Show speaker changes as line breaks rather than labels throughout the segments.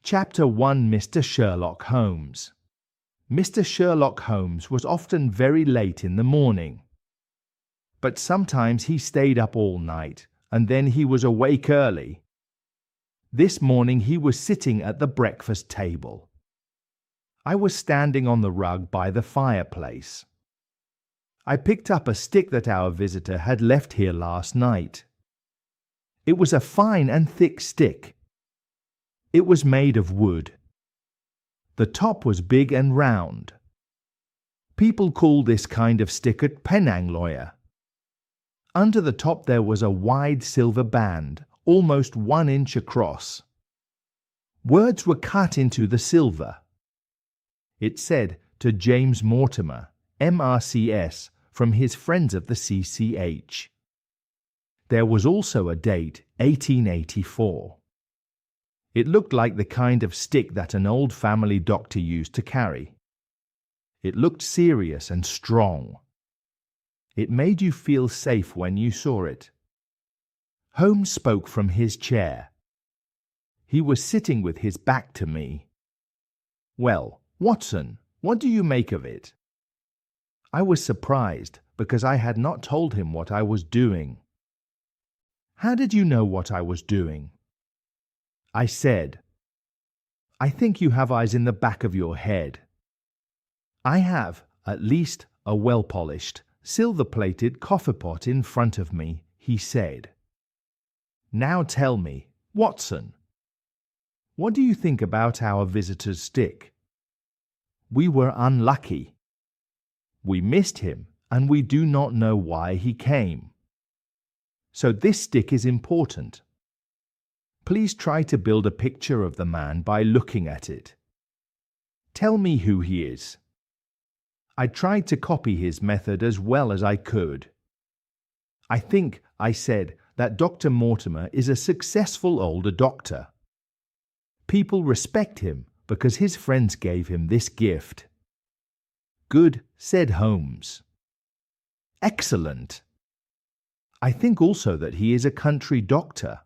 Chapter 1. Mr. Sherlock Holmes. Mr. Sherlock Holmes was often very late in the morning, but sometimes he stayed up all night, and then he was awake early. This morning he was sitting at the breakfast table. I was standing on the rug by the fireplace. I picked up a stick that our visitor had left here last night. It was a fine and thick stick. It was made of wood. The top was big and round. People call this kind of stick a penangloya. Under the top there was a wide silver band, almost 1 inch across. Words were cut into the silver. It said, "To James Mortimer, MRCS, from his friends of the CCH." There was also a date, 1884. It looked like the kind of stick that an old family doctor used to carry. It looked serious and strong. It made you feel safe when you saw it. Holmes spoke from his chair. He was sitting with his back to me. "Well, Watson, what do you make of it?" I was surprised because I had not told him what I was doing. "How did you know what I was doing?" I said, "I think you have eyes in the back of your head." I have, at least, a well-polished, silver-plated coffee-pot in front of me, he said. "Now tell me, Watson, what do you think about our visitor's stick?" We were unlucky. We missed him, and we do not know why he came. So this stick is important. Please try to build a picture of the man by looking at it. Tell me who he is. I tried to copy his method as well as I could. "I think," I said, "that Dr. Mortimer is a successful older doctor. People respect him because his friends gave him this gift." "Good," said Holmes. "Excellent. I think also that he is a country doctor.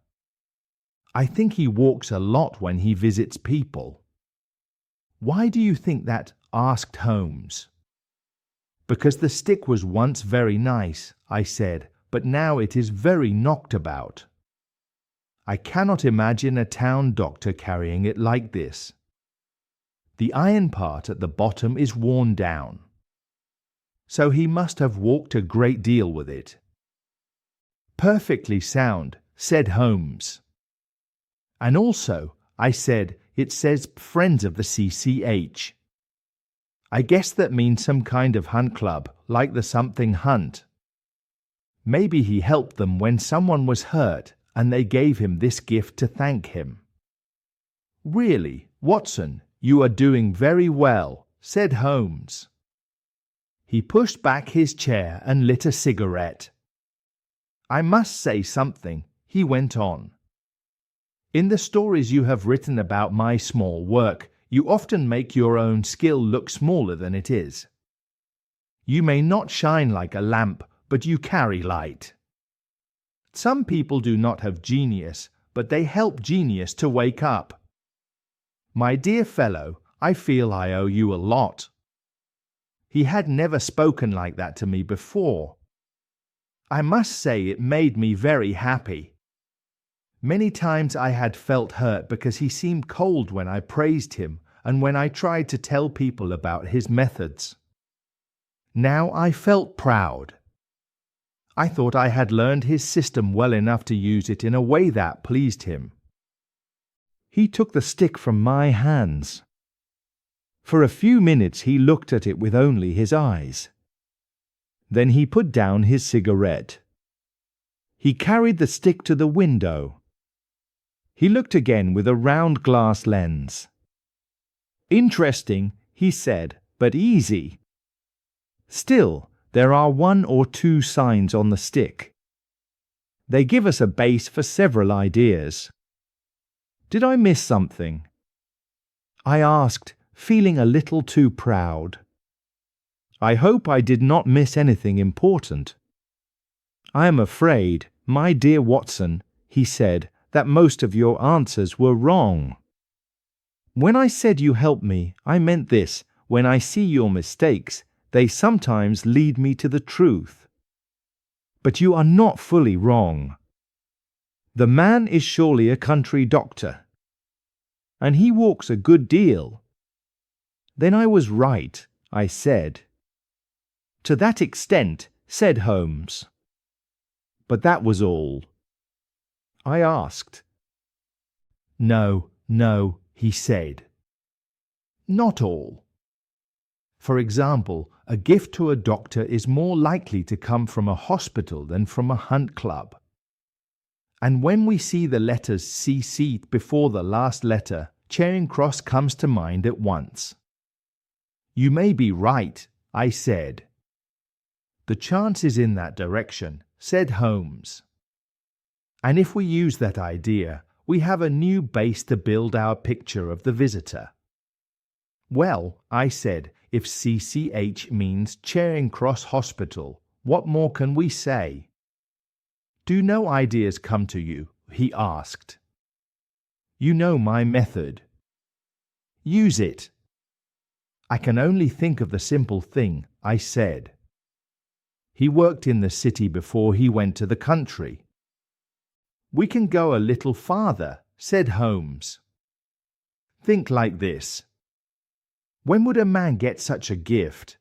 I think he walks a lot when he visits people." "Why do you think that?" asked Holmes. "Because the stick was once very nice," I said, "but now it is very knocked about. I cannot imagine a town doctor carrying it like this. The iron part at the bottom is worn down. So he must have walked a great deal with it." "Perfectly sound," said Holmes. "And also," I said, "it says Friends of the CCH. I guess that means some kind of hunt club, like the something hunt. Maybe he helped them when someone was hurt, and they gave him this gift to thank him." "Really, Watson, you are doing very well," said Holmes. He pushed back his chair and lit a cigarette. "I must say something," he went on. "In the stories you have written about my small work, you often make your own skill look smaller than it is. You may not shine like a lamp, but you carry light. Some people do not have genius, but they help genius to wake up. My dear fellow, I feel I owe you a lot." He had never spoken like that to me before. I must say it made me very happy. Many times I had felt hurt because he seemed cold when I praised him and when I tried to tell people about his methods. Now I felt proud. I thought I had learned his system well enough to use it in a way that pleased him. He took the stick from my hands. For a few minutes he looked at it with only his eyes. Then he put down his cigarette. He carried the stick to the window. He looked again with a round glass lens. "Interesting," he said, "but easy. Still, there are 1 or 2 signs on the stick. They give us a base for several ideas. Did I miss something?" I asked, feeling a little too proud. "I hope I did not miss anything important." "I am afraid, my dear Watson," he said, "that most of your answers were wrong." When I said you help me, I meant this. When I see your mistakes, they sometimes lead me to the truth. But you are not fully wrong. The man is surely a country doctor, and he walks a good deal. Then I was right, I said. To that extent, said Holmes. But that was all. I asked. No, he said. Not all. For example, a gift to a doctor is more likely to come from a hospital than from a hunt club. And when we see the letters CC before the last letter, Charing Cross comes to mind at once. You may be right, I said. The chance is in that direction, said Holmes. And if we use that idea, we have a new base to build our picture of the visitor. Well, I said, if CCH means Charing Cross Hospital, what more can we say? Do no ideas come to you? He asked. You know my method. Use it. I can only think of the simple thing, I said. He worked in the city before he went to the country. We can go a little farther, said Holmes. Think like this. When would a man get such a gift?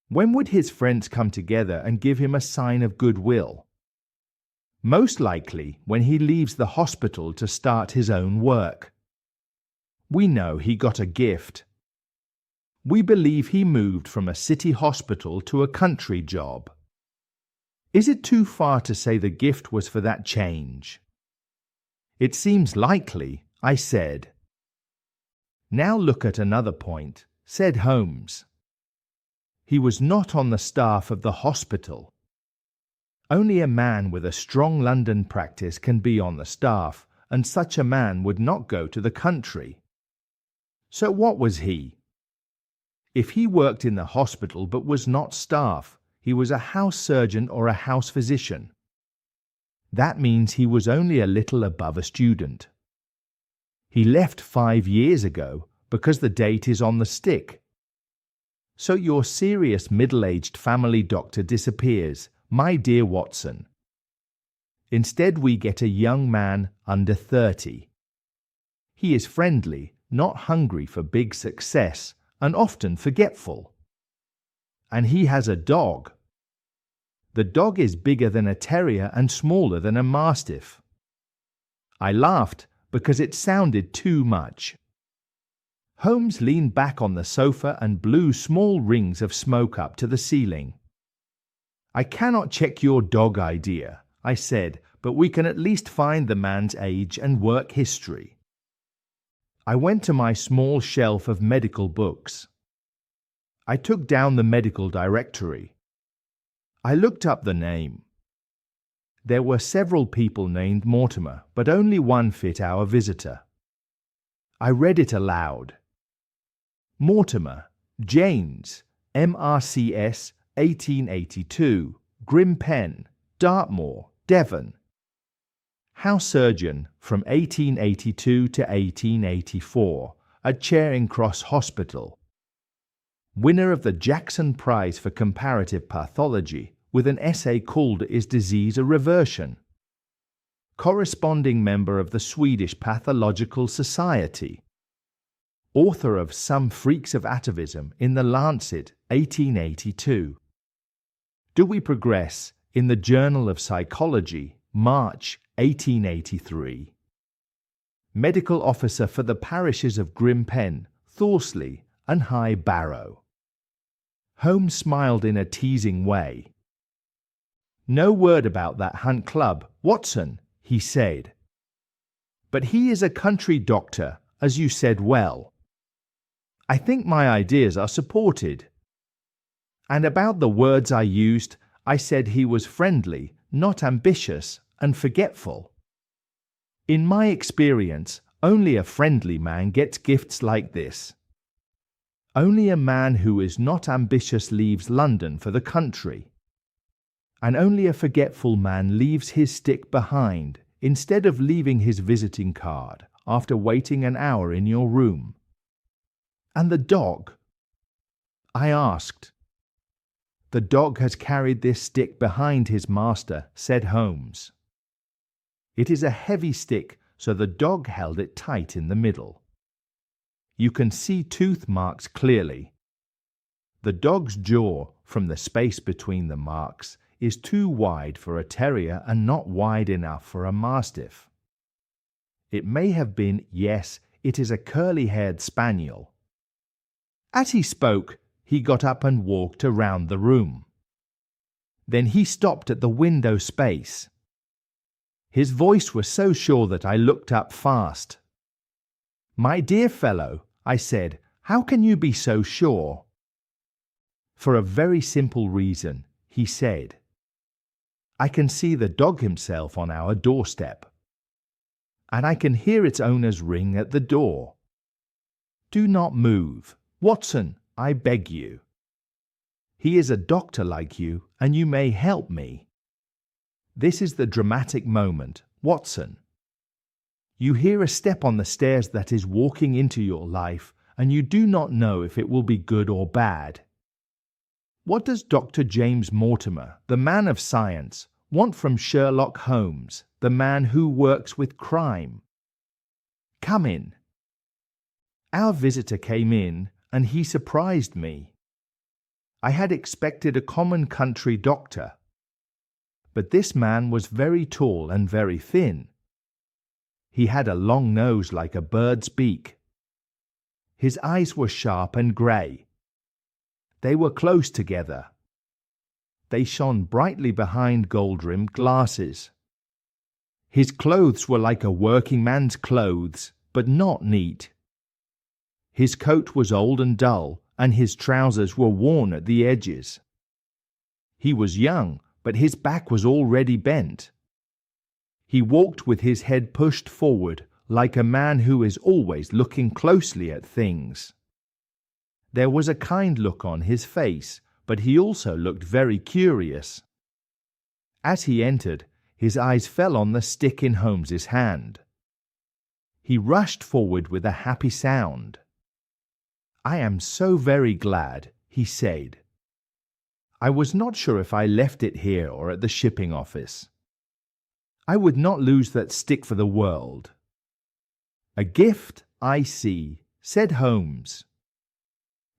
When would his friends come together and give him a sign of goodwill? Most likely when he leaves the hospital to start his own work. We know he got a gift. We believe he moved from a city hospital to a country job. Is it too far to say the gift was for that change? It seems likely, I said. Now look at another point, said Holmes. He was not on the staff of the hospital. Only a man with a strong London practice can be on the staff, and such a man would not go to the country. So what was he? If he worked in the hospital but was not staff, he was a house surgeon or a house physician. That means he was only a little above a student. He left 5 years ago because the date is on the stick. So your serious middle-aged family doctor disappears, my dear Watson. Instead we get a young man under 30. He is friendly, not hungry for big success, and often forgetful. And he has a dog. The dog is bigger than a terrier and smaller than a mastiff. I laughed because it sounded too much. Holmes leaned back on the sofa and blew small rings of smoke up to the ceiling. I cannot check your dog idea, I said, but we can at least find the man's age and work history. I went to my small shelf of medical books. I took down the medical directory. I looked up the name. There were several people named Mortimer, but only one fit our visitor. I read it aloud. Mortimer, James, MRCS 1882, Grimpen, Dartmoor, Devon. House surgeon from 1882 to 1884 at Charing Cross Hospital. Winner of the Jackson Prize for Comparative Pathology with an essay called Is Disease a Reversion? Corresponding member of the Swedish Pathological Society. Author of Some Freaks of Atavism in the Lancet, 1882. Do we progress in the Journal of Psychology, March 1883. Medical officer for the parishes of Grimpen, Thorsley and High Barrow. Holmes smiled in a teasing way. No word about that hunt club, Watson, he said. But he is a country doctor, as you said well. I think my ideas are supported. And about the words I used, I said he was friendly, not ambitious, and forgetful. In my experience, only a friendly man gets gifts like this. Only a man who is not ambitious leaves London for the country. And only a forgetful man leaves his stick behind instead of leaving his visiting card after waiting an hour in your room." "And the dog?" I asked. "The dog has carried this stick behind his master," said Holmes. "It is a heavy stick, so the dog held it tight in the middle. You can see tooth marks clearly. The dog's jaw, from the space between the marks, is too wide for a terrier and not wide enough for a mastiff. It may have been, yes, it is a curly-haired spaniel." As he spoke, he got up and walked around the room. Then he stopped at the window space. His voice was so sure that I looked up fast. "My dear fellow," I said, "how can you be so sure?" "For a very simple reason," he said. "I can see the dog himself on our doorstep, and I can hear its owner's ring at the door. Do not move, Watson, I beg you. He is a doctor like you, and you may help me. This is the dramatic moment, Watson. You hear a step on the stairs that is walking into your life, and you do not know if it will be good or bad. What does Dr. James Mortimer, the man of science, want from Sherlock Holmes, the man who works with crime? Come in." Our visitor came in, and he surprised me. I had expected a common country doctor, but this man was very tall and very thin. He had a long nose like a bird's beak. His eyes were sharp and grey. They were close together. They shone brightly behind gold-rimmed glasses. His clothes were like a working man's clothes, but not neat. His coat was old and dull, and his trousers were worn at the edges. He was young, but his back was already bent. He walked with his head pushed forward, like a man who is always looking closely at things. There was a kind look on his face, but he also looked very curious. As he entered, his eyes fell on the stick in Holmes's hand. He rushed forward with a happy sound. "I am so very glad," he said. "I was not sure if I left it here or at the shipping office. I would not lose that stick for the world." "A gift, I see," said Holmes.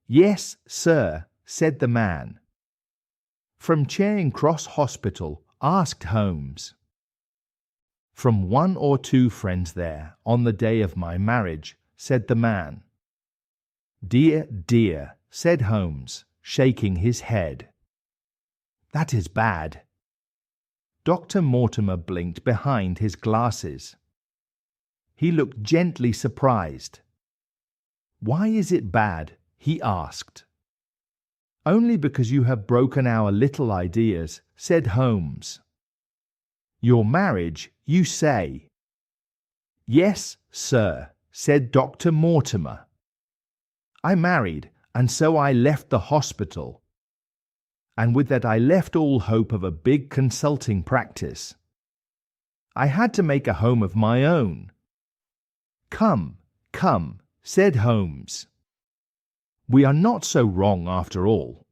"Yes, sir," said the man. "From Charing Cross Hospital?" asked Holmes. "From one or two friends there, on the day of my marriage," said the man. "Dear, dear," said Holmes, shaking his head. "That is bad." Dr. Mortimer blinked behind his glasses. He looked gently surprised. "Why is it bad?" he asked. "Only because you have broken our little ideas," said Holmes. "Your marriage, you say?" "Yes, sir," said Dr. Mortimer. "I married, and so I left the hospital. And with that I left all hope of a big consulting practice. I had to make a home of my own." "Come, come," said Holmes. "We are not so wrong after all.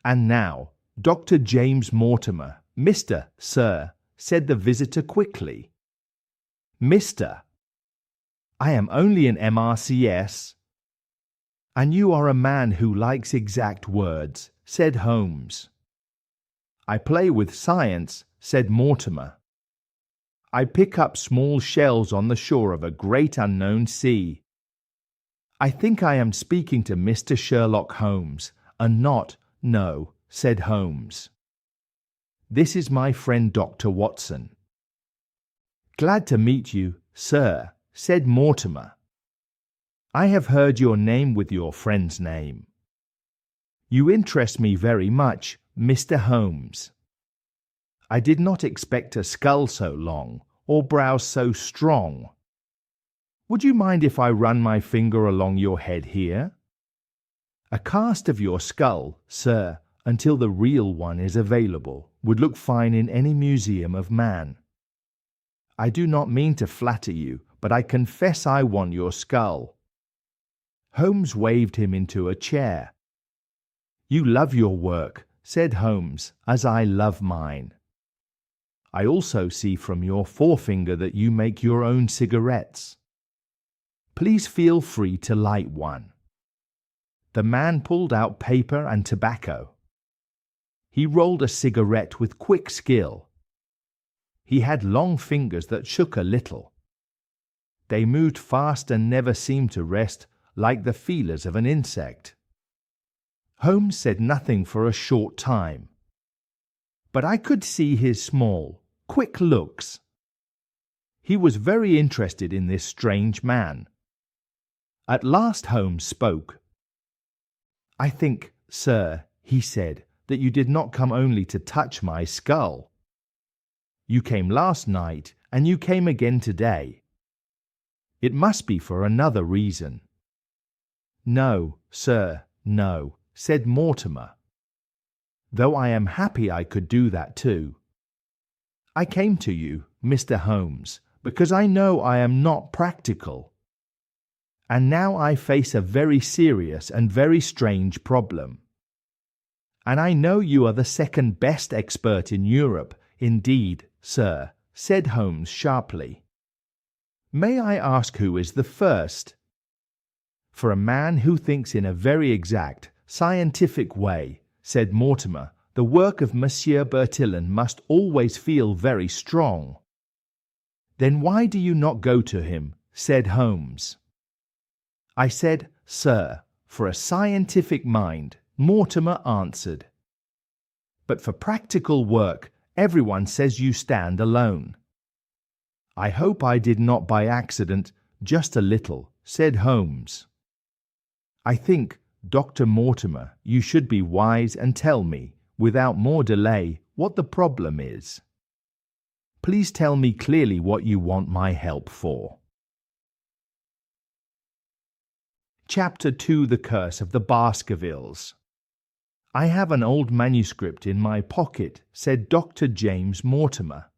And now, Dr. James Mortimer, Mr. Sir," said the visitor quickly. "Mr. I am only an MRCS." "And you are a man who likes exact words," said Holmes. "I play with science," said Mortimer. "I pick up small shells on the shore of a great unknown sea. I think I am speaking to Mr. Sherlock Holmes, and not, no," said Holmes. "This is my friend Dr. Watson." "Glad to meet you, sir," said Mortimer. "I have heard your name with your friend's name. You interest me very much, Mr. Holmes. I did not expect a skull so long, or brows so strong. Would you mind if I run my finger along your head here? A cast of your skull, sir, until the real one is available, would look fine in any museum of man. I do not mean to flatter you, but I confess I want your skull." Holmes waved him into a chair. "You love your work," said Holmes, "as I love mine. I also see from your forefinger that you make your own cigarettes. Please feel free to light one." The man pulled out paper and tobacco. He rolled a cigarette with quick skill. He had long fingers that shook a little. They moved fast and never seemed to rest, like the feelers of an insect. Holmes said nothing for a short time, but I could see his small, quick looks. He was very interested in this strange man. At last Holmes spoke. "I think, sir," he said, "that you did not come only to touch my skull. You came last night, and you came again today. It must be for another reason." "No, sir, no," said Mortimer, "though I am happy I could do that too. I came to you, Mr. Holmes, because I know I am not practical. And now I face a very serious and very strange problem. And I know you are the second best expert in Europe. Indeed, sir," said Holmes sharply. "May I ask who is the first?" "For a man who thinks in a very exact, scientific way," said Mortimer, "the work of Monsieur Bertillon must always feel very strong." "Then why do you not go to him?" said Holmes. "I said, sir, for a scientific mind," Mortimer answered. "But for practical work, everyone says you stand alone." "I hope I did not by accident, just a little," said Holmes. "I think, Dr. Mortimer, you should be wise and tell me, without more delay, what the problem is. Please tell me clearly what you want my help for." Chapter 2: The Curse of the Baskervilles. "I have an old manuscript in my pocket," said Dr. James Mortimer.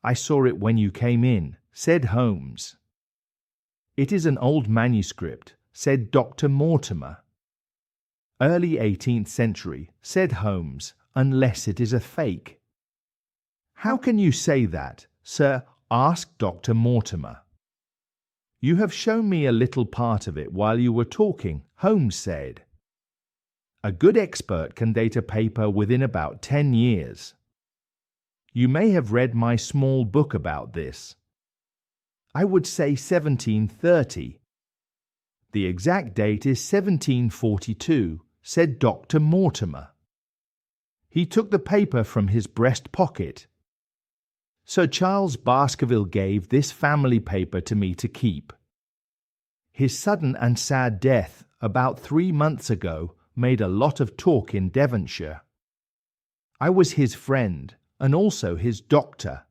"I saw it when you came in," said Holmes. "It is an old manuscript," said Dr. Mortimer. "Early 18th century," said Holmes, "unless it is a fake." "How can you say that, sir?" asked Dr. Mortimer. "You have shown me a little part of it while you were talking," Holmes said. "A good expert can date a paper within about 10 years. You may have read my small book about this. I would say 1730. The exact date is 1742, said Dr. Mortimer. He took the paper from his breast pocket. Sir Charles Baskerville gave this family paper to me to keep. His sudden and sad death about 3 months ago made a lot of talk in Devonshire. I was his friend and also his doctor.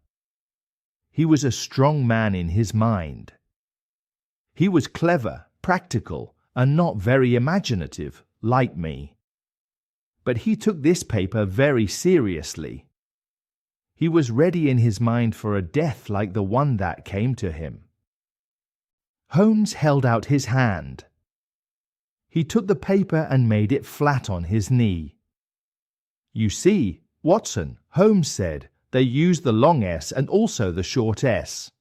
He was a strong man in his mind. He was clever, practical, and not very imaginative, like me. But he took this paper very seriously. He was ready in his mind for a death like the one that came to him." Holmes held out his hand. He took the paper and made it flat on his knee. "You see, Watson," Holmes said, "they used the long S and also the short S.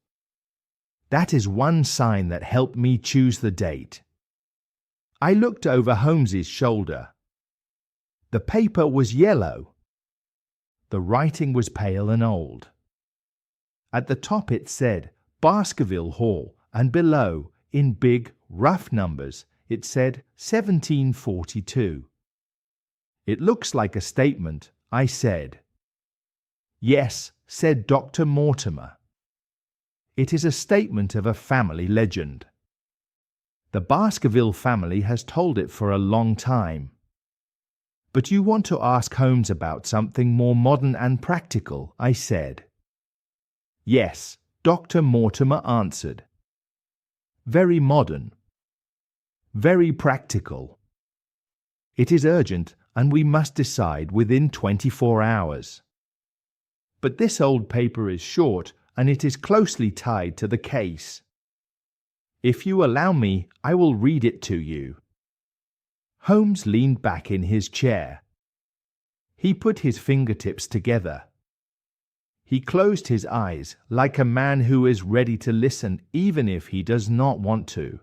That is one sign that helped me choose the date." I looked over Holmes's shoulder. The paper was yellow. The writing was pale and old. At the top it said Baskerville Hall, and below, in big, rough numbers, it said 1742. "It looks like a statement," I said. "Yes," said Dr. Mortimer. "It is a statement of a family legend. The Baskerville family has told it for a long time. But you want to ask Holmes about something more modern and practical," I said. "Yes," Dr. Mortimer answered. "Very modern. Very practical. It is urgent, and we must decide within 24 hours. But this old paper is short, and it is closely tied to the case. If you allow me, I will read it to you." Holmes leaned back in his chair. He put his fingertips together. He closed his eyes like a man who is ready to listen even if he does not want to.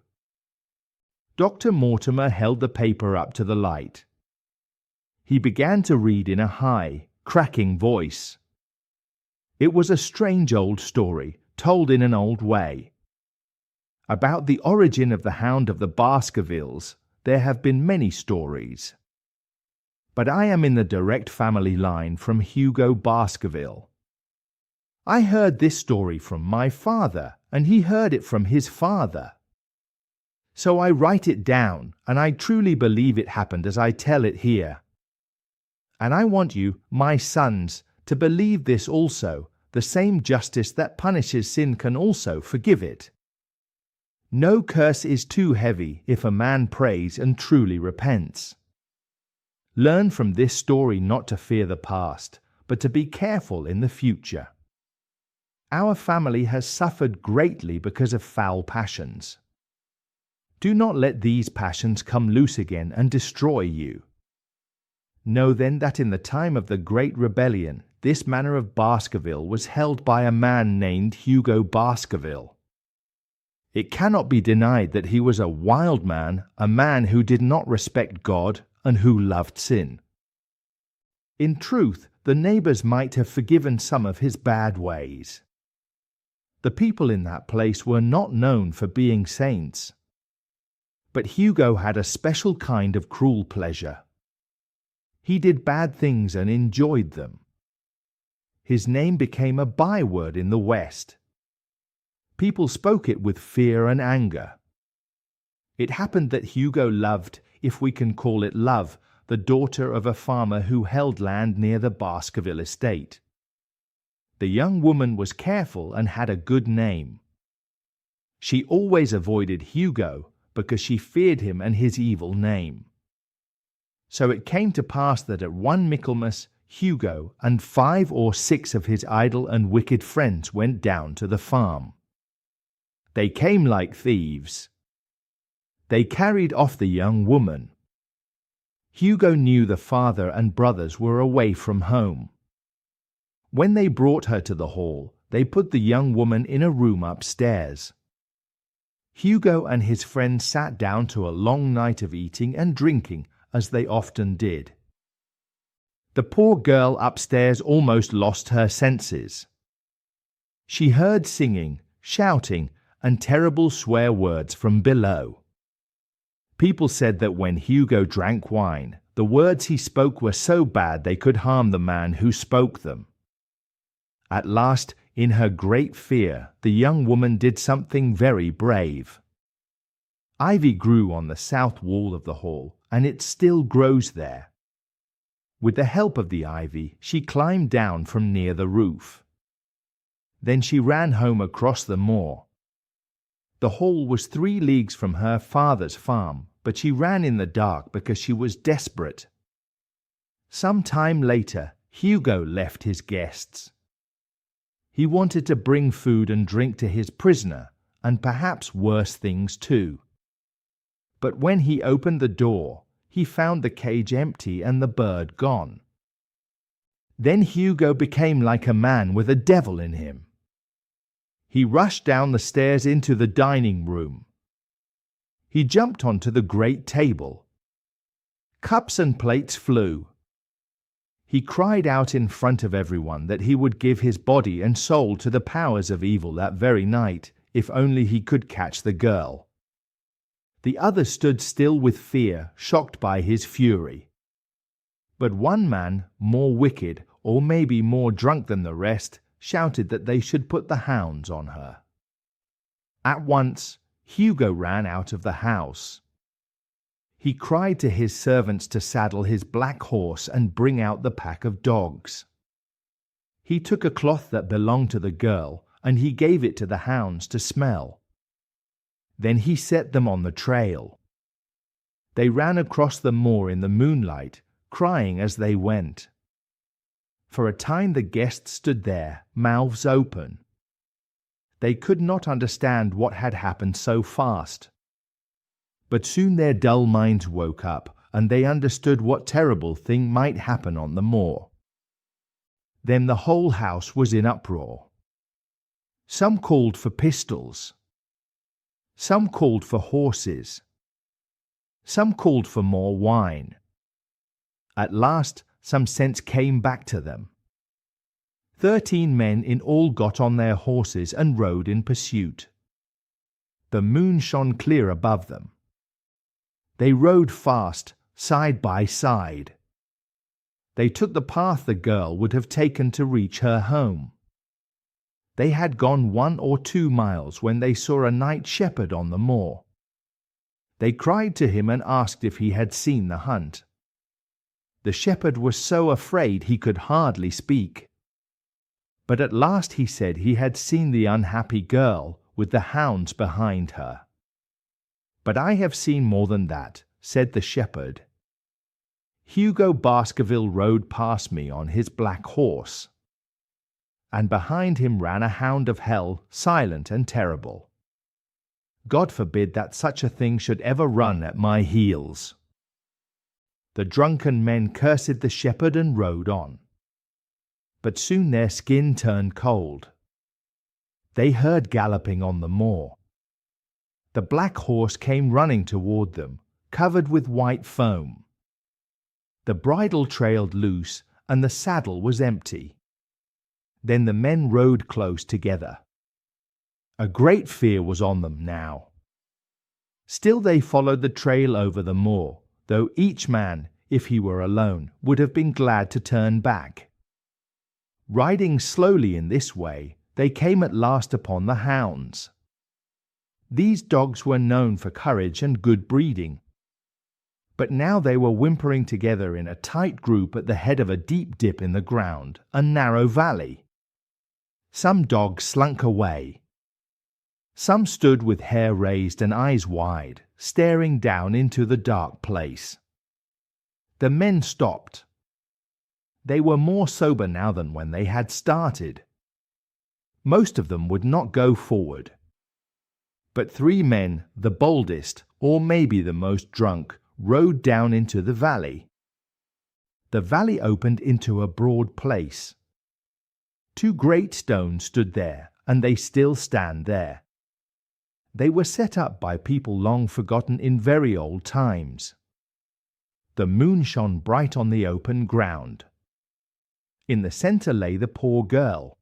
Dr. Mortimer held the paper up to the light. He began to read in a high, cracking voice. It was a strange old story, told in an old way. About the origin of the Hound of the Baskervilles, there have been many stories. But I am in the direct family line from Hugo Baskerville. I heard this story from my father, and he heard it from his father. So I write it down, and I truly believe it happened as I tell it here. And I want you, my sons, to believe this also. The same justice that punishes sin can also forgive it. No curse is too heavy if a man prays and truly repents. Learn from this story not to fear the past, but to be careful in the future. Our family has suffered greatly because of foul passions. Do not let these passions come loose again and destroy you. Know then that in the time of the Great Rebellion, this manor of Baskerville was held by a man named Hugo Baskerville. It cannot be denied that he was a wild man, a man who did not respect God and who loved sin. In truth, the neighbors might have forgiven some of his bad ways. The people in that place were not known for being saints. But Hugo had a special kind of cruel pleasure. He did bad things and enjoyed them. His name became a byword in the West. People spoke it with fear and anger. It happened that Hugo loved, if we can call it love, the daughter of a farmer who held land near the Baskerville estate. The young woman was careful and had a good name. She always avoided Hugo because she feared him and his evil name. So it came to pass that at one Michaelmas, Hugo and 5 or 6 of his idle and wicked friends went down to the farm. They came like thieves. They carried off the young woman. Hugo knew the father and brothers were away from home. When they brought her to the hall, they put the young woman in a room upstairs. Hugo and his friends sat down to a long night of eating and drinking, as they often did. The poor girl upstairs almost lost her senses. She heard singing, shouting, and terrible swear words from below. People said that when Hugo drank wine, the words he spoke were so bad they could harm the man who spoke them. At last, in her great fear, the young woman did something very brave. Ivy grew on the south wall of the hall, and it still grows there. With the help of the ivy, she climbed down from near the roof. Then she ran home across the moor. The hall was 3 leagues from her father's farm, but she ran in the dark because she was desperate. Some time later, Hugo left his guests. He wanted to bring food and drink to his prisoner, and perhaps worse things too. But when he opened the door, he found the cage empty and the bird gone. Then Hugo became like a man with a devil in him. He rushed down the stairs into the dining room. He jumped onto the great table. Cups and plates flew. He cried out in front of everyone that he would give his body and soul to the powers of evil that very night, if only he could catch the girl. The others stood still with fear, shocked by his fury. But one man, more wicked, or maybe more drunk than the rest, shouted that they should put the hounds on her. At once, Hugo ran out of the house. He cried to his servants to saddle his black horse and bring out the pack of dogs. He took a cloth that belonged to the girl, and he gave it to the hounds to smell. Then he set them on the trail. They ran across the moor in the moonlight, crying as they went. For a time the guests stood there, mouths open. They could not understand what had happened so fast. But soon their dull minds woke up, and they understood what terrible thing might happen on the moor. Then the whole house was in uproar. Some called for pistols. Some called for horses. Some called for more wine. At last, some sense came back to them. 13 men in all got on their horses and rode in pursuit. The moon shone clear above them. They rode fast, side by side. They took the path the girl would have taken to reach her home. They had gone 1 or 2 miles when they saw a night shepherd on the moor. They cried to him and asked if he had seen the hunt. The shepherd was so afraid he could hardly speak. But at last he said he had seen the unhappy girl with the hounds behind her. "But I have seen more than that," said the shepherd. "Hugo Baskerville rode past me on his black horse, and behind him ran a hound of hell, silent and terrible. God forbid that such a thing should ever run at my heels." The drunken men cursed the shepherd and rode on. But soon their skin turned cold. They heard galloping on the moor. The black horse came running toward them, covered with white foam. The bridle trailed loose, and the saddle was empty. Then the men rode close together. A great fear was on them now. Still they followed the trail over the moor, though each man, if he were alone, would have been glad to turn back. Riding slowly in this way, they came at last upon the hounds. These dogs were known for courage and good breeding. But now they were whimpering together in a tight group at the head of a deep dip in the ground, a narrow valley. Some dogs slunk away. Some stood with hair raised and eyes wide, staring down into the dark place. The men stopped. They were more sober now than when they had started. Most of them would not go forward. But 3 men, the boldest, or maybe the most drunk, rode down into the valley. The valley opened into a broad place. 2 great stones stood there, and they still stand there. They were set up by people long forgotten in very old times. The moon shone bright on the open ground. In the center lay the poor girl.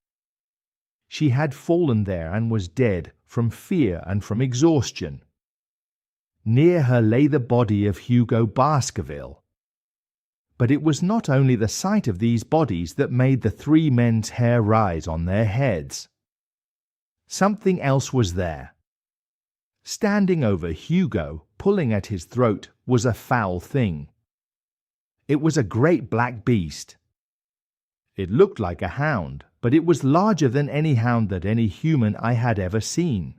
She had fallen there and was dead from fear and from exhaustion. Near her lay the body of Hugo Baskerville. But it was not only the sight of these bodies that made the 3 men's hair rise on their heads. Something else was there. Standing over Hugo, pulling at his throat, was a foul thing. It was a great black beast. It looked like a hound, but it was larger than any hound that any human I had ever seen.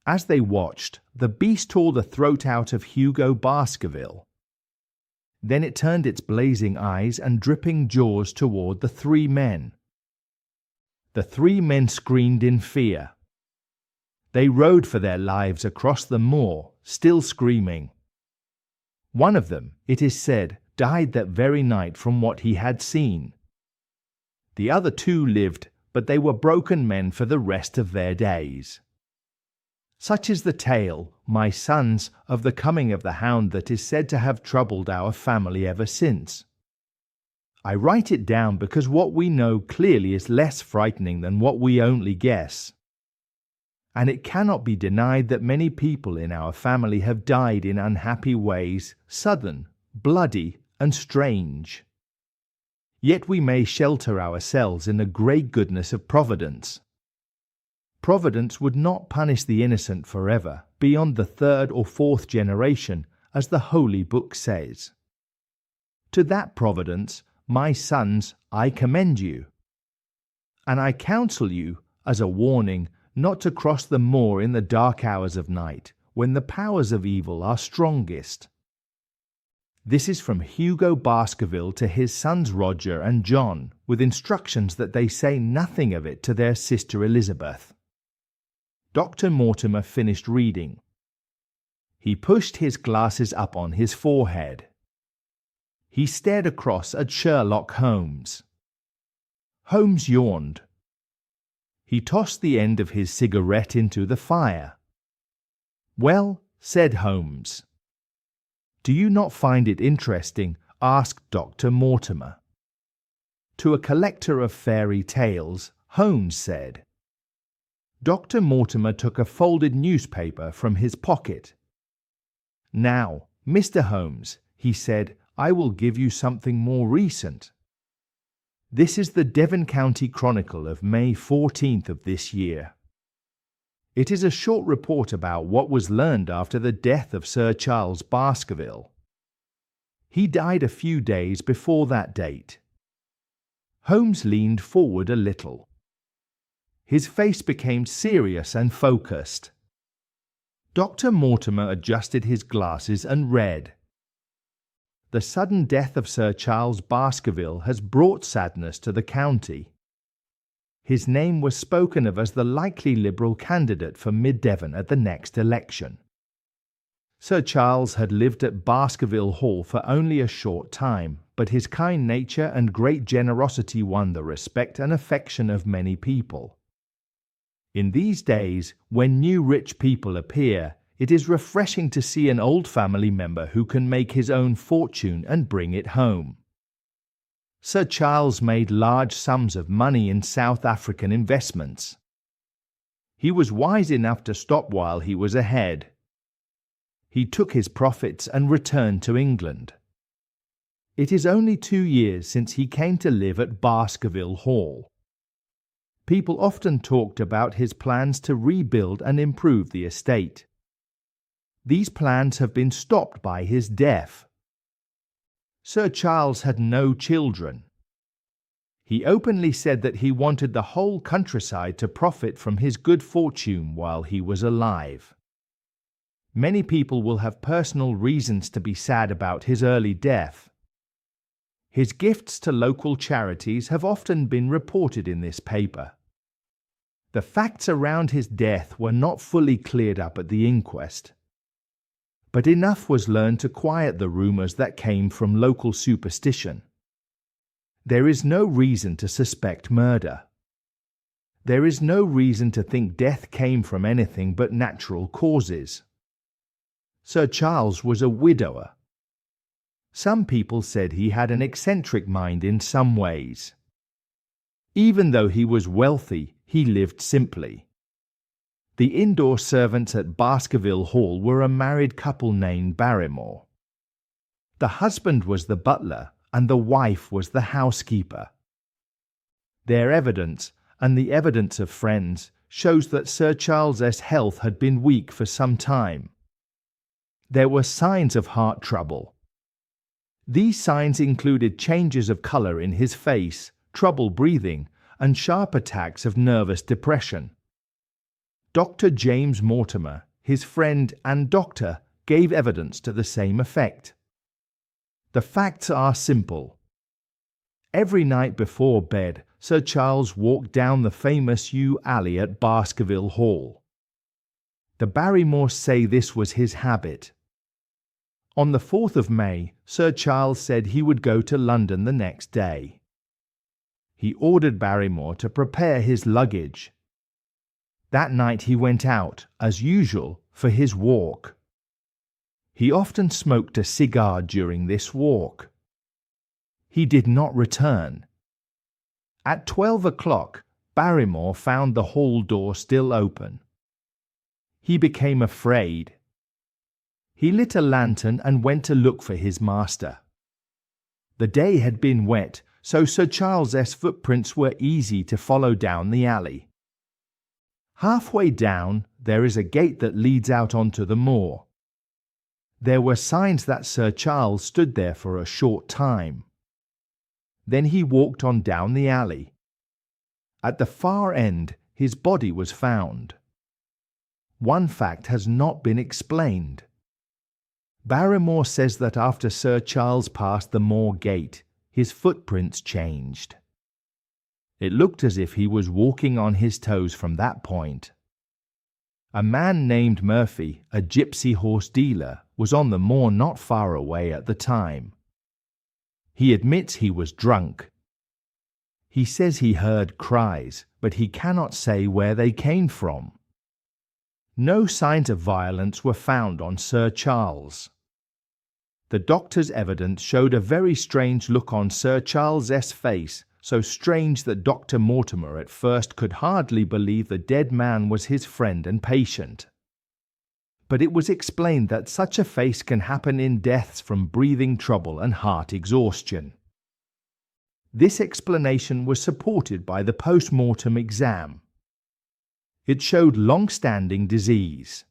As they watched, the beast tore the throat out of Hugo Baskerville. Then it turned its blazing eyes and dripping jaws toward the 3 men. The 3 men screamed in fear. They rode for their lives across the moor, still screaming. One of them, it is said, died that very night from what he had seen. The other 2 lived, but they were broken men for the rest of their days. Such is the tale, my sons, of the coming of the hound that is said to have troubled our family ever since. I write it down because what we know clearly is less frightening than what we only guess. And it cannot be denied that many people in our family have died in unhappy ways, sudden, bloody, and strange. Yet we may shelter ourselves in the great goodness of Providence. Providence would not punish the innocent forever, beyond the 3rd or 4th generation, as the Holy Book says. To that Providence, my sons, I commend you. And I counsel you, as a warning, not to cross the moor in the dark hours of night, when the powers of evil are strongest. This is from Hugo Baskerville to his sons Roger and John, with instructions that they say nothing of it to their sister Elizabeth. Dr. Mortimer finished reading. He pushed his glasses up on his forehead. He stared across at Sherlock Holmes. Holmes yawned. He tossed the end of his cigarette into the fire. "Well," said Holmes. "Do you not find it interesting?" asked Dr. Mortimer. To a collector of fairy tales, Holmes said. Dr. Mortimer took a folded newspaper from his pocket. "Now, Mr. Holmes," he said, "I will give you something more recent. This is the Devon County Chronicle of May 14th of this year. It is a short report about what was learned after the death of Sir Charles Baskerville. He died a few days before that date." Holmes leaned forward a little. His face became serious and focused. Dr. Mortimer adjusted his glasses and read. "The sudden death of Sir Charles Baskerville has brought sadness to the county. His name was spoken of as the likely Liberal candidate for Mid-Devon at the next election. Sir Charles had lived at Baskerville Hall for only a short time, but his kind nature and great generosity won the respect and affection of many people. In these days, when new rich people appear, it is refreshing to see an old family member who can make his own fortune and bring it home. Sir Charles made large sums of money in South African investments. He was wise enough to stop while he was ahead. He took his profits and returned to England. It is only 2 years since he came to live at Baskerville Hall. People often talked about his plans to rebuild and improve the estate. These plans have been stopped by his death. Sir Charles had no children. He openly said that he wanted the whole countryside to profit from his good fortune while he was alive. Many people will have personal reasons to be sad about his early death. His gifts to local charities have often been reported in this paper. The facts around his death were not fully cleared up at the inquest, but enough was learned to quiet the rumors that came from local superstition. There is no reason to suspect murder. There is no reason to think death came from anything but natural causes. Sir Charles was a widower. Some people said he had an eccentric mind in some ways. Even though he was wealthy, he lived simply. The indoor servants at Baskerville Hall were a married couple named Barrymore. The husband was the butler and the wife was the housekeeper. Their evidence, and the evidence of friends, shows that Sir Charles's health had been weak for some time. There were signs of heart trouble. These signs included changes of colour in his face, trouble breathing, and sharp attacks of nervous depression. Dr. James Mortimer, his friend and doctor, gave evidence to the same effect. The facts are simple. Every night before bed, Sir Charles walked down the famous yew alley at Baskerville Hall. The Barrymores say this was his habit. On the 4th of May, Sir Charles said he would go to London the next day. He ordered Barrymore to prepare his luggage. That night he went out, as usual, for his walk. He often smoked a cigar during this walk. He did not return. At 12 o'clock, Barrymore found the hall door still open. He became afraid. He lit a lantern and went to look for his master. The day had been wet, so Sir Charles's footprints were easy to follow down the alley. Halfway down, there is a gate that leads out onto the moor. There were signs that Sir Charles stood there for a short time. Then he walked on down the alley. At the far end, his body was found. One fact has not been explained. Barrymore says that after Sir Charles passed the moor gate, his footprints changed. It looked as if he was walking on his toes from that point. A man named Murphy, a gypsy horse dealer, was on the moor not far away at the time. He admits he was drunk. He says he heard cries, but he cannot say where they came from. No signs of violence were found on Sir Charles. The doctor's evidence showed a very strange look on Sir Charles's face, so strange that Dr. Mortimer at first could hardly believe the dead man was his friend and patient. But it was explained that such a face can happen in deaths from breathing trouble and heart exhaustion. This explanation was supported by the post-mortem exam. It showed long-standing disease.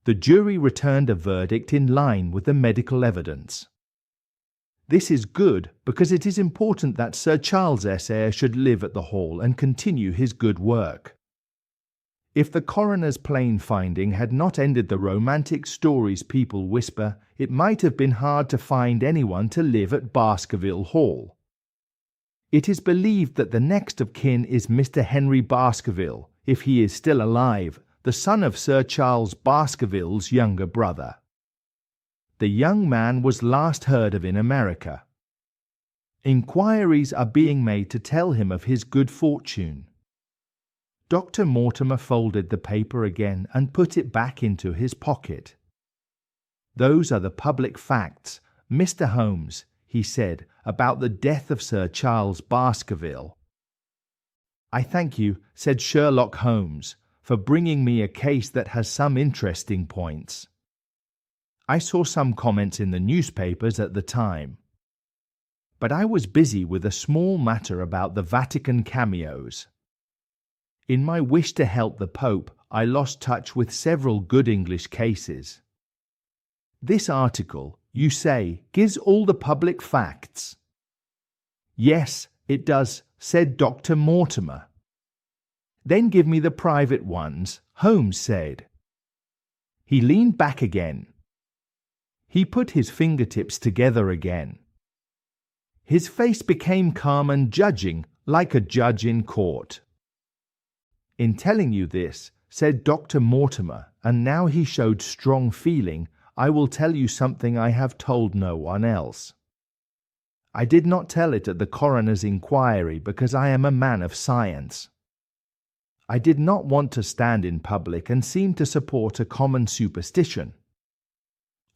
The jury returned a verdict in line with the medical evidence. This is good because it is important that Sir Charles' heir should live at the Hall and continue his good work. If the coroner's plain finding had not ended the romantic stories people whisper, it might have been hard to find anyone to live at Baskerville Hall. It is believed that the next of kin is Mr. Henry Baskerville, if he is still alive, the son of Sir Charles Baskerville's younger brother. The young man was last heard of in America. Inquiries are being made to tell him of his good fortune. Dr. Mortimer folded the paper again and put it back into his pocket. "Those are the public facts, Mr. Holmes," he said, "about the death of Sir Charles Baskerville." "I thank you," said Sherlock Holmes, "for bringing me a case that has some interesting points. I saw some comments in the newspapers at the time. But I was busy with a small matter about the Vatican cameos. In my wish to help the Pope, I lost touch with several good English cases. This article, you say, gives all the public facts." "Yes, it does," said Dr. Mortimer. "Then give me the private ones," Holmes said. He leaned back again. He put his fingertips together again. His face became calm and judging, like a judge in court. "In telling you this," said Dr. Mortimer, and now he showed strong feeling, "I will tell you something I have told no one else. I did not tell it at the coroner's inquiry because I am a man of science. I did not want to stand in public and seem to support a common superstition.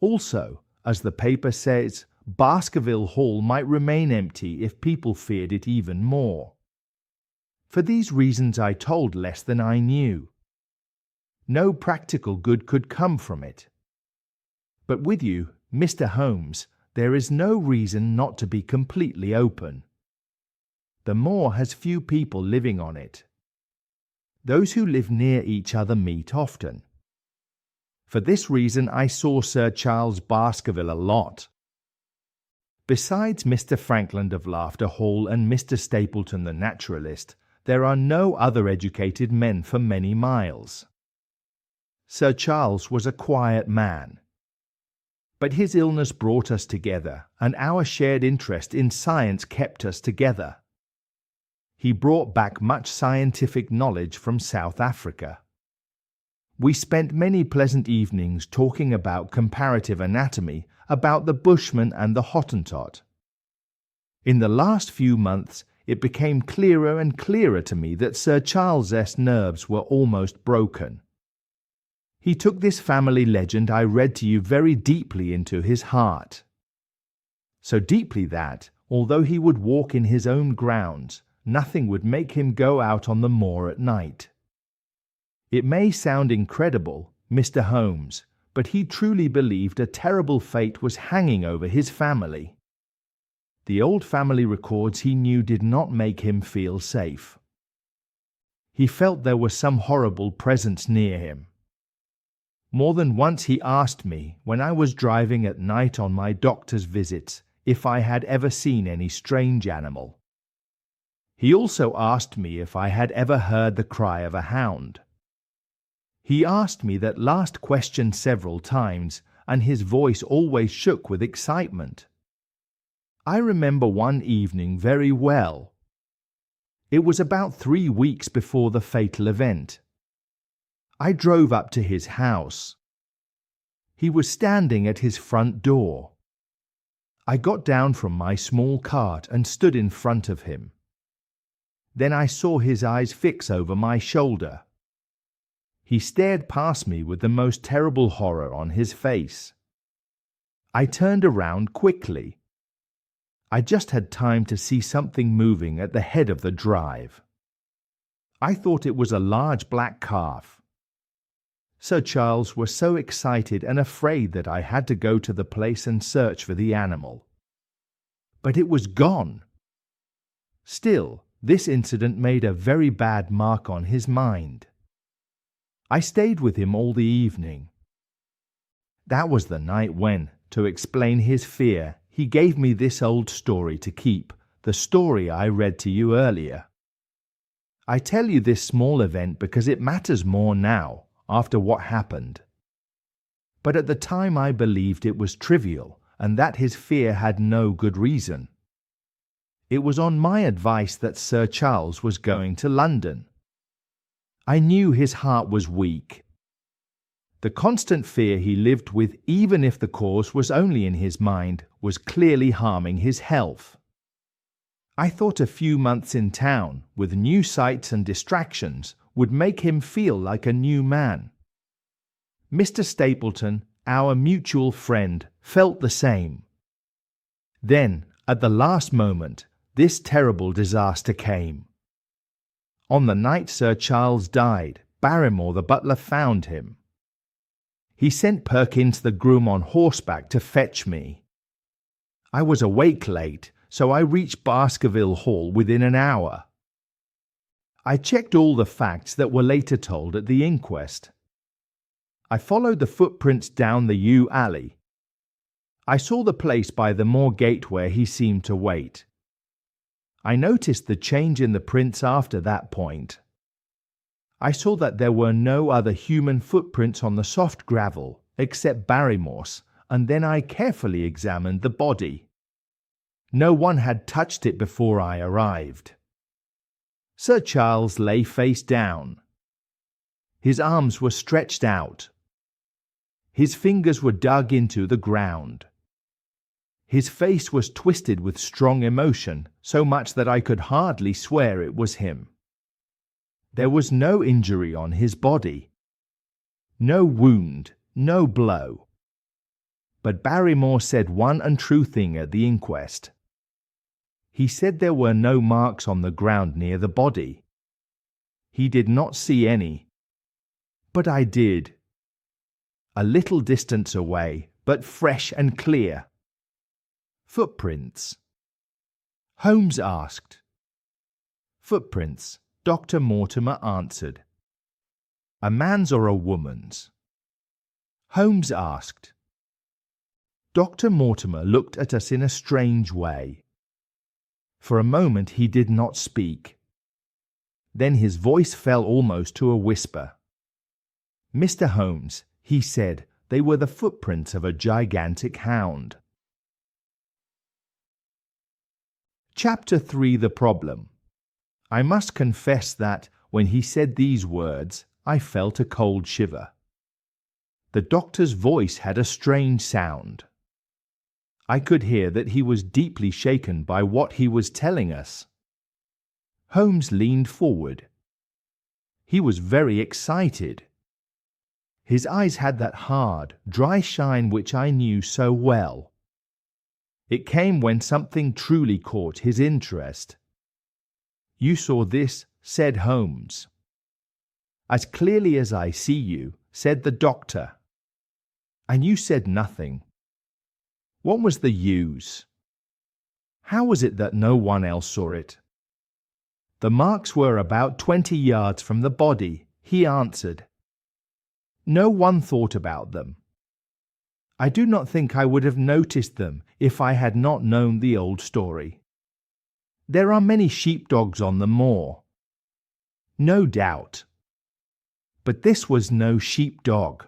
Also, as the paper says, Baskerville Hall might remain empty if people feared it even more. For these reasons I told less than I knew. No practical good could come from it. But with you, Mr. Holmes, there is no reason not to be completely open. The moor has few people living on it. Those who live near each other meet often. For this reason I saw Sir Charles Baskerville a lot. Besides Mr. Frankland of Laughter Hall and Mr. Stapleton the naturalist, there are no other educated men for many miles. Sir Charles was a quiet man. But his illness brought us together, and our shared interest in science kept us together. He brought back much scientific knowledge from South Africa. We spent many pleasant evenings talking about comparative anatomy, about the Bushman and the Hottentot. In the last few months, it became clearer and clearer to me that Sir Charles's nerves were almost broken. He took this family legend I read to you very deeply into his heart. So deeply that, although he would walk in his own grounds, nothing would make him go out on the moor at night. It may sound incredible, Mr. Holmes, but he truly believed a terrible fate was hanging over his family. The old family records he knew did not make him feel safe. He felt there was some horrible presence near him. More than once he asked me, when I was driving at night on my doctor's visits, if I had ever seen any strange animal. He also asked me if I had ever heard the cry of a hound. He asked me that last question several times, and his voice always shook with excitement. I remember one evening very well. It was about 3 weeks before the fatal event. I drove up to his house. He was standing at his front door. I got down from my small cart and stood in front of him. Then I saw his eyes fix over my shoulder. He stared past me with the most terrible horror on his face. I turned around quickly. I just had time to see something moving at the head of the drive. I thought it was a large black calf. Sir Charles was so excited and afraid that I had to go to the place and search for the animal. But it was gone. Still, this incident made a very bad mark on his mind. I stayed with him all the evening. That was the night when, to explain his fear, he gave me this old story to keep, the story I read to you earlier. I tell you this small event because it matters more now, after what happened. But at the time I believed it was trivial, and that his fear had no good reason. It was on my advice that Sir Charles was going to London. I knew his heart was weak. The constant fear he lived with, even if the cause was only in his mind, was clearly harming his health. I thought a few months in town, with new sights and distractions, would make him feel like a new man. Mr. Stapleton, our mutual friend, felt the same. Then, at the last moment, this terrible disaster came. On the night Sir Charles died, Barrymore the butler found him. He sent Perkins the groom on horseback to fetch me. I was awake late, so I reached Baskerville Hall within an hour. I checked all the facts that were later told at the inquest. I followed the footprints down the yew alley. I saw the place by the moor gate where he seemed to wait. I noticed the change in the prints after that point. I saw that there were no other human footprints on the soft gravel except Barrymore's, and then I carefully examined the body. No one had touched it before I arrived. Sir Charles lay face down. His arms were stretched out. His fingers were dug into the ground. His face was twisted with strong emotion, so much that I could hardly swear it was him. There was no injury on his body. No wound, no blow. But Barrymore said one untrue thing at the inquest. He said there were no marks on the ground near the body. He did not see any. But I did. A little distance away, but fresh and clear. Footprints. Holmes asked. Footprints, Dr. Mortimer answered. A man's or a woman's? Holmes asked. Dr. Mortimer looked at us in a strange way. For a moment he did not speak. Then his voice fell almost to a whisper. Mr. Holmes, he said, they were the footprints of a gigantic hound. Chapter 3 The Problem. I must confess that, when he said these words, I felt a cold shiver. The doctor's voice had a strange sound. I could hear that he was deeply shaken by what he was telling us. Holmes leaned forward. He was very excited. His eyes had that hard, dry shine which I knew so well. It came when something truly caught his interest. You saw this, said Holmes. As clearly as I see you, said the doctor. And you said nothing. What was the use? How was it that no one else saw it? The marks were about 20 yards from the body, he answered. No one thought about them. I do not think I would have noticed them if I had not known the old story. There are many sheepdogs on the moor. No doubt. But this was no sheepdog.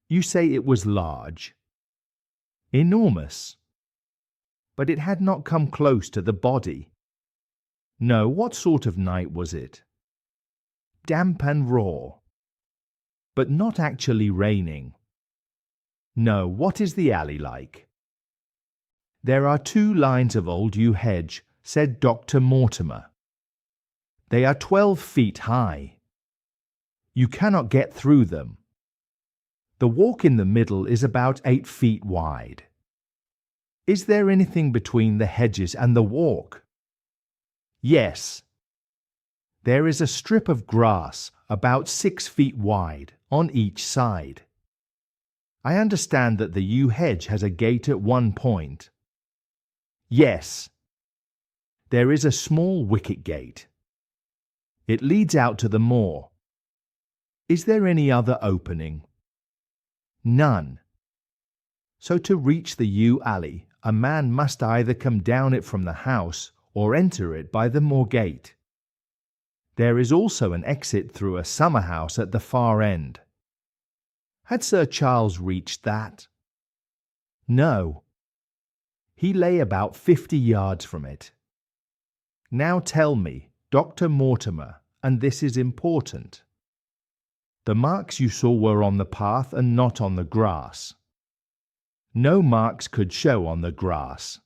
You say it was large. Enormous. But it had not come close to the body. No, what sort of night was it? Damp and raw. but not actually raining. No, what is the alley like? There are 2 lines of old yew hedge, said Dr. Mortimer. They are 12 feet high. You cannot get through them. The walk in the middle is about 8 feet wide. Is there anything between the hedges and the walk? Yes. There is a strip of grass about 6 feet wide on each side. I understand that the yew hedge has a gate at one point. Yes. There is a small wicket gate. It leads out to the moor. Is there any other opening? None. So to reach the yew alley, a man must either come down it from the house or enter it by the moor gate. There is also an exit through a summer house at the far end. Had Sir Charles reached that? No. He lay about 50 yards from it. Now tell me, Dr. Mortimer, and this is important. The marks you saw were on the path and not on the grass. No marks could show on the grass.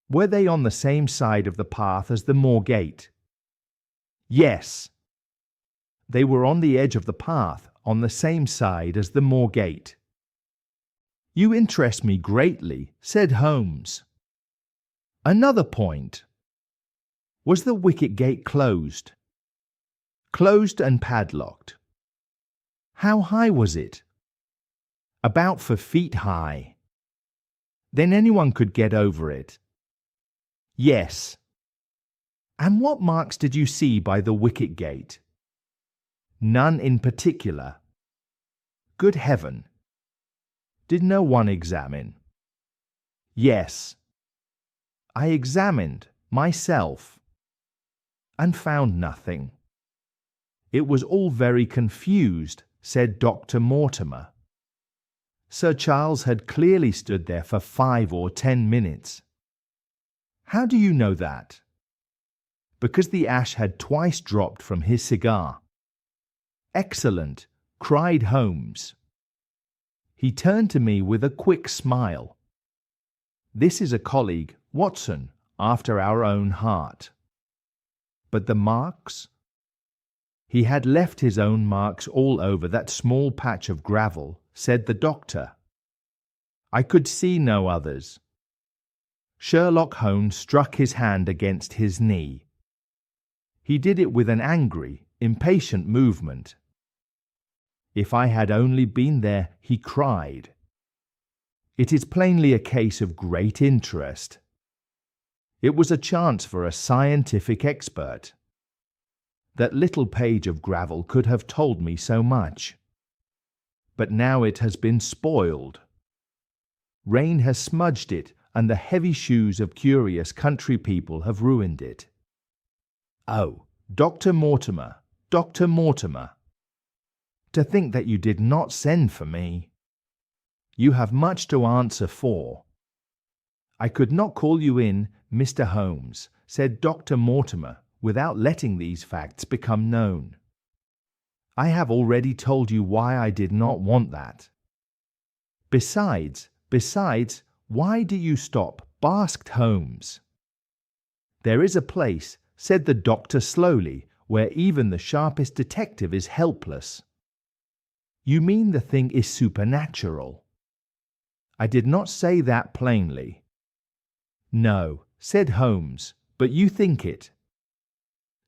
Were they on the same side of the path as the moor gate? Yes. They were on the edge of the path, on the same side as the moor gate. You interest me greatly, said Holmes. Another point. Was the wicket gate closed? Closed and padlocked. How high was it? About 4 feet high. Then anyone could get over it. Yes. And what marks did you see by the wicket gate? None in particular. Good heaven! Did no one examine? Yes. I examined, myself, and found nothing. It was all very confused, said Dr. Mortimer. Sir Charles had clearly stood there for 5 or 10 minutes. How do you know that? Because the ash had twice dropped from his cigar. Excellent, cried Holmes. He turned to me with a quick smile. This is a colleague, Watson, after our own heart. But the marks? He had left his own marks all over that small patch of gravel, said the doctor. I could see no others. Sherlock Holmes struck his hand against his knee. He did it with an angry, impatient movement. If I had only been there, he cried. It is plainly a case of great interest. It was a chance for a scientific expert. That little page of gravel could have told me so much. But now it has been spoiled. Rain has smudged it, and the heavy shoes of curious country people have ruined it. Oh, Dr. Mortimer, Dr. Mortimer! To think that you did not send for me! You have much to answer for. I could not call you in, Mr. Holmes, said Dr. Mortimer, without letting these facts become known. I have already told you why I did not want that. Besides, why do you stop? Basked Holmes. There is a place, said the doctor slowly, where even the sharpest detective is helpless. You mean the thing is supernatural? I did not say that plainly. No, said Holmes, but you think it.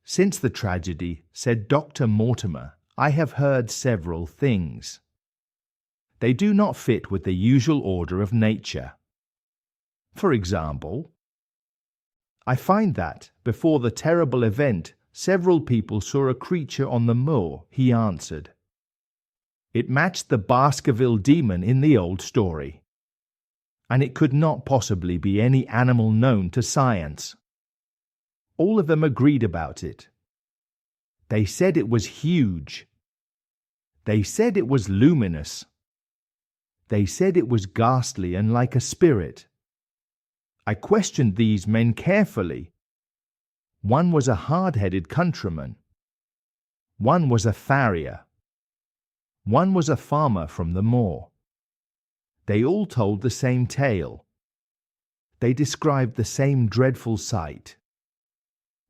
Since the tragedy, said Dr. Mortimer, I have heard several things. They do not fit with the usual order of nature. For example, I find that, before the terrible event, several people saw a creature on the moor, he answered. It matched the Baskerville demon in the old story. And it could not possibly be any animal known to science. All of them agreed about it. They said it was huge. They said it was luminous. They said it was ghastly and like a spirit. I questioned these men carefully. One was a hard-headed countryman. One was a farrier. One was a farmer from the moor. They all told the same tale. They described the same dreadful sight.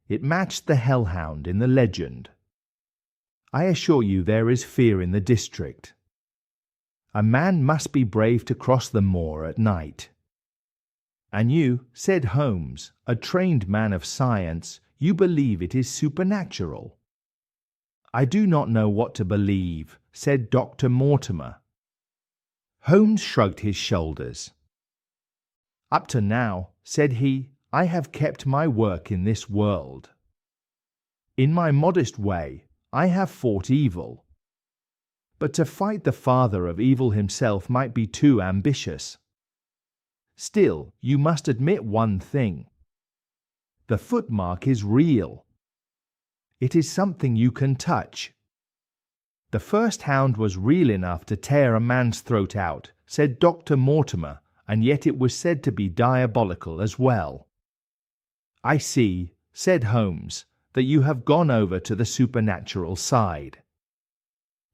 It matched the hellhound in the legend. I assure you there is fear in the district. A man must be brave to cross the moor at night. And you, said Holmes, a trained man of science, you believe it is supernatural. I do not know what to believe, said Dr. Mortimer. Holmes shrugged his shoulders. Up to now, said he, I have kept my work in this world. In my modest way, I have fought evil. But to fight the father of evil himself might be too ambitious. Still, you must admit one thing. The footmark is real. It is something you can touch. The first hound was real enough to tear a man's throat out, said Dr. Mortimer, and yet it was said to be diabolical as well. I see, said Holmes, that you have gone over to the supernatural side.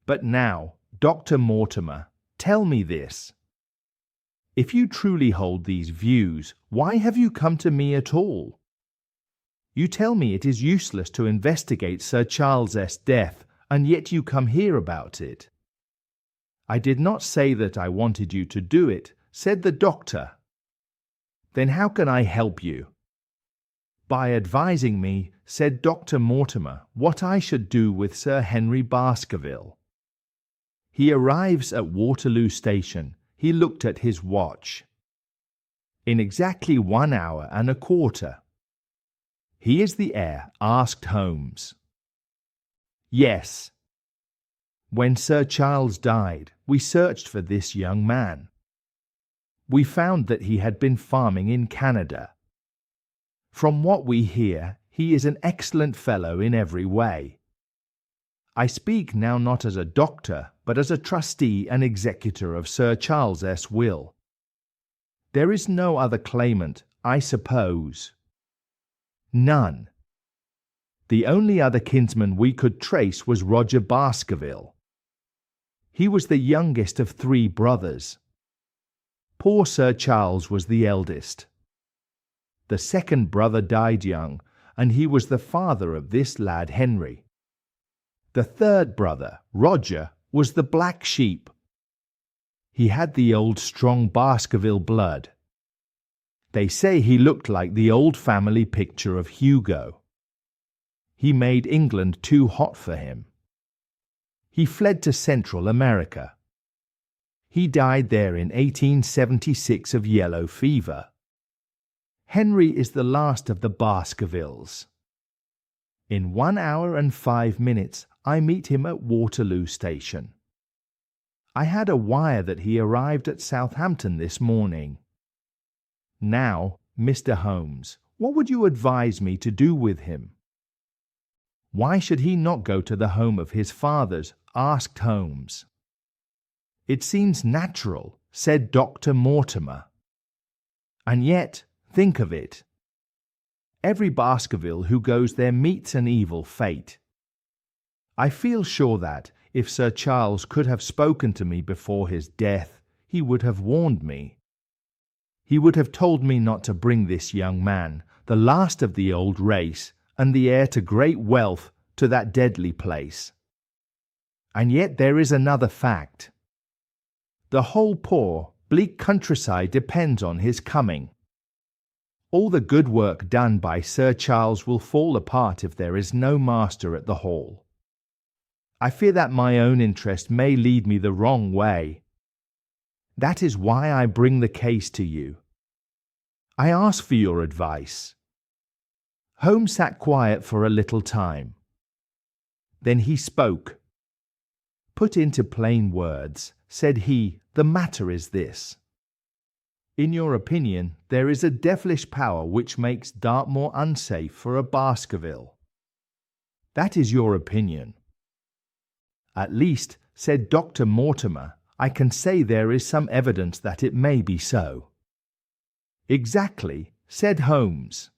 But now, Dr. Mortimer, tell me this. If you truly hold these views, why have you come to me at all? You tell me it is useless to investigate Sir Charles's death, and yet you come here about it. I did not say that I wanted you to do it, said the doctor. Then how can I help you? By advising me, said Dr. Mortimer, what I should do with Sir Henry Baskerville. He arrives at Waterloo Station. He looked at his watch. In exactly 1 hour and a quarter. He is the heir? Asked Holmes. Yes. When Sir Charles died, we searched for this young man. We found that he had been farming in Canada. From what we hear, he is an excellent fellow in every way. I speak now not as a doctor, but as a trustee and executor of Sir Charles's will. There is no other claimant, I suppose. None. The only other kinsman we could trace was Roger Baskerville. He was the youngest of 3 brothers. Poor Sir Charles was the eldest. The second brother died young, and he was the father of this lad Henry. The third brother, Roger, was the black sheep. He had the old strong Baskerville blood. They say he looked like the old family picture of Hugo. He made England too hot for him. He fled to Central America. He died there in 1876 of yellow fever. Henry is the last of the Baskervilles. In 1 hour and 5 minutes, I meet him at Waterloo Station. I had a wire that he arrived at Southampton this morning. Now, Mr. Holmes, what would you advise me to do with him? Why should he not go to the home of his fathers? Asked Holmes. It seems natural, said Dr. Mortimer. And yet, think of it. Every Baskerville who goes there meets an evil fate. I feel sure that, if Sir Charles could have spoken to me before his death, he would have warned me. He would have told me not to bring this young man, the last of the old race, and the heir to great wealth, to that deadly place. And yet there is another fact. The whole poor, bleak countryside depends on his coming. All the good work done by Sir Charles will fall apart if there is no master at the Hall. I fear that my own interest may lead me the wrong way. That is why I bring the case to you. I ask for your advice. Holmes sat quiet for a little time. Then he spoke. Put into plain words, said he, the matter is this. In your opinion, there is a devilish power which makes Dartmoor unsafe for a Baskerville. That is your opinion. At least, said Dr. Mortimer, I can say there is some evidence that it may be so. Exactly, said Holmes.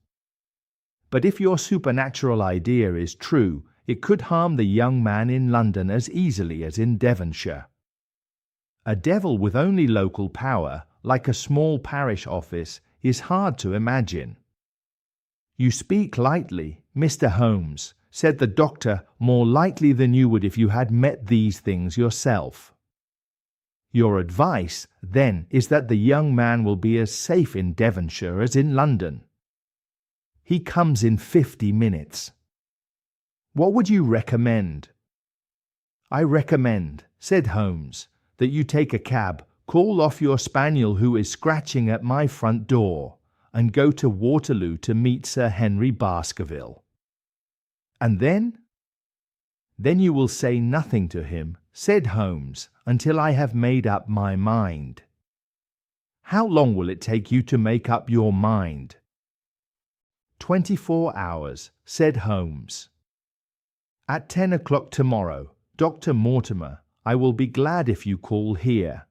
But if your supernatural idea is true, It could harm the young man in London as easily as in Devonshire. A devil with only local power, like a small parish office, is hard to imagine. You speak lightly, Mr. Holmes, said the doctor, more lightly than you would if you had met these things yourself. Your advice, then, is that the young man will be as safe in Devonshire as in London. He comes in 50 minutes. What would you recommend? I recommend, said Holmes, that you take a cab, call off your spaniel who is scratching at my front door, and go to Waterloo to meet Sir Henry Baskerville. And then? Then you will say nothing to him, said Holmes, until I have made up my mind. How long will it take you to make up your mind? 24 hours, said Holmes. At 10 o'clock tomorrow, Dr. Mortimer, I will be glad if you call here.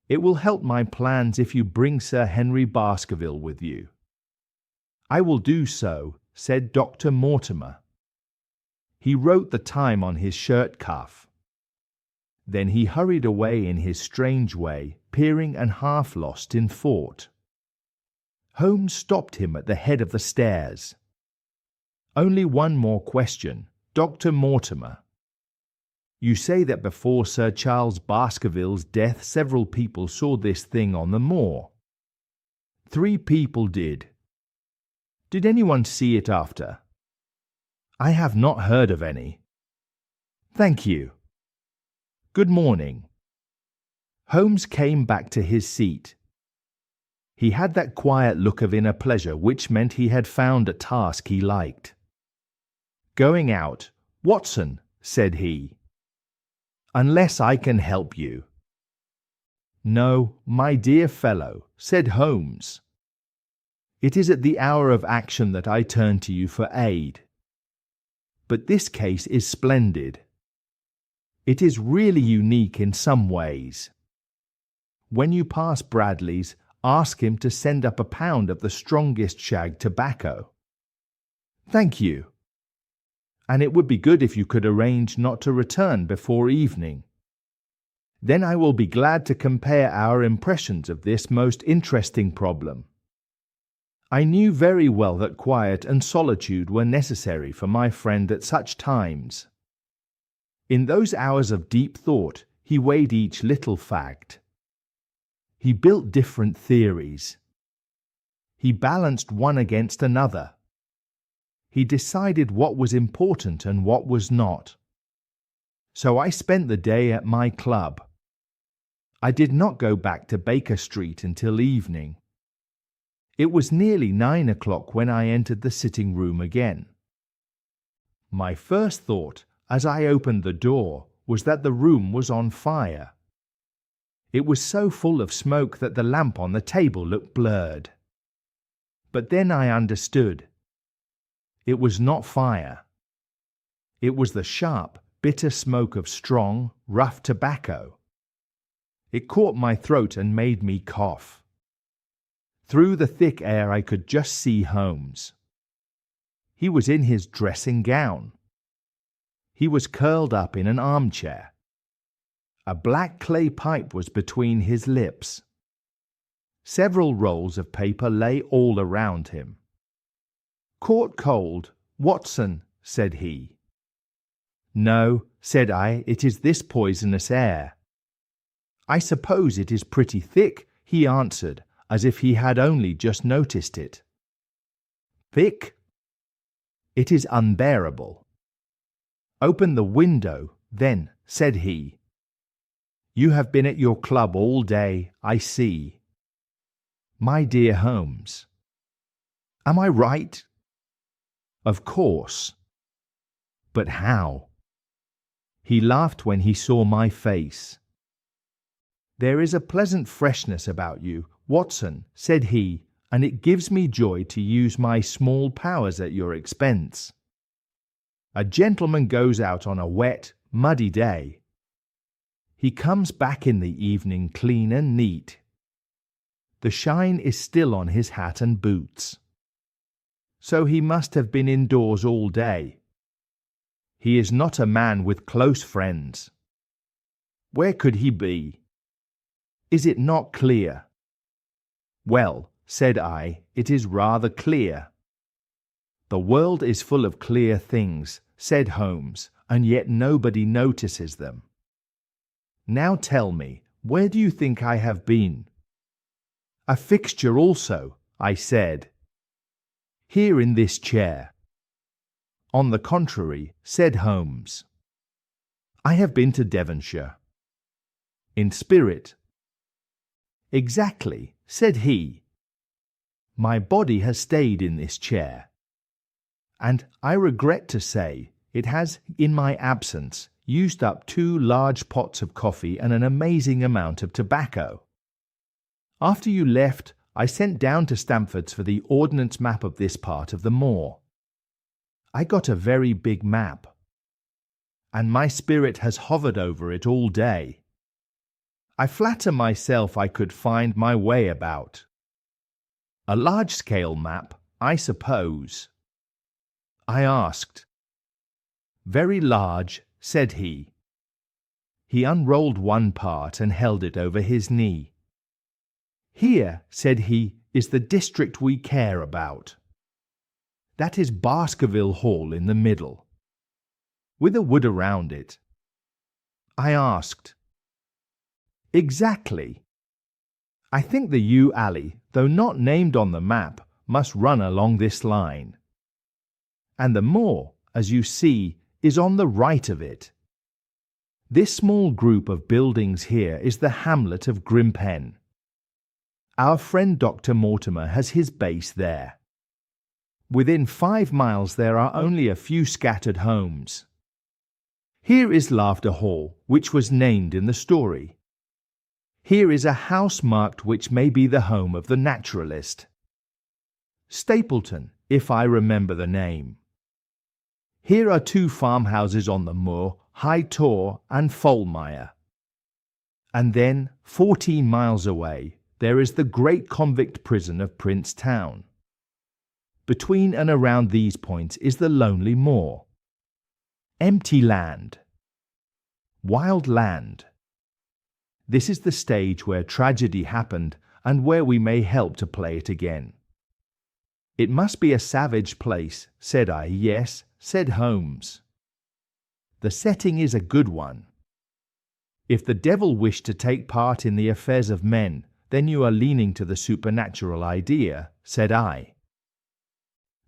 It will help my plans if you bring Sir Henry Baskerville with you. I will do so, said Dr. Mortimer. He wrote the time on his shirt cuff. Then he hurried away in his strange way, peering and half lost in thought. Holmes stopped him at the head of the stairs. Only one more question, Dr. Mortimer. You say that before Sir Charles Baskerville's death several people saw this thing on the moor. 3 people did. Did anyone see it after? I have not heard of any. Thank you. Good morning. Holmes came back to his seat. He had that quiet look of inner pleasure which meant he had found a task he liked. Going out, Watson, said he. Unless I can help you. No, my dear fellow, said Holmes. It is at the hour of action that I turn to you for aid. But this case is splendid. It is really unique in some ways. When you pass Bradley's, ask him to send up a pound of the strongest shag tobacco. Thank you. And it would be good if you could arrange not to return before evening. Then I will be glad to compare our impressions of this most interesting problem. I knew very well that quiet and solitude were necessary for my friend at such times. In those hours of deep thought, he weighed each little fact. He built different theories. He balanced one against another. He decided what was important and what was not. So I spent the day at my club. I did not go back to Baker Street until evening. It was nearly 9 o'clock when I entered the sitting room again. My first thought, as I opened the door, was that the room was on fire. It was so full of smoke that the lamp on the table looked blurred. But then I understood. It was not fire. It was the sharp, bitter smoke of strong, rough tobacco. It caught my throat and made me cough. Through the thick air I could just see Holmes. He was in his dressing gown. He was curled up in an armchair. A black clay pipe was between his lips. Several rolls of paper lay all around him. Caught cold, Watson, said he. No, said I, it is this poisonous air. I suppose it is pretty thick, he answered, as if he had only just noticed it. Thick? It is unbearable. Open the window, then, said he. You have been at your club all day, I see. My dear Holmes. Am I right? Of course. But how? He laughed when he saw my face. There is a pleasant freshness about you, Watson, said he, and it gives me joy to use my small powers at your expense. A gentleman goes out on a wet, muddy day. He comes back in the evening clean and neat. The shine is still on his hat and boots. So he must have been indoors all day. He is not a man with close friends. Where could he be? Is it not clear? Well, said I, it is rather clear. The world is full of clear things, said Holmes, and yet nobody notices them. Now tell me, where do you think I have been? A fixture also, I said. Here in this chair. On the contrary, said Holmes. I have been to Devonshire. In spirit. Exactly, said he. My body has stayed in this chair. And I regret to say it has, in my absence, used up 2 large pots of coffee and an amazing amount of tobacco. After you left, I sent down to Stamford's for the ordnance map of this part of the moor. I got a very big map, and my spirit has hovered over it all day. I flatter myself I could find my way about. A large-scale map, I suppose. I asked. Very large, said he. He unrolled one part and held it over his knee. Here, said he, is the district we care about. That is Baskerville Hall in the middle, with a wood around it. I asked. Exactly. I think the yew alley, though not named on the map, must run along this line. And the moor, as you see, is on the right of it. This small group of buildings here is the hamlet of Grimpen. Our friend Dr. Mortimer has his base there. Within 5 miles there are only a few scattered homes. Here is Laughter Hall, which was named in the story. Here is a house marked which may be the home of the naturalist. Stapleton, if I remember the name. Here are 2 farmhouses on the moor, High Tor and Folmire. And then, 14 miles away, there is the great convict prison of Princetown. Between and around these points is the lonely moor. Empty land. Wild land. This is the stage where tragedy happened and where we may help to play it again. It must be a savage place, said I. Yes, said Holmes. The setting is a good one. If the devil wished to take part in the affairs of men, then you are leaning to the supernatural idea, said I.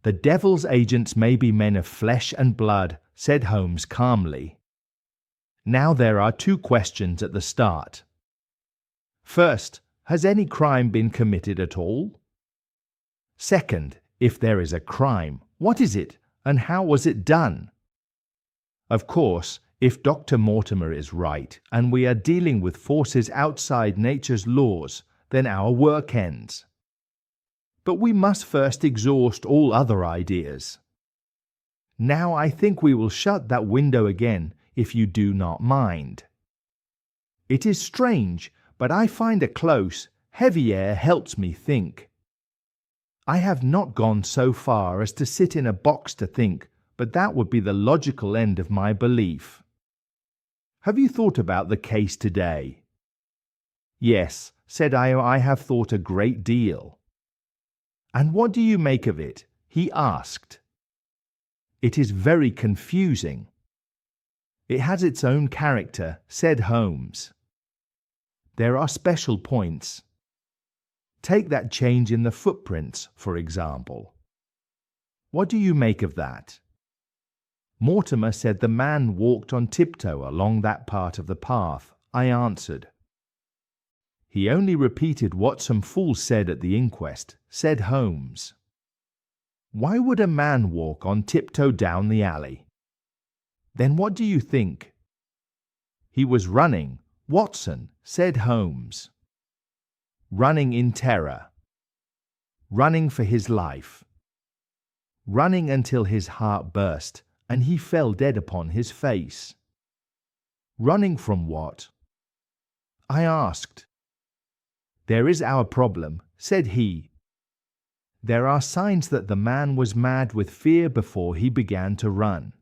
The devil's agents may be men of flesh and blood, said Holmes calmly. Now there are 2 questions at the start. First, has any crime been committed at all? Second, if there is a crime, what is it, and how was it done? Of course, if Dr. Mortimer is right, and we are dealing with forces outside nature's laws, then our work ends. But we must first exhaust all other ideas. Now I think we will shut that window again, if you do not mind. It is strange, but I find a close, heavy air helps me think. I have not gone so far as to sit in a box to think, but that would be the logical end of my belief. Have you thought about the case today? Yes, said I have thought a great deal. And what do you make of it? He asked. It is very confusing. It has its own character, said Holmes. There are special points. Take that change in the footprints, for example. What do you make of that? Mortimer said the man walked on tiptoe along that part of the path, I answered. He only repeated what some fool said at the inquest, said Holmes. Why would a man walk on tiptoe down the alley? Then what do you think? He was running, Watson, said Holmes. Running in terror. Running for his life. Running until his heart burst, and he fell dead upon his face. Running from what? I asked. There is our problem, said he. There are signs that the man was mad with fear before he began to run.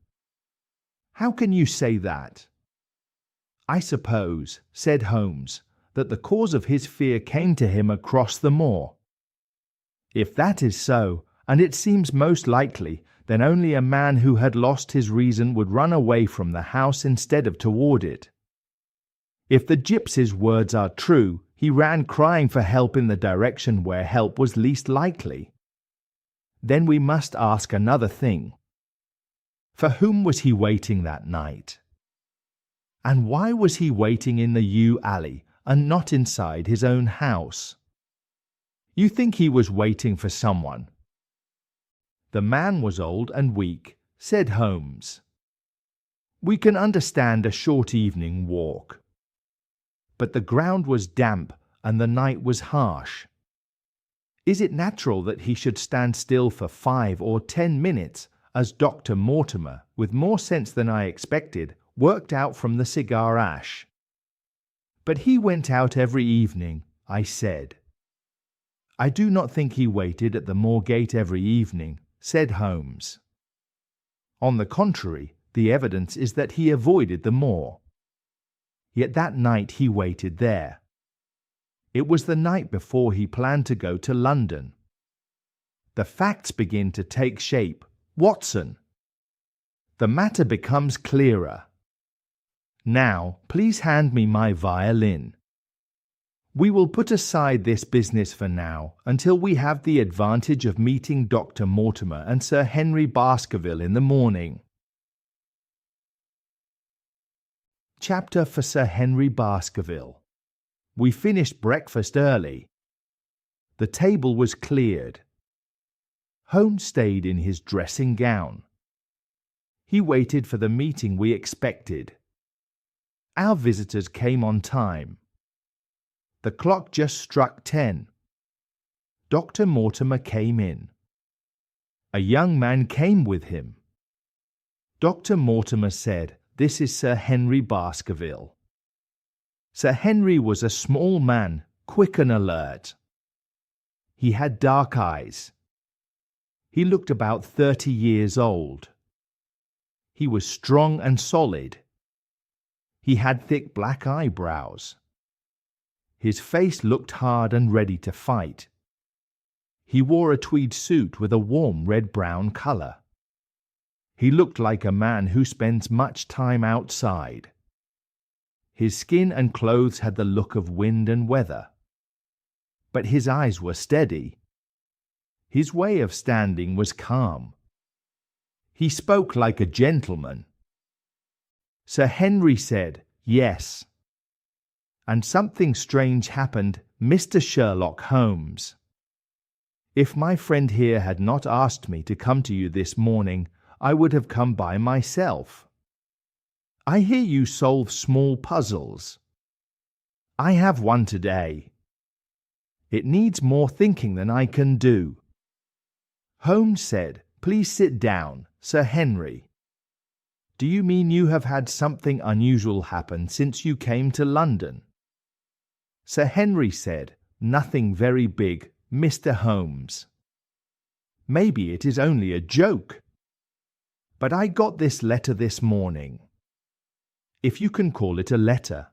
How can you say that?" "I suppose," said Holmes, "that the cause of his fear came to him across the moor." "If that is so, and it seems most likely, then only a man who had lost his reason would run away from the house instead of toward it. If the gypsy's words are true, he ran crying for help in the direction where help was least likely. Then we must ask another thing. For whom was he waiting that night? And why was he waiting in the yew alley and not inside his own house? You think he was waiting for someone?" "The man was old and weak," said Holmes. "We can understand a short evening walk. But the ground was damp and the night was harsh. Is it natural that he should stand still for 5 or 10 minutes, as Dr. Mortimer, with more sense than I expected, worked out from the cigar ash?" "But he went out every evening," I said. "I do not think he waited at the moor gate every evening," said Holmes. "On the contrary, the evidence is that he avoided the moor. Yet that night he waited there. It was the night before he planned to go to London. The facts begin to take shape, Watson. The matter becomes clearer. Now, please hand me my violin. We will put aside this business for now until we have the advantage of meeting Dr. Mortimer and Sir Henry Baskerville in the morning." Chapter for Sir Henry Baskerville. We finished breakfast early. The table was cleared. Holmes stayed in his dressing gown. He waited for the meeting we expected. Our visitors came on time. The clock just struck 10. Dr. Mortimer came in. A young man came with him. Dr. Mortimer said, "This is Sir Henry Baskerville." Sir Henry was a small man, quick and alert. He had dark eyes. He looked about 30 years old. He was strong and solid. He had thick black eyebrows. His face looked hard and ready to fight. He wore a tweed suit with a warm red-brown color. He looked like a man who spends much time outside. His skin and clothes had the look of wind and weather. But his eyes were steady. His way of standing was calm. He spoke like a gentleman. Sir Henry said, "Yes." And something strange happened, Mr. Sherlock Holmes. If my friend here had not asked me to come to you this morning, I would have come by myself. I hear you solve small puzzles. I have one today. It needs more thinking than I can do. Holmes said, "Please sit down, Sir Henry." "Do you mean you have had something unusual happen since you came to London?" Sir Henry said, "Nothing very big, Mr. Holmes. Maybe it is only a joke. But I got this letter this morning. If you can call it a letter."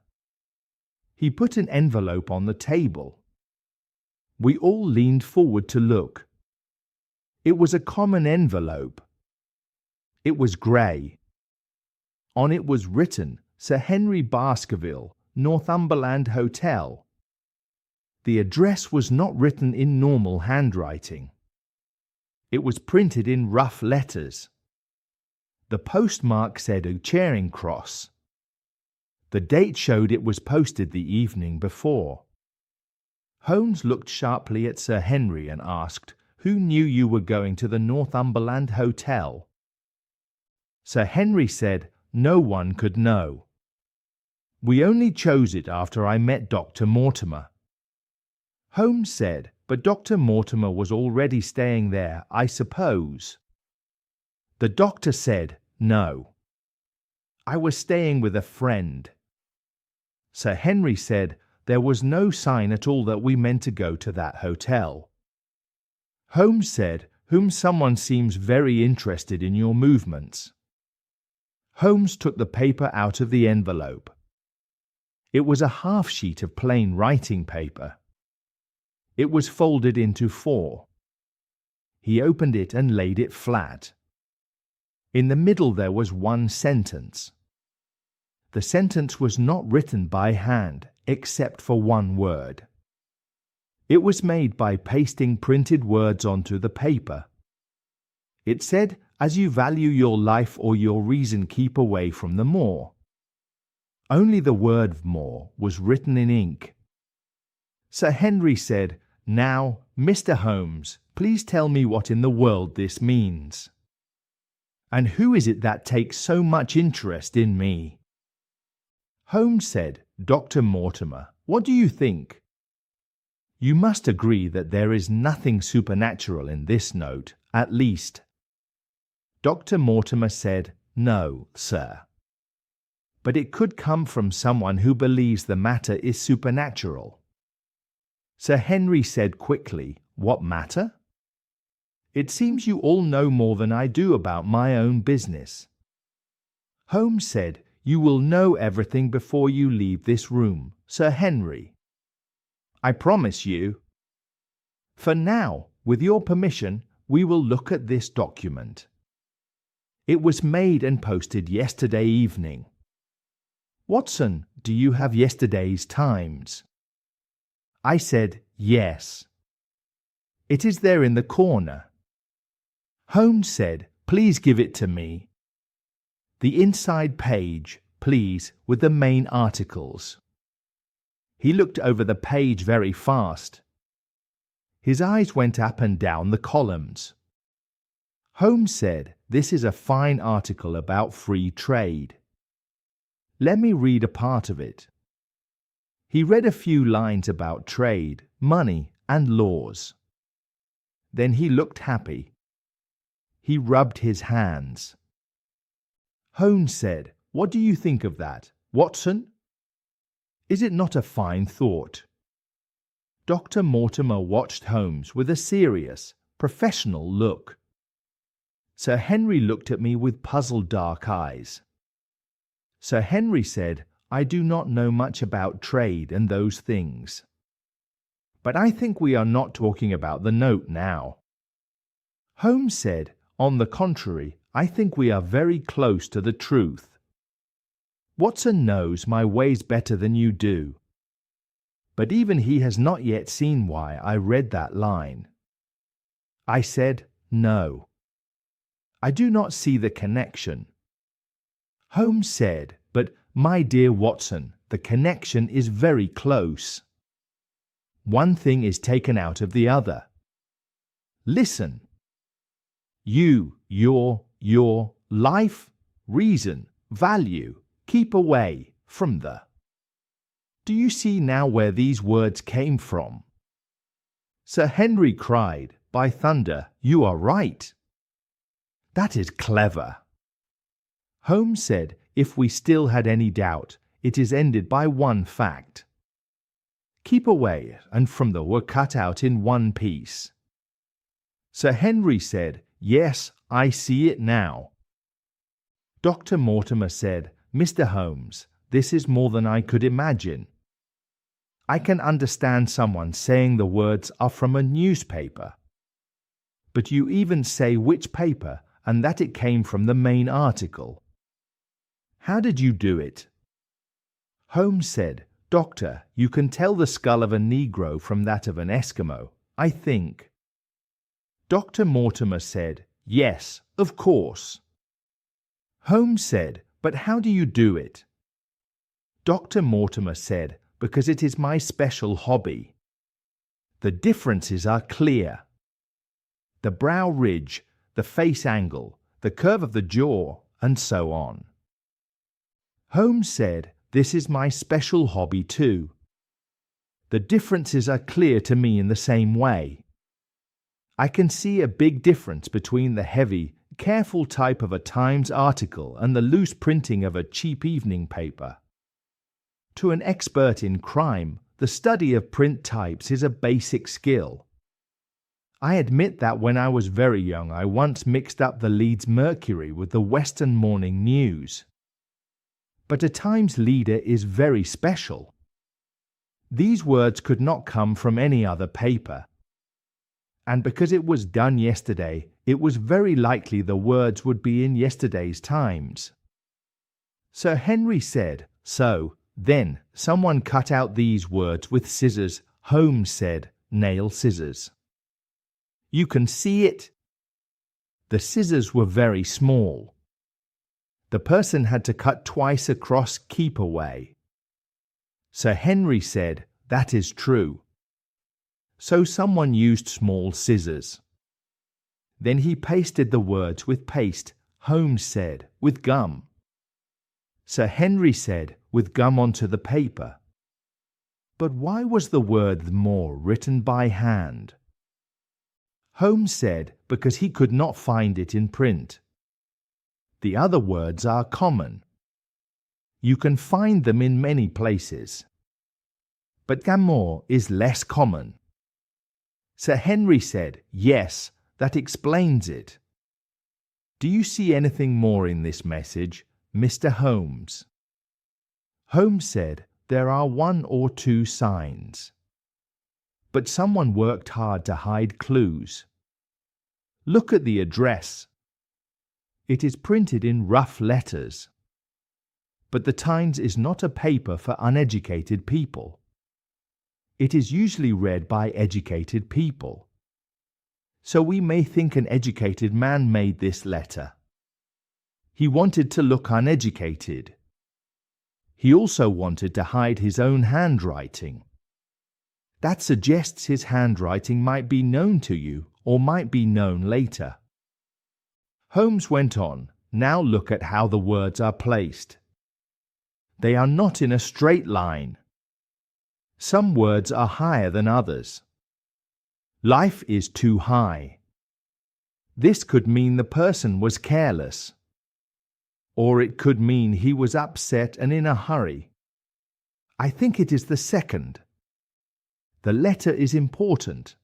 He put an envelope on the table. We all leaned forward to look. It was a common envelope. It was grey. On it was written, "Sir Henry Baskerville, Northumberland Hotel." The address was not written in normal handwriting. It was printed in rough letters. The postmark said Charing Cross. The date showed it was posted the evening before. Holmes looked sharply at Sir Henry and asked, "Who knew you were going to the Northumberland Hotel?" Sir Henry said, "No one could know. We only chose it after I met Dr. Mortimer." Holmes said, "But Dr. Mortimer was already staying there, I suppose?" The doctor said, "No. I was staying with a friend." Sir Henry said, "There was no sign at all that we meant to go to that hotel." Holmes said, "Someone seems very interested in your movements." Holmes took the paper out of the envelope. It was a half sheet of plain writing paper. It was folded into 4. He opened it and laid it flat. In the middle there was one sentence. The sentence was not written by hand, except for one word. It was made by pasting printed words onto the paper. It said, "As you value your life or your reason, keep away from the moor." Only the word "moor" was written in ink. Sir Henry said, "Now, Mr. Holmes, please tell me what in the world this means. And who is it that takes so much interest in me?" Holmes said, "Dr. Mortimer, what do you think?" You must agree that there is nothing supernatural in this note, at least. Dr. Mortimer said, "No, sir. But it could come from someone who believes the matter is supernatural." Sir Henry said quickly, "What matter? It seems you all know more than I do about my own business." Holmes said, "You will know everything before you leave this room, Sir Henry. I promise you. For now, with your permission, we will look at this document. It was made and posted yesterday evening. Watson, do you have yesterday's Times?" I said, "Yes." "It is there in the corner." Holmes said, "Please give it to me. The inside page, please, with the main articles." He looked over the page very fast. His eyes went up and down the columns. Holmes said, "This is a fine article about free trade. Let me read a part of it." He read a few lines about trade, money, and laws. Then he looked happy. He rubbed his hands. Holmes said, "What do you think of that, Watson? Is it not a fine thought?" Dr. Mortimer watched Holmes with a serious, professional look. Sir Henry looked at me with puzzled dark eyes. Sir Henry said, "I do not know much about trade and those things. But I think we are not talking about the note now." Holmes said, "On the contrary, I think we are very close to the truth. Watson knows my ways better than you do. But even he has not yet seen why I read that line." I said, "No. I do not see the connection." Holmes said, "But, my dear Watson, the connection is very close. One thing is taken out of the other. Listen. Your life, reason, value, keep away from the. Do you see now where these words came from?" Sir Henry cried, "By thunder, you are right. That is clever." Holmes said, "If we still had any doubt, it is ended by one fact. Keep away and from the were cut out in one piece." Sir Henry said, "Yes, I see it now." Dr. Mortimer said, "Mr. Holmes, this is more than I could imagine. I can understand someone saying the words are from a newspaper. But you even say which paper and that it came from the main article. How did you do it?" Holmes said, "Doctor, you can tell the skull of a Negro from that of an Eskimo, I think." Dr. Mortimer said, "Yes, of course." Holmes said, "But how do you do it?" Dr. Mortimer said, "Because it is my special hobby. The differences are clear. The brow ridge, the face angle, the curve of the jaw, and so on." Holmes said, "This is my special hobby too. The differences are clear to me in the same way. I can see a big difference between the heavy, careful type of a Times article and the loose printing of a cheap evening paper. To an expert in crime, the study of print types is a basic skill. I admit that when I was very young I once mixed up the Leeds Mercury with the Western Morning News. but a Times leader is very special. These words could not come from any other paper. And because it was done yesterday, it was very likely the words would be in yesterday's Times. Sir Henry said, "So, then, someone cut out these words with scissors." Holmes said, "Nail scissors." "You can see it." The scissors were very small. The person had to cut twice across "keep away." Sir Henry said, "That is true." So someone used small scissors. Then he pasted the words with paste. Holmes said, "With gum." Sir Henry said, "With gum onto the paper." But why was the word "more" written by hand? Holmes said, because he could not find it in print. The other words are common. You can find them in many places. But "gamour" is less common. Sir Henry said, "Yes, that explains it." Do you see anything more in this message, Mr. Holmes? Holmes said, "There are 1 or 2 signs. But someone worked hard to hide clues. Look at the address. It is printed in rough letters. But the Times is not a paper for uneducated people. It is usually read by educated people. So we may think an educated man made this letter. He wanted to look uneducated. He also wanted to hide his own handwriting. That suggests his handwriting might be known to you or might be known later." Holmes went on, "Now look at how the words are placed. They are not in a straight line. Some words are higher than others. Life is too high. This could mean the person was careless. Or it could mean he was upset and in a hurry. I think it is the second. The letter is important.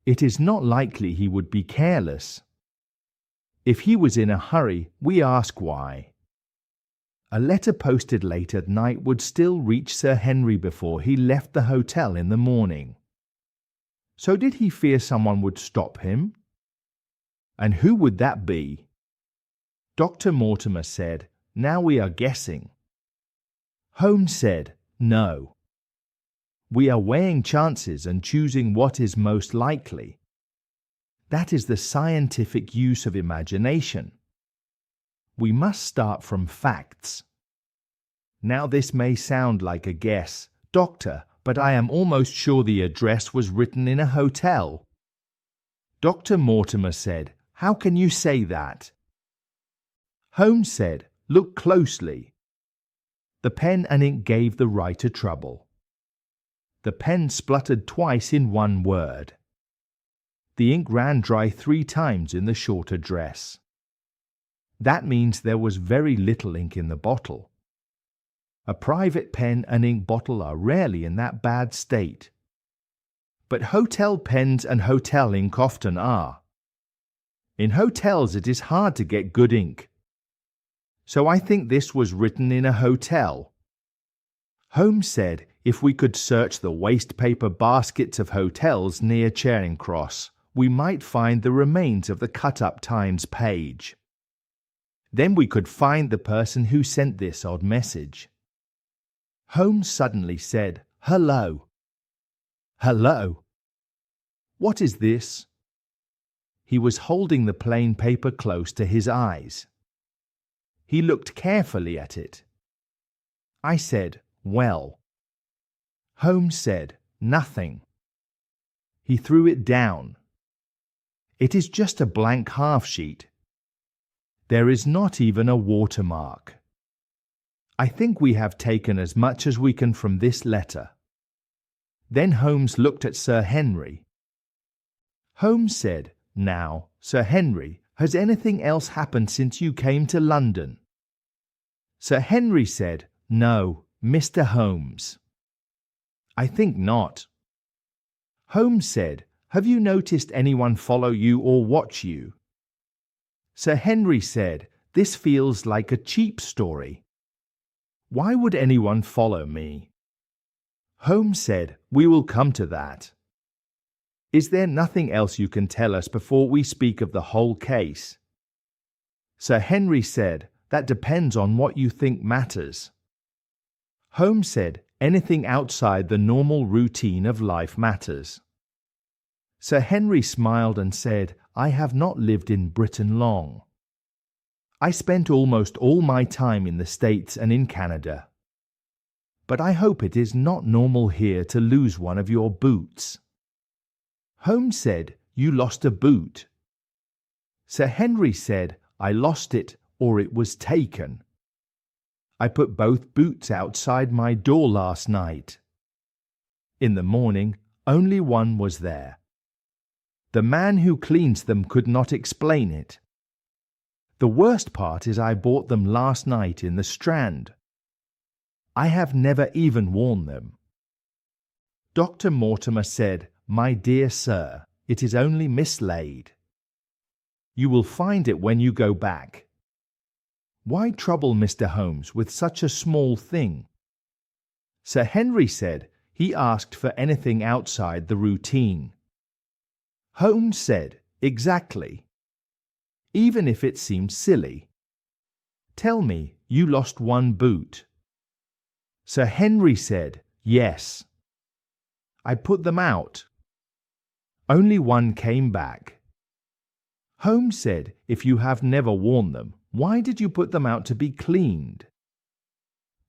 It is not likely he would be careless. If he was in a hurry, we ask why. A letter posted late at night would still reach Sir Henry before he left the hotel in the morning. So did he fear someone would stop him? And who would that be? Dr. Mortimer said, "Now we are guessing." Holmes said, "No. We are weighing chances and choosing what is most likely. That is the scientific use of imagination. We must start from facts. Now this may sound like a guess, Doctor, but I am almost sure the address was written in a hotel." Dr. Mortimer said, "How can you say that?" Holmes said, "Look closely." The pen and ink gave the writer trouble. The pen spluttered twice in one word. The ink ran dry 3 times in the short address. That means there was very little ink in the bottle. A private pen and ink bottle are rarely in that bad state. But hotel pens and hotel ink often are. In hotels it is hard to get good ink. So I think this was written in a hotel. Holmes said if we could search the waste paper baskets of hotels near Charing Cross, we might find the remains of the cut-up Times page. Then we could find the person who sent this odd message. Holmes suddenly said, "Hello." "Hello? What is this?" He was holding the plain paper close to his eyes. He looked carefully at it. I said, "Well." Holmes said, "Nothing." He threw it down. It is just a blank half-sheet. There is not even a watermark. I think we have taken as much as we can from this letter. Then Holmes looked at Sir Henry. Holmes said, "Now, Sir Henry, has anything else happened since you came to London?" Sir Henry said, "No, Mr. Holmes." "I think not." Holmes said, "Have you noticed anyone follow you or watch you?" Sir Henry said, "This feels like a cheap story." Why would anyone follow me? Holmes said, We will come to that. Is there nothing else you can tell us before we speak of the whole case? Sir Henry said, That depends on what you think matters. Holmes said, Anything outside the normal routine of life matters. Sir Henry smiled and said, I have not lived in Britain long. I spent almost all my time in the States and in Canada. But I hope it is not normal here to lose one of your boots. Holmes said, You lost a boot. Sir Henry said, I lost it, or it was taken. I put both boots outside my door last night. In the morning, only one was there. The man who cleans them could not explain it. The worst part is I bought them last night in the Strand. I have never even worn them. Dr. Mortimer said, My dear sir, it is only mislaid. You will find it when you go back. Why trouble Mr. Holmes with such a small thing? Sir Henry said he asked for anything outside the routine. Holmes said, Exactly. Even if it seemed silly. Tell me, you lost one boot. Sir Henry said, Yes. I put them out. Only one came back. Holmes said, If you have never worn them, why did you put them out to be cleaned?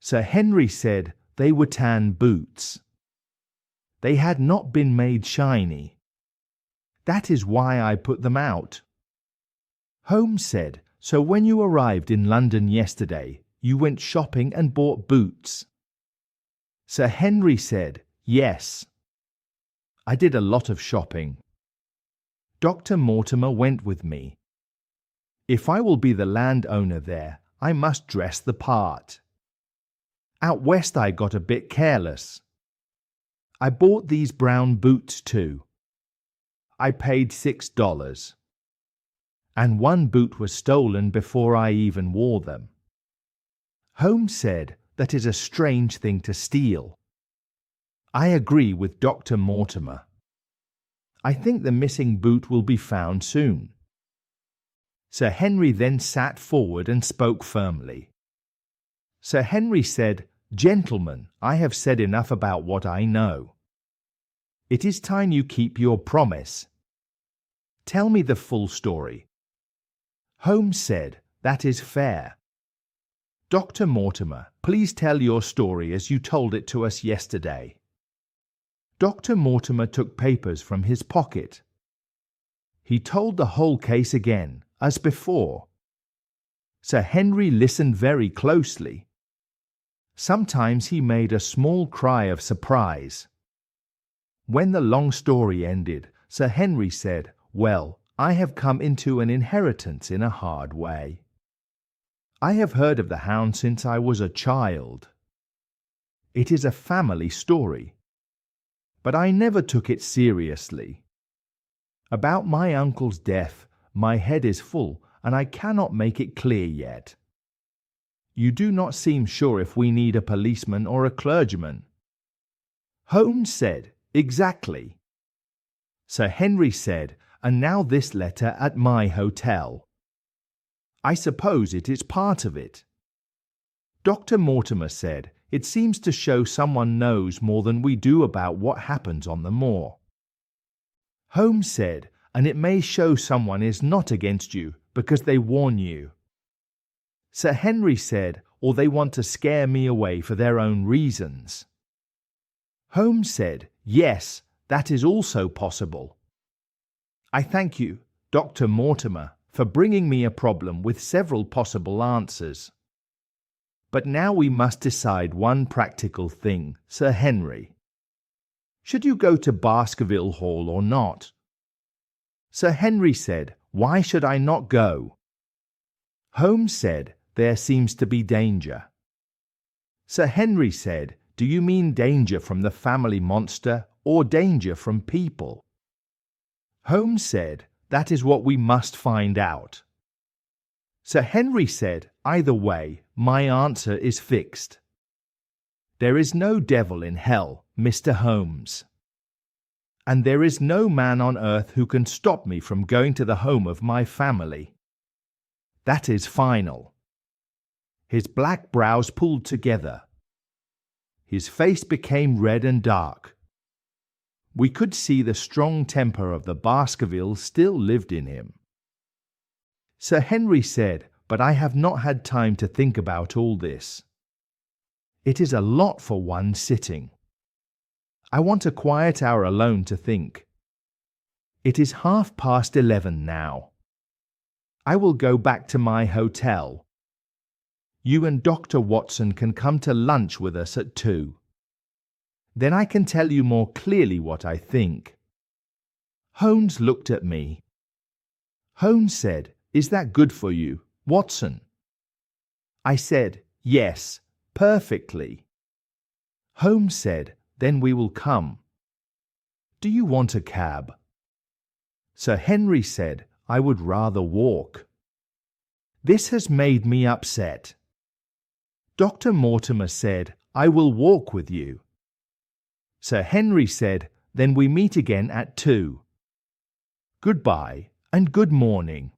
Sir Henry said they were tan boots. They had not been made shiny. That is why I put them out. Holmes said, So when you arrived in London yesterday, you went shopping and bought boots? Sir Henry said, Yes. I did a lot of shopping. Dr. Mortimer went with me. If I will be the landowner there, I must dress the part. Out west I got a bit careless. I bought these brown boots too. I paid $6. And one boot was stolen before I even wore them. Holmes said that is a strange thing to steal. I agree with Dr. Mortimer. I think the missing boot will be found soon. Sir Henry then sat forward and spoke firmly. Sir Henry said, Gentlemen, I have said enough about what I know. It is time you keep your promise. Tell me the full story. Holmes said, That is fair. Dr. Mortimer, please tell your story as you told it to us yesterday. Dr. Mortimer took papers from his pocket. He told the whole case again, as before. Sir Henry listened very closely. Sometimes he made a small cry of surprise. When the long story ended, Sir Henry said, Well, I have come into an inheritance in a hard way. I have heard of the Hound since I was a child. It is a family story. But I never took it seriously. About my uncle's death, my head is full, and I cannot make it clear yet. You do not seem sure if we need a policeman or a clergyman. Holmes said, Exactly. Sir Henry said, And now this letter at my hotel. I suppose it is part of it. Dr. Mortimer said, It seems to show someone knows more than we do about what happens on the moor. Holmes said, And it may show someone is not against you because they warn you. Sir Henry said, Or they want to scare me away for their own reasons. Holmes said, Yes, that is also possible. I thank you, Dr. Mortimer, for bringing me a problem with several possible answers. But now we must decide one practical thing, Sir Henry. Should you go to Baskerville Hall or not? Sir Henry said, Why should I not go? Holmes said, There seems to be danger. Sir Henry said, Do you mean danger from the family monster or danger from people? Holmes said, That is what we must find out. Sir Henry said, Either way, my answer is fixed. "There is no devil in hell, Mr. Holmes. And there is no man on earth who can stop me from going to the home of my family. That is final." His black brows pulled together. His face became red and dark. We could see the strong temper of the Baskervilles still lived in him. Sir Henry said, "But I have not had time to think about all this. It is a lot for one sitting. I want a quiet hour alone to think. It is 11:30 now. I will go back to my hotel. You and Dr. Watson can come to lunch with us at 2. Then I can tell you more clearly what I think." Holmes looked at me. Holmes said, "Is that good for you, Watson?" I said, "Yes, perfectly." Holmes said, "Then we will come. Do you want a cab?" Sir Henry said, "I would rather walk. This has made me upset." Dr. Mortimer said, "I will walk with you." Sir Henry said, "Then we meet again at 2. Goodbye and good morning."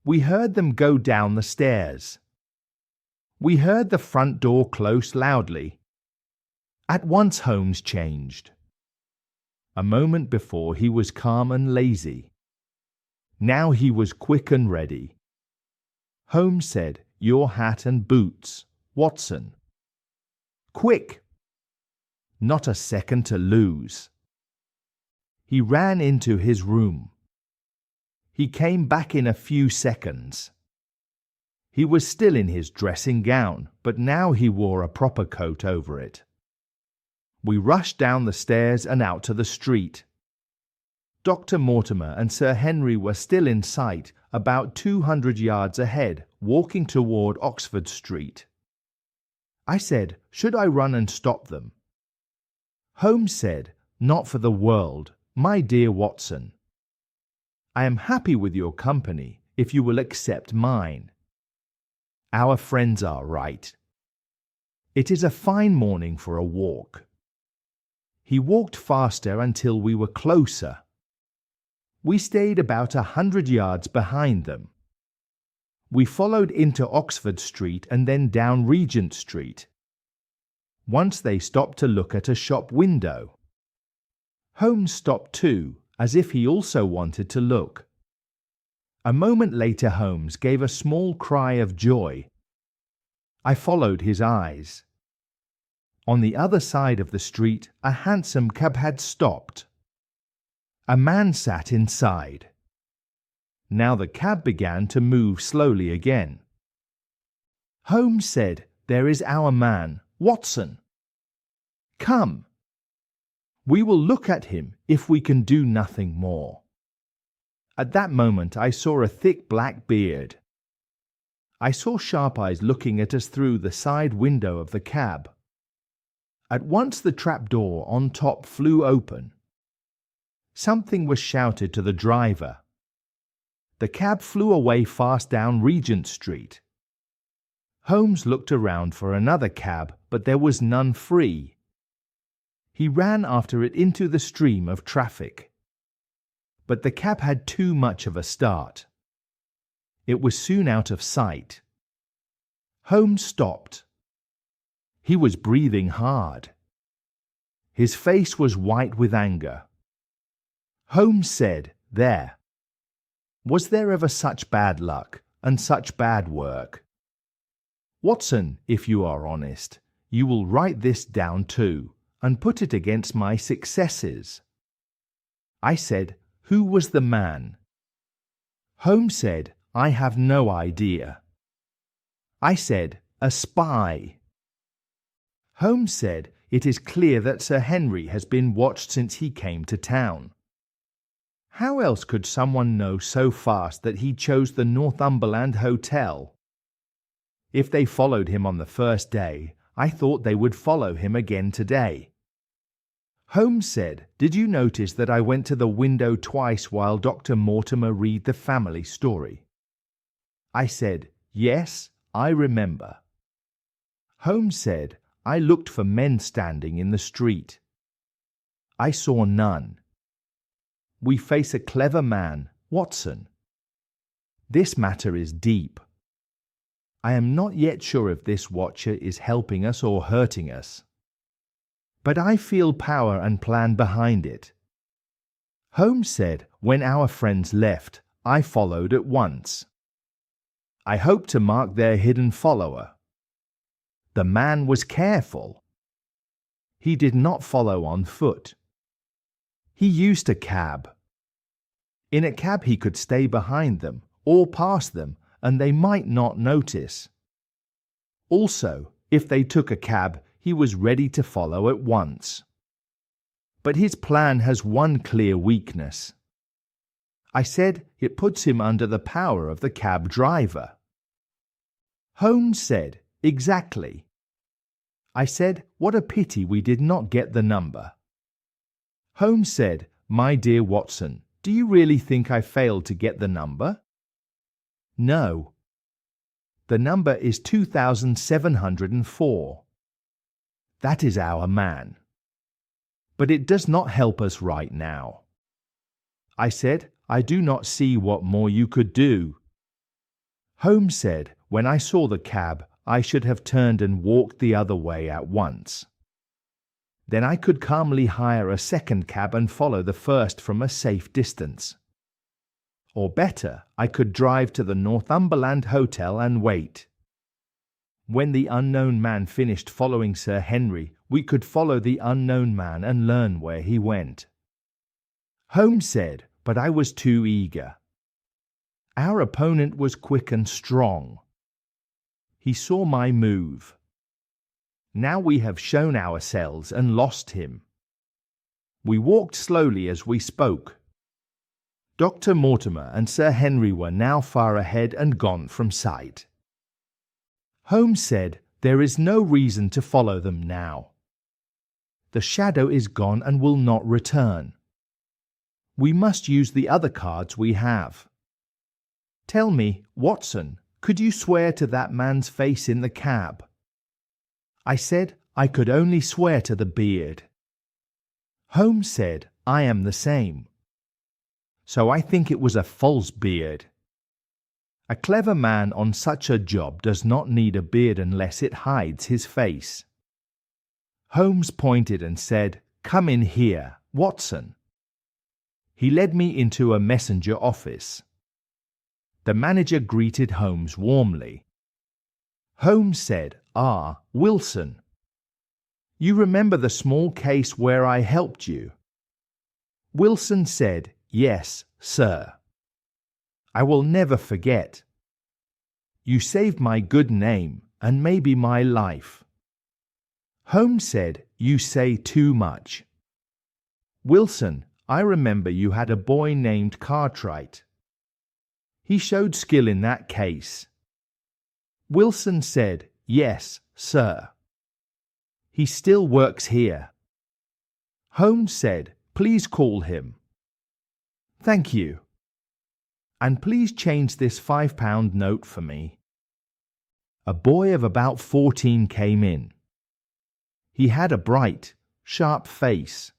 We heard them go down the stairs. We heard the front door close loudly. At once Holmes changed. A moment before he was calm and lazy. Now he was quick and ready. Holmes said, "Your hat and boots, Watson." "Quick!" Not a second to lose. He ran into his room. He came back in a few seconds. He was still in his dressing gown, but now he wore a proper coat over it. We rushed down the stairs and out to the street. Dr. Mortimer and Sir Henry were still in sight, about 200 yards ahead, walking toward Oxford Street. I said, "Should I run and stop them?" Holmes said, "Not for the world, my dear Watson. I am happy with your company, if you will accept mine. Our friends are right. It is a fine morning for a walk." He walked faster until we were closer. We stayed about 100 yards behind them. We followed into Oxford Street and then down Regent Street. Once they stopped to look at a shop window. Holmes stopped too, as if he also wanted to look. A moment later Holmes gave a small cry of joy. I followed his eyes. On the other side of the street a hansom cab had stopped. A man sat inside. Now the cab began to move slowly again. Holmes said, "There is our man, Watson. Come. We will look at him if we can do nothing more." At that moment I saw a thick black beard. I saw sharp eyes looking at us through the side window of the cab. At once the trapdoor on top flew open. Something was shouted to the driver. The cab flew away fast down Regent Street. Holmes looked around for another cab, but there was none free. He ran after it into the stream of traffic. But the cab had too much of a start. It was soon out of sight. Holmes stopped. He was breathing hard. His face was white with anger. Holmes said, "There. Was there ever such bad luck and such bad work? Watson, if you are honest, you will write this down too, and put it against my successes." I said, "Who was the man?" Holmes said, "I have no idea." I said, "A spy." Holmes said, "It is clear that Sir Henry has been watched since he came to town. How else could someone know so fast that he chose the Northumberland Hotel? If they followed him on the first day, I thought they would follow him again today." Holmes said, "Did you notice that I went to the window twice while Dr. Mortimer read the family story?" I said, "Yes, I remember." Holmes said, I looked for men standing in the street. I saw none. We face a clever man, Watson. This matter is deep. I am not yet sure if this watcher is helping us or hurting us. But I feel power and plan behind it. Holmes said, when our friends left, I followed at once. I hoped to mark their hidden follower. The man was careful. He did not follow on foot. He used a cab. In a cab he could stay behind them or pass them, and they might not notice. Also, if they took a cab, he was ready to follow at once. But his plan has one clear weakness. I said it puts him under the power of the cab driver. Holmes said, exactly. I said, what a pity we did not get the number. Holmes said, my dear Watson, do you really think I failed to get the number? No. The number is 2704. That is our man. But it does not help us right now. I said, I do not see what more you could do. Holmes said, when I saw the cab, I should have turned and walked the other way at once. Then I could calmly hire a second cab and follow the first from a safe distance. Or better, I could drive to the Northumberland Hotel and wait. When the unknown man finished following Sir Henry, we could follow the unknown man and learn where he went. Holmes said, but I was too eager. Our opponent was quick and strong. He saw my move. Now we have shown ourselves and lost him. We walked slowly as we spoke. Dr. Mortimer and Sir Henry were now far ahead and gone from sight. Holmes said, there is no reason to follow them now. The shadow is gone and will not return. We must use the other cards we have. Tell me, Watson, could you swear to that man's face in the cab? I said I could only swear to the beard. Holmes said, I am the same. So I think it was a false beard. A clever man on such a job does not need a beard unless it hides his face. Holmes pointed and said, come in here, Watson. He led me into a messenger office. The manager greeted Holmes warmly. Holmes said, Wilson. You remember the small case where I helped you? Wilson said, yes, sir. I will never forget. You saved my good name and maybe my life. Holmes said, you say too much. Wilson, I remember you had a boy named Cartwright. He showed skill in that case. Wilson said, yes, sir. He still works here. Holmes said, please call him. Thank you. And please change this £5 note for me. A boy of about 14 came in. He had a bright, sharp face.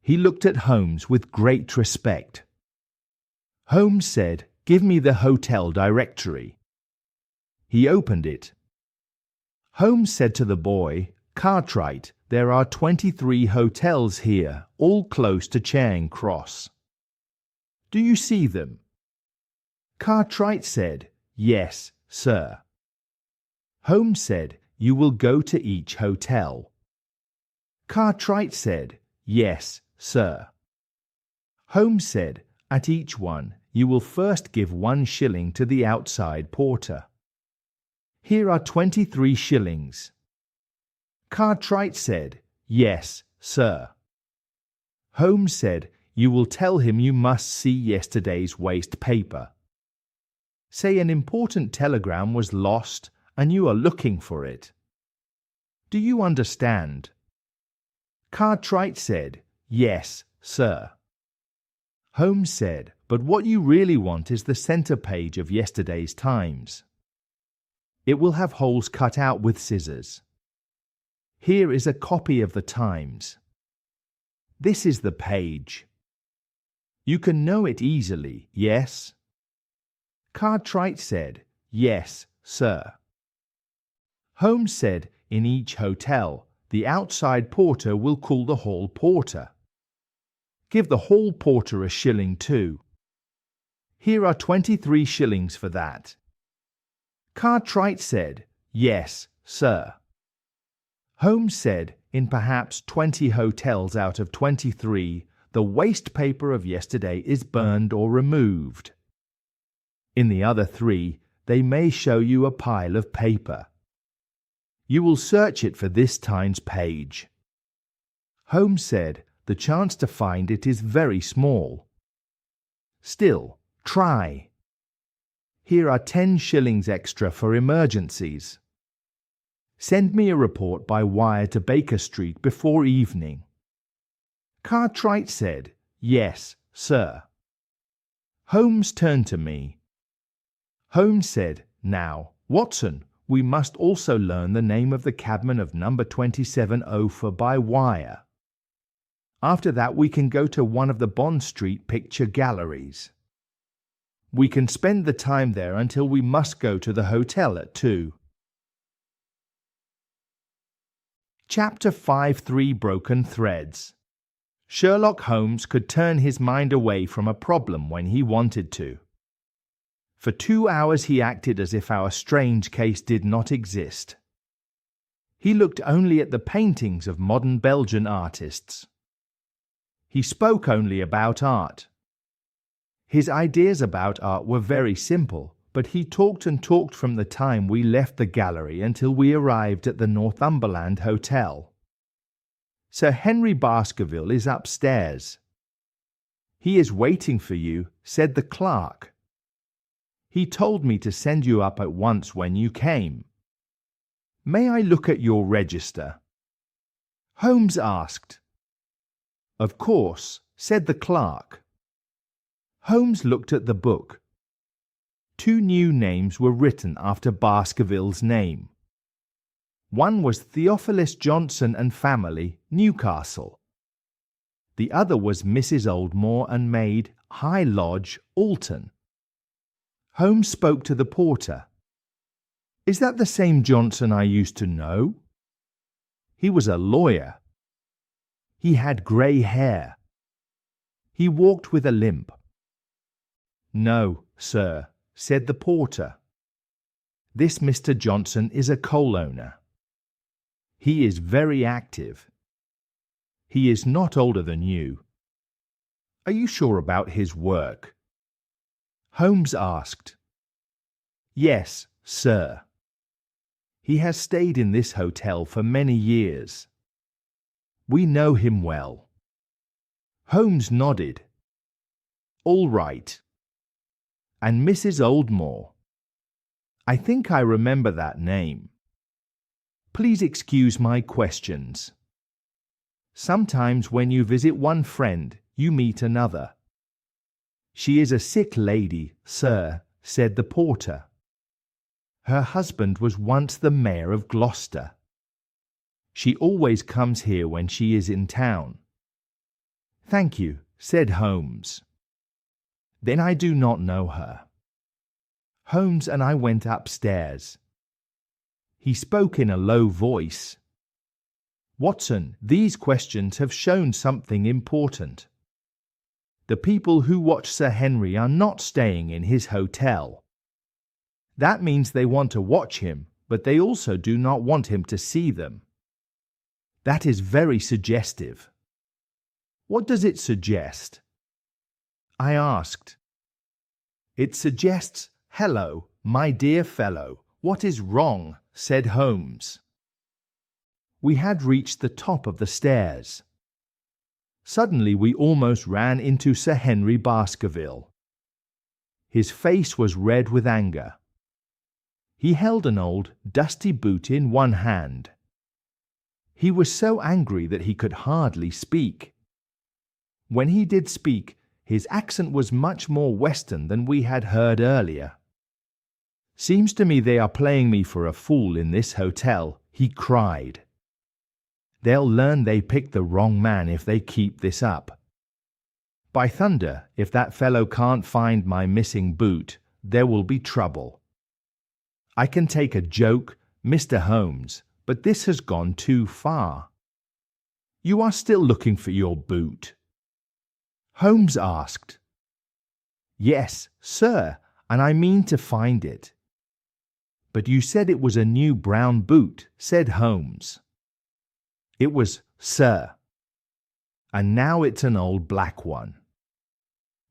He looked at Holmes with great respect. Holmes said, give me the hotel directory. He opened it. Holmes said to the boy, Cartwright, there are 23 hotels here, all close to Charing Cross. Do you see them? Cartwright said, yes, sir. Holmes said, you will go to each hotel. Cartwright said, yes, sir. Holmes said, at each one, you will first give 1 shilling to the outside porter. Here are 23 shillings. Cartwright said, yes, sir. Holmes said, you will tell him you must see yesterday's waste paper. Say an important telegram was lost and you are looking for it. Do you understand? Cartwright said, yes, sir. Holmes said, but what you really want is the centre page of yesterday's Times. It will have holes cut out with scissors. Here is a copy of the Times. This is the page. You can know it easily, yes? Cartwright said, "Yes, sir." Holmes said, "In each hotel, the outside porter will call the hall porter. Give the hall porter a shilling too. Here are 23 shillings for that." Cartwright said, "Yes, sir." Holmes said, "In perhaps 20 hotels out of 23, the waste paper of yesterday is burned or removed. In the other 3, they may show you a pile of paper. You will search it for this Times page." Holmes said, "The chance to find it is very small. Still, try. Here are 10 shillings extra for emergencies. Send me a report by wire to Baker Street before evening." Cartwright said, "Yes, sir." Holmes turned to me. Holmes said, "Now, Watson, we must also learn the name of the cabman of number 2704 by wire. After that we can go to one of the Bond Street picture galleries. We can spend the time there until we must go to the hotel at 2. Chapter 5. Broken Threads. Sherlock Holmes could turn his mind away from a problem when he wanted to. For 2 hours he acted as if our strange case did not exist. He looked only at the paintings of modern Belgian artists. He spoke only about art. His ideas about art were very simple, but he talked and talked from the time we left the gallery until we arrived at the Northumberland Hotel. "Sir Henry Baskerville is upstairs." "He is waiting for you," said the clerk. "He told me to send you up at once when you came." "May I look at your register?" Holmes asked. "Of course," said the clerk. Holmes looked at the book. 2 new names were written after Baskerville's name. One was Theophilus Johnson and Family, Newcastle. The other was Mrs. Oldmore and Maid, High Lodge, Alton. Holmes spoke to the porter. "Is that the same Johnson I used to know?" "He was a lawyer." "He had grey hair." "He walked with a limp." "No, sir," said the porter. "This Mr. Johnson is a coal owner. He is very active. He is not older than you. Are you sure about his work?" Holmes asked. "Yes, sir. He has stayed in this hotel for many years. We know him well." Holmes nodded. "All right. And Mrs. Oldmore? I think I remember that name. Please excuse my questions. Sometimes when you visit one friend, you meet another." "She is a sick lady, sir," said the porter. "Her husband was once the mayor of Gloucester. She always comes here when she is in town." "Thank you," said Holmes. "Then I do not know her." Holmes and I went upstairs. He spoke in a low voice. "Watson, these questions have shown something important. The people who watch Sir Henry are not staying in his hotel. That means they want to watch him, but they also do not want him to see them. That is very suggestive." "What does it suggest?" I asked. "It suggests, 'Hello, my dear fellow, what is wrong?'" said Holmes. We had reached the top of the stairs. Suddenly we almost ran into Sir Henry Baskerville. His face was red with anger. He held an old, dusty boot in one hand. He was so angry that he could hardly speak. When he did speak, his accent was much more Western than we had heard earlier. "Seems to me they are playing me for a fool in this hotel," he cried. They'll learn they picked the wrong man if they keep this up. By thunder, if that fellow can't find my missing boot, there will be trouble. I can take a joke, Mr. Holmes, but this has gone too far. You are still looking for your boot? Holmes asked. Yes, sir, and I mean to find it. But you said it was a new brown boot, said Holmes. It was, sir. And now it's an old black one.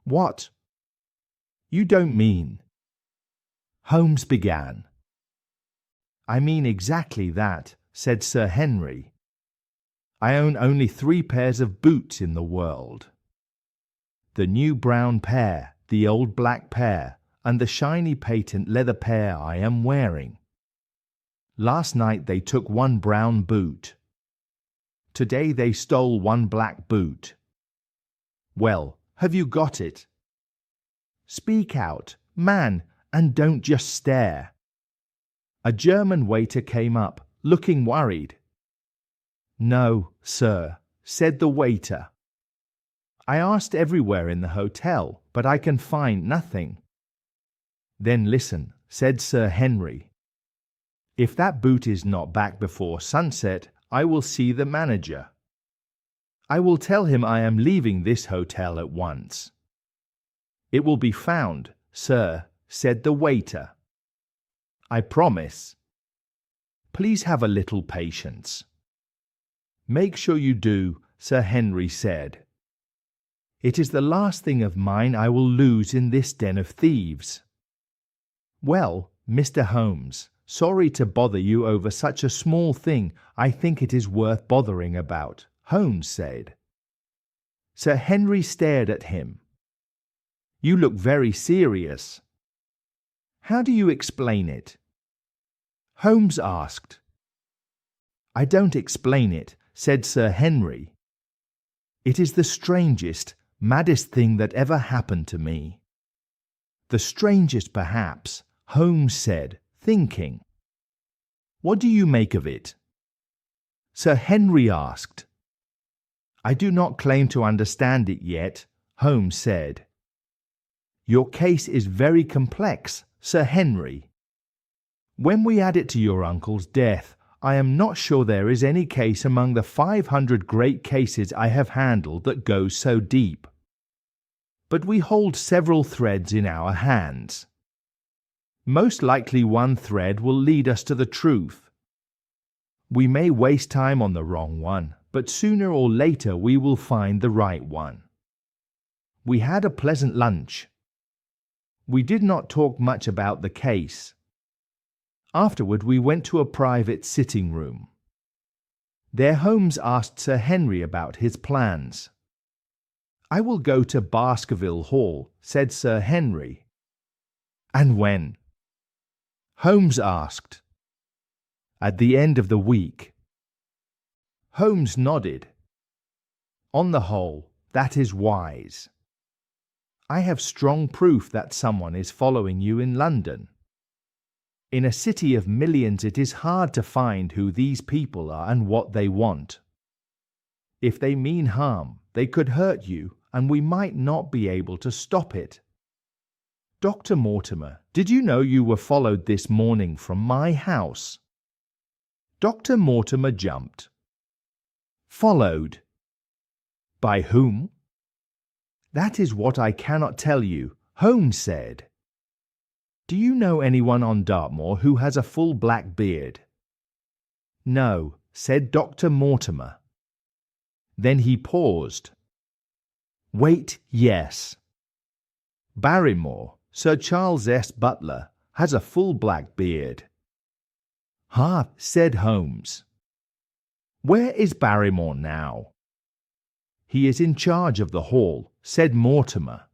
What? You don't mean? Holmes began. I mean exactly that, said Sir Henry. I own only 3 pairs of boots in the world. The new brown pair, the old black pair, and the shiny patent leather pair I am wearing. Last night they took 1 brown boot. Today they stole 1 black boot. Well, have you got it? Speak out, man, and don't just stare. A German waiter came up, looking worried. No, sir, said the waiter. I asked everywhere in the hotel, but I can find nothing. Then listen, said Sir Henry. If that boot is not back before sunset, I will see the manager. I will tell him I am leaving this hotel at once. It will be found, sir, said the waiter. I promise. Please have a little patience. Make sure you do, Sir Henry said. It is the last thing of mine I will lose in this den of thieves. Well, Mr. Holmes, sorry to bother you over such a small thing. I think it is worth bothering about, Holmes said. Sir Henry stared at him. You look very serious. How do you explain it? Holmes asked. I don't explain it, said Sir Henry. It is the strangest, maddest thing that ever happened to me. The strangest, perhaps, Holmes said, thinking. What do you make of it? Sir Henry asked. I do not claim to understand it yet, Holmes said. Your case is very complex, Sir Henry. When we add it to your uncle's death, I am not sure there is any case among the 500 great cases I have handled that goes so deep. But we hold several threads in our hands. Most likely one thread will lead us to the truth. We may waste time on the wrong one, but sooner or later we will find the right one. We had a pleasant lunch. We did not talk much about the case. Afterward we went to a private sitting room. There Holmes asked Sir Henry about his plans. I will go to Baskerville Hall, said Sir Henry. And when? Holmes asked. At the end of the week. Holmes nodded. On the whole, that is wise. I have strong proof that someone is following you in London. In a city of millions it is hard to find who these people are and what they want. If they mean harm, they could hurt you, and we might not be able to stop it. Dr. Mortimer, did you know you were followed this morning from my house? Dr. Mortimer jumped. Followed? By whom? That is what I cannot tell you, Holmes said. Do you know anyone on Dartmoor who has a full black beard? No, said Dr. Mortimer. Then he paused. Wait, yes. Barrymore, Sir Charles S. Butler, has a full black beard. Ha, said Holmes. Where is Barrymore now? He is in charge of the hall, said Mortimer.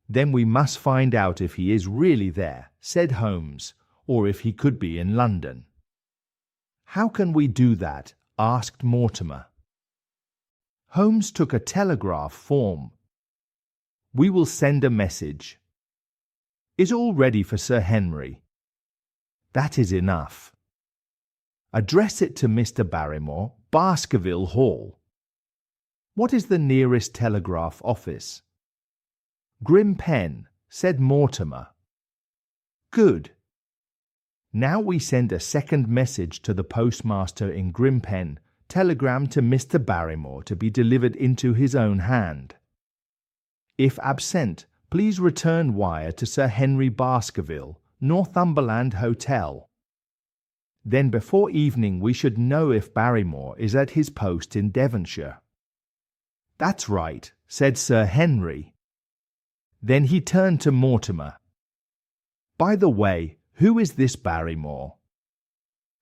Then we must find out if he is really there, said Holmes, or if he could be in London. How can we do that? Asked Mortimer. Holmes took a telegraph form. We will send a message. Is all ready for Sir Henry? That is enough. Address it to Mr. Barrymore, Baskerville Hall. What is the nearest telegraph office? Grimpen, said Mortimer. Good. Now we send a second message to the postmaster in Grimpen, telegram to Mr. Barrymore to be delivered into his own hand. If absent, please return wire to Sir Henry Baskerville, Northumberland Hotel. Then before evening we should know if Barrymore is at his post in Devonshire. That's right, said Sir Henry. Then he turned to Mortimer. By the way, who is this Barrymore?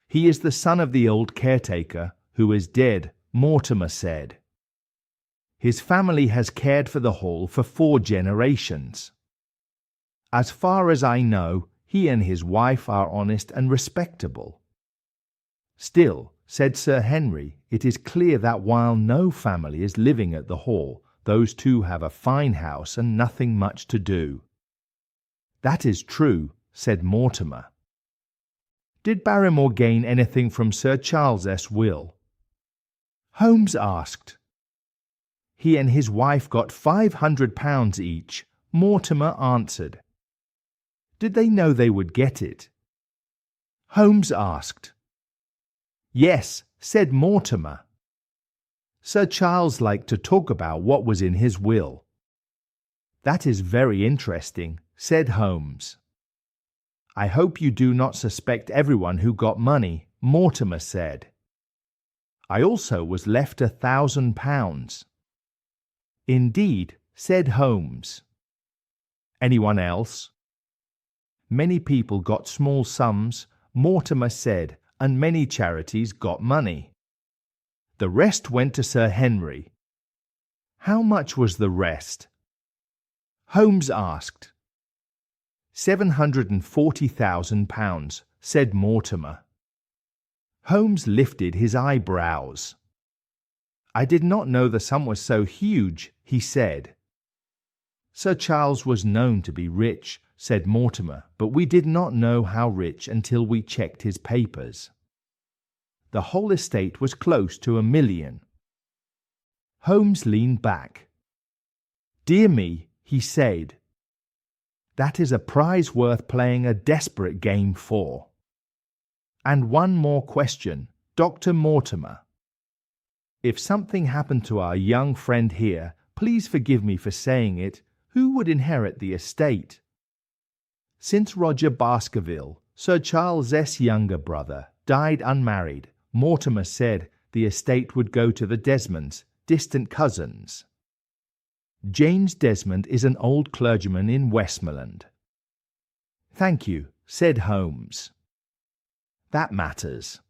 He is the son of the old caretaker, who is dead, Mortimer said. His family has cared for the Hall for 4 generations. As far as I know, he and his wife are honest and respectable. Still, said Sir Henry, it is clear that while no family is living at the Hall, those two have a fine house and nothing much to do. That is true, said Mortimer. Did Barrymore gain anything from Sir Charles's will? Holmes asked. He and his wife got £500 each, Mortimer answered. Did they know they would get it? Holmes asked. Yes, said Mortimer. Sir Charles liked to talk about what was in his will. That is very interesting, said Holmes. I hope you do not suspect everyone who got money, Mortimer said. I also was left £1,000. Indeed, said Holmes. Anyone else? Many people got small sums, Mortimer said, and many charities got money. The rest went to Sir Henry. How much was the rest? Holmes asked. £740,000, said Mortimer. Holmes lifted his eyebrows. I did not know the sum was so huge, he said. Sir Charles was known to be rich, said Mortimer, but we did not know how rich until we checked his papers. The whole estate was close to £1 million. Holmes leaned back. Dear me, he said. That is a prize worth playing a desperate game for. And one more question, Dr. Mortimer. If something happened to our young friend here, please forgive me for saying it, who would inherit the estate? Since Roger Baskerville, Sir Charles's younger brother, died unmarried, Mortimer said the estate would go to the Desmonds, distant cousins. James Desmond is an old clergyman in Westmoreland. Thank you, said Holmes. That matters.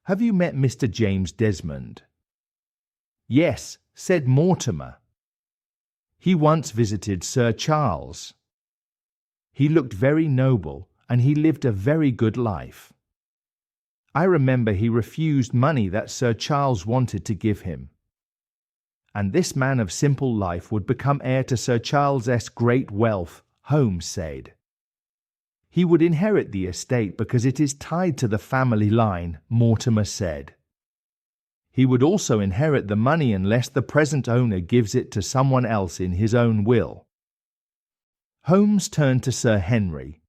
Have you met Mr. James Desmond? Yes, said Mortimer. He once visited Sir Charles. He looked very noble, and he lived a very good life. I remember he refused money that Sir Charles wanted to give him. And this man of simple life would become heir to Sir Charles's great wealth, Holmes said. He would inherit the estate because it is tied to the family line, Mortimer said. He would also inherit the money unless the present owner gives it to someone else in his own will. Holmes turned to Sir Henry.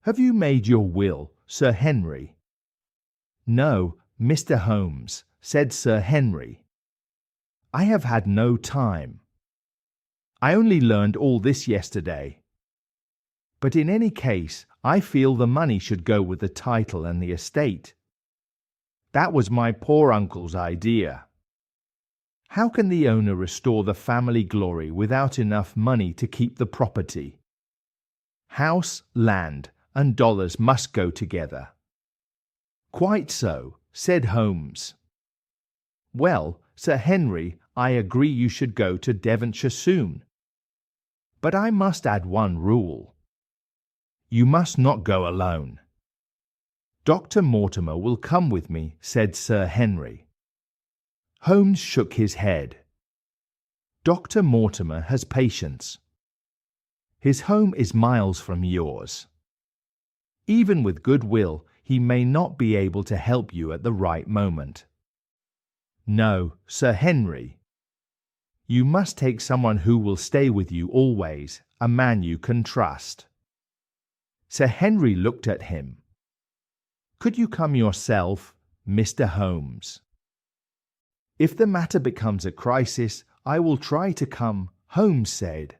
Have you made your will, Sir Henry? No, Mr. Holmes, said Sir Henry. I have had no time. I only learned all this yesterday. But in any case, I feel the money should go with the title and the estate. That was my poor uncle's idea. How can the owner restore the family glory without enough money to keep the property? House, land, and dollars must go together. Quite so, said Holmes. Well, Sir Henry, I agree you should go to Devonshire soon. But I must add one rule. You must not go alone. Dr. Mortimer will come with me, said Sir Henry. Holmes shook his head. Dr. Mortimer has patience. His home is miles from yours. Even with good will, he may not be able to help you at the right moment. No, Sir Henry. You must take someone who will stay with you always, a man you can trust. Sir Henry looked at him. Could you come yourself, Mr. Holmes? If the matter becomes a crisis, I will try to come, Holmes said.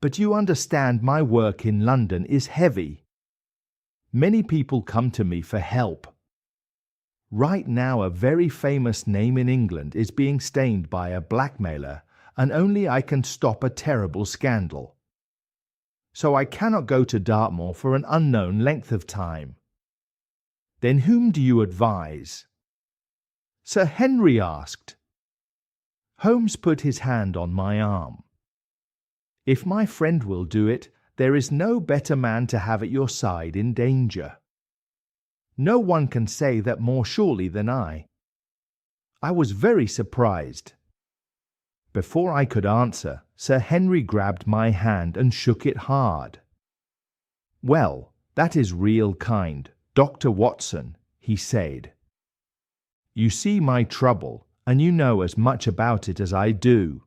But you understand my work in London is heavy. Many people come to me for help. Right now a very famous name in England is being stained by a blackmailer, and only I can stop a terrible scandal. So I cannot go to Dartmoor for an unknown length of time. Then whom do you advise? Sir Henry asked. Holmes put his hand on my arm. If my friend will do it, there is no better man to have at your side in danger. No one can say that more surely than I. I was very surprised. Before I could answer, Sir Henry grabbed my hand and shook it hard. Well, that is real kind, Dr. Watson, he said. You see my trouble, and you know as much about it as I do.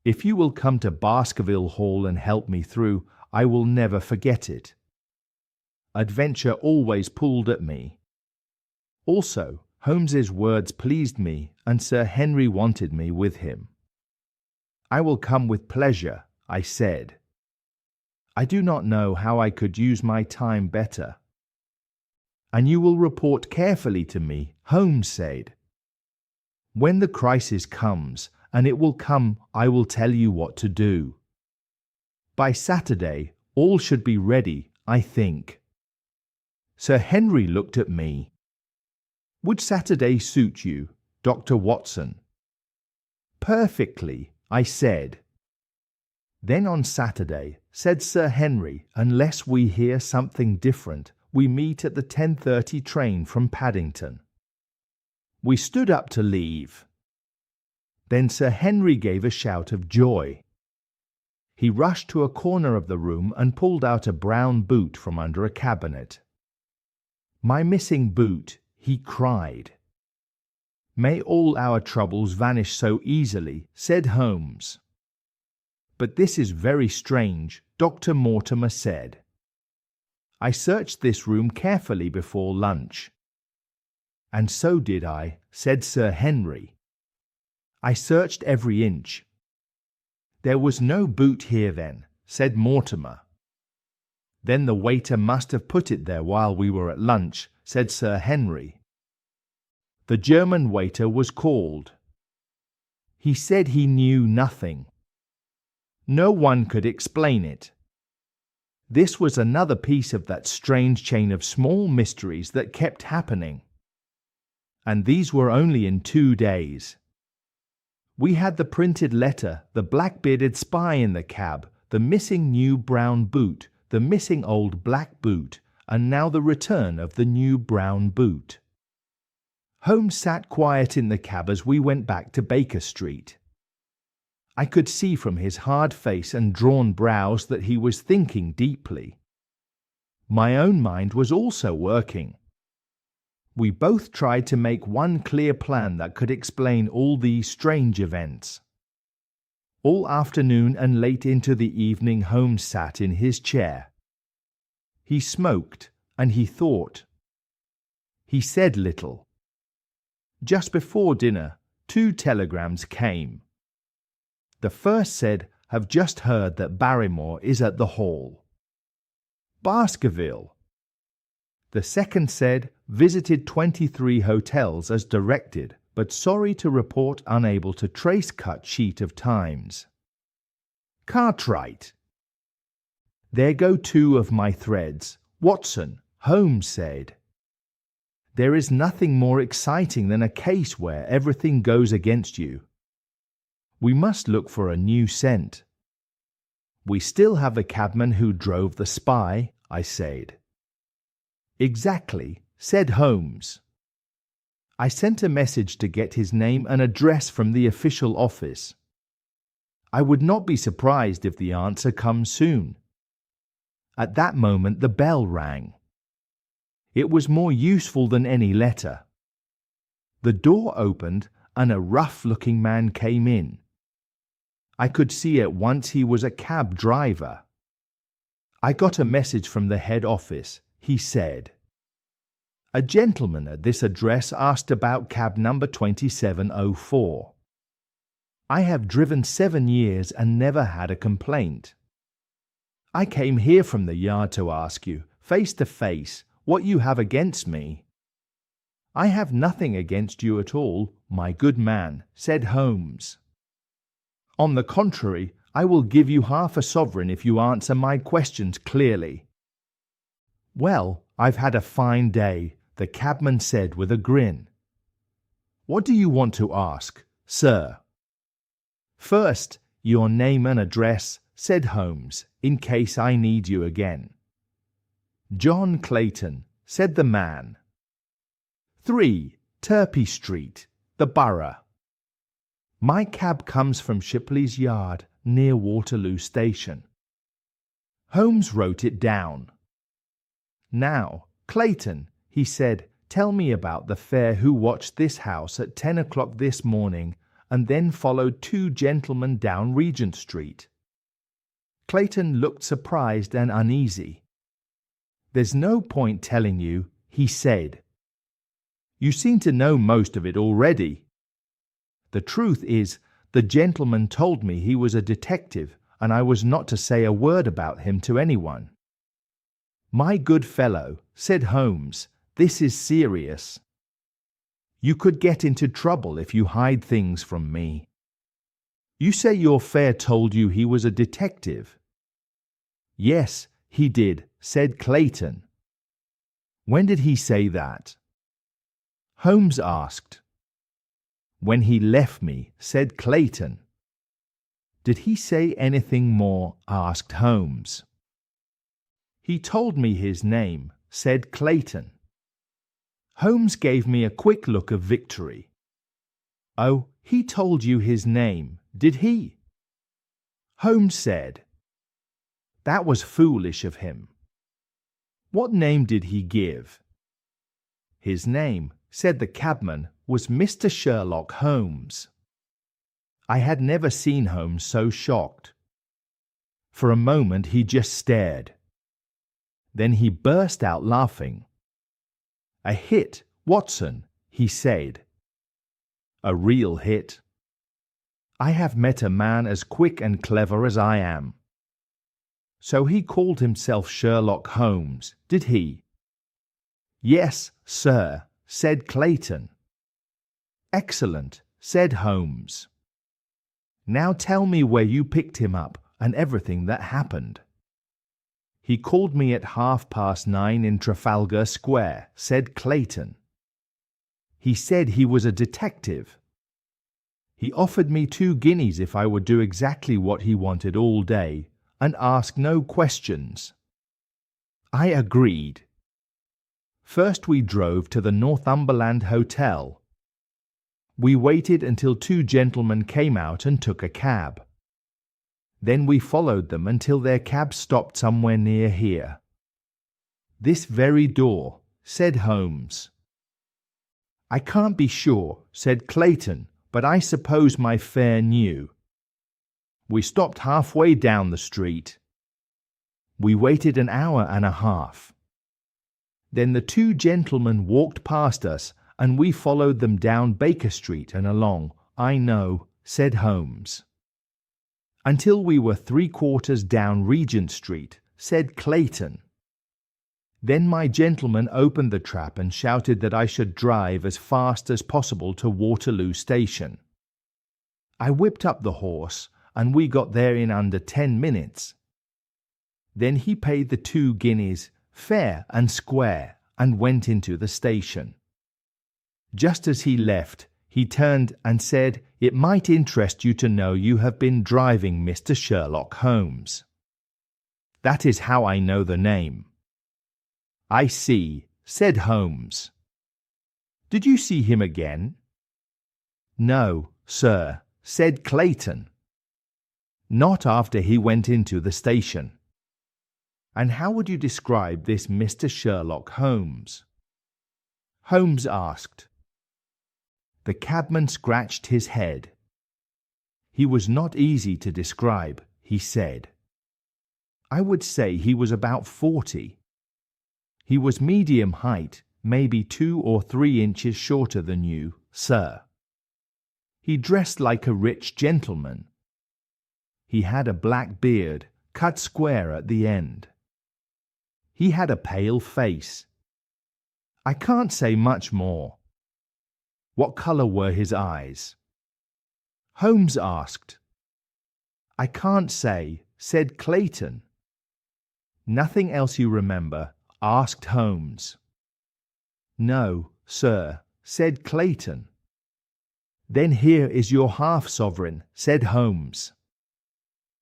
If you will come to Baskerville Hall and help me through, I will never forget it. Adventure always pulled at me. Also, Holmes's words pleased me, and Sir Henry wanted me with him. I will come with pleasure, I said. I do not know how I could use my time better. And you will report carefully to me, Holmes said. When the crisis comes, and it will come, I will tell you what to do. By Saturday, all should be ready, I think. Sir Henry looked at me. Would Saturday suit you, Dr. Watson? Perfectly, I said. Then on Saturday, said Sir Henry, unless we hear something different, we meet at the 10:30 train from Paddington. We stood up to leave. Then Sir Henry gave a shout of joy. He rushed to a corner of the room and pulled out a brown boot from under a cabinet. My missing boot, he cried. May all our troubles vanish so easily, said Holmes. But this is very strange, Dr. Mortimer said. I searched this room carefully before lunch. And so did I, said Sir Henry. I searched every inch. There was no boot here then, said Mortimer. Then the waiter must have put it there while we were at lunch, said Sir Henry. The German waiter was called. He said he knew nothing. No one could explain it. This was another piece of that strange chain of small mysteries that kept happening. And these were only in 2 days. We had the printed letter, the black-bearded spy in the cab, the missing new brown boot, the missing old black boot, and now the return of the new brown boot. Holmes sat quiet in the cab as we went back to Baker Street. I could see from his hard face and drawn brows that he was thinking deeply. My own mind was also working. We both tried to make one clear plan that could explain all these strange events. All afternoon and late into the evening Holmes sat in his chair. He smoked and he thought. He said little. Just before dinner, 2 telegrams came. The first said, "Have just heard that Barrymore is at the Hall." Baskerville. The second said, "Visited 23 hotels as directed, but sorry to report unable to trace cut sheet of Times." Cartwright. There go 2 of my threads. Watson, Holmes said. There is nothing more exciting than a case where everything goes against you. We must look for a new scent. We still have the cabman who drove the spy, I said. Exactly, said Holmes. I sent a message to get his name and address from the official office. I would not be surprised if the answer comes soon. At that moment the bell rang. It was more useful than any letter. The door opened and a rough-looking man came in. I could see at once he was a cab driver. "I got a message from the head office," he said. "A gentleman at this address asked about cab number 2704. I have driven 7 years and never had a complaint. I came here from the yard to ask you, face to face, what you have against me." "I have nothing against you at all, my good man," said Holmes. "On the contrary, I will give you half a sovereign if you answer my questions clearly." "Well, I've had a fine day," the cabman said with a grin. "What do you want to ask, sir?" "First, your name and address," said Holmes, "in case I need you again." "John Clayton," said the man. 3 Turpey Street, the Borough. My cab comes from Shipley's Yard, near Waterloo Station. Holmes wrote it down. "Now, Clayton," he said, "tell me about the fare who watched this house at 10 o'clock this morning and then followed 2 gentlemen down Regent Street." Clayton looked surprised and uneasy. "There's no point telling you," he said. "You seem to know most of it already. The truth is, the gentleman told me he was a detective and I was not to say a word about him to anyone." "My good fellow," said Holmes, "this is serious. You could get into trouble if you hide things from me. You say your fare told you he was a detective?" "Yes, he did," said Clayton. "When did he say that?" Holmes asked. "When he left me," said Clayton. "Did he say anything more?" asked Holmes. "He told me his name," said Clayton. Holmes gave me a quick look of victory. "Oh, he told you his name, did he?" Holmes said. "That was foolish of him." "What name did he give?" "His name," said the cabman, "was Mr. Sherlock Holmes." I had never seen Holmes so shocked. For a moment he just stared. Then he burst out laughing. "A hit, Watson," he said. "A real hit. I have met a man as quick and clever as I am." "So he called himself Sherlock Holmes, did he?" "Yes, sir," said Clayton. "Excellent," said Holmes. "Now tell me where you picked him up and everything that happened." "He called me at 9:30 in Trafalgar Square," said Clayton. "He said he was a detective. He offered me 2 guineas if I would do exactly what he wanted all day and ask no questions. I agreed. First we drove to the Northumberland Hotel. We waited until 2 gentlemen came out and took a cab. Then we followed them until their cab stopped somewhere near here." "This very door," said Holmes. "I can't be sure," said Clayton, "but I suppose my fare knew. We stopped halfway down the street. We waited an hour and a half. Then the 2 gentlemen walked past us and we followed them down Baker Street and along, I know," said Holmes. "Until we were 3/4 down Regent Street," said Clayton. "Then my gentleman opened the trap and shouted that I should drive as fast as possible to Waterloo Station. I whipped up the horse and we got there in under 10 minutes. Then he paid the 2 guineas, fair and square, and went into the station. Just as he left, he turned and said, 'It might interest you to know you have been driving Mr. Sherlock Holmes.' That is how I know the name." "I see," said Holmes. "Did you see him again?" "No, sir," said Clayton. "Not after he went into the station." "And how would you describe this Mr. Sherlock Holmes?" Holmes asked. The cabman scratched his head. He was not easy to describe, he said. I would say he was about 40. He was medium height, maybe 2 or 3 inches shorter than you, sir. He dressed like a rich gentleman. He had a black beard, cut square at the end. He had a pale face. I can't say much more. What colour were his eyes? Holmes asked. I can't say, said Clayton. Nothing else you remember? Asked Holmes. No, sir, said Clayton. Then here is your half-sovereign, said Holmes.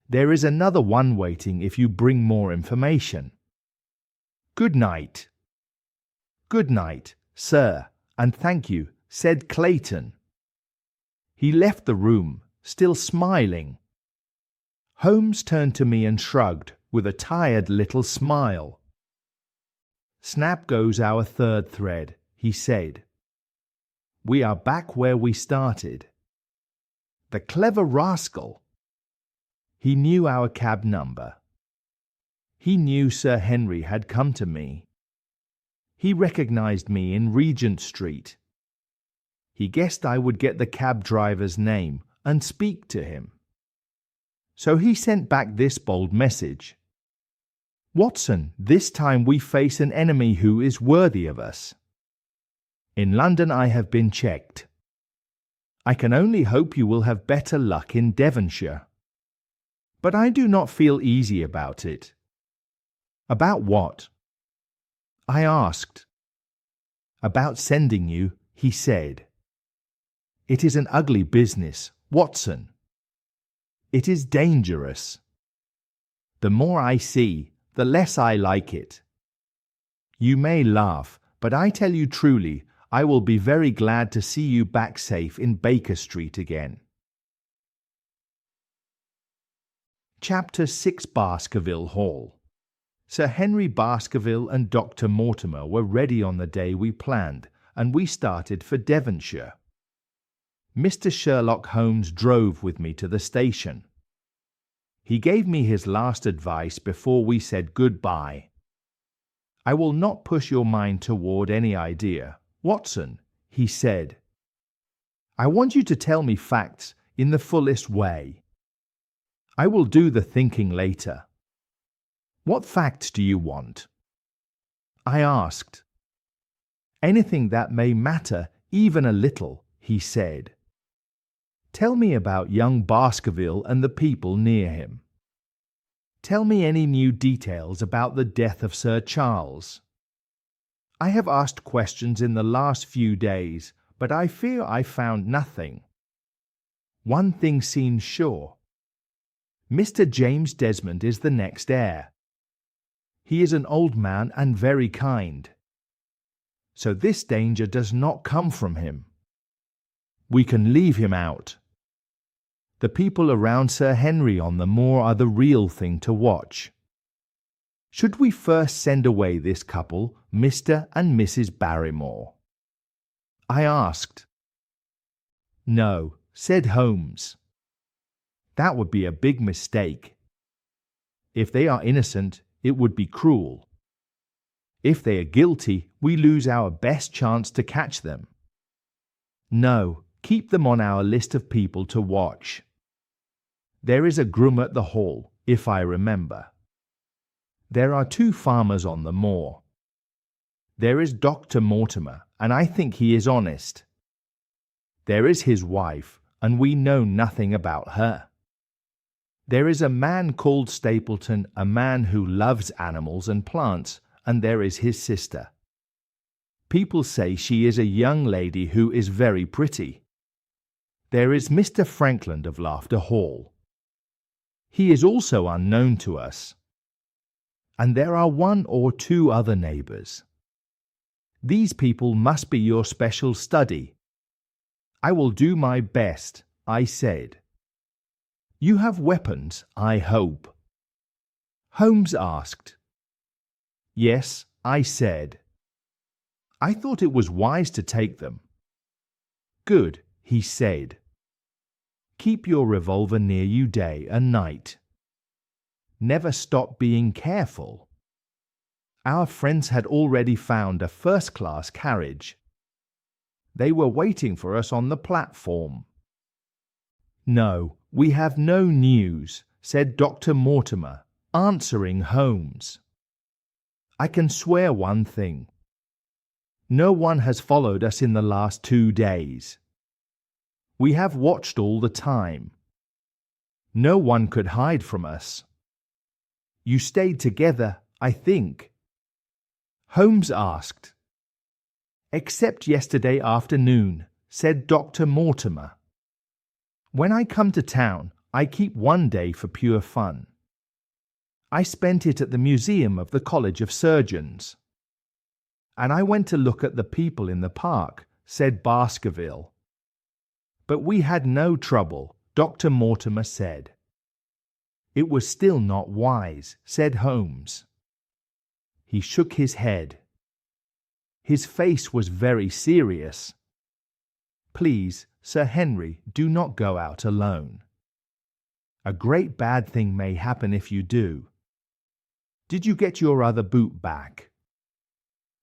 There is another one waiting if you bring more information. Good night. Good night, sir, and thank you, said Clayton. He left the room, still smiling. Holmes turned to me and shrugged, with a tired little smile. Snap goes our third thread, he said. We are back where we started. The clever rascal! He knew our cab number. He knew Sir Henry had come to me. He recognized me in Regent Street. He guessed I would get the cab driver's name and speak to him. So he sent back this bold message. Watson, this time we face an enemy who is worthy of us. In London I have been checked. I can only hope you will have better luck in Devonshire. But I do not feel easy about it. About what? I asked. About sending you, he said. It is an ugly business, Watson. It is dangerous. The more I see, the less I like it. You may laugh, but I tell you truly, I will be very glad to see you back safe in Baker Street again. Chapter 6 Baskerville Hall. Sir Henry Baskerville and Dr. Mortimer were ready on the day we planned, and we started for Devonshire. Mr. Sherlock Holmes drove with me to the station. He gave me his last advice before we said goodbye. I will not push your mind toward any idea, Watson, he said. I want you to tell me facts in the fullest way. I will do the thinking later. What facts do you want? I asked. Anything that may matter, even a little, he said. Tell me about young Baskerville and the people near him. Tell me any new details about the death of Sir Charles. I have asked questions in the last few days, but I fear I found nothing. One thing seems sure. Mr. James Desmond is the next heir. He is an old man and very kind. So this danger does not come from him. We can leave him out. The people around Sir Henry on the moor are the real thing to watch. Should we first send away this couple, Mr. and Mrs. Barrymore? I asked. No, said Holmes. That would be a big mistake. If they are innocent, it would be cruel. If they are guilty, we lose our best chance to catch them. No, keep them on our list of people to watch. There is a groom at the Hall, if I remember. There are 2 farmers on the moor. There is Dr. Mortimer, and I think he is honest. There is his wife, and we know nothing about her. There is a man called Stapleton, a man who loves animals and plants, and there is his sister. People say she is a young lady who is very pretty. There is Mr. Frankland of Laughter Hall. He is also unknown to us. And there are 1 or 2 other neighbours. These people must be your special study. I will do my best, I said. You have weapons, I hope. Holmes asked. Yes, I said. I thought it was wise to take them. Good, he said. Keep your revolver near you day and night. Never stop being careful. Our friends had already found a first-class carriage. They were waiting for us on the platform. No, we have no news, said Dr. Mortimer, answering Holmes. I can swear one thing. No one has followed us in the last 2 days. We have watched all the time. No one could hide from us. You stayed together, I think. Holmes asked. Except yesterday afternoon, said Dr. Mortimer. When I come to town, I keep one day for pure fun. I spent it at the Museum of the College of Surgeons. And I went to look at the people in the park, said Baskerville. But we had no trouble, Dr. Mortimer said. It was still not wise, said Holmes. He shook his head. His face was very serious. Please, Sir Henry, do not go out alone. A great bad thing may happen if you do. Did you get your other boot back?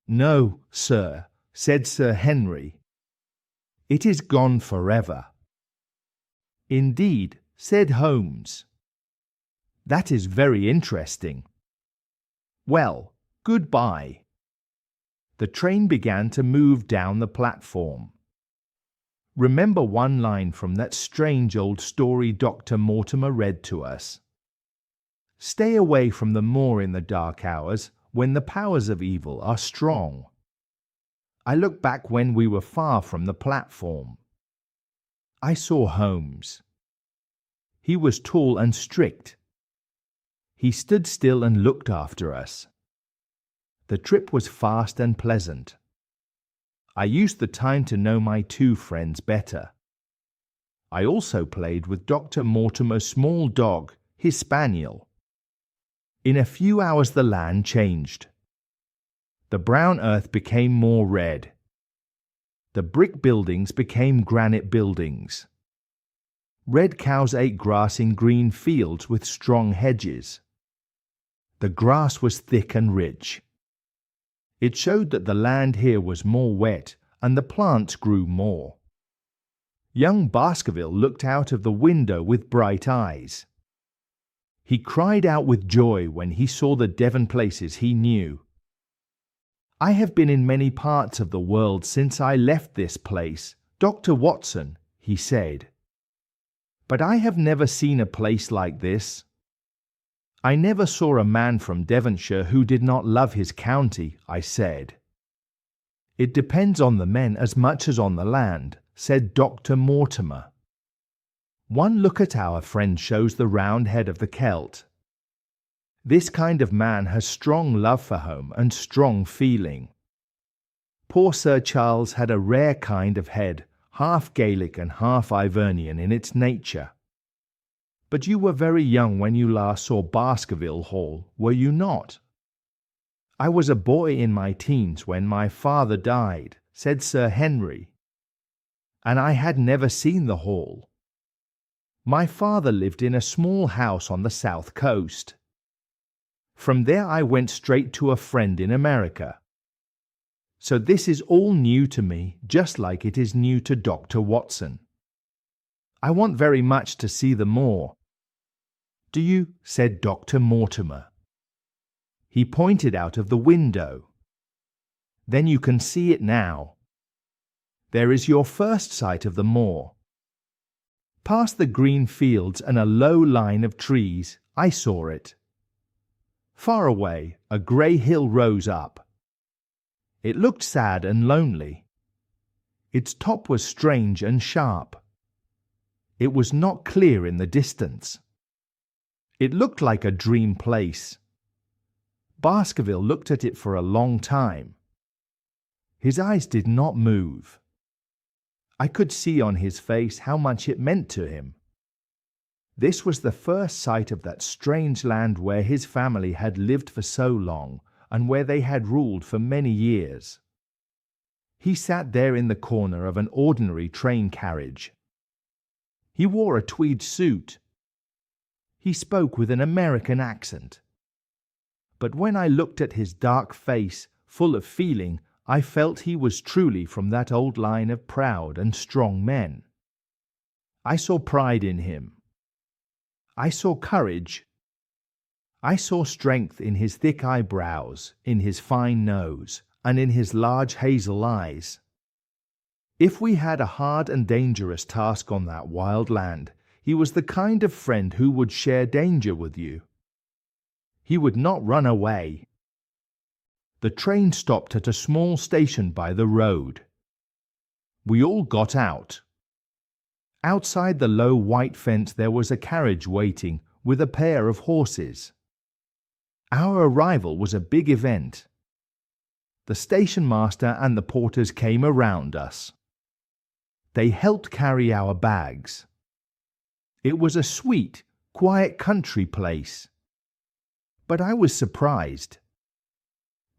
No, sir, said Sir Henry. It is gone forever. Indeed, said Holmes. That is very interesting. Well, goodbye. The train began to move down the platform. Remember one line from that strange old story Dr. Mortimer read to us. Stay away from the moor in the dark hours when the powers of evil are strong. I look back when we were far from the platform. I saw Holmes. He was tall and strict. He stood still and looked after us. The trip was fast and pleasant. I used the time to know my 2 friends better. I also played with Dr. Mortimer's small dog, his spaniel. In a few hours the land changed. The brown earth became more red. The brick buildings became granite buildings. Red cows ate grass in green fields with strong hedges. The grass was thick and rich. It showed that the land here was more wet and the plants grew more. Young Baskerville looked out of the window with bright eyes. He cried out with joy when he saw the Devon places he knew. I have been in many parts of the world since I left this place, Dr. Watson, he said. But I have never seen a place like this. I never saw a man from Devonshire who did not love his county, I said. It depends on the men as much as on the land, said Dr. Mortimer. One look at our friend shows the round head of the Celt. This kind of man has strong love for home and strong feeling. Poor Sir Charles had a rare kind of head, half Gaelic and half Ivernian in its nature. But you were very young when you last saw Baskerville Hall, were you not? I was a boy in my teens when my father died, said Sir Henry, and I had never seen the hall. My father lived in a small house on the south coast. From there I went straight to a friend in America. So this is all new to me, just like it is new to Dr. Watson. I want very much to see the moor. Do you? Said Dr. Mortimer. He pointed out of the window. Then you can see it now. There is your first sight of the moor. Past the green fields and a low line of trees, I saw it. Far away, a grey hill rose up. It looked sad and lonely. Its top was strange and sharp. It was not clear in the distance. It looked like a dream place. Baskerville looked at it for a long time. His eyes did not move. I could see on his face how much it meant to him. This was the first sight of that strange land where his family had lived for so long and where they had ruled for many years. He sat there in the corner of an ordinary train carriage. He wore a tweed suit. He spoke with an American accent. But when I looked at his dark face, full of feeling, I felt he was truly from that old line of proud and strong men. I saw pride in him. I saw courage. I saw strength in his thick eyebrows, in his fine nose, and in his large hazel eyes. If we had a hard and dangerous task on that wild land, he was the kind of friend who would share danger with you. He would not run away. The train stopped at a small station by the road. We all got out. Outside the low white fence there was a carriage waiting with a pair of horses. Our arrival was a big event. The station master and the porters came around us. They helped carry our bags. It was a sweet, quiet country place. But I was surprised.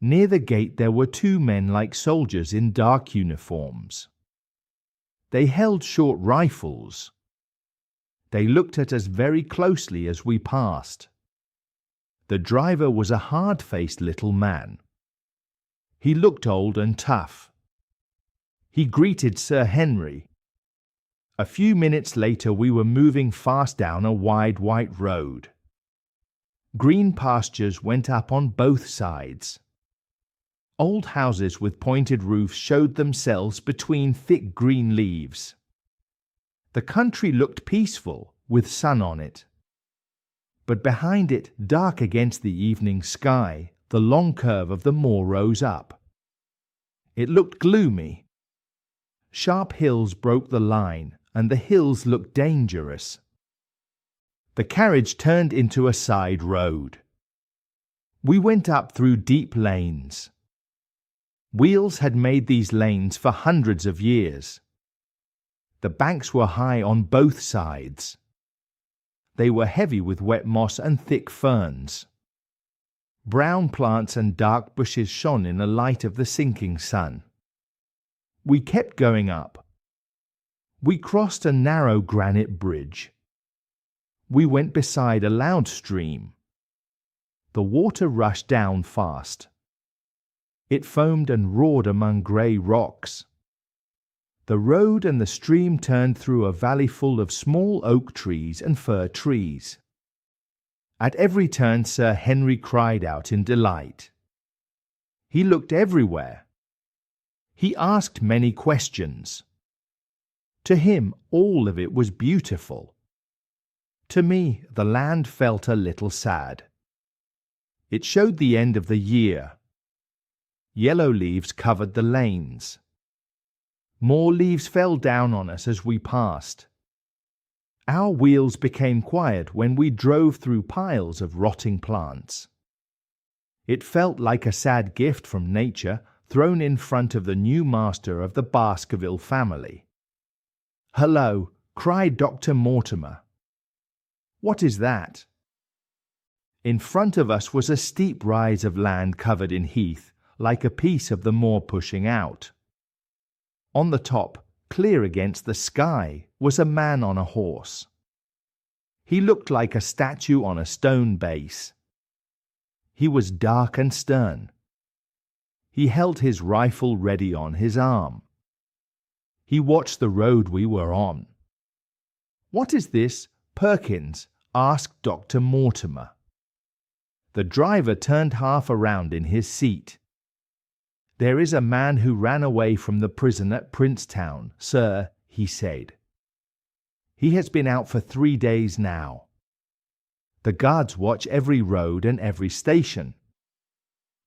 Near the gate there were two men like soldiers in dark uniforms. They held short rifles. They looked at us very closely as we passed. The driver was a hard-faced little man. He looked old and tough. He greeted Sir Henry. A few minutes later we were moving fast down a wide white road. Green pastures went up on both sides. Old houses with pointed roofs showed themselves between thick green leaves. The country looked peaceful, with sun on it. But behind it, dark against the evening sky, the long curve of the moor rose up. It looked gloomy. Sharp hills broke the line, and the hills looked dangerous. The carriage turned into a side road. We went up through deep lanes. Wheels had made these lanes for hundreds of years. The banks were high on both sides. They were heavy with wet moss and thick ferns. Brown plants and dark bushes shone in the light of the sinking sun. We kept going up. We crossed a narrow granite bridge. We went beside a loud stream. The water rushed down fast. It foamed and roared among grey rocks. The road and the stream turned through a valley full of small oak trees and fir trees. At every turn Sir Henry cried out in delight. He looked everywhere. He asked many questions. To him all of it was beautiful. To me the land felt a little sad. It showed the end of the year. Yellow leaves covered the lanes. More leaves fell down on us as we passed. Our wheels became quiet when we drove through piles of rotting plants. It felt like a sad gift from nature thrown in front of the new master of the Baskerville family. "Hello!" cried Dr. Mortimer. "What is that?" In front of us was a steep rise of land covered in heath, like a piece of the moor pushing out. On the top, clear against the sky, was a man on a horse. He looked like a statue on a stone base. He was dark and stern. He held his rifle ready on his arm. He watched the road we were on. "What is this, Perkins?" asked Dr. Mortimer. The driver turned half around in his seat. "There is a man who ran away from the prison at Princetown, sir," he said. "He has been out for 3 days now. The guards watch every road and every station.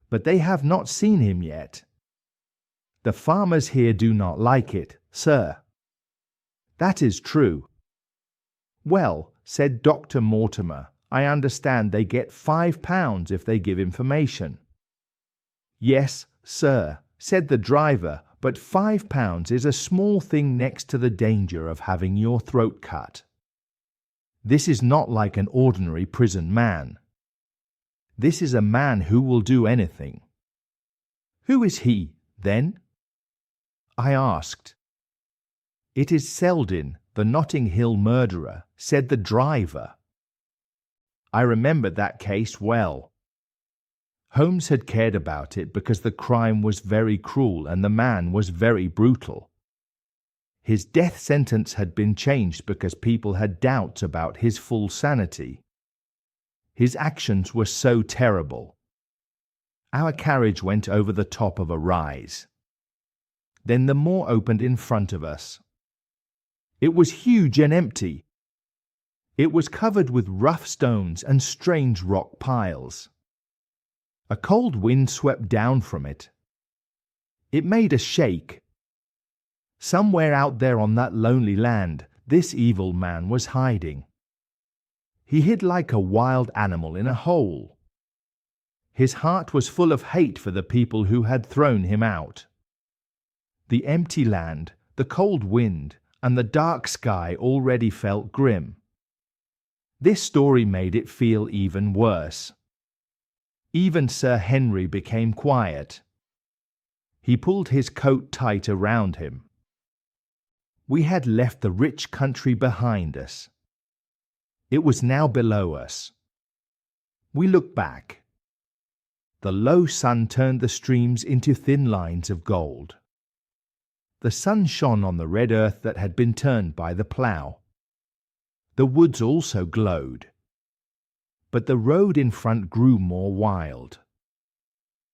But they have not seen him yet. The farmers here do not like it, sir." "That is true." "Well," said Dr. Mortimer, "I understand they get £5 if they give information." "Yes, sir," said the driver, "but £5 is a small thing next to the danger of having your throat cut. This is not like an ordinary prison man. This is a man who will do anything." "Who is he, then?" I asked. "It is Selden, the Notting Hill murderer," said the driver. I remembered that case well. Holmes had cared about it because the crime was very cruel and the man was very brutal. His death sentence had been changed because people had doubts about his full sanity. His actions were so terrible. Our carriage went over the top of a rise. Then the moor opened in front of us. It was huge and empty. It was covered with rough stones and strange rock piles. A cold wind swept down from it. It made us shake. Somewhere out there on that lonely land, this evil man was hiding. He hid like a wild animal in a hole. His heart was full of hate for the people who had thrown him out. The empty land, the cold wind, and the dark sky already felt grim. This story made it feel even worse. Even Sir Henry became quiet. He pulled his coat tight around him. We had left the rich country behind us. It was now below us. We looked back. The low sun turned the streams into thin lines of gold. The sun shone on the red earth that had been turned by the plough. The woods also glowed. But the road in front grew more wild.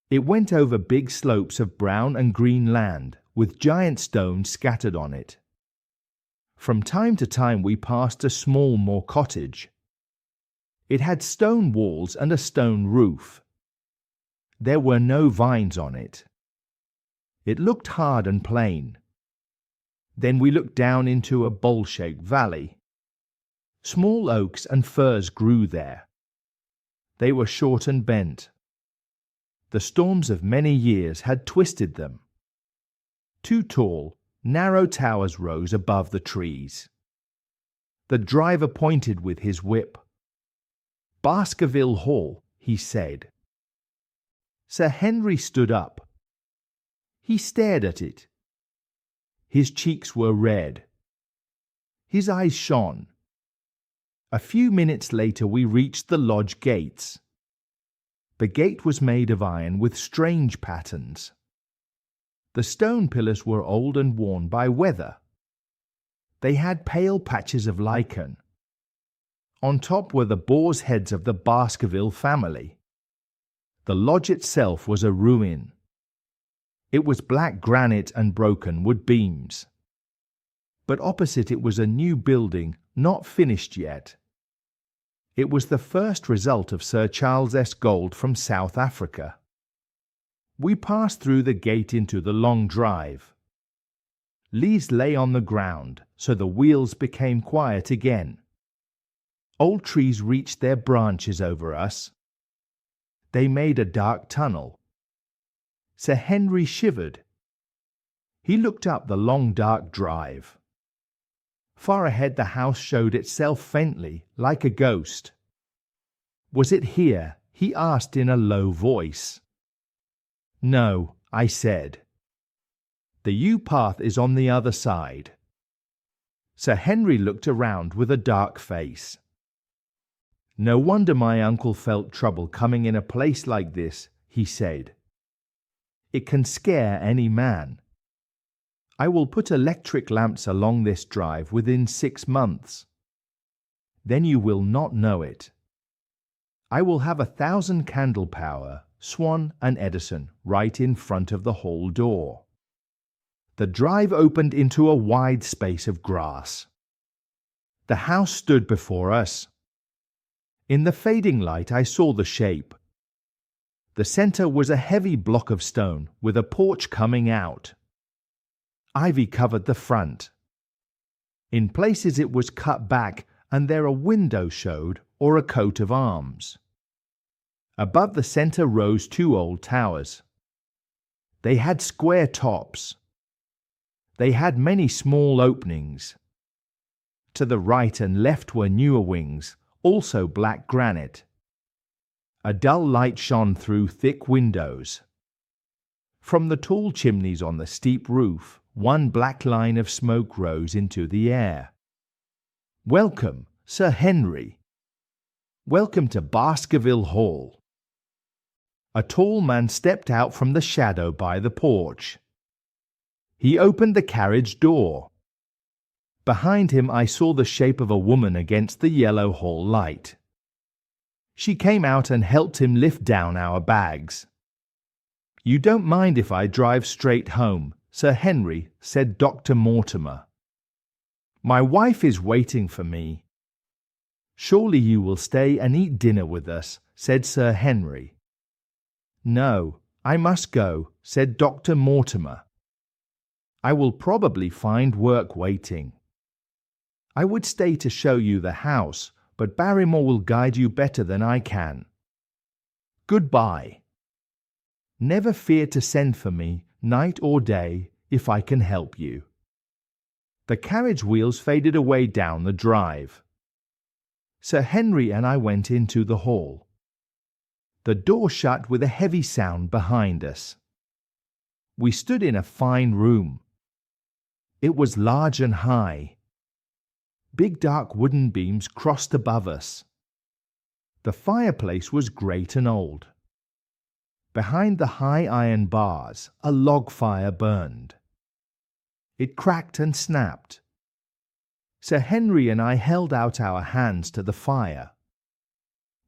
It went over big slopes of brown and green land, with giant stones scattered on it. From time to time we passed a small moor cottage. It had stone walls and a stone roof. There were no vines on it. It looked hard and plain. Then we looked down into a bowl-shaped valley. Small oaks and firs grew there. They were short and bent. The storms of many years had twisted them. Two tall, narrow towers rose above the trees. The driver pointed with his whip. "Baskerville Hall," he said. Sir Henry stood up. He stared at it. His cheeks were red. His eyes shone. A few minutes later we reached the lodge gates. The gate was made of iron with strange patterns. The stone pillars were old and worn by weather. They had pale patches of lichen. On top were the boar's heads of the Baskerville family. The lodge itself was a ruin. It was black granite and broken wood beams. But opposite it was a new building, not finished yet. It was the first result of Sir Charles S. Gold from South Africa. We passed through the gate into the long drive. Leaves lay on the ground, so the wheels became quiet again. Old trees reached their branches over us. They made a dark tunnel. Sir Henry shivered. He looked up the long dark drive. Far ahead the house showed itself faintly, like a ghost. "Was it here?" he asked in a low voice. "No," I said. "The yew path is on the other side." Sir Henry looked around with a dark face. "No wonder my uncle felt trouble coming in a place like this," he said. "It can scare any man. I will put electric lamps along this drive within 6 months. Then you will not know it. I will have 1,000 candle power, Swan and Edison, right in front of the hall door." The drive opened into a wide space of grass. The house stood before us. In the fading light I saw the shape. The center was a heavy block of stone with a porch coming out. Ivy covered the front. In places it was cut back and there a window showed or a coat of arms. Above the center rose 2 old towers. They had square tops. They had many small openings. To the right and left were newer wings, also black granite. A dull light shone through thick windows. From the tall chimneys on the steep roof, one black line of smoke rose into the air. "Welcome, Sir Henry. Welcome to Baskerville Hall." A tall man stepped out from the shadow by the porch. He opened the carriage door. Behind him I saw the shape of a woman against the yellow hall light. She came out and helped him lift down our bags. "You don't mind if I drive straight home, Sir Henry," said Dr. Mortimer. "My wife is waiting for me." "Surely you will stay and eat dinner with us," said Sir Henry. "No, I must go," said Dr. Mortimer. "I will probably find work waiting. I would stay to show you the house, but Barrymore will guide you better than I can. Goodbye. Never fear to send for me, night or day, if I can help you." The carriage wheels faded away down the drive. Sir Henry and I went into the hall. The door shut with a heavy sound behind us. We stood in a fine room. It was large and high. Big dark wooden beams crossed above us. The fireplace was great and old. Behind the high iron bars, a log fire burned. It cracked and snapped. Sir Henry and I held out our hands to the fire.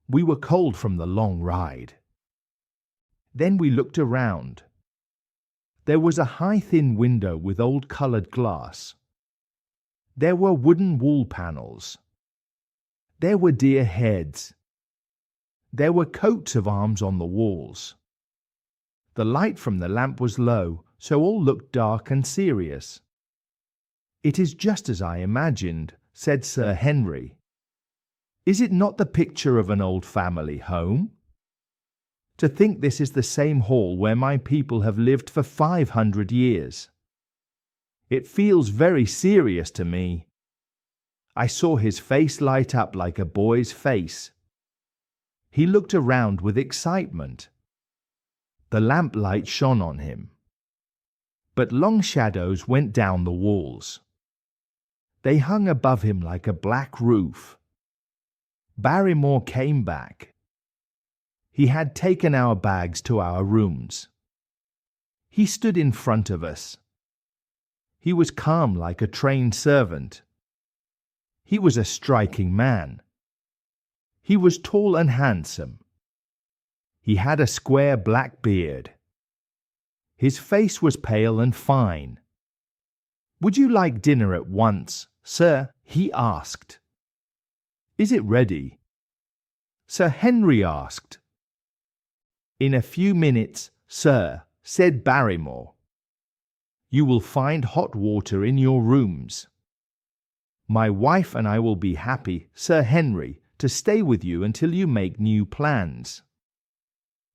We were cold from the long ride. Then we looked around. There was a high thin window with old coloured glass. There were wooden wall panels. There were deer heads. There were coats of arms on the walls. The light from the lamp was low, so all looked dark and serious. "It is just as I imagined," said Sir Henry. "Is it not the picture of an old family home? To think this is the same hall where my people have lived for 500 years. It feels very serious to me." I saw his face light up like a boy's face. He looked around with excitement. The lamplight shone on him. But long shadows went down the walls. They hung above him like a black roof. Barrymore came back. He had taken our bags to our rooms. He stood in front of us. He was calm like a trained servant. He was a striking man. He was tall and handsome. He had a square black beard. His face was pale and fine. "Would you like dinner at once, sir?" he asked. "Is it ready?" Sir Henry asked. "In a few minutes, sir," said Barrymore. "You will find hot water in your rooms. My wife and I will be happy, Sir Henry, to stay with you until you make new plans.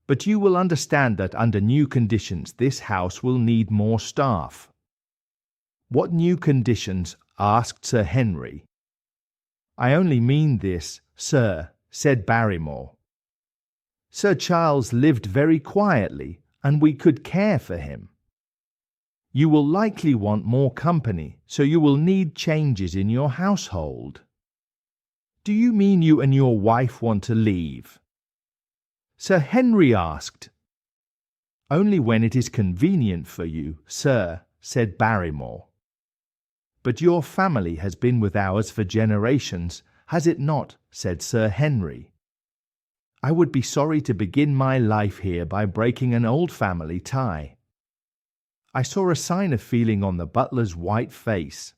But you will understand that under new conditions this house will need more staff." "What new conditions?" asked Sir Henry. "I only mean this, sir," said Barrymore. "Sir Charles lived very quietly, and we could care for him. You will likely want more company, so you will need changes in your household." "Do you mean you and your wife want to leave?" Sir Henry asked. "Only when it is convenient for you, sir," said Barrymore. "But your family has been with ours for generations, has it not?" said Sir Henry. "I would be sorry to begin my life here by breaking an old family tie." I saw a sign of feeling on the butler's white face.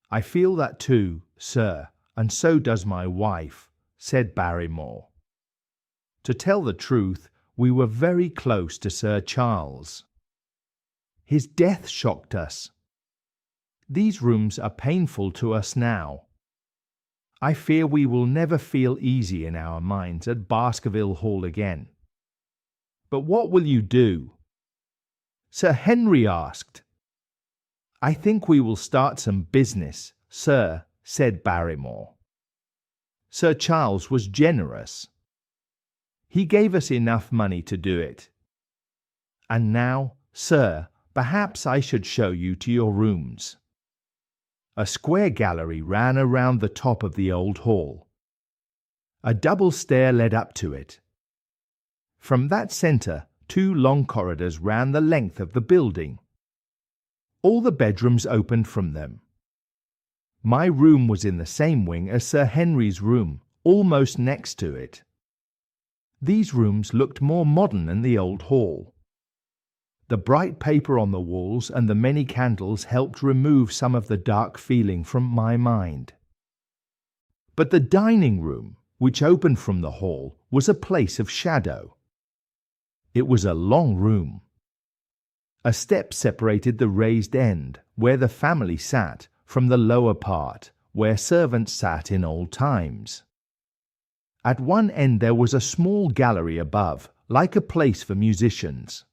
"I feel that too, sir, and so does my wife," said Barrymore. To tell the truth, we were very close to Sir Charles. His death shocked us. These rooms are painful to us now. I fear we will never feel easy in our minds at Baskerville Hall again. But what will you do?" Sir Henry asked. "I think we will start some business, sir," said Barrymore. Sir Charles was generous. He gave us enough money to do it. And now, sir, Perhaps I should show you to your rooms." A square gallery ran around the top of the old hall. A double stair led up to it. From that centre, 2 long corridors ran the length of the building. All the bedrooms opened from them. My room was in the same wing as Sir Henry's room, almost next to it. These rooms looked more modern than the old hall. The bright paper on the walls and the many candles helped remove some of the dark feeling from my mind. But the dining room, which opened from the hall, was a place of shadow. It was a long room. A step separated the raised end, where the family sat, from the lower part, where servants sat in old times. At one end there was a small gallery above, like a place for musicians.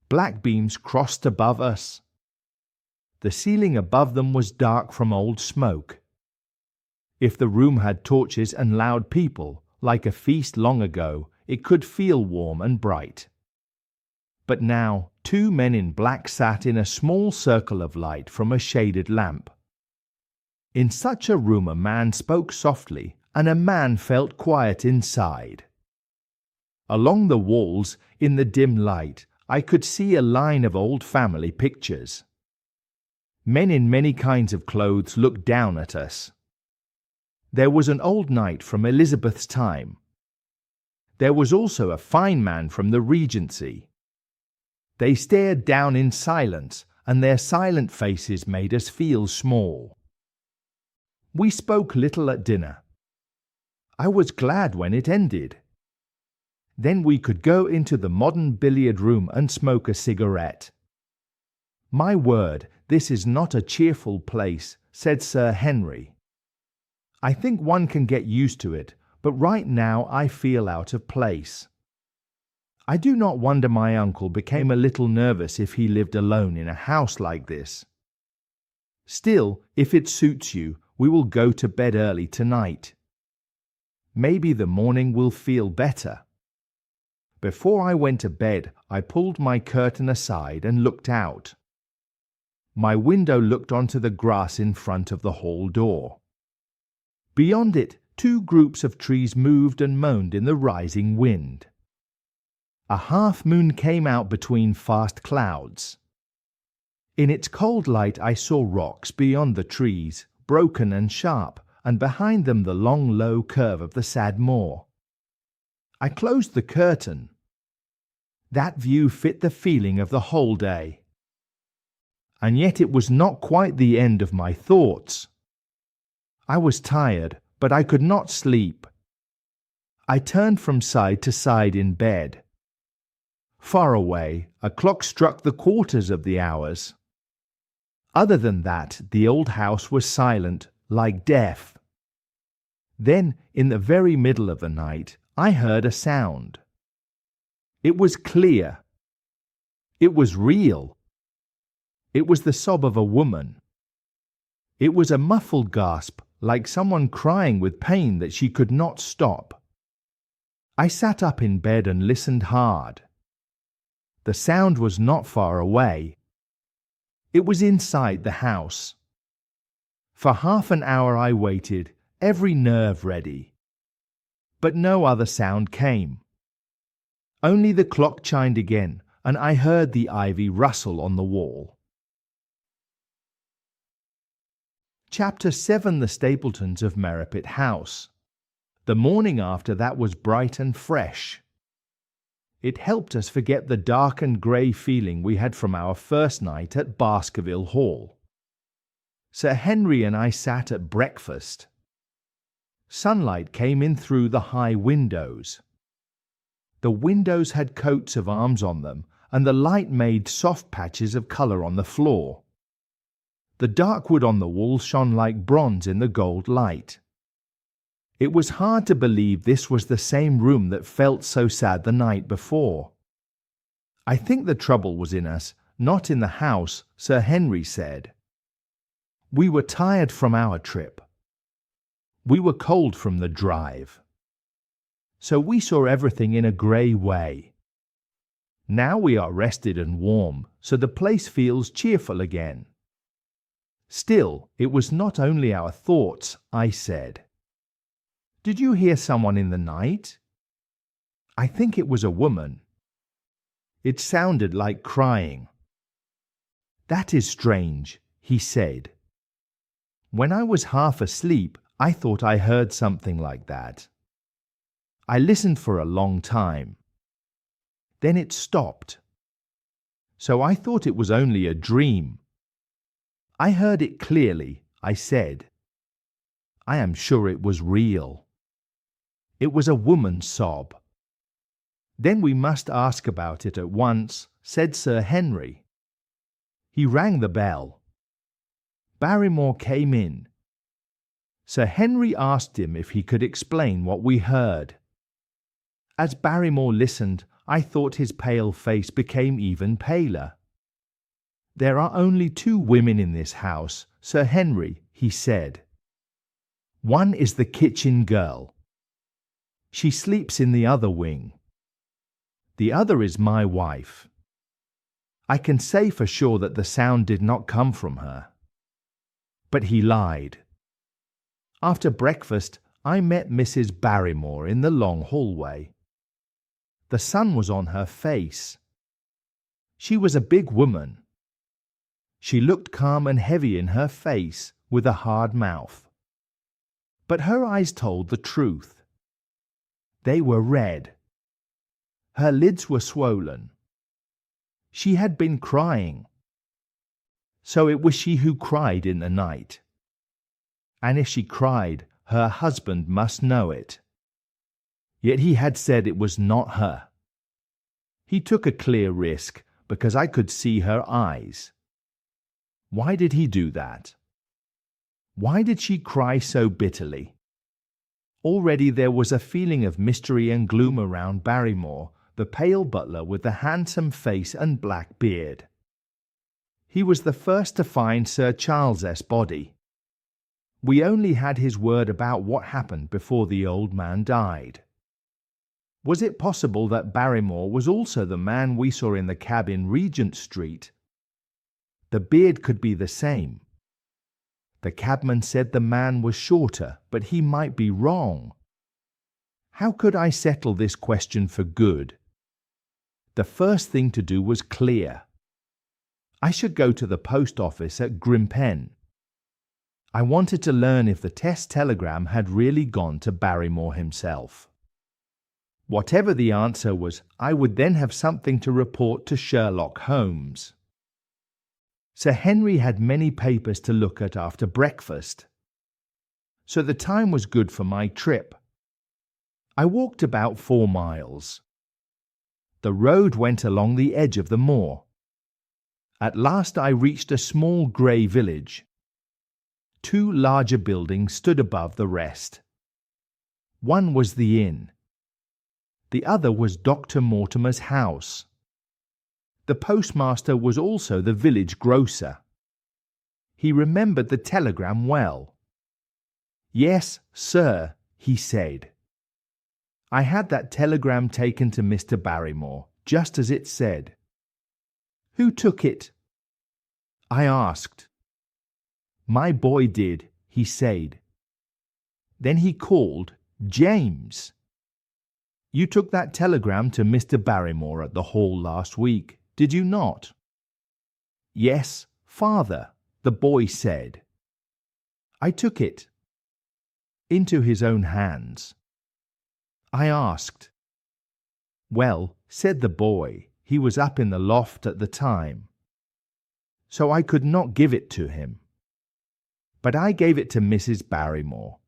Black beams crossed above us. The ceiling above them was dark from old smoke. If the room had torches and loud people, like a feast long ago, it could feel warm and bright. But now 2 men in black sat in a small circle of light from a shaded lamp. In such a room a man spoke softly, and a man felt quiet inside. Along the walls, in the dim light, I could see a line of old family pictures. Men in many kinds of clothes looked down at us. There was an old knight from Elizabeth's time. There was also a fine man from the Regency. They stared down in silence, and their silent faces made us feel small. We spoke little at dinner. I was glad when it ended. Then we could go into the modern billiard room and smoke a cigarette. "My word, this is not a cheerful place," said Sir Henry. "I think one can get used to it, but right now I feel out of place. I do not wonder my uncle became a little nervous if he lived alone in a house like this. Still, if it suits you, we will go to bed early tonight. Maybe the morning will feel better." Before I went to bed, I pulled my curtain aside and looked out. My window looked onto the grass in front of the hall door. Beyond it, 2 groups of trees moved and moaned in the rising wind. A half-moon came out between fast clouds. In its cold light I saw rocks beyond the trees, broken and sharp, and behind them the long low curve of the sad moor. I closed the curtain. That view fit the feeling of the whole day. And yet it was not quite the end of my thoughts. I was tired, but I could not sleep. I turned from side to side in bed. Far away, a clock struck the quarters of the hours. Other than that, the old house was silent, like death. Then, in the very middle of the night, I heard a sound. It was clear. It was real. It was the sob of a woman. It was a muffled gasp, like someone crying with pain that she could not stop. I sat up in bed and listened hard. The sound was not far away. It was inside the house. For half an hour I waited, every nerve ready. But no other sound came. Only the clock chimed again, and I heard the ivy rustle on the wall. Chapter 7. The Stapletons of Merripit House. The morning after that was bright and fresh. It helped us forget the dark and grey feeling we had from our first night at Baskerville Hall. Sir Henry and I sat at breakfast. Sunlight came in through the high windows. The windows had coats of arms on them, and the light made soft patches of colour on the floor. The dark wood on the wall shone like bronze in the gold light. It was hard to believe this was the same room that felt so sad the night before. "I think the trouble was in us, not in the house," Sir Henry said. "We were tired from our trip. We were cold from the drive. So we saw everything in a grey way. Now we are rested and warm, so the place feels cheerful again. Still, it was not only our thoughts, I said. Did you hear someone in the night? I think it was a woman. It sounded like crying. That is strange, he said. When I was half asleep, I thought I heard something like that. I listened for a long time. Then it stopped. So I thought it was only a dream. I heard it clearly, I said. I am sure it was real. It was a woman's sob. Then we must ask about it at once, said Sir Henry. He rang the bell. Barrymore came in. Sir Henry asked him if he could explain what we heard. As Barrymore listened, I thought his pale face became even paler. There are only 2 women in this house, Sir Henry, he said. One is the kitchen girl. She sleeps in the other wing. The other is my wife. I can say for sure that the sound did not come from her. But he lied. After breakfast, I met Mrs. Barrymore in the long hallway. The sun was on her face. She was a big woman. She looked calm and heavy in her face, with a hard mouth. But her eyes told the truth. They were red. Her lids were swollen. She had been crying. So it was she who cried in the night. And if she cried, her husband must know it. Yet he had said it was not her. He took a clear risk because I could see her eyes. Why did he do that? Why did she cry so bitterly? Already there was a feeling of mystery and gloom around Barrymore, the pale butler with the handsome face and black beard. He was the first to find Sir Charles's body. We only had his word about what happened before the old man died. Was it possible that Barrymore was also the man we saw in the cab in Regent Street? The beard could be the same. The cabman said the man was shorter, but he might be wrong. How could I settle this question for good? The first thing to do was clear. I should go to the post office at Grimpen. I wanted to learn if the test telegram had really gone to Barrymore himself. Whatever the answer was, I would then have something to report to Sherlock Holmes. Sir Henry had many papers to look at after breakfast, so the time was good for my trip. I walked about 4 miles. The road went along the edge of the moor. At last I reached a small grey village. 2 larger buildings stood above the rest. One was the inn. The other was Dr. Mortimer's house. The postmaster was also the village grocer. He remembered the telegram well. Yes, sir, he said. I had that telegram taken to Mr. Barrymore, just as it said. Who took it? I asked. My boy did, he said. Then he called, James. You took that telegram to Mr. Barrymore at the hall last week, did you not? Yes, father, the boy said. I took it. Into his own hands. I asked. Well, said the boy, he was up in the loft at the time. So I could not give it to him. But I gave it to Mrs. Barrymore.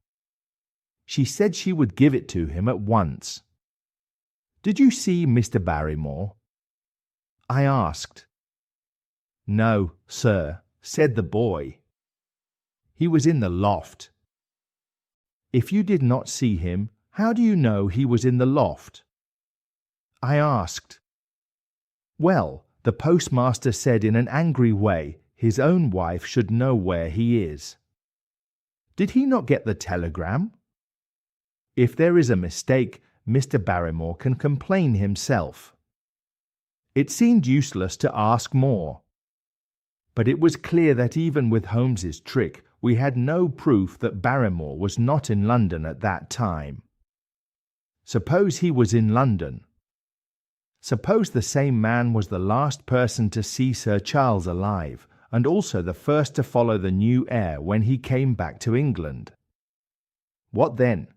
She said she would give it to him at once. Did you see Mr. Barrymore? I asked. No, sir, said the boy. He was in the loft. If you did not see him, how do you know he was in the loft? I asked. Well, the postmaster said in an angry way his own wife should know where he is. Did he not get the telegram? If there is a mistake, Mr. Barrymore can complain himself. It seemed useless to ask more. But it was clear that even with Holmes's trick, we had no proof that Barrymore was not in London at that time. Suppose he was in London. Suppose the same man was the last person to see Sir Charles alive, and also the first to follow the new heir when he came back to England. What then?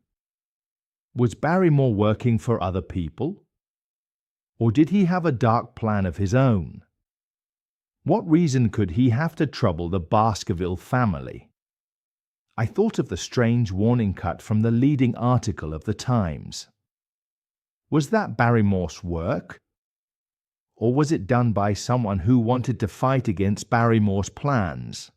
Was Barrymore working for other people? Or did he have a dark plan of his own? What reason could he have to trouble the Baskerville family? I thought of the strange warning cut from the leading article of the Times. Was that Barrymore's work? Or was it done by someone who wanted to fight against Barrymore's plans?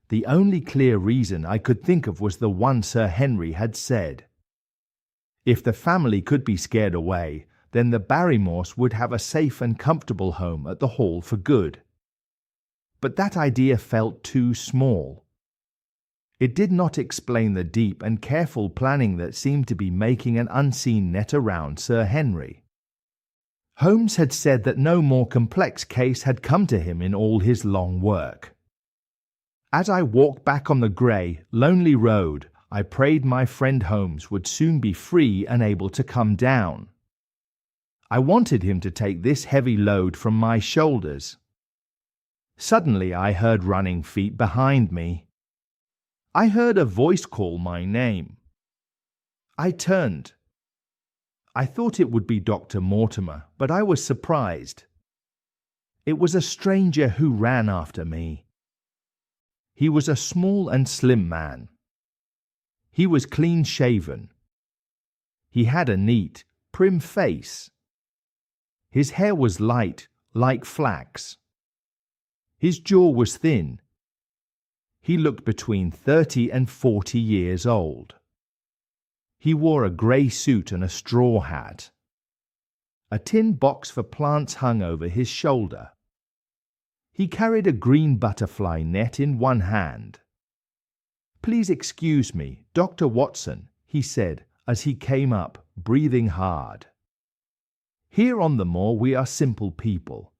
The only clear reason I could think of was the one Sir Henry had said. If the family could be scared away, then the Barrymores would have a safe and comfortable home at the Hall for good. But that idea felt too small. It did not explain the deep and careful planning that seemed to be making an unseen net around Sir Henry. Holmes had said that no more complex case had come to him in all his long work. As I walked back on the grey, lonely road, I prayed my friend Holmes would soon be free and able to come down. I wanted him to take this heavy load from my shoulders. Suddenly I heard running feet behind me. I heard a voice call my name. I turned. I thought it would be Dr. Mortimer, but I was surprised. It was a stranger who ran after me. He was a small and slim man. He was clean-shaven. He had a neat, prim face. His hair was light, like flax. His jaw was thin. He looked between 30 and 40 years old. He wore a grey suit and a straw hat. A tin box for plants hung over his shoulder. He carried a green butterfly net in one hand. "Please excuse me, Dr. Watson," he said as he came up, breathing hard. "Here on the moor we are simple people.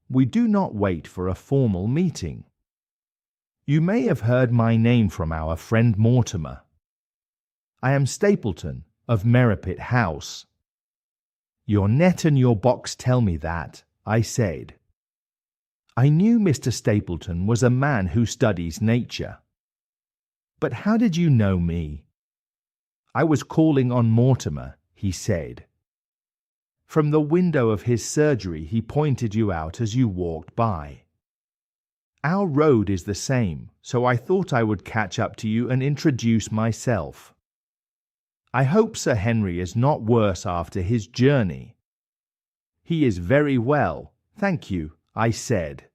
We do not wait for a formal meeting. You may have heard my name from our friend Mortimer. I am Stapleton of Merripit House." "Your net and your box tell me that," I said. I knew Mr. Stapleton was a man who studies nature. "But how did you know me?" "I was calling on Mortimer," he said. "From the window of his surgery he pointed you out as you walked by. Our road is the same, so I thought I would catch up to you and introduce myself. I hope Sir Henry is not worse after his journey." "He is very well, thank you," I said.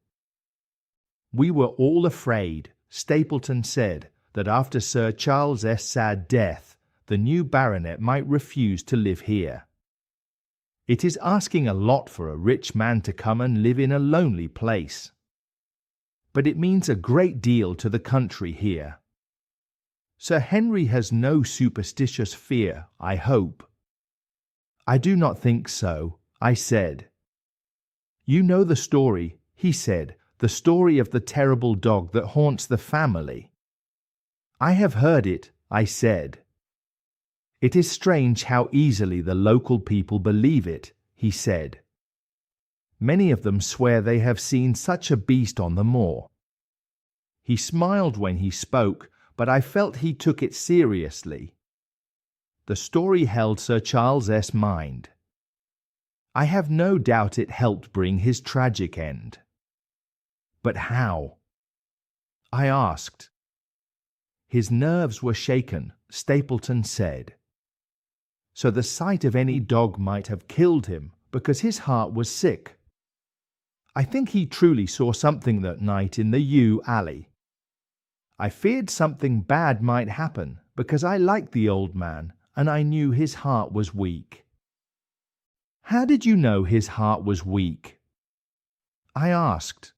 "We were all afraid," Stapleton said, "that after Sir Charles' sad death, the new baronet might refuse to live here. It is asking a lot for a rich man to come and live in a lonely place. But it means a great deal to the country here. Sir Henry has no superstitious fear, I hope." "I do not think so," I said. "You know the story," he said, "the story of the terrible dog that haunts the family." "I have heard it," I said. "It is strange how easily the local people believe it," he said. "Many of them swear they have seen such a beast on the moor." He smiled when he spoke, but I felt he took it seriously. The story held Sir Charles' mind. I have no doubt it helped bring his tragic end. "But how?" I asked. "His nerves were shaken," Stapleton said. "So the sight of any dog might have killed him because his heart was sick. I think he truly saw something that night in the yew alley. I feared something bad might happen because I liked the old man and I knew his heart was weak." "How did you know his heart was weak?" I asked.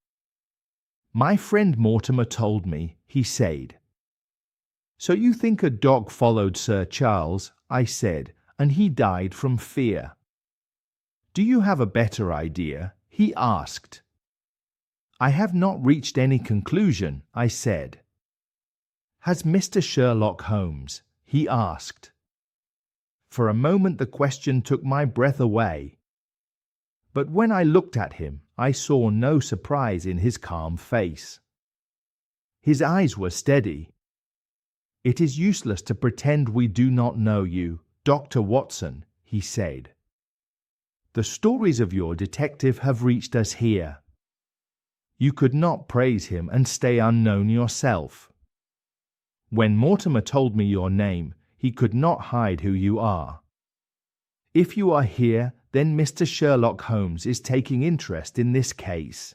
"My friend Mortimer told me," he said. "So you think a dog followed Sir Charles," I said, "and he died from fear?" Do you have a better idea? He asked. I have not reached any conclusion, I said. Has Mr. Sherlock Holmes? He asked. For a moment the question took my breath away. But when I looked at him, I saw no surprise in his calm face. His eyes were steady. It is useless to pretend we do not know you, Dr. Watson, he said. The stories of your detective have reached us here. You could not praise him and stay unknown yourself. When Mortimer told me your name, he could not hide who you are. If you are here, then Mr. Sherlock Holmes is taking interest in this case.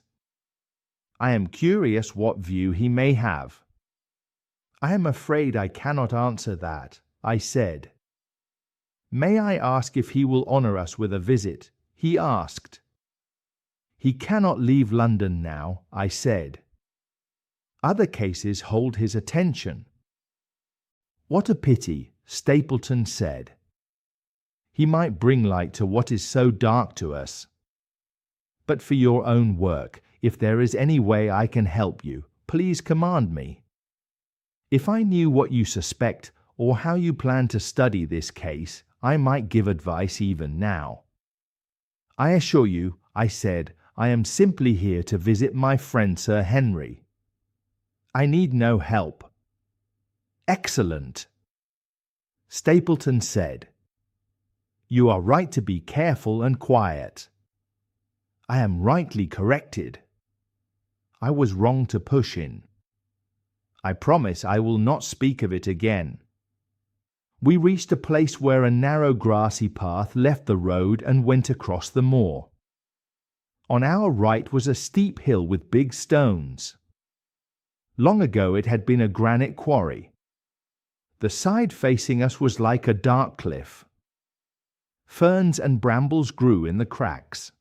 I am curious what view he may have. I am afraid I cannot answer that, I said. May I ask if he will honor us with a visit? He asked. He cannot leave London now, I said. Other cases hold his attention. What a pity, Stapleton said. He might bring light to what is so dark to us. But for your own work, if there is any way I can help you, please command me. If I knew what you suspect or how you plan to study this case, I might give advice even now. I assure you, I said, I am simply here to visit my friend Sir Henry. I need no help. Excellent. Stapleton said. You are right to be careful and quiet. I am rightly corrected. I was wrong to push in. I promise I will not speak of it again. We reached a place where a narrow grassy path left the road and went across the moor. On our right was a steep hill with big stones. Long ago it had been a granite quarry. The side facing us was like a dark cliff. Ferns and brambles grew in the cracks.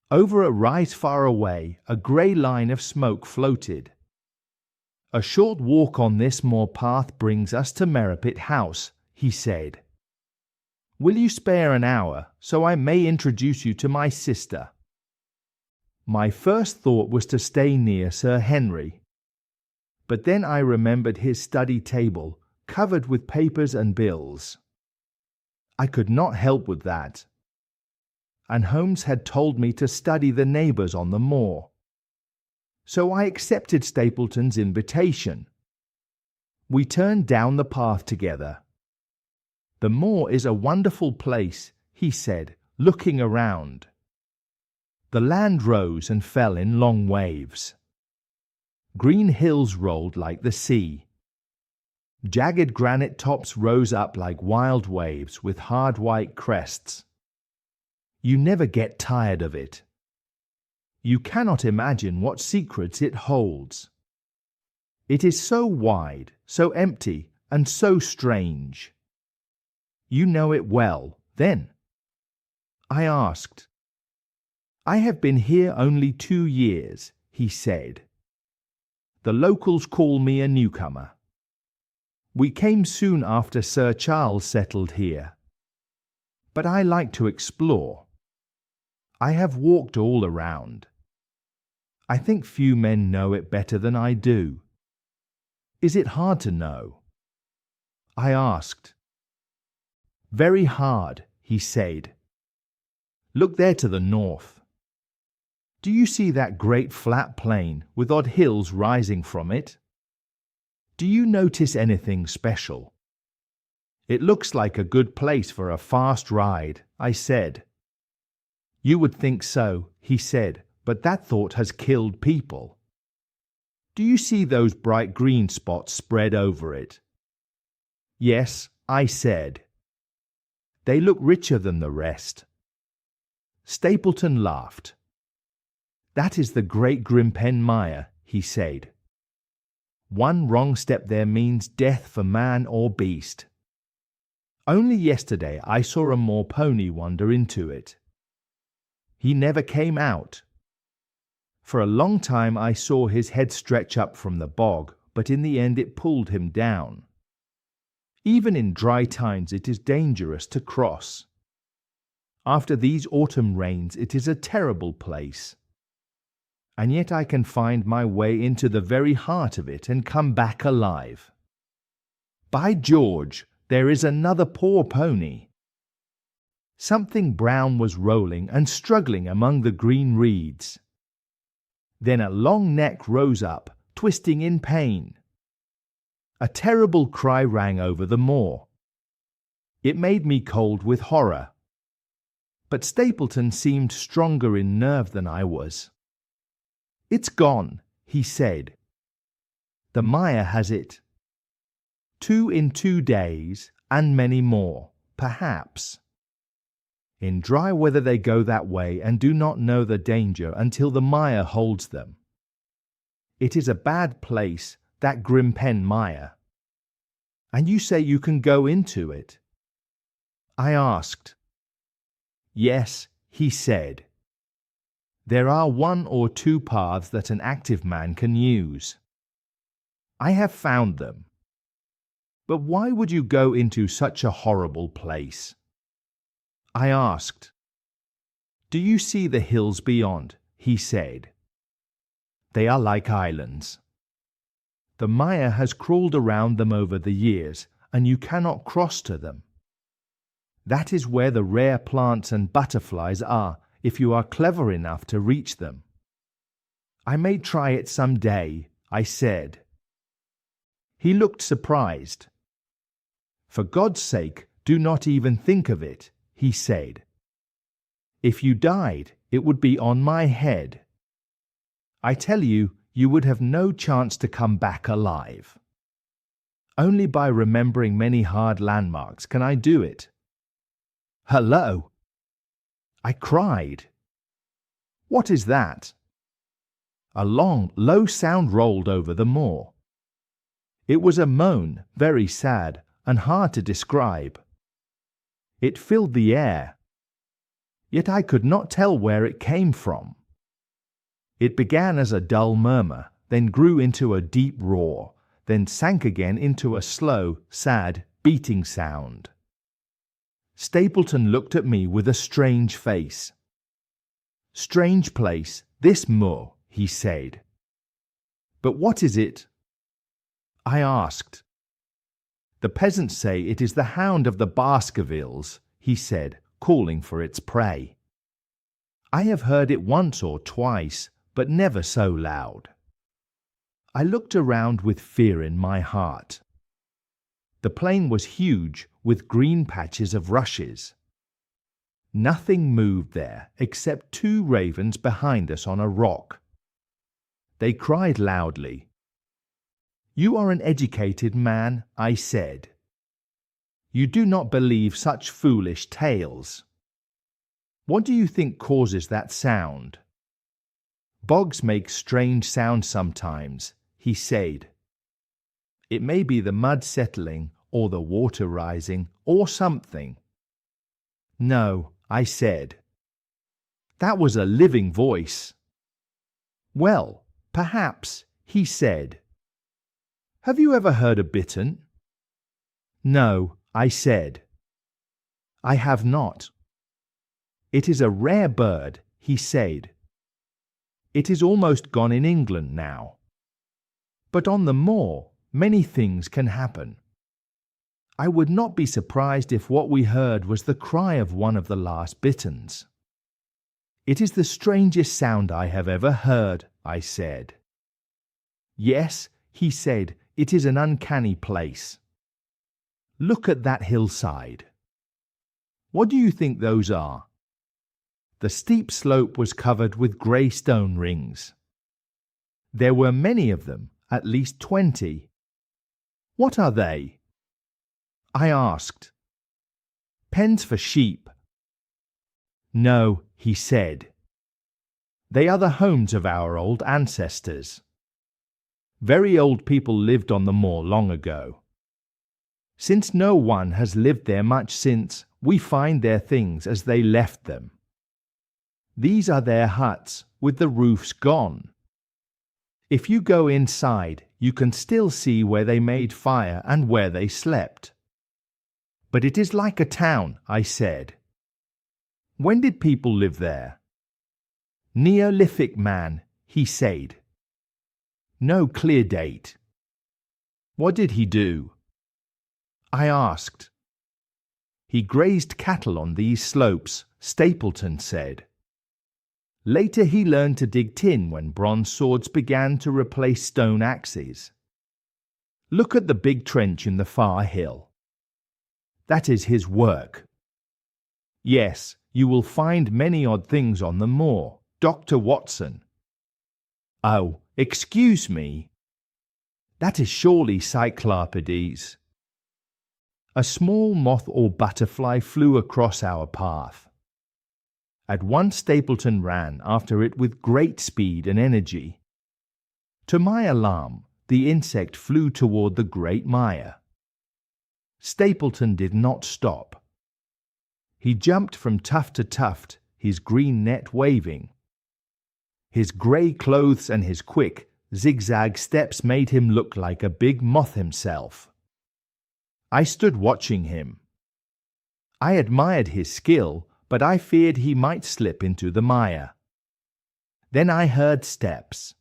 Over a rise far away, a grey line of smoke floated. A short walk on this moor path brings us to Merripit House, he said. Will you spare an hour, so I may introduce you to my sister? My first thought was to stay near Sir Henry. But then I remembered his study table, covered with papers and bills. I could not help with that. And Holmes had told me to study the neighbours on the moor. So I accepted Stapleton's invitation. We turned down the path together. The moor is a wonderful place, he said, looking around. The land rose and fell in long waves. Green hills rolled like the sea. Jagged granite tops rose up like wild waves with hard white crests. You never get tired of it. You cannot imagine what secrets it holds. It is so wide, so empty, and so strange. You know it well, then? I asked. I have been here only 2 years, he said. The locals call me a newcomer. We came soon after Sir Charles settled here. But I like to explore. I have walked all around. I think few men know it better than I do. Is it hard to know? I asked. Very hard, he said. Look there to the north. Do you see that great flat plain with odd hills rising from it? Do you notice anything special? It looks like a good place for a fast ride, I said. You would think so, he said, but that thought has killed people. Do you see those bright green spots spread over it? Yes, I said. They look richer than the rest. Stapleton laughed. That is the Great Grimpen Mire, he said. One wrong step there means death for man or beast. Only yesterday I saw a moor pony wander into it. He never came out. For a long time I saw his head stretch up from the bog, but in the end it pulled him down. Even in dry times it is dangerous to cross. After these autumn rains, it is a terrible place. And yet I can find my way into the very heart of it and come back alive. By George, there is another poor pony. Something brown was rolling and struggling among the green reeds. Then a long neck rose up, twisting in pain. A terrible cry rang over the moor. It made me cold with horror. But Stapleton seemed stronger in nerve than I was. "It's gone," he said. "The mire has it. 2 in 2 days, and many more, perhaps. In dry weather they go that way and do not know the danger until the mire holds them. It is a bad place, that Grimpen mire. And you say you can go into it?" I asked. "Yes," he said. "There are 1 or 2 paths that an active man can use. I have found them. But why would you go into such a horrible place?" I asked. "Do you see the hills beyond?" he said. "They are like islands. The mire has crawled around them over the years, and you cannot cross to them. That is where the rare plants and butterflies are, if you are clever enough to reach them." "I may try it some day," I said. He looked surprised. "For God's sake, do not even think of it," he said. "If you died, it would be on my head. I tell you, you would have no chance to come back alive. Only by remembering many hard landmarks can I do it." "Hello!" I cried. "What is that?" A long, low sound rolled over the moor. It was a moan, very sad and hard to describe. It filled the air. Yet I could not tell where it came from. It began as a dull murmur, then grew into a deep roar, then sank again into a slow, sad, beating sound. Stapleton looked at me with a strange face. "Strange place, this moor," he said. "But what is it?" I asked. "The peasants say it is the hound of the Baskervilles," he said, calling for its prey. "I have heard it once or twice, but never so loud." I looked around with fear in my heart. The plain was huge, with green patches of rushes. Nothing moved there except 2 ravens behind us on a rock. They cried loudly. "You are an educated man," I said. "You do not believe such foolish tales. What do you think causes that sound?" "Bogs make strange sounds sometimes," he said. "It may be the mud settling, or the water rising, or something." "No," I said. "That was a living voice." "Well, perhaps," he said. "Have you ever heard a bittern?" "No," I said. "I have not." "It is a rare bird," he said. "It is almost gone in England now. But on the moor, many things can happen. I would not be surprised if what we heard was the cry of one of the last bitterns." "It is the strangest sound I have ever heard," I said. "Yes," he said, "it is an uncanny place. Look at that hillside. What do you think those are?" The steep slope was covered with grey stone rings. There were many of them, at least 20. "What are they?" I asked. "Pens for sheep." "No," he said. "They are the homes of our old ancestors. Very old people lived on the moor long ago. Since no one has lived there much since, we find their things as they left them. These are their huts, with the roofs gone. If you go inside, you can still see where they made fire and where they slept." "But it is like a town," I said. When did people live there? Neolithic man, he said. No clear date. What did he do? I asked. He grazed cattle on these slopes, Stapleton said. Later he learned to dig tin when bronze swords began to replace stone axes. Look at the big trench in the far hill. That is his work. Yes, you will find many odd things on the moor, Dr. Watson. Oh, excuse me. That is surely Cyclopedes. A small moth or butterfly flew across our path. At once Stapleton ran after it with great speed and energy. To my alarm, the insect flew toward the great mire. Stapleton did not stop. He jumped from tuft to tuft, his green net waving. His grey clothes and his quick, zigzag steps made him look like a big moth himself. I stood watching him. I admired his skill, but I feared he might slip into the mire. Then I heard steps.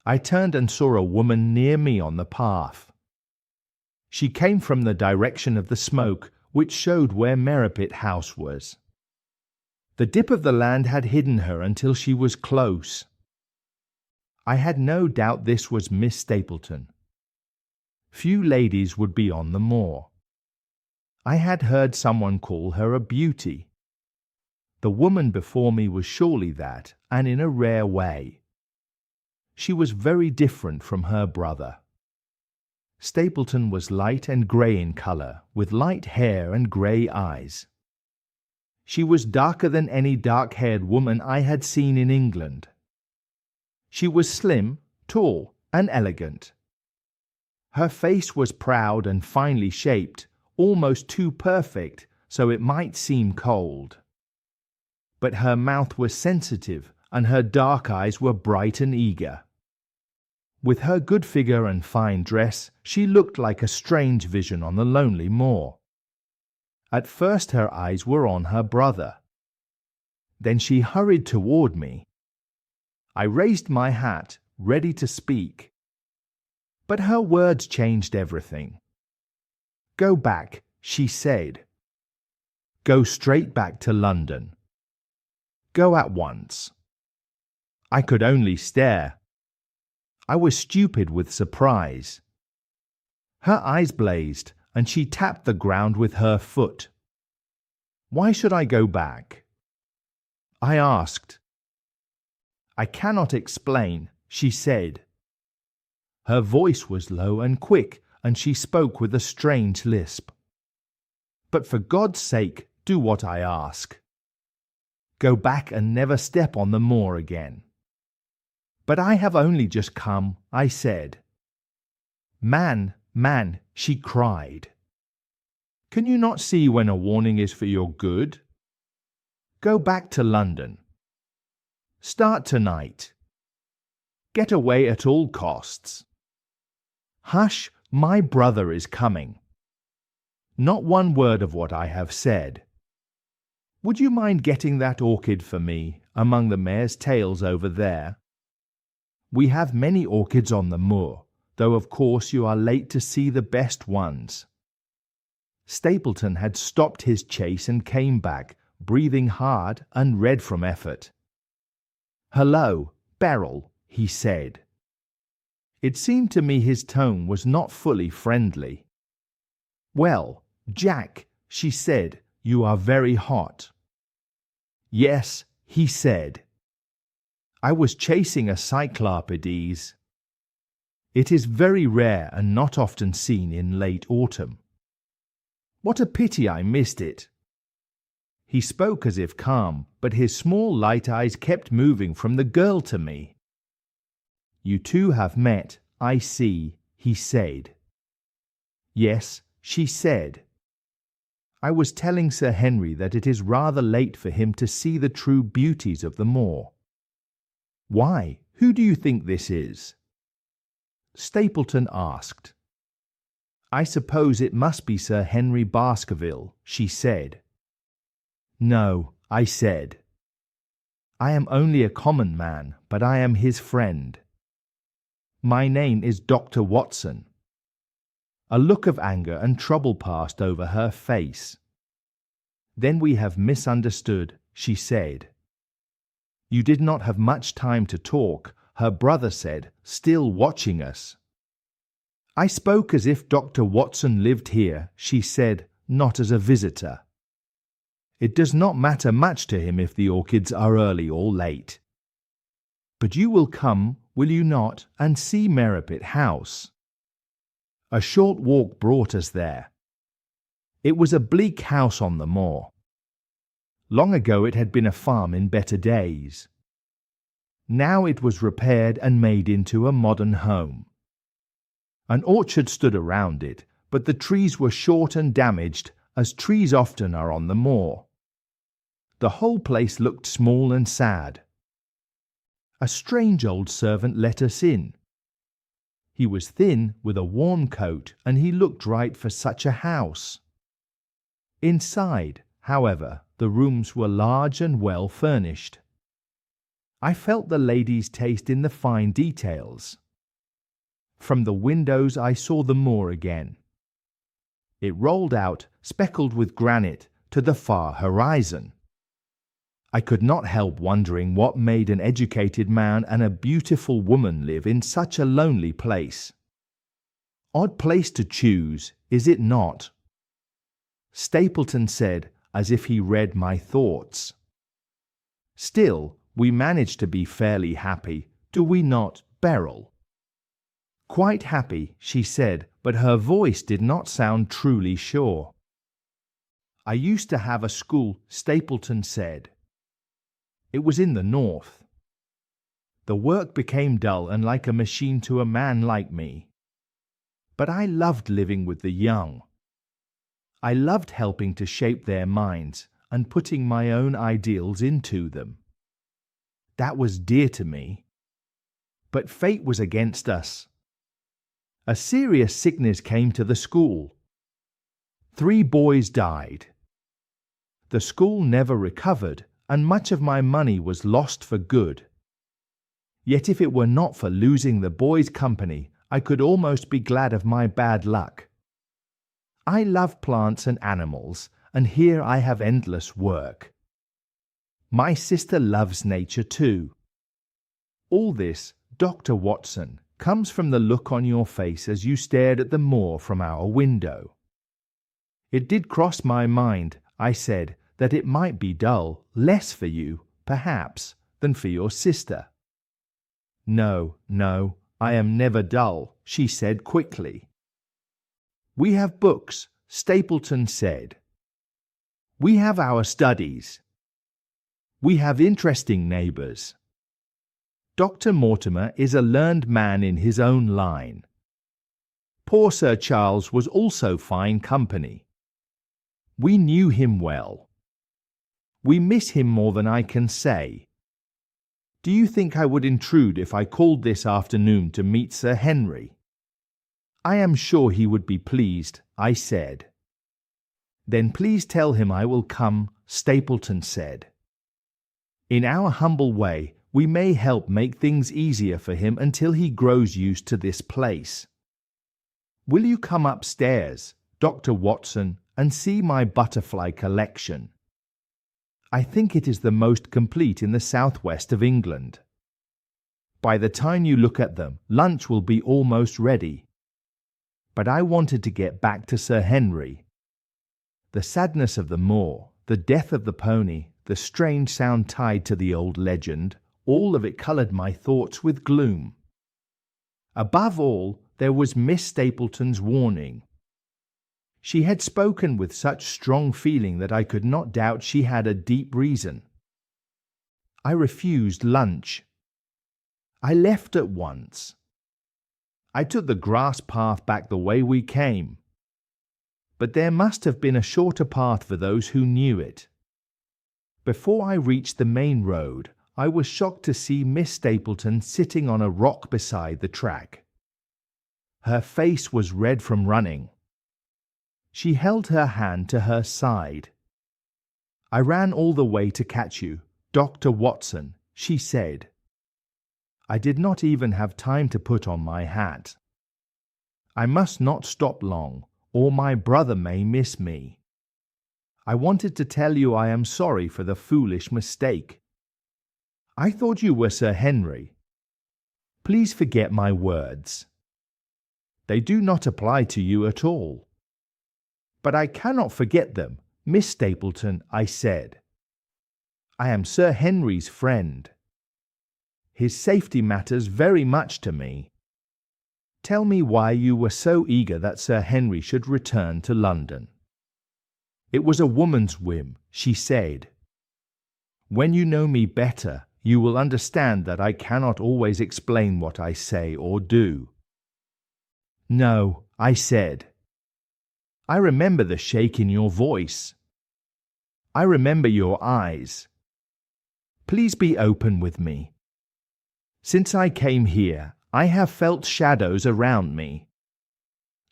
I turned and saw a woman near me on the path. She came from the direction of the smoke, which showed where Merripit House was. The dip of the land had hidden her until she was close. I had no doubt this was Miss Stapleton. Few ladies would be on the moor. I had heard someone call her a beauty. The woman before me was surely that, and in a rare way. She was very different from her brother. Stapleton was light and grey in colour, with light hair and grey eyes. She was darker than any dark-haired woman I had seen in England. She was slim, tall, and elegant. Her face was proud and finely shaped, almost too perfect, so it might seem cold. But her mouth was sensitive, and her dark eyes were bright and eager. With her good figure and fine dress, she looked like a strange vision on the lonely moor. At first her eyes were on her brother. Then she hurried toward me. I raised my hat, ready to speak. But her words changed everything. Go back, she said. Go straight back to London. Go at once. I could only stare. I was stupid with surprise. Her eyes blazed, and she tapped the ground with her foot. Why should I go back? I asked. I cannot explain, she said. Her voice was low and quick, and she spoke with a strange lisp. But for God's sake, do what I ask. Go back and never step on the moor again. But I have only just come, I said. Man, man, she cried. Can you not see when a warning is for your good? Go back to London. Start tonight. Get away at all costs. Hush, my brother is coming. Not one word of what I have said. Would you mind getting that orchid for me among the mare's tails over there? We have many orchids on the moor, though of course you are late to see the best ones. Stapleton had stopped his chase and came back, breathing hard and red from effort. Hello, Beryl, he said. It seemed to me his tone was not fully friendly. Well, Jack, she said, you are very hot. Yes, he said. I was chasing a Cyclopedes. It is very rare and not often seen in late autumn. What a pity I missed it. He spoke as if calm, but his small light eyes kept moving from the girl to me. You two have met, I see, he said. Yes, she said. I was telling Sir Henry that it is rather late for him to see the true beauties of the moor. Why, who do you think this is? Stapleton asked. I suppose it must be Sir Henry Baskerville, she said. No, I said. I am only a common man, but I am his friend. My name is Dr. Watson. A look of anger and trouble passed over her face. Then we have misunderstood, she said. You did not have much time to talk, her brother said, still watching us. I spoke as if Dr. Watson lived here, she said, not as a visitor. It does not matter much to him if the orchids are early or late. But you will come, will you not, and see Merripit House? A short walk brought us there. It was a bleak house on the moor. Long ago it had been a farm in better days. Now it was repaired and made into a modern home. An orchard stood around it, but the trees were short and damaged, as trees often are on the moor. The whole place looked small and sad. A strange old servant let us in. He was thin, with a warm coat, and he looked right for such a house. Inside, however, the rooms were large and well furnished. I felt the lady's taste in the fine details. From the windows I saw the moor again. It rolled out, speckled with granite, to the far horizon. I could not help wondering what made an educated man and a beautiful woman live in such a lonely place. Odd place to choose, is it not? Stapleton said, as if he read my thoughts. Still, we managed to be fairly happy, do we not, Beryl? Quite happy, she said, but her voice did not sound truly sure. I used to have a school, Stapleton said. It was in the north. The work became dull and like a machine to a man like me. But I loved living with the young. I loved helping to shape their minds and putting my own ideals into them. That was dear to me. But fate was against us. A serious sickness came to the school. 3 boys died. The school never recovered, and much of my money was lost for good. Yet if it were not for losing the boys' company, I could almost be glad of my bad luck. I love plants and animals, and here I have endless work. My sister loves nature too. All this, Dr. Watson, comes from the look on your face as you stared at the moor from our window. It did cross my mind, I said, that it might be dull, less for you, perhaps, than for your sister. No, no, I am never dull, she said quickly. We have books, Stapleton said. We have our studies. We have interesting neighbours. Dr. Mortimer is a learned man in his own line. Poor Sir Charles was also fine company. We knew him well. We miss him more than I can say. Do you think I would intrude if I called this afternoon to meet Sir Henry? I am sure he would be pleased, I said. Then please tell him I will come, Stapleton said. In our humble way, we may help make things easier for him until he grows used to this place. Will you come upstairs, Dr. Watson, and see my butterfly collection? I think it is the most complete in the southwest of England. By the time you look at them, lunch will be almost ready. But I wanted to get back to Sir Henry. The sadness of the moor, the death of the pony, the strange sound tied to the old legend, all of it coloured my thoughts with gloom. Above all, there was Miss Stapleton's warning. She had spoken with such strong feeling that I could not doubt she had a deep reason. I refused lunch. I left at once. I took the grass path back the way we came. But there must have been a shorter path for those who knew it. Before I reached the main road, I was shocked to see Miss Stapleton sitting on a rock beside the track. Her face was red from running. She held her hand to her side. I ran all the way to catch you, Dr. Watson, she said. I did not even have time to put on my hat. I must not stop long, or my brother may miss me. I wanted to tell you I am sorry for the foolish mistake. I thought you were Sir Henry. Please forget my words. They do not apply to you at all. But I cannot forget them, Miss Stapleton, I said. I am Sir Henry's friend. His safety matters very much to me. Tell me why you were so eager that Sir Henry should return to London. It was a woman's whim, she said. When you know me better, you will understand that I cannot always explain what I say or do. No, I said. I remember the shake in your voice. I remember your eyes. Please be open with me. Since I came here, I have felt shadows around me.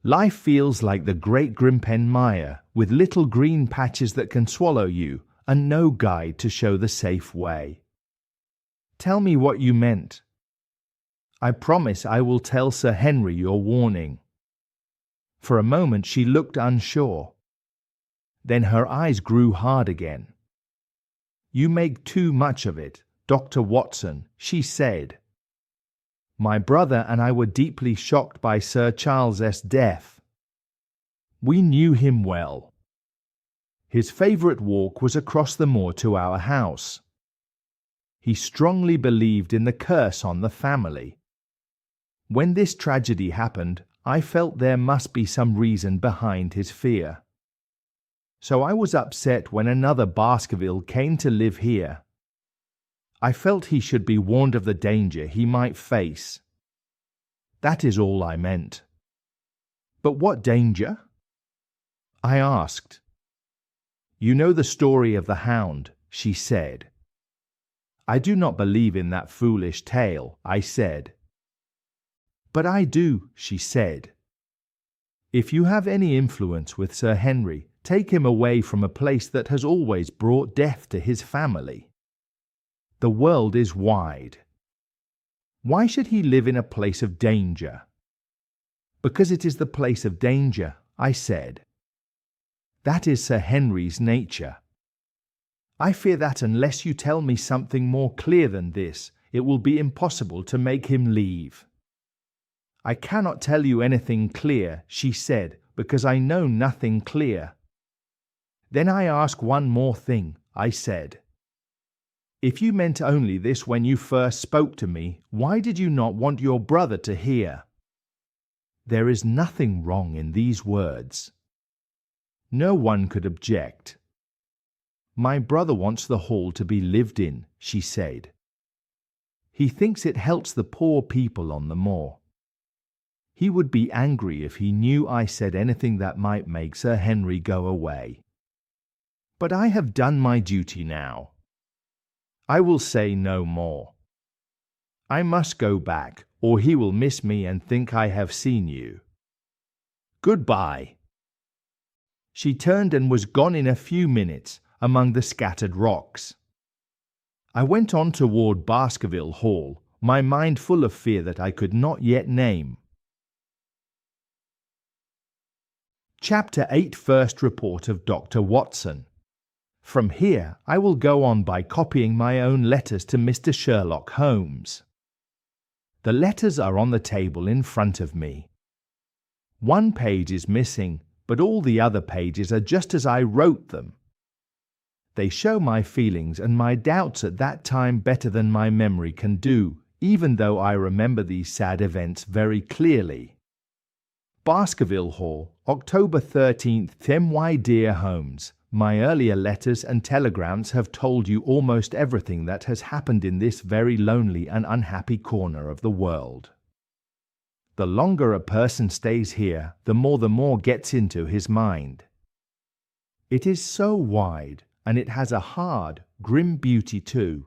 Life feels like the great Grimpen Mire, with little green patches that can swallow you, and no guide to show the safe way. Tell me what you meant. I promise I will tell Sir Henry your warning. For a moment she looked unsure. Then her eyes grew hard again. You make too much of it, Dr. Watson, she said. My brother and I were deeply shocked by Sir Charles's death. We knew him well. His favourite walk was across the moor to our house. He strongly believed in the curse on the family. When this tragedy happened, I felt there must be some reason behind his fear. So I was upset when another Baskerville came to live here. I felt he should be warned of the danger he might face. That is all I meant. But what danger? I asked. You know the story of the Hound, she said. I do not believe in that foolish tale, I said. But I do, she said. If you have any influence with Sir Henry, take him away from a place that has always brought death to his family. The world is wide. Why should he live in a place of danger? Because it is the place of danger, I said. That is Sir Henry's nature. I fear that unless you tell me something more clear than this, it will be impossible to make him leave. I cannot tell you anything clear, she said, because I know nothing clear. Then I ask one more thing, I said. If you meant only this when you first spoke to me, why did you not want your brother to hear? There is nothing wrong in these words. No one could object. My brother wants the hall to be lived in, she said. He thinks it helps the poor people on the moor. He would be angry if he knew I said anything that might make Sir Henry go away. But I have done my duty now. I will say no more. I must go back, or he will miss me and think I have seen you. Goodbye. She turned and was gone in a few minutes among the scattered rocks. I went on toward Baskerville Hall, my mind full of fear that I could not yet name. Chapter 8 First Report of Dr. Watson. From here I will go on by copying my own letters to Mr. Sherlock Holmes. The letters are on the table in front of me. One page is missing, but all the other pages are just as I wrote them. They show my feelings and my doubts at that time better than my memory can do, even though I remember these sad events very clearly. Baskerville Hall, October 13th. My dear Holmes, my earlier letters and telegrams have told you almost everything that has happened in this very lonely and unhappy corner of the world. The longer a person stays here, the more gets into his mind. It is so wide, and it has a hard, grim beauty too.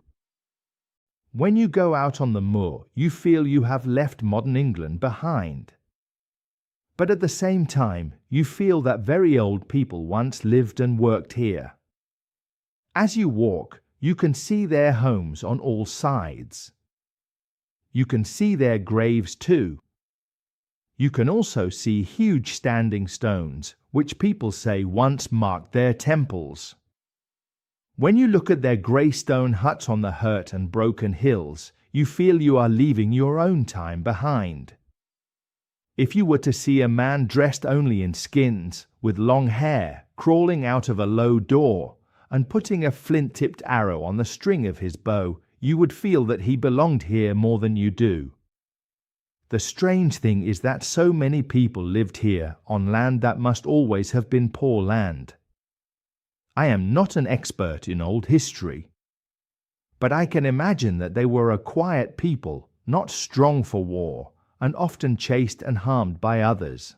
When you go out on the moor, you feel you have left modern England behind. But at the same time, you feel that very old people once lived and worked here. As you walk, you can see their homes on all sides. You can see their graves too. You can also see huge standing stones, which people say once marked their temples. When you look at their grey stone huts on the hurt and broken hills, you feel you are leaving your own time behind. If you were to see a man dressed only in skins, with long hair, crawling out of a low door, and putting a flint-tipped arrow on the string of his bow, you would feel that he belonged here more than you do. The strange thing is that so many people lived here on land that must always have been poor land. I am not an expert in old history, but I can imagine that they were a quiet people, not strong for war, and often chased and harmed by others.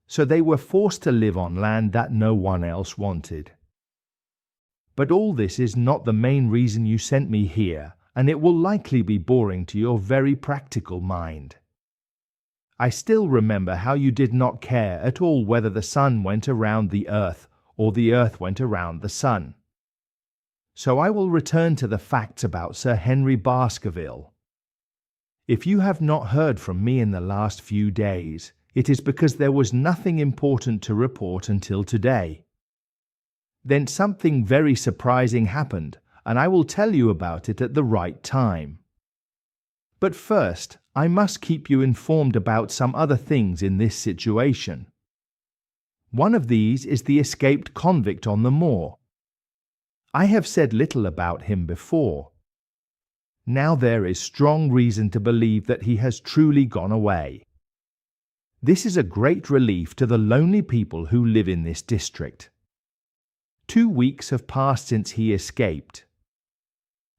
So they were forced to live on land that no one else wanted. But all this is not the main reason you sent me here, and it will likely be boring to your very practical mind. I still remember how you did not care at all whether the sun went around the earth or the earth went around the sun. So I will return to the facts about Sir Henry Baskerville. If you have not heard from me in the last few days, it is because there was nothing important to report until today. Then something very surprising happened, and I will tell you about it at the right time. But first, I must keep you informed about some other things in this situation. One of these is the escaped convict on the moor. I have said little about him before. Now there is strong reason to believe that he has truly gone away. This is a great relief to the lonely people who live in this district. 2 weeks have passed since he escaped.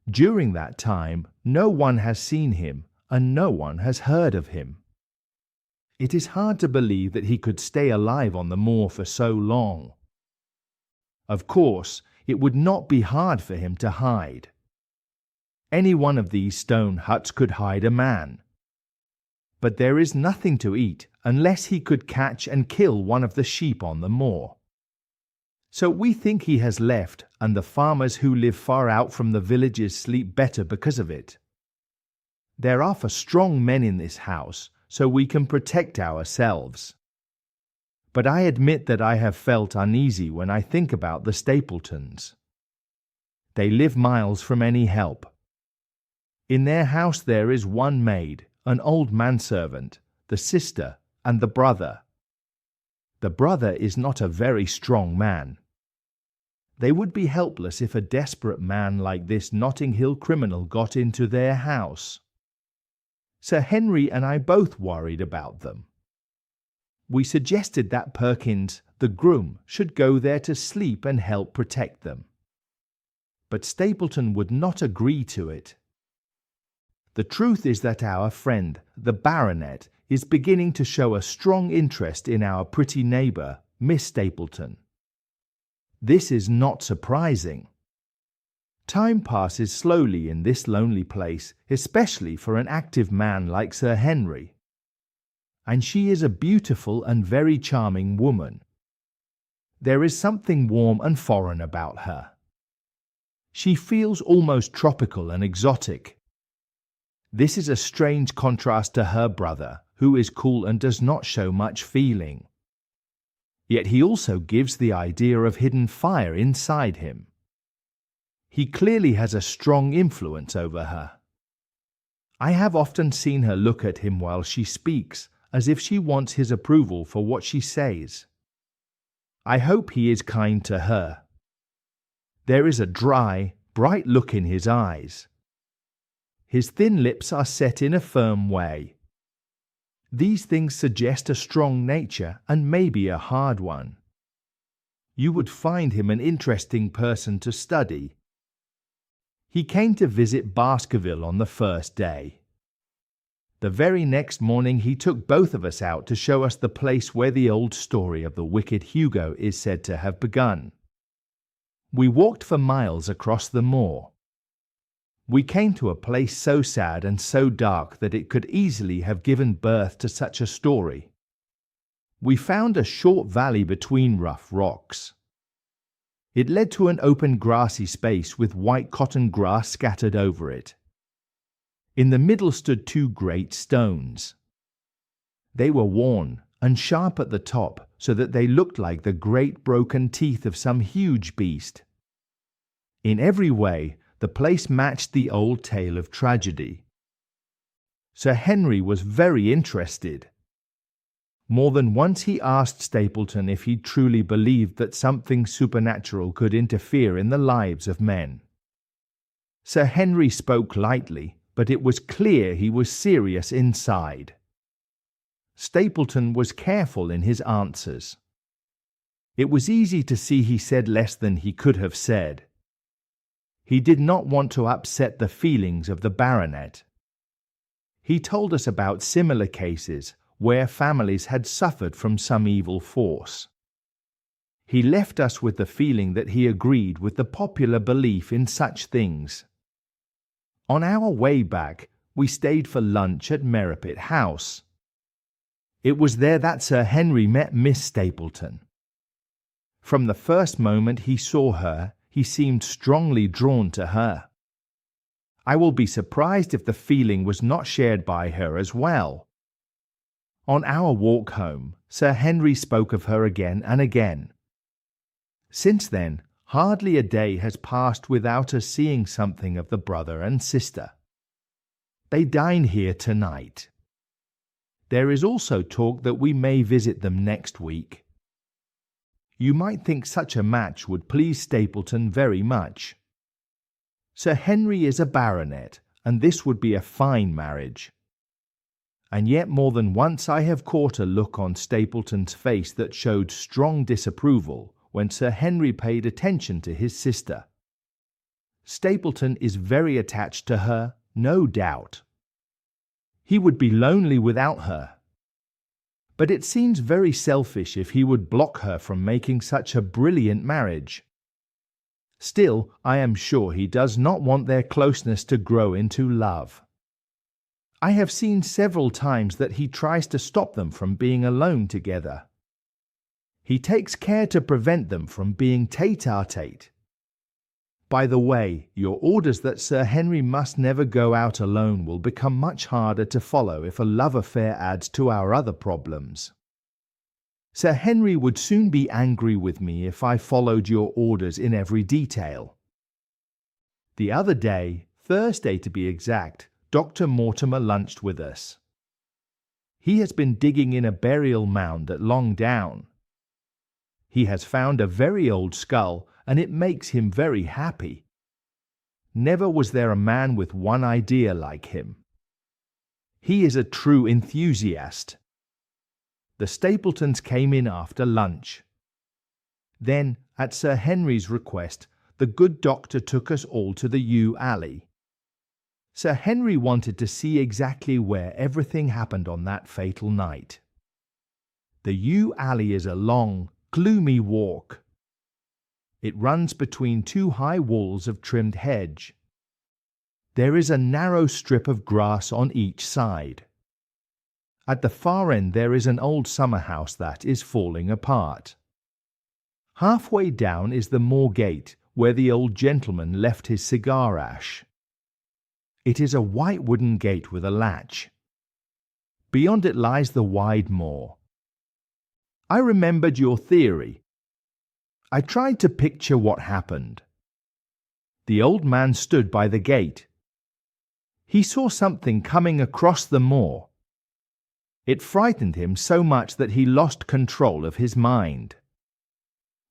During that time, no one has seen him and no one has heard of him. It is hard to believe that he could stay alive on the moor for so long. Of course, it would not be hard for him to hide. Any one of these stone huts could hide a man. But there is nothing to eat unless he could catch and kill one of the sheep on the moor. So we think he has left, and the farmers who live far out from the villages sleep better because of it. There are strong men in this house, so we can protect ourselves. But I admit that I have felt uneasy when I think about the Stapletons. They live miles from any help. In their house there is one maid, an old manservant, the sister, and the brother. The brother is not a very strong man. They would be helpless if a desperate man like this Notting Hill criminal got into their house. Sir Henry and I both worried about them. We suggested that Perkins, the groom, should go there to sleep and help protect them. But Stapleton would not agree to it. The truth is that our friend, the baronet, is beginning to show a strong interest in our pretty neighbour, Miss Stapleton. This is not surprising. Time passes slowly in this lonely place, especially for an active man like Sir Henry. And she is a beautiful and very charming woman. There is something warm and foreign about her. She feels almost tropical and exotic. This is a strange contrast to her brother, who is cool and does not show much feeling. Yet he also gives the idea of hidden fire inside him. He clearly has a strong influence over her. I have often seen her look at him while she speaks, as if she wants his approval for what she says. I hope he is kind to her. There is a dry, bright look in his eyes. His thin lips are set in a firm way. These things suggest a strong nature and maybe a hard one. You would find him an interesting person to study. He came to visit Baskerville on the first day. The very next morning he took both of us out to show us the place where the old story of the wicked Hugo is said to have begun. We walked for miles across the moor. We came to a place so sad and so dark that it could easily have given birth to such a story. We found a short valley between rough rocks. It led to an open grassy space with white cotton grass scattered over it. In the middle stood two great stones. They were worn and sharp at the top, so that they looked like the great broken teeth of some huge beast. In every way, the place matched the old tale of tragedy. Sir Henry was very interested. More than once he asked Stapleton if he truly believed that something supernatural could interfere in the lives of men. Sir Henry spoke lightly, but it was clear he was serious inside. Stapleton was careful in his answers. It was easy to see he said less than he could have said. He did not want to upset the feelings of the baronet. He told us about similar cases where families had suffered from some evil force. He left us with the feeling that he agreed with the popular belief in such things. On our way back, we stayed for lunch at Merripit House. It was there that Sir Henry met Miss Stapleton. From the first moment he saw her, he seemed strongly drawn to her. I will be surprised if the feeling was not shared by her as well. On our walk home, Sir Henry spoke of her again and again. Since then, hardly a day has passed without us seeing something of the brother and sister. They dine here tonight. There is also talk that we may visit them next week. You might think such a match would please Stapleton very much. Sir Henry is a baronet, and this would be a fine marriage. And yet more than once I have caught a look on Stapleton's face that showed strong disapproval when Sir Henry paid attention to his sister. Stapleton is very attached to her, no doubt. He would be lonely without her. But it seems very selfish if he would block her from making such a brilliant marriage. Still, I am sure he does not want their closeness to grow into love. I have seen several times that he tries to stop them from being alone together. He takes care to prevent them from being tete-a-tete. By the way, your orders that Sir Henry must never go out alone will become much harder to follow if a love affair adds to our other problems. Sir Henry would soon be angry with me if I followed your orders in every detail. The other day, Thursday to be exact, Dr. Mortimer lunched with us. He has been digging in a burial mound at Long Down. He has found a very old skull, and it makes him very happy. Never was there a man with one idea like him. He is a true enthusiast. The Stapletons came in after lunch. Then, at Sir Henry's request, the good doctor took us all to the yew alley. Sir Henry wanted to see exactly where everything happened on that fatal night. The yew alley is a long, gloomy walk. It runs between two high walls of trimmed hedge. There is a narrow strip of grass on each side. At the far end there is an old summer house that is falling apart. Halfway down is the moor gate where the old gentleman left his cigar ash. It is a white wooden gate with a latch. Beyond it lies the wide moor. I remembered your theory. I tried to picture what happened. The old man stood by the gate. He saw something coming across the moor. It frightened him so much that he lost control of his mind.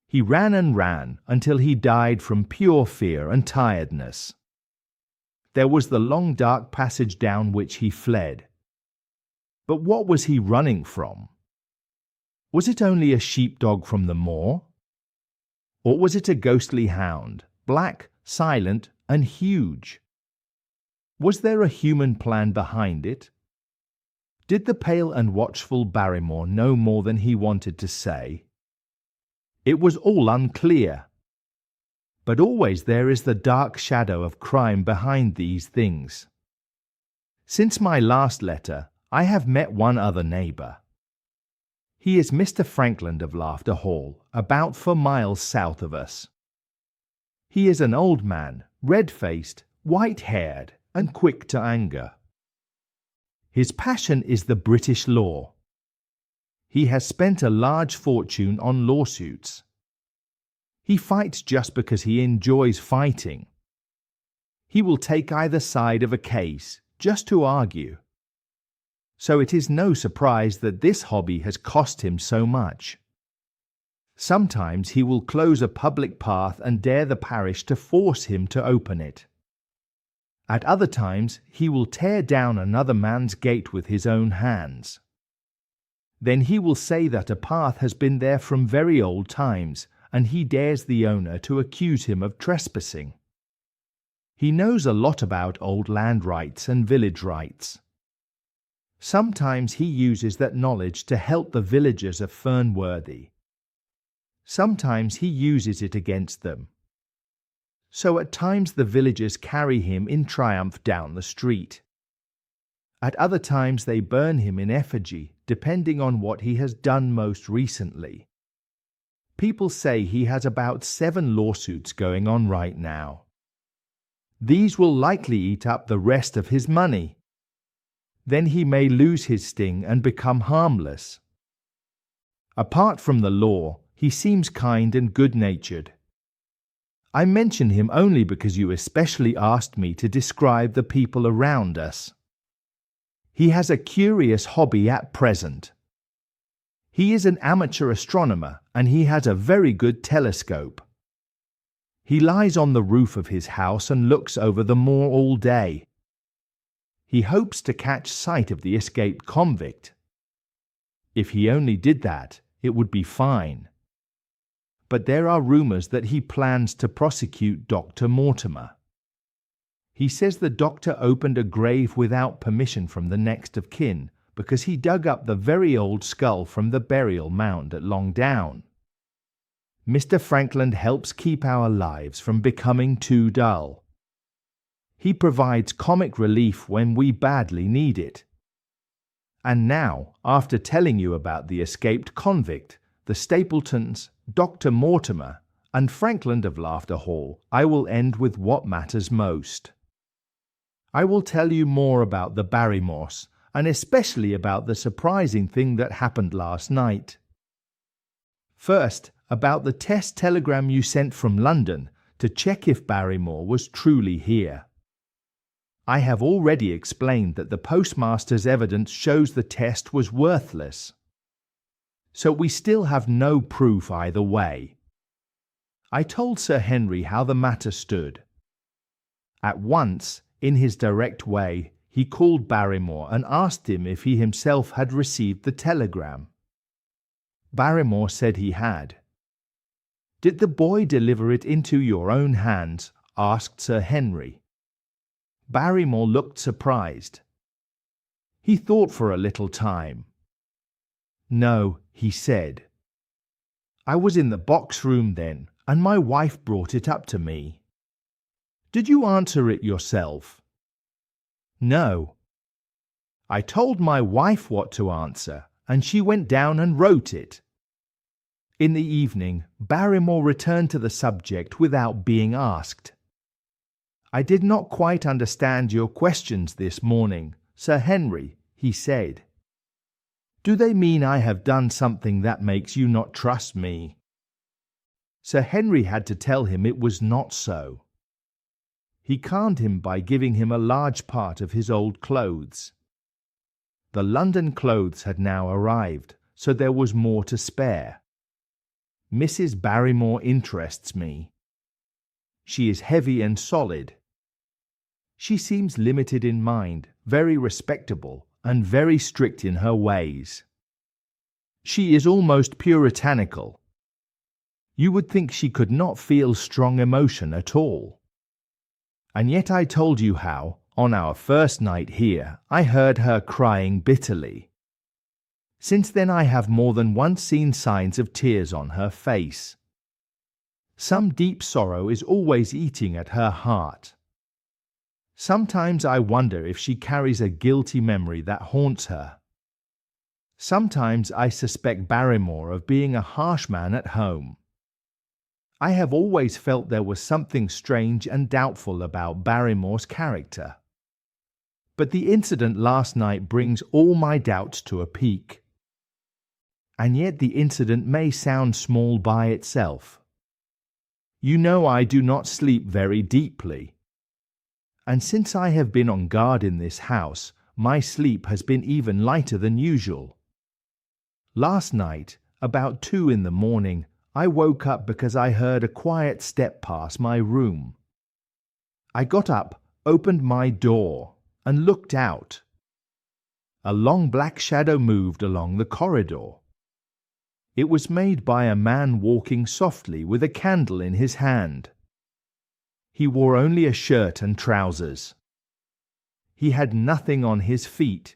He ran and ran until he died from pure fear and tiredness. There was the long dark passage down which he fled. But what was he running from? Was it only a sheepdog from the moor? Or was it a ghostly hound, black, silent, and huge? Was there a human plan behind it? Did the pale and watchful Barrymore know more than he wanted to say? It was all unclear. But always there is the dark shadow of crime behind these things. Since my last letter, I have met one other neighbour. He is Mr. Frankland of Laughter Hall, about 4 miles south of us. He is an old man, red-faced, white-haired, and quick to anger. His passion is the British law. He has spent a large fortune on lawsuits. He fights just because he enjoys fighting. He will take either side of a case just to argue. So it is no surprise that this hobby has cost him so much. Sometimes he will close a public path and dare the parish to force him to open it. At other times he will tear down another man's gate with his own hands. Then he will say that a path has been there from very old times, and he dares the owner to accuse him of trespassing. He knows a lot about old land rights and village rights. Sometimes he uses that knowledge to help the villagers of Fernworthy. Sometimes he uses it against them. So at times the villagers carry him in triumph down the street. At other times they burn him in effigy, depending on what he has done most recently. People say he has about 7 lawsuits going on right now. These will likely eat up the rest of his money. Then he may lose his sting and become harmless. Apart from the law, he seems kind and good-natured. I mention him only because you especially asked me to describe the people around us. He has a curious hobby at present. He is an amateur astronomer and he has a very good telescope. He lies on the roof of his house and looks over the moor all day. He hopes to catch sight of the escaped convict. If he only did that, it would be fine. But there are rumours that he plans to prosecute Dr. Mortimer. He says the doctor opened a grave without permission from the next of kin because he dug up the very old skull from the burial mound at Longdown. Mr. Frankland helps keep our lives from becoming too dull. He provides comic relief when we badly need it. And now, after telling you about the escaped convict, the Stapletons, Dr. Mortimer, and Frankland of Laughter Hall, I will end with what matters most. I will tell you more about the Barrymores, and especially about the surprising thing that happened last night. First, about the test telegram you sent from London to check if Barrymore was truly here. I have already explained that the postmaster's evidence shows the test was worthless. So we still have no proof either way. I told Sir Henry how the matter stood. At once, in his direct way, he called Barrymore and asked him if he himself had received the telegram. Barrymore said he had. "Did the boy deliver it into your own hands?" asked Sir Henry. Barrymore looked surprised. He thought for a little time. "No," he said. "I was in the box room then, and my wife brought it up to me." "Did you answer it yourself?" "No. I told my wife what to answer, and she went down and wrote it." In the evening, Barrymore returned to the subject without being asked. "I did not quite understand your questions this morning, Sir Henry," he said. "Do they mean I have done something that makes you not trust me?" Sir Henry had to tell him it was not so. He calmed him by giving him a large part of his old clothes. The London clothes had now arrived, so there was more to spare. Mrs. Barrymore interests me. She is heavy and solid. She seems limited in mind, very respectable, and very strict in her ways. She is almost puritanical. You would think she could not feel strong emotion at all. And yet I told you how, on our first night here, I heard her crying bitterly. Since then I have more than once seen signs of tears on her face. Some deep sorrow is always eating at her heart. Sometimes I wonder if she carries a guilty memory that haunts her. Sometimes I suspect Barrymore of being a harsh man at home. I have always felt there was something strange and doubtful about Barrymore's character. But the incident last night brings all my doubts to a peak. And yet the incident may sound small by itself. You know I do not sleep very deeply. And since I have been on guard in this house, my sleep has been even lighter than usual. Last night, about 2 in the morning, I woke up because I heard a quiet step pass my room. I got up, opened my door, and looked out. A long black shadow moved along the corridor. It was made by a man walking softly with a candle in his hand. He wore only a shirt and trousers. He had nothing on his feet.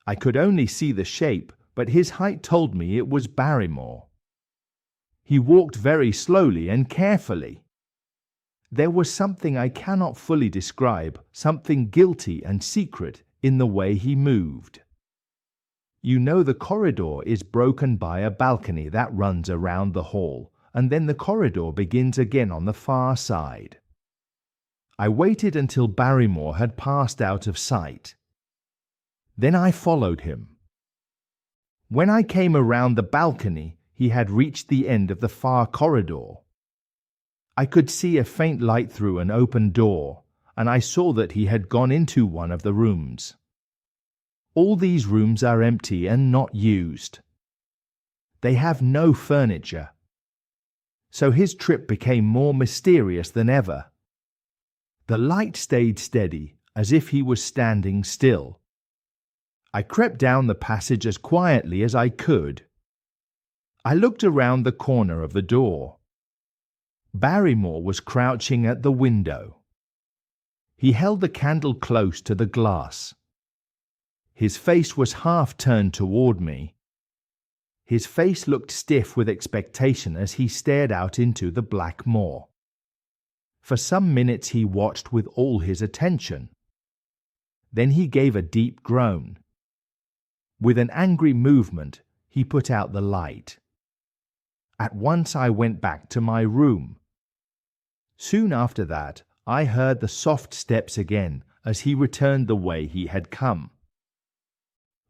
I could only see the shape, but his height told me it was Barrymore. He walked very slowly and carefully. There was something I cannot fully describe, something guilty and secret in the way he moved. You know the corridor is broken by a balcony that runs around the hall, and then the corridor begins again on the far side. I waited until Barrymore had passed out of sight. Then I followed him. When I came around the balcony, he had reached the end of the far corridor. I could see a faint light through an open door, and I saw that he had gone into one of the rooms. All these rooms are empty and not used. They have no furniture. So his trip became more mysterious than ever. The light stayed steady, as if he was standing still. I crept down the passage as quietly as I could. I looked around the corner of the door. Barrymore was crouching at the window. He held the candle close to the glass. His face was half turned toward me. His face looked stiff with expectation as he stared out into the black moor. For some minutes he watched with all his attention. Then he gave a deep groan. With an angry movement, he put out the light. At once I went back to my room. Soon after that, I heard the soft steps again as he returned the way he had come.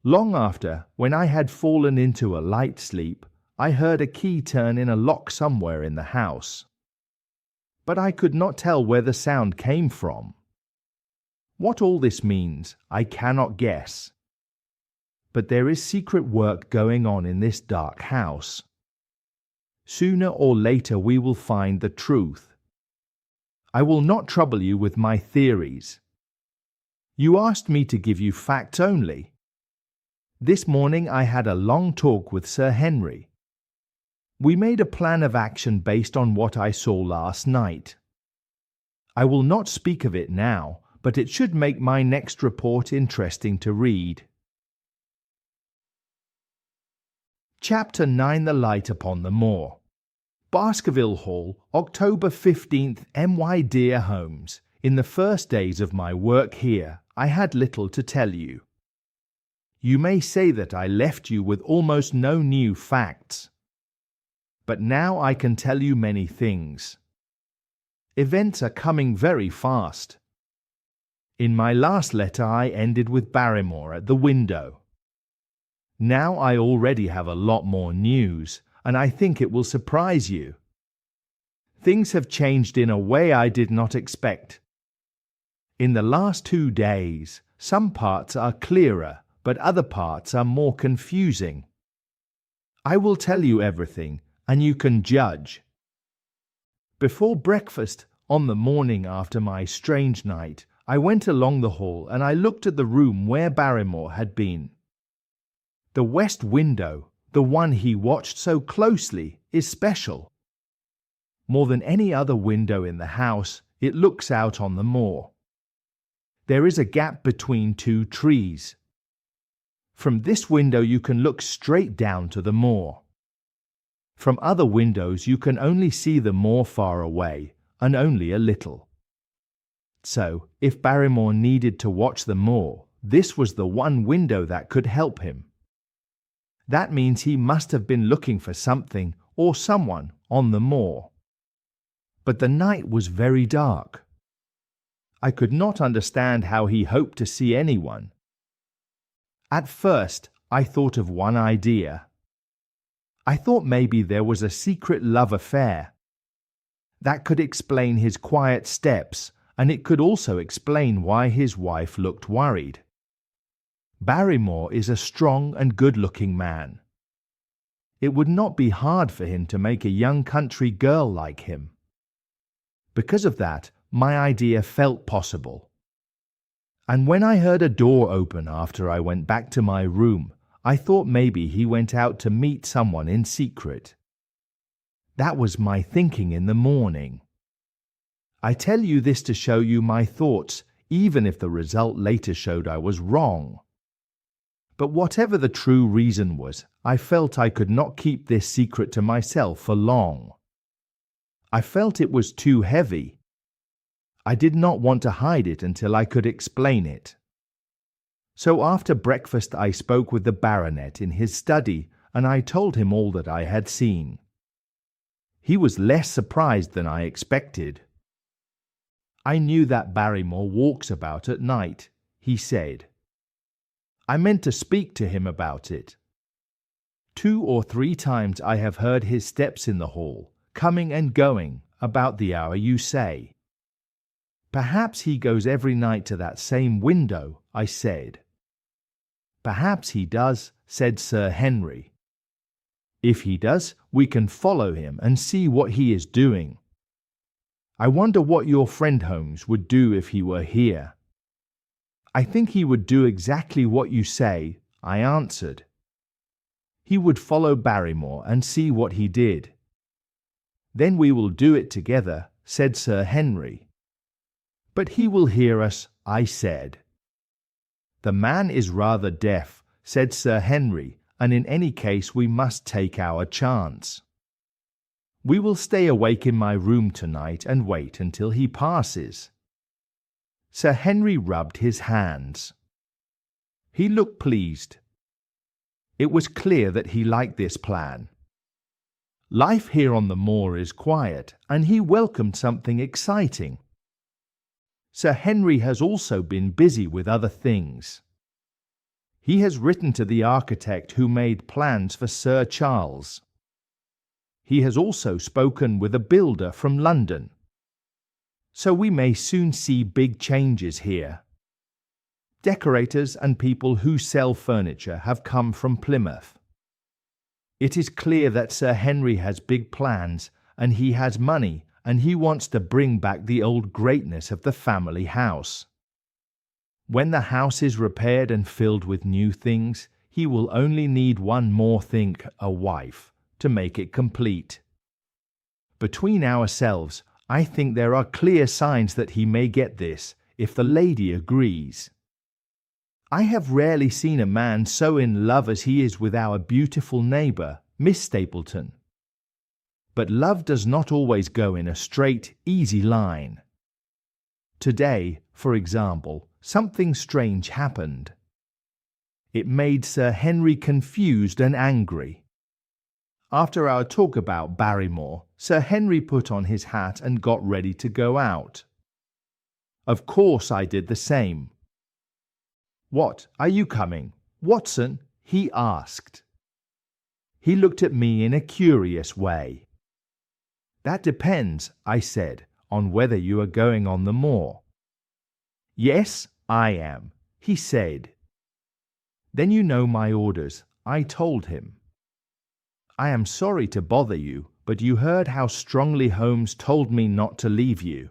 Long after, when I had fallen into a light sleep, I heard a key turn in a lock somewhere in the house. But I could not tell where the sound came from. What all this means, I cannot guess. But there is secret work going on in this dark house. Sooner or later we will find the truth. I will not trouble you with my theories. You asked me to give you facts only. This morning I had a long talk with Sir Henry. We made a plan of action based on what I saw last night. I will not speak of it now, but it should make my next report interesting to read. Chapter 9: The Light Upon the Moor. Baskerville Hall, October 15th, M.Y. Dear Holmes. In the first days of my work here, I had little to tell you. You may say that I left you with almost no new facts. But now I can tell you many things. Events are coming very fast. In my last letter I ended with Barrymore at the window. Now I already have a lot more news, and I think it will surprise you. Things have changed in a way I did not expect. In the last 2 days, some parts are clearer, but other parts are more confusing. I will tell you everything, and you can judge. Before breakfast, on the morning after my strange night, I went along the hall and I looked at the room where Barrymore had been. The west window, the one he watched so closely, is special. More than any other window in the house, it looks out on the moor. There is a gap between 2 trees. From this window you can look straight down to the moor. From other windows you can only see the moor far away, and only a little. So, if Barrymore needed to watch the moor, this was the one window that could help him. That means he must have been looking for something, or someone, on the moor. But the night was very dark. I could not understand how he hoped to see anyone. At first, I thought of one idea. I thought maybe there was a secret love affair. That could explain his quiet steps, and it could also explain why his wife looked worried. Barrymore is a strong and good-looking man. It would not be hard for him to make a young country girl like him. Because of that, my idea felt possible. And when I heard a door open after I went back to my room, I thought maybe he went out to meet someone in secret. That was my thinking in the morning. I tell you this to show you my thoughts, even if the result later showed I was wrong. But whatever the true reason was, I felt I could not keep this secret to myself for long. I felt it was too heavy. I did not want to hide it until I could explain it. So after breakfast I spoke with the baronet in his study, and I told him all that I had seen. He was less surprised than I expected. "I knew that Barrymore walks about at night," he said. "I meant to speak to him about it. 2 or 3 times I have heard his steps in the hall, coming and going, about the hour you say." "Perhaps he goes every night to that same window," I said. "Perhaps he does," said Sir Henry. "If he does, we can follow him and see what he is doing. I wonder what your friend Holmes would do if he were here." "I think he would do exactly what you say," I answered. "He would follow Barrymore and see what he did." "Then we will do it together," said Sir Henry. "But he will hear us," I said. "The man is rather deaf," said Sir Henry, "and in any case we must take our chance. We will stay awake in my room tonight and wait until he passes." Sir Henry rubbed his hands. He looked pleased. It was clear that he liked this plan. Life here on the moor is quiet, and he welcomed something exciting. Sir Henry has also been busy with other things. He has written to the architect who made plans for Sir Charles. He has also spoken with a builder from London. So we may soon see big changes here. Decorators and people who sell furniture have come from Plymouth. It is clear that Sir Henry has big plans, and he has money, and he wants to bring back the old greatness of the family house. When the house is repaired and filled with new things, he will only need one more thing, a wife, to make it complete. Between ourselves, I think there are clear signs that he may get this, if the lady agrees. I have rarely seen a man so in love as he is with our beautiful neighbour, Miss Stapleton. But love does not always go in a straight, easy line. Today, for example, something strange happened. It made Sir Henry confused and angry. After our talk about Barrymore, Sir Henry put on his hat and got ready to go out. Of course I did the same. "What, are you coming, Watson?" he asked. He looked at me in a curious way. "That depends," I said, "on whether you are going on the moor." "Yes, I am," he said. "Then you know my orders," I told him. "I am sorry to bother you, but you heard how strongly Holmes told me not to leave you.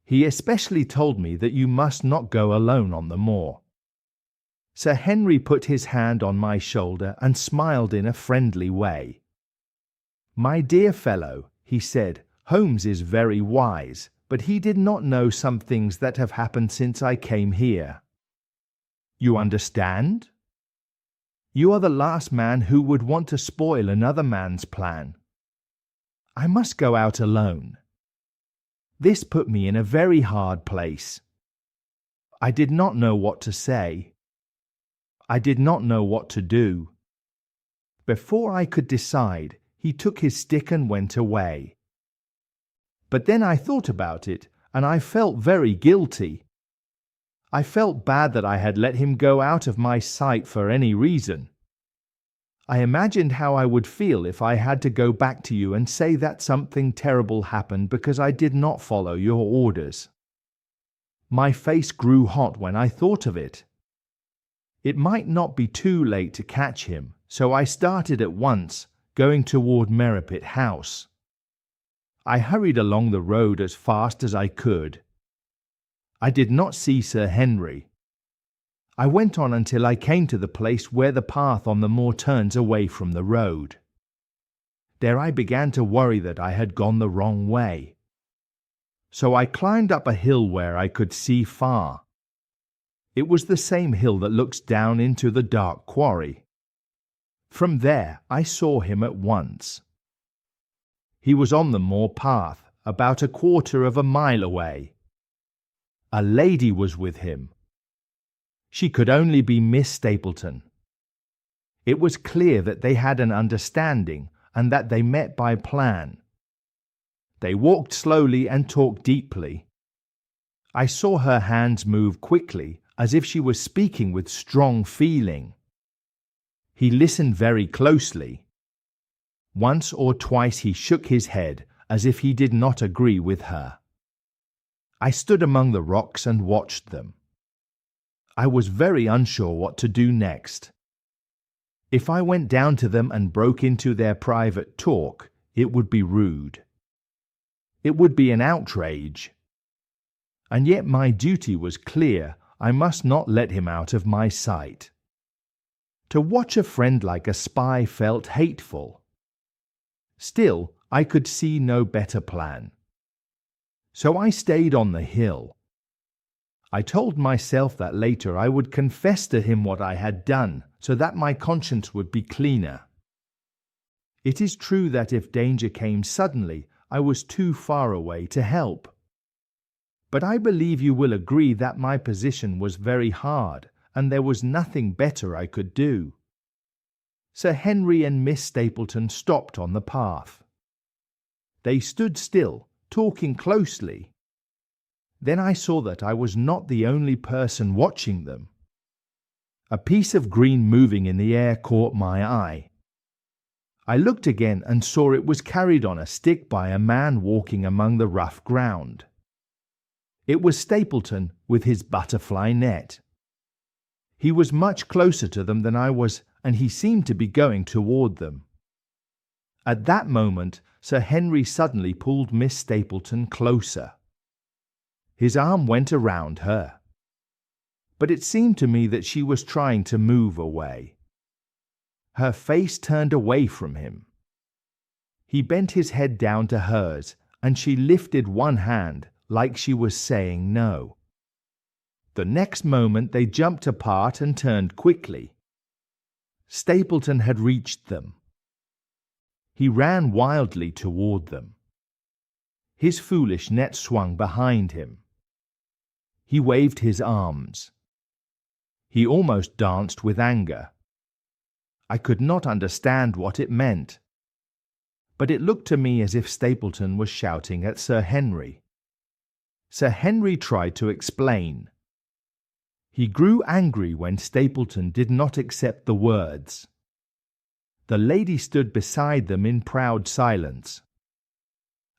He especially told me that you must not go alone on the moor." Sir Henry put his hand on my shoulder and smiled in a friendly way. "My dear fellow," he said, "Holmes is very wise, but he did not know some things that have happened since I came here. You understand? You are the last man who would want to spoil another man's plan. I must go out alone." This put me in a very hard place. I did not know what to say. I did not know what to do. Before I could decide, he took his stick and went away. But then I thought about it, and I felt very guilty. I felt bad that I had let him go out of my sight for any reason. I imagined how I would feel if I had to go back to you and say that something terrible happened because I did not follow your orders. My face grew hot when I thought of it. It might not be too late to catch him, so I started at once, going toward Merripit House. I hurried along the road as fast as I could. I did not see Sir Henry. I went on until I came to the place where the path on the moor turns away from the road. There I began to worry that I had gone the wrong way. So I climbed up a hill where I could see far. It was the same hill that looks down into the dark quarry. From there I saw him at once. He was on the moor path, about 1/4 of a mile away. A lady was with him. She could only be Miss Stapleton. It was clear that they had an understanding and that they met by plan. They walked slowly and talked deeply. I saw her hands move quickly, as if she was speaking with strong feeling. He listened very closely. Once or twice he shook his head, as if he did not agree with her. I stood among the rocks and watched them. I was very unsure what to do next. If I went down to them and broke into their private talk, it would be rude. It would be an outrage. And yet my duty was clear. I must not let him out of my sight. To watch a friend like a spy felt hateful. Still, I could see no better plan. So I stayed on the hill. I told myself that later I would confess to him what I had done, so that my conscience would be cleaner. It is true that if danger came suddenly, I was too far away to help. But I believe you will agree that my position was very hard, and there was nothing better I could do. Sir Henry and Miss Stapleton stopped on the path. They stood still, talking closely. Then I saw that I was not the only person watching them. A piece of green moving in the air caught my eye. I looked again and saw it was carried on a stick by a man walking among the rough ground. It was Stapleton with his butterfly net. He was much closer to them than I was, and he seemed to be going toward them. At that moment, Sir Henry suddenly pulled Miss Stapleton closer. His arm went around her. But it seemed to me that she was trying to move away. Her face turned away from him. He bent his head down to hers, and she lifted one hand like she was saying no. The next moment they jumped apart and turned quickly. Stapleton had reached them. He ran wildly toward them. His foolish net swung behind him. He waved his arms. He almost danced with anger. I could not understand what it meant. But it looked to me as if Stapleton was shouting at Sir Henry. Sir Henry tried to explain. He grew angry when Stapleton did not accept the words. The lady stood beside them in proud silence.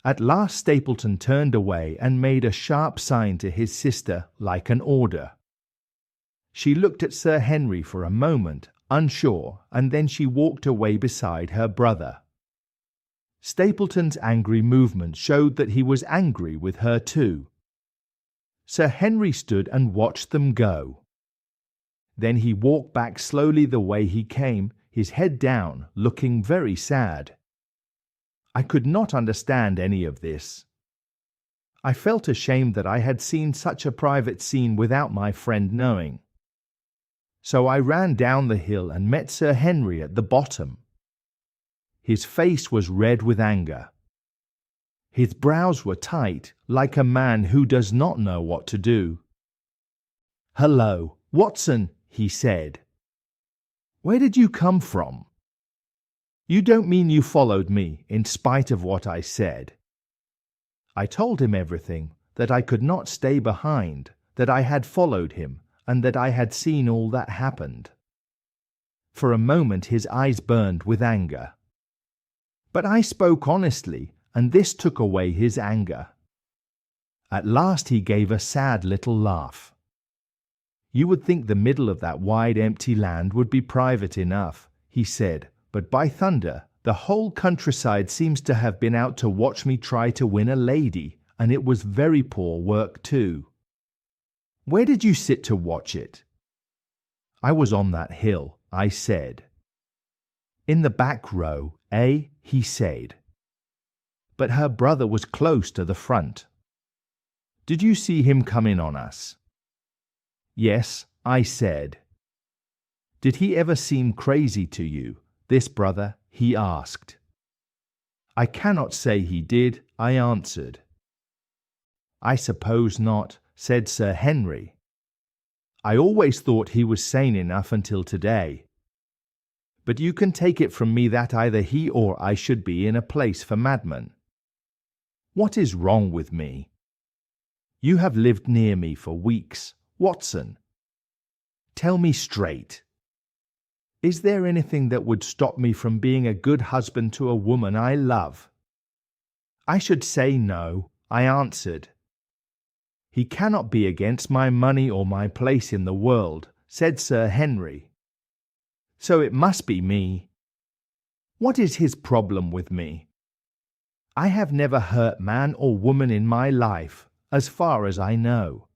At last Stapleton turned away and made a sharp sign to his sister like an order. She looked at Sir Henry for a moment, unsure, and then she walked away beside her brother. Stapleton's angry movement showed that he was angry with her too. Sir Henry stood and watched them go. Then he walked back slowly the way he came, his head down, looking very sad. I could not understand any of this. I felt ashamed that I had seen such a private scene without my friend knowing. So I ran down the hill and met Sir Henry at the bottom. His face was red with anger. His brows were tight, like a man who does not know what to do. "Hello, Watson," he said. "Where did you come from?" You don't mean you followed me in spite of what I said?" I told him everything, that I could not stay behind, that I had followed him, and that I had seen all that happened. For a moment his eyes burned with anger. But I spoke honestly, and this took away his anger. At last he gave a sad little laugh. "You would think the middle of that wide empty land would be private enough," he said, "but by thunder, the whole countryside seems to have been out to watch me try to win a lady, and it was very poor work too." "Where did you sit to watch it?" "I was on that hill," I said. "In the back row, eh?" he said. "But her brother was close to the front." "Did you see him come in on us?" "Yes," I said. "Did he ever seem crazy to you, this brother?" he asked. "I cannot say he did," I answered. "I suppose not," said Sir Henry. "I always thought he was sane enough until today. But you can take it from me that either he or I should be in a place for madmen. What is wrong with me? You have lived near me for weeks, Watson. Tell me straight. Is there anything that would stop me from being a good husband to a woman I love?" "I should say no," I answered. "He cannot be against my money or my place in the world," said Sir Henry. "So it must be me. What is his problem with me? I have never hurt man or woman in my life, as far as I know.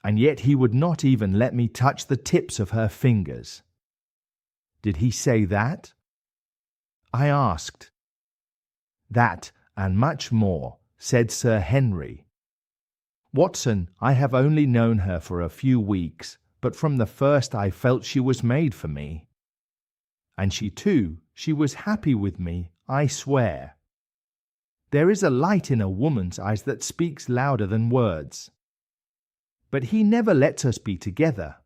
And yet he would not even let me touch the tips of her fingers." "Did he say that?" I asked. "That and much more," said Sir Henry. "Watson, I have only known her for a few weeks, but from the first I felt she was made for me. And she was happy with me, I swear. There is a light in a woman's eyes that speaks louder than words. But he never lets us be together.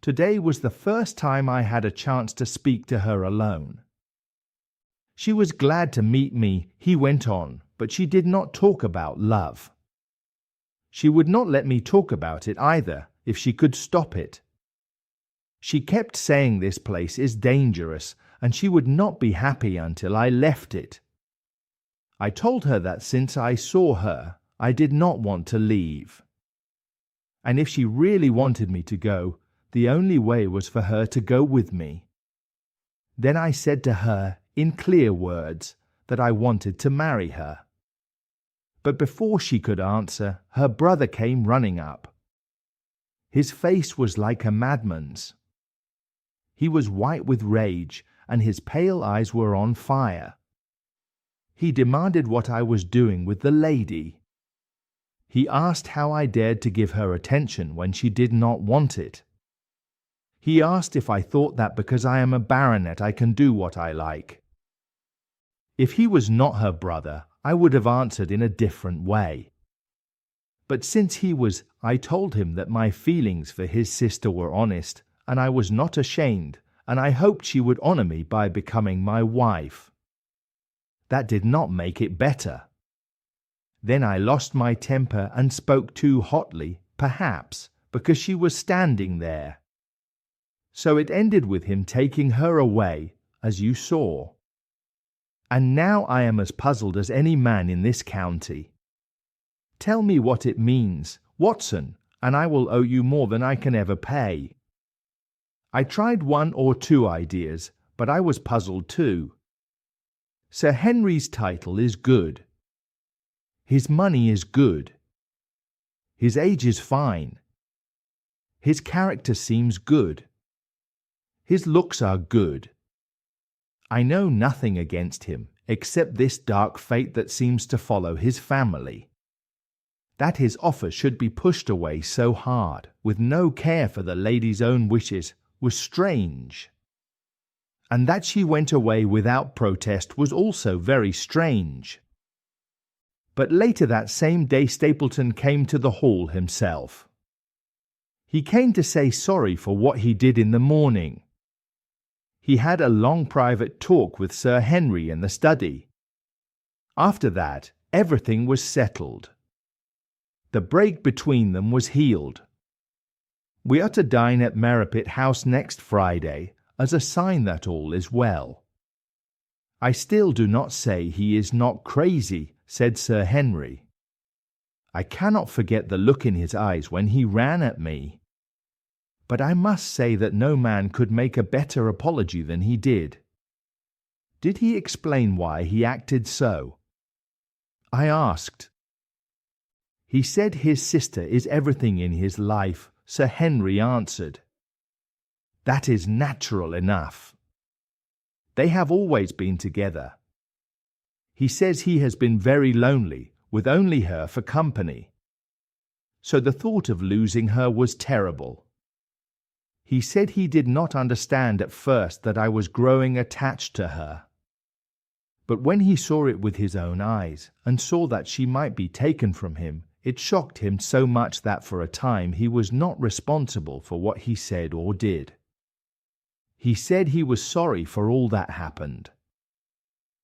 Today was the first time I had a chance to speak to her alone. She was glad to meet me," he went on, "but she did not talk about love. She would not let me talk about it either, if she could stop it. She kept saying this place is dangerous, and she would not be happy until I left it. I told her that since I saw her, I did not want to leave. And if she really wanted me to go, the only way was for her to go with me. Then I said to her, in clear words, that I wanted to marry her. But before she could answer, her brother came running up. His face was like a madman's. He was white with rage, and his pale eyes were on fire. He demanded what I was doing with the lady. He asked how I dared to give her attention when she did not want it. He asked if I thought that because I am a baronet I can do what I like. If he was not her brother, I would have answered in a different way. But since he was, I told him that my feelings for his sister were honest, and I was not ashamed, and I hoped she would honor me by becoming my wife. That did not make it better. Then I lost my temper and spoke too hotly, perhaps, because she was standing there. So it ended with him taking her away, as you saw. And now I am as puzzled as any man in this county. Tell me what it means, Watson, and I will owe you more than I can ever pay. I tried 1 or 2 ideas, but I was puzzled too. Sir Henry's title is good. His money is good. His age is fine. His character seems good. His looks are good. I know nothing against him, except this dark fate that seems to follow his family. That his offer should be pushed away so hard, with no care for the lady's own wishes, was strange. And that she went away without protest was also very strange. But later that same day Stapleton came to the hall himself. He came to say sorry for what he did in the morning. He had a long private talk with Sir Henry in the study. After that, everything was settled. The break between them was healed. We are to dine at Merripit House next Friday, as a sign that all is well. I still do not say he is not crazy, said Sir Henry. I cannot forget the look in his eyes when he ran at me. But I must say that no man could make a better apology than he did. Did he explain why he acted so? I asked. He said his sister is everything in his life, Sir Henry answered. That is natural enough. They have always been together. He says he has been very lonely, with only her for company. So the thought of losing her was terrible. He said he did not understand at first that I was growing attached to her. But when he saw it with his own eyes, and saw that she might be taken from him, it shocked him so much that for a time he was not responsible for what he said or did. He said he was sorry for all that happened.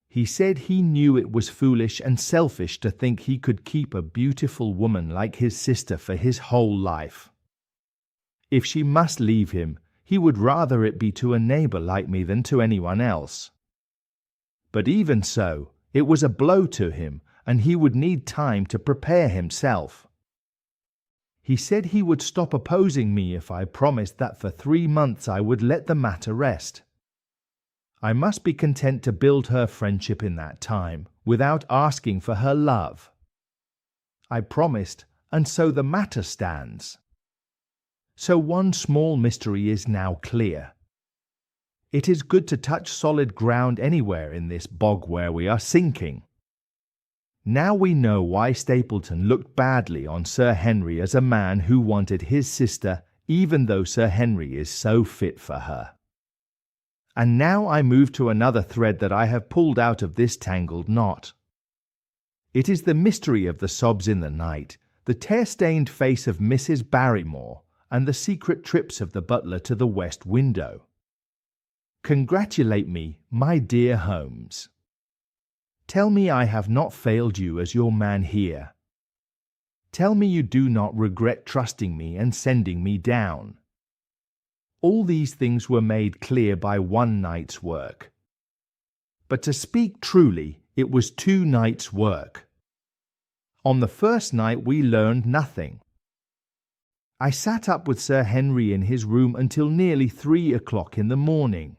He said he knew it was foolish and selfish to think he could keep a beautiful woman like his sister for his whole life. If she must leave him, he would rather it be to a neighbour like me than to anyone else. But even so, it was a blow to him, and he would need time to prepare himself. He said he would stop opposing me if I promised that for 3 months I would let the matter rest. I must be content to build her friendship in that time, without asking for her love. I promised, and so the matter stands. So one small mystery is now clear. It is good to touch solid ground anywhere in this bog where we are sinking. Now we know why Stapleton looked badly on Sir Henry as a man who wanted his sister, even though Sir Henry is so fit for her. And now I move to another thread that I have pulled out of this tangled knot. It is the mystery of the sobs in the night, the tear-stained face of Mrs. Barrymore, and the secret trips of the butler to the west window. Congratulate me, my dear Holmes. Tell me I have not failed you as your man here. Tell me you do not regret trusting me and sending me down. All these things were made clear by one night's work. But to speak truly, it was 2 nights' work. On the first night we learned nothing. I sat up with Sir Henry in his room until nearly 3 o'clock in the morning.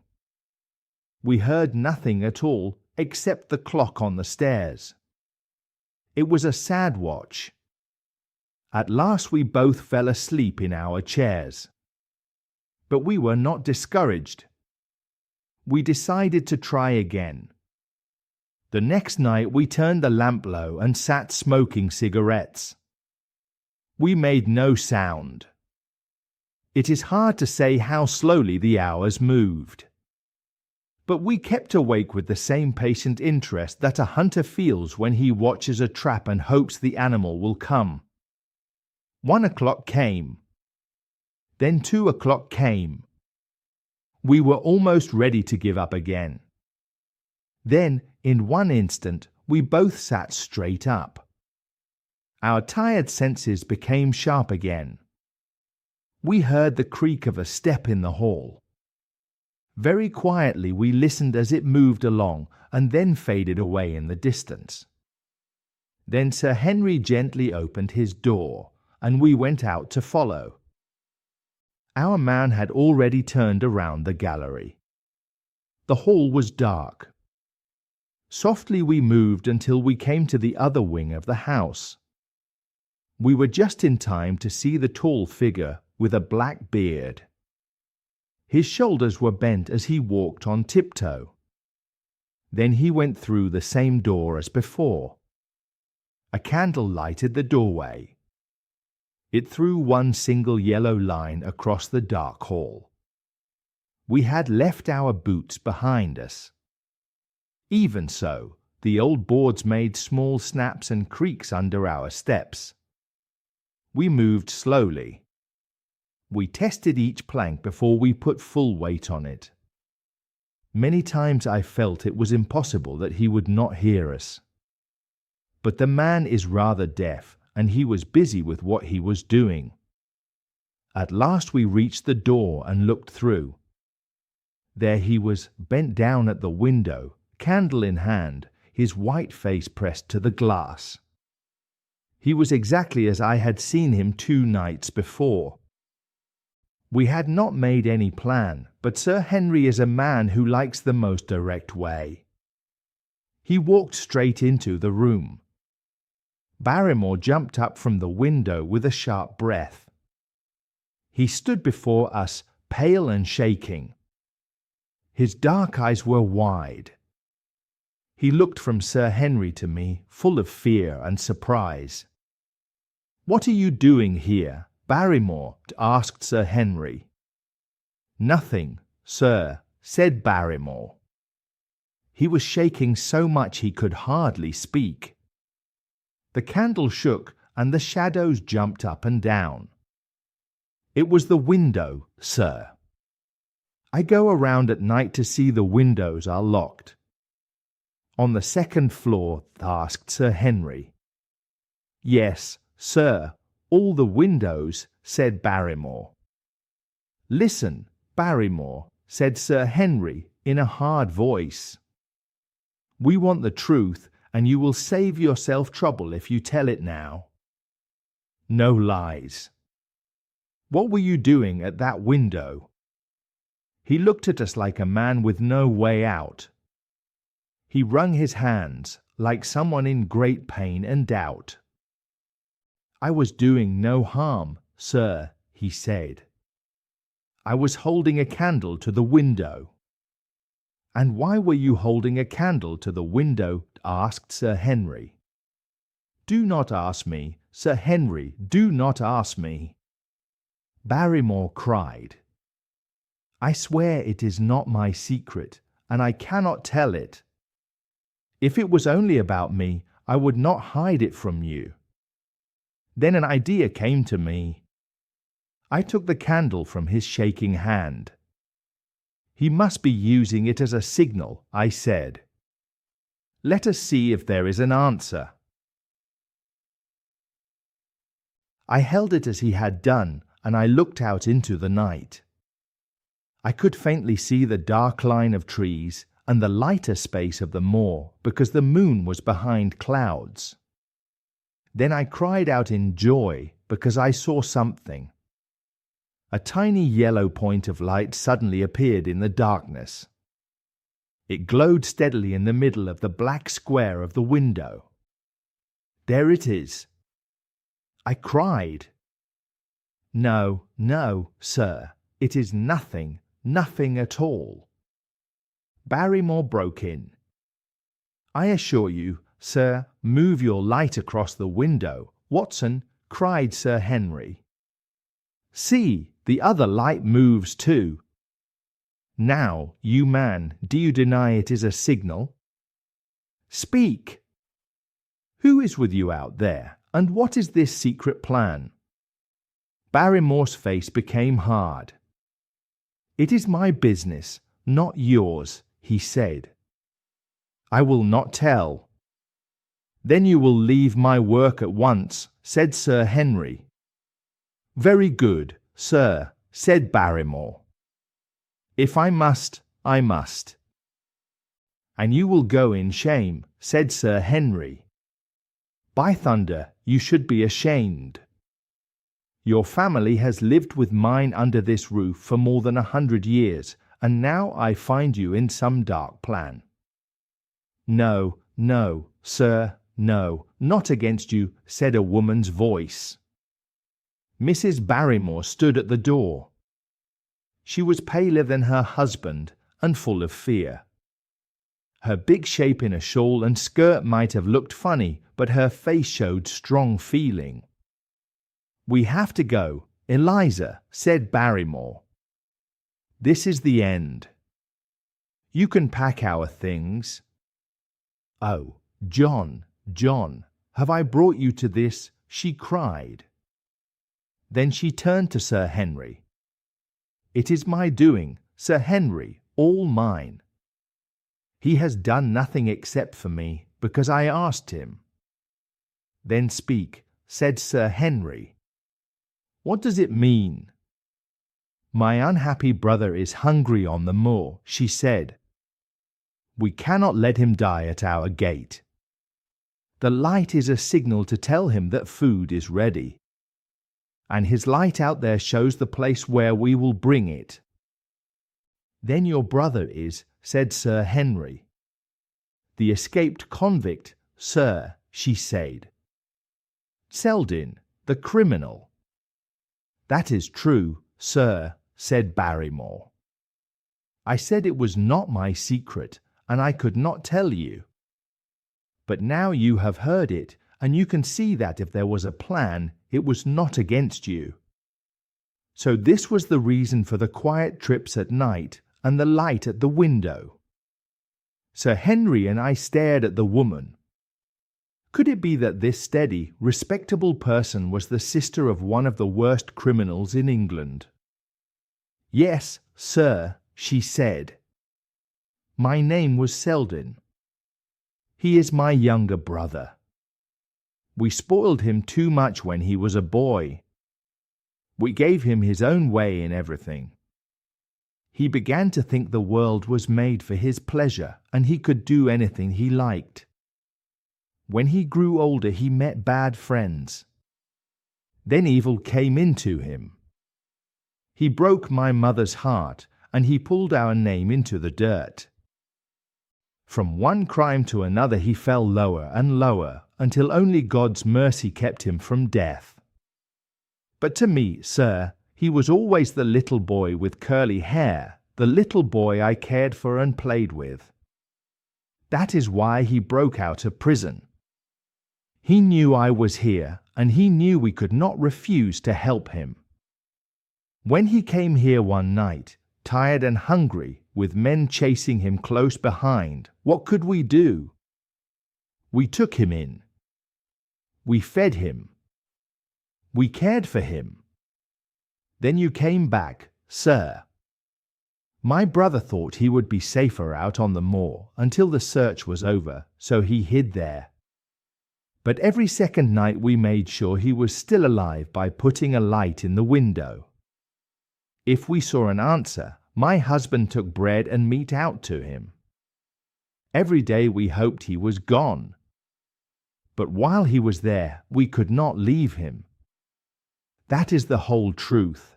We heard nothing at all except the clock on the stairs. It was a sad watch. At last we both fell asleep in our chairs. But we were not discouraged. We decided to try again. The next night we turned the lamp low and sat smoking cigarettes. We made no sound. It is hard to say how slowly the hours moved. But we kept awake with the same patient interest that a hunter feels when he watches a trap and hopes the animal will come. 1 o'clock came. Then 2 o'clock came. We were almost ready to give up again. Then, in one instant, we both sat straight up. Our tired senses became sharp again. We heard the creak of a step in the hall. Very quietly we listened as it moved along and then faded away in the distance. Then Sir Henry gently opened his door, and we went out to follow. Our man had already turned around the gallery. The hall was dark. Softly we moved until we came to the other wing of the house. We were just in time to see the tall figure with a black beard. His shoulders were bent as he walked on tiptoe. Then he went through the same door as before. A candle lighted the doorway. It threw one single yellow line across the dark hall. We had left our boots behind us. Even so, the old boards made small snaps and creaks under our steps. We moved slowly. We tested each plank before we put full weight on it. Many times I felt it was impossible that he would not hear us. But the man is rather deaf, and he was busy with what he was doing. At last we reached the door and looked through. There he was, bent down at the window, candle in hand, his white face pressed to the glass. He was exactly as I had seen him 2 nights before. We had not made any plan, but Sir Henry is a man who likes the most direct way. He walked straight into the room. Barrymore jumped up from the window with a sharp breath. He stood before us, pale and shaking. His dark eyes were wide. He looked from Sir Henry to me, full of fear and surprise. "What are you doing here, Barrymore?" asked Sir Henry. "Nothing, sir," said Barrymore. He was shaking so much he could hardly speak. The candle shook and the shadows jumped up and down. "It was the window, sir. I go around at night to see the windows are locked." "On the 2nd floor?" asked Sir Henry. "Yes, sir, all the windows," said Barrymore. "Listen, Barrymore," said Sir Henry in a hard voice. "We want the truth, and you will save yourself trouble if you tell it now. No lies. What were you doing at that window?" He looked at us like a man with no way out. He wrung his hands like someone in great pain and doubt. "I was doing no harm, sir," he said. "I was holding a candle to the window." "And why were you holding a candle to the window?" asked Sir Henry. "Do not ask me, Sir Henry, do not ask me." Barrymore cried. "I swear it is not my secret, and I cannot tell it. If it was only about me, I would not hide it from you." Then an idea came to me. I took the candle from his shaking hand. "He must be using it as a signal," I said. "Let us see if there is an answer." I held it as he had done, and I looked out into the night. I could faintly see the dark line of trees and the lighter space of the moor because the moon was behind clouds. Then I cried out in joy because I saw something. A tiny yellow point of light suddenly appeared in the darkness. It glowed steadily in the middle of the black square of the window. "There it is!" I cried. "No, no, sir, it is nothing, nothing at all." Barrymore broke in. "I assure you, sir, move your light across the window, Watson," cried Sir Henry. "See, the other light moves too. Now, you man, do you deny it is a signal? Speak! Who is with you out there, and what is this secret plan?" Barrymore's face became hard. "It is my business, not yours," he said. "I will not tell." "Then you will leave my work at once," said Sir Henry. "Very good, sir," said Barrymore. "If I must, I must." "And you will go in shame," said Sir Henry. "By thunder, you should be ashamed. Your family has lived with mine under this roof for more than 100 years, and now I find you in some dark plan." "No, no, sir, no, not against you," said a woman's voice. Mrs. Barrymore stood at the door. She was paler than her husband and full of fear. Her big shape in a shawl and skirt might have looked funny, but her face showed strong feeling. "We have to go, Eliza," said Barrymore. "This is the end. You can pack our things." "Oh, John, John, have I brought you to this?" she cried. Then she turned to Sir Henry. "It is my doing, Sir Henry, all mine. He has done nothing except for me, because I asked him." "Then speak," said Sir Henry. "What does it mean?" "My unhappy brother is hungry on the moor," she said. "We cannot let him die at our gate. The light is a signal to tell him that food is ready. And his light out there shows the place where we will bring it." "Then your brother is," said Sir Henry. "The escaped convict, sir," she said. "Selden, the criminal." "That is true, sir," said Barrymore. "I said it was not my secret, and I could not tell you. But now you have heard it, and you can see that if there was a plan, it was not against you. So this was the reason for the quiet trips at night and the light at the window." Sir Henry and I stared at the woman. Could it be that this steady, respectable person was the sister of one of the worst criminals in England? "Yes, sir," she said. "My name was Selden. He is my younger brother. We spoiled him too much when he was a boy. We gave him his own way in everything. He began to think the world was made for his pleasure, and he could do anything he liked. When he grew older, he met bad friends. Then evil came into him. He broke my mother's heart, and he pulled our name into the dirt. From one crime to another he fell lower and lower, until only God's mercy kept him from death. But to me, sir, he was always the little boy with curly hair, the little boy I cared for and played with. That is why he broke out of prison. He knew I was here, and he knew we could not refuse to help him. When he came here one night, tired and hungry, with men chasing him close behind, what could we do? We took him in. We fed him. We cared for him. Then you came back, sir. My brother thought he would be safer out on the moor until the search was over, so he hid there. But every second night we made sure he was still alive by putting a light in the window. If we saw an answer, my husband took bread and meat out to him. Every day we hoped he was gone. But while he was there, we could not leave him. That is the whole truth.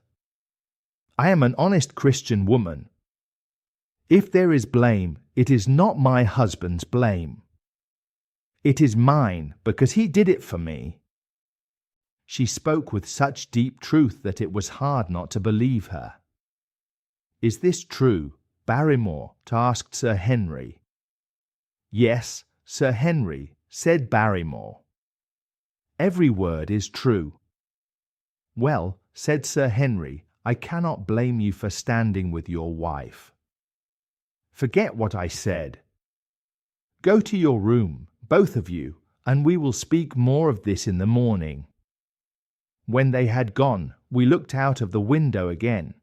I am an honest Christian woman. If there is blame, it is not my husband's blame. It is mine, because he did it for me." She spoke with such deep truth that it was hard not to believe her. "Is this true, Barrymore?" asked Sir Henry. "Yes, Sir Henry," said Barrymore. "Every word is true." "Well," said Sir Henry, "I cannot blame you for standing with your wife. Forget what I said. Go to your room, both of you, and we will speak more of this in the morning." When they had gone, we looked out of the window again.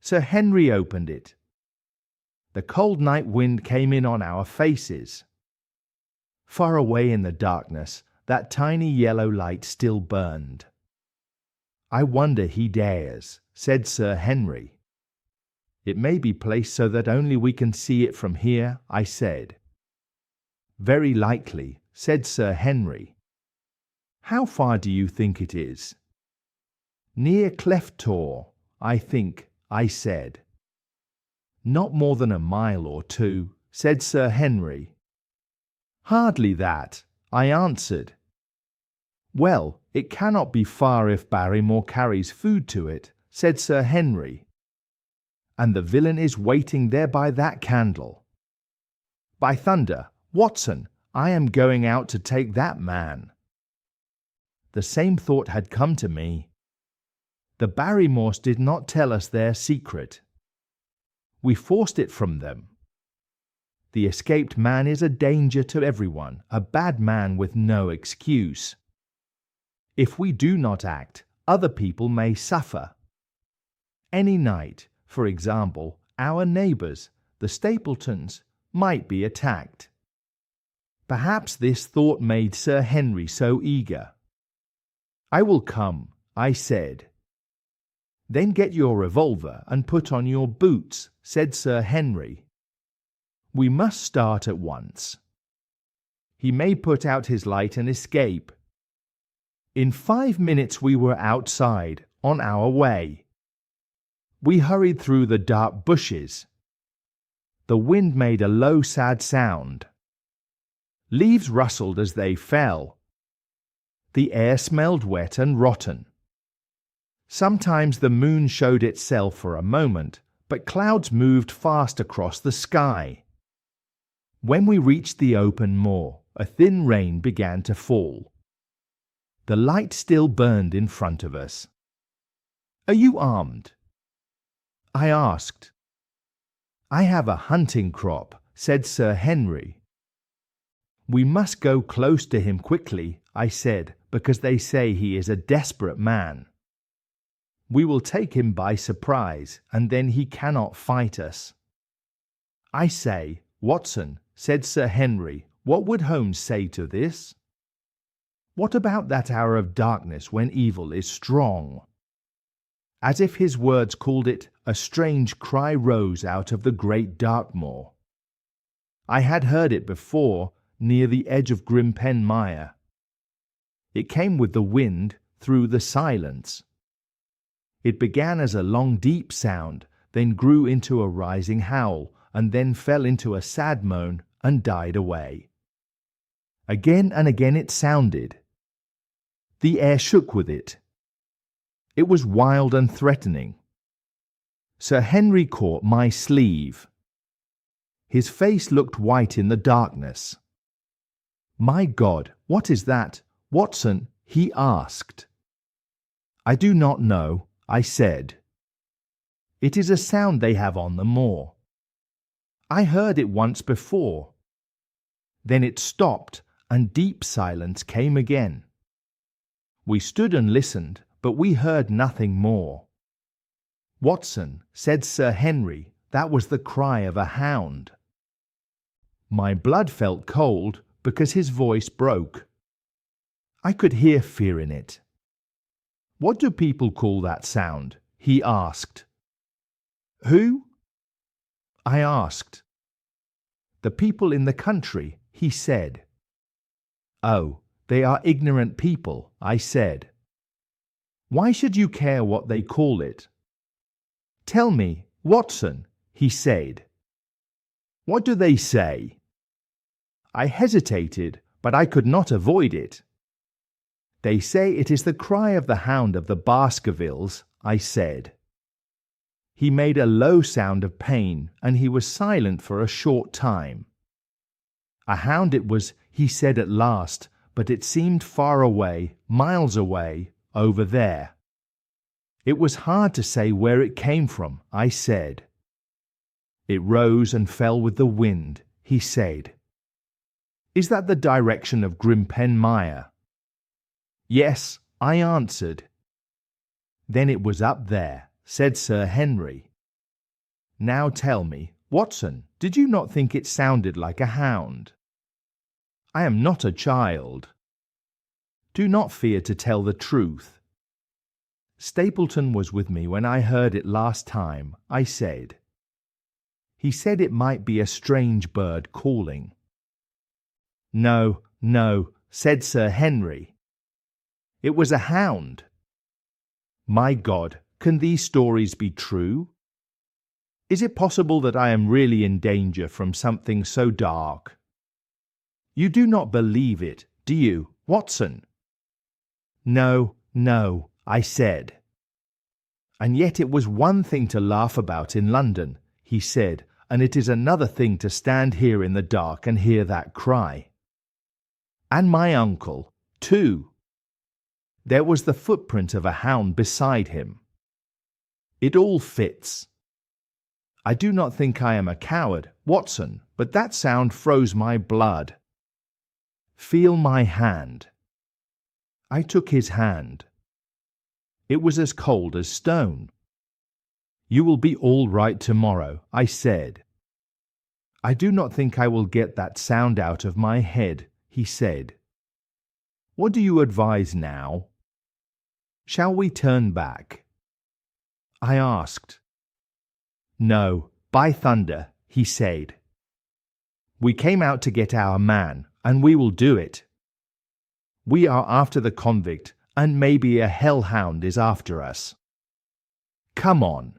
Sir Henry opened it. The cold night wind came in on our faces. Far away in the darkness, that tiny yellow light still burned. "I wonder he dares," said Sir Henry. "It may be placed so that only we can see it from here," I said. "Very likely," said Sir Henry. "How far do you think it is?" "Near Cleftor, I think," I said. "Not more than a mile or two," said Sir Henry. "Hardly that," I answered. "Well, it cannot be far if Barrymore carries food to it," said Sir Henry. "And the villain is waiting there by that candle. By thunder, Watson, I am going out to take that man." The same thought had come to me. The Barrymores did not tell us their secret. We forced it from them. The escaped man is a danger to everyone, a bad man with no excuse. If we do not act, other people may suffer. Any night, for example, our neighbours, the Stapletons, might be attacked. Perhaps this thought made Sir Henry so eager. "I will come," I said. "Then get your revolver and put on your boots," said Sir Henry. "We must start at once." He may put out his light and escape. In 5 minutes we were outside, on our way. We hurried through the dark bushes. The wind made a low, sad sound. Leaves rustled as they fell. The air smelled wet and rotten. Sometimes the moon showed itself for a moment, but clouds moved fast across the sky. When we reached the open moor, a thin rain began to fall. The light still burned in front of us. "Are you armed?" I asked. "I have a hunting crop," said Sir Henry. "We must go close to him quickly," I said, "because they say he is a desperate man. We will take him by surprise, and then he cannot fight us." "I say, Watson," said Sir Henry, "what would Holmes say to this? What about that hour of darkness when evil is strong?" As if his words called it, a strange cry rose out of the great Dartmoor. I had heard it before, near the edge of Grimpen Mire. It came with the wind, through the silence. It began as a long, deep sound, then grew into a rising howl, and then fell into a sad moan and died away. Again and again it sounded. The air shook with it. It was wild and threatening. Sir Henry caught my sleeve. His face looked white in the darkness. "My God, what is that, Watson?" he asked. "I do not know," I said. "It is a sound they have on the moor. I heard it once before." Then it stopped, and deep silence came again. We stood and listened, but we heard nothing more. "Watson," said Sir Henry, "that was the cry of a hound." My blood felt cold because his voice broke. I could hear fear in it. "What do people call that sound?" he asked. "Who?" I asked. "The people in the country," he said. "Oh, they are ignorant people," I said. "Why should you care what they call it?" "Tell me, Watson," he said. "What do they say?" I hesitated, but I could not avoid it. "They say it is the cry of the hound of the Baskervilles," I said. He made a low sound of pain, and he was silent for a short time. "A hound it was," he said at last, "but it seemed far away, miles away, over there." It was hard to say where it came from, I said. "It rose and fell with the wind," he said. "Is that the direction of Grimpen Mire?" "Yes," I answered. "Then it was up there," said Sir Henry. "Now tell me, Watson, did you not think it sounded like a hound?" "I am not a child." "Do not fear to tell the truth." "Stapleton was with me when I heard it last time," I said. "He said it might be a strange bird calling." "No, no," said Sir Henry. "It was a hound." My God, can these stories be true? Is it possible that I am really in danger from something so dark? You do not believe it, do you, Watson? "No, no," I said. "And yet it was one thing to laugh about in London," he said, "and it is another thing to stand here in the dark and hear that cry. And my uncle, too. There was the footprint of a hound beside him. It all fits. I do not think I am a coward, Watson, but that sound froze my blood. Feel my hand." I took his hand. It was as cold as stone. "You will be all right tomorrow," I said. "I do not think I will get that sound out of my head," he said. "What do you advise now? Shall we turn back?" I asked. "No, by thunder," he said. "We came out to get our man, and we will do it. We are after the convict, and maybe a hellhound is after us. Come on.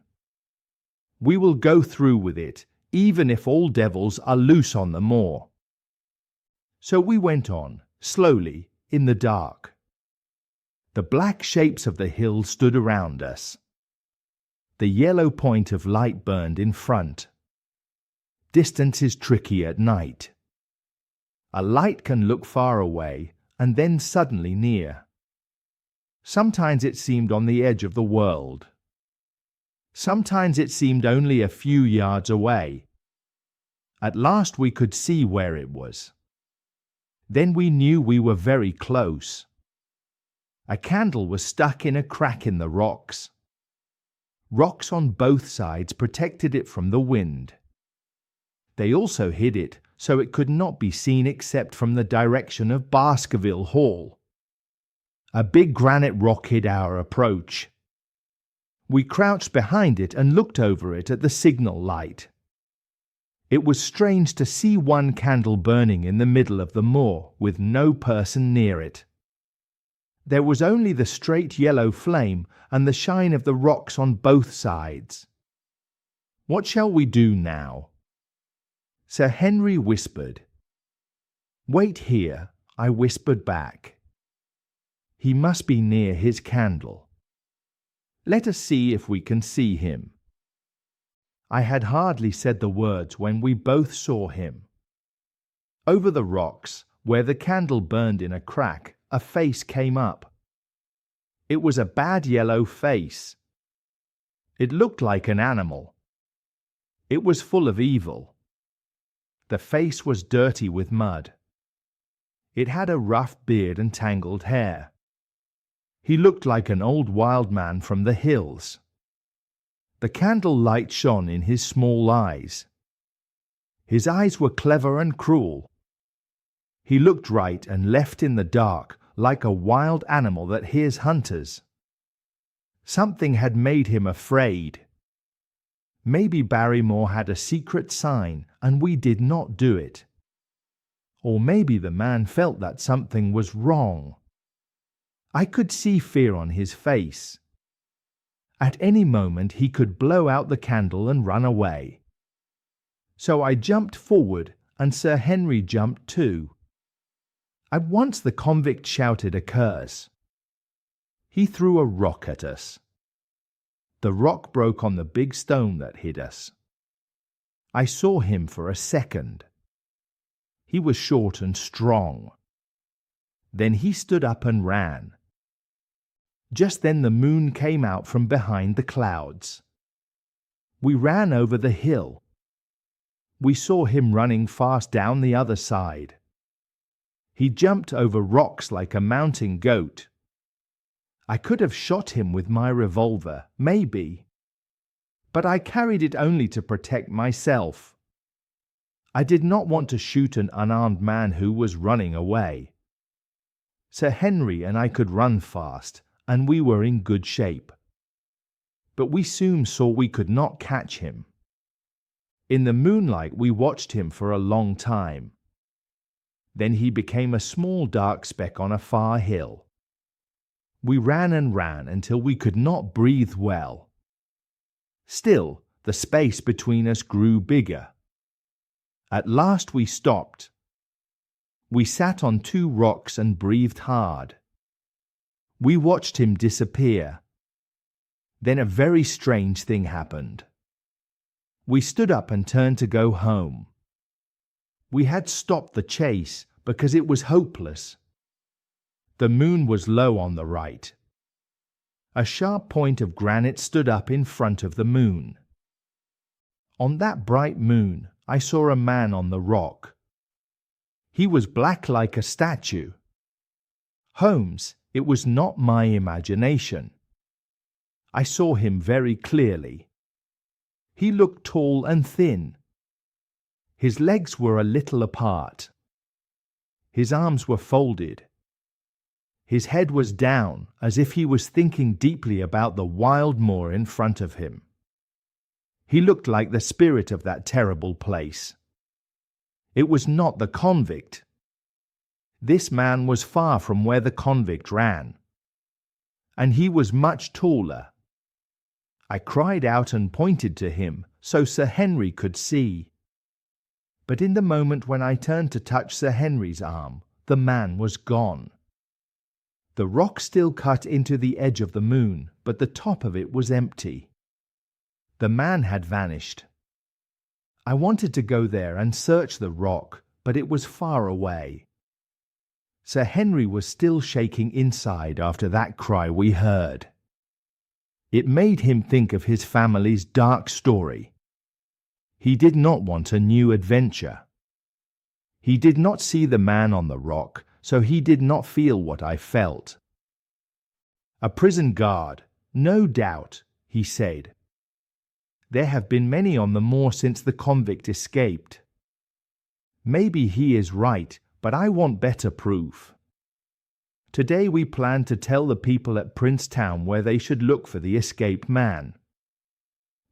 We will go through with it, even if all devils are loose on the moor." So we went on, slowly, in the dark. The black shapes of the hill stood around us. The yellow point of light burned in front. Distance is tricky at night. A light can look far away and then suddenly near. Sometimes it seemed on the edge of the world. Sometimes it seemed only a few yards away. At last we could see where it was. Then we knew we were very close. A candle was stuck in a crack in the rocks. Rocks on both sides protected it from the wind. They also hid it so it could not be seen except from the direction of Baskerville Hall. A big granite rock hid our approach. We crouched behind it and looked over it at the signal light. It was strange to see one candle burning in the middle of the moor with no person near it. There was only the straight yellow flame and the shine of the rocks on both sides. "What shall we do now?" Sir Henry whispered. "Wait here," I whispered back. "He must be near his candle. Let us see if we can see him." I had hardly said the words when we both saw him. Over the rocks, where the candle burned in a crack, a face came up. It was a bad yellow face. It looked like an animal. It was full of evil. The face was dirty with mud. It had a rough beard and tangled hair. He looked like an old wild man from the hills. The candle light shone in his small eyes. His eyes were clever and cruel. He looked right and left in the dark, like a wild animal that hears hunters. Something had made him afraid. Maybe Barrymore had a secret sign and we did not do it. Or maybe the man felt that something was wrong. I could see fear on his face. At any moment he could blow out the candle and run away. So I jumped forward and Sir Henry jumped too. At once the convict shouted a curse. He threw a rock at us. The rock broke on the big stone that hid us. I saw him for a second. He was short and strong. Then he stood up and ran. Just then the moon came out from behind the clouds. We ran over the hill. We saw him running fast down the other side. He jumped over rocks like a mountain goat. I could have shot him with my revolver, maybe. But I carried it only to protect myself. I did not want to shoot an unarmed man who was running away. Sir Henry and I could run fast, and we were in good shape. But we soon saw we could not catch him. In the moonlight we watched him for a long time. Then he became a small dark speck on a far hill. We ran and ran until we could not breathe well. Still, the space between us grew bigger. At last we stopped. We sat on 2 rocks and breathed hard. We watched him disappear. Then a very strange thing happened. We stood up and turned to go home. We had stopped the chase because it was hopeless. The moon was low on the right. A sharp point of granite stood up in front of the moon. On that bright moon, I saw a man on the rock. He was black like a statue. Holmes, it was not my imagination. I saw him very clearly. He looked tall and thin. His legs were a little apart. His arms were folded. His head was down, as if he was thinking deeply about the wild moor in front of him. He looked like the spirit of that terrible place. It was not the convict. This man was far from where the convict ran. And he was much taller. I cried out and pointed to him, so Sir Henry could see. But in the moment when I turned to touch Sir Henry's arm, the man was gone. The rock still cut into the edge of the moon, but the top of it was empty. The man had vanished. I wanted to go there and search the rock, but it was far away. Sir Henry was still shaking inside after that cry we heard. It made him think of his family's dark story. He did not want a new adventure. He did not see the man on the rock, so he did not feel what I felt. A prison guard, no doubt, he said. There have been many on the moor since the convict escaped. Maybe he is right, but I want better proof. Today we plan to tell the people at Princetown where they should look for the escaped man.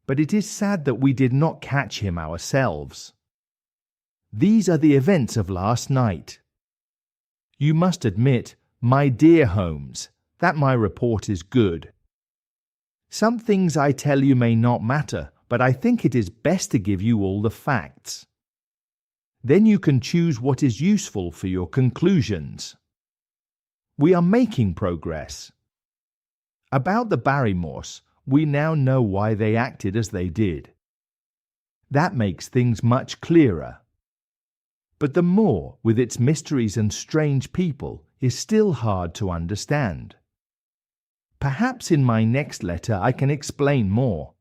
But it is sad that we did not catch him ourselves. These are the events of last night. You must admit, my dear Holmes, that my report is good. Some things I tell you may not matter, but I think it is best to give you all the facts. Then you can choose what is useful for your conclusions. We are making progress. About the Barrymores, we now know why they acted as they did. That makes things much clearer. But the moor, with its mysteries and strange people, is still hard to understand. Perhaps in my next letter I can explain more.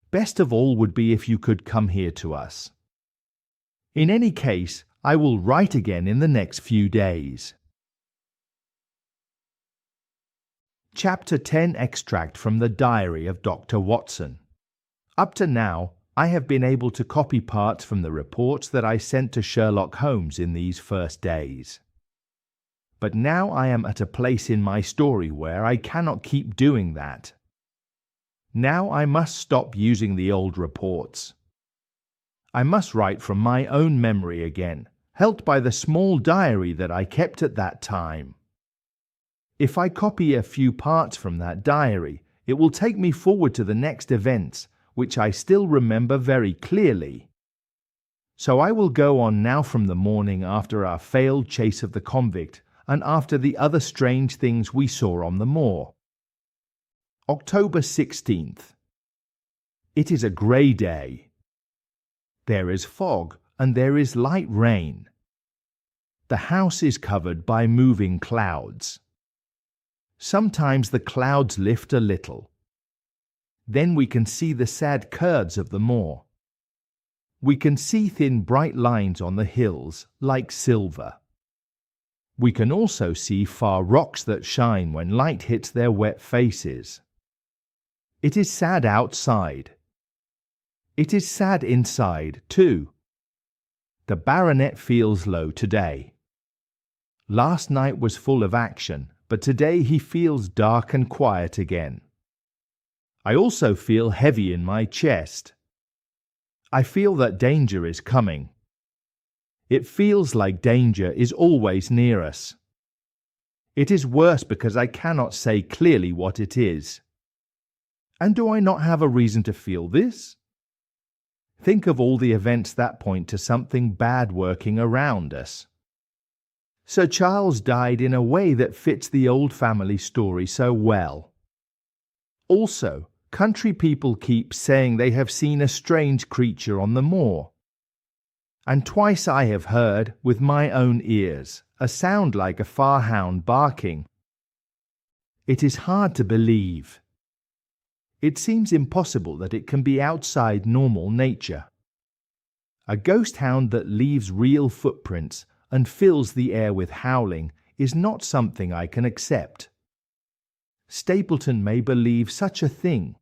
Best of all would be if you could come here to us. In any case, I will write again in the next few days. Chapter 10 Extract from the Diary of Dr. Watson. Up to now, I have been able to copy parts from the reports that I sent to Sherlock Holmes in these first days. But now I am at a place in my story where I cannot keep doing that. Now I must stop using the old reports. I must write from my own memory again, helped by the small diary that I kept at that time. If I copy a few parts from that diary, it will take me forward to the next events, which I still remember very clearly. So I will go on now from the morning after our failed chase of the convict and after the other strange things we saw on the moor. October 16th. It is a grey day. There is fog and there is light rain. The house is covered by moving clouds. Sometimes the clouds lift a little. Then we can see the sad curves of the moor. We can see thin bright lines on the hills, like silver. We can also see far rocks that shine when light hits their wet faces. It is sad outside. It is sad inside, too. The baronet feels low today. Last night was full of action, but today he feels dark and quiet again. I also feel heavy in my chest. I feel that danger is coming. It feels like danger is always near us. It is worse because I cannot say clearly what it is. And do I not have a reason to feel this? Think of all the events that point to something bad working around us. Sir Charles died in a way that fits the old family story so well. Also, country people keep saying they have seen a strange creature on the moor. And twice I have heard, with my own ears, a sound like a far hound barking. It is hard to believe. It seems impossible that it can be outside normal nature. A ghost hound that leaves real footprints and fills the air with howling is not something I can accept. Stapleton may believe such a thing.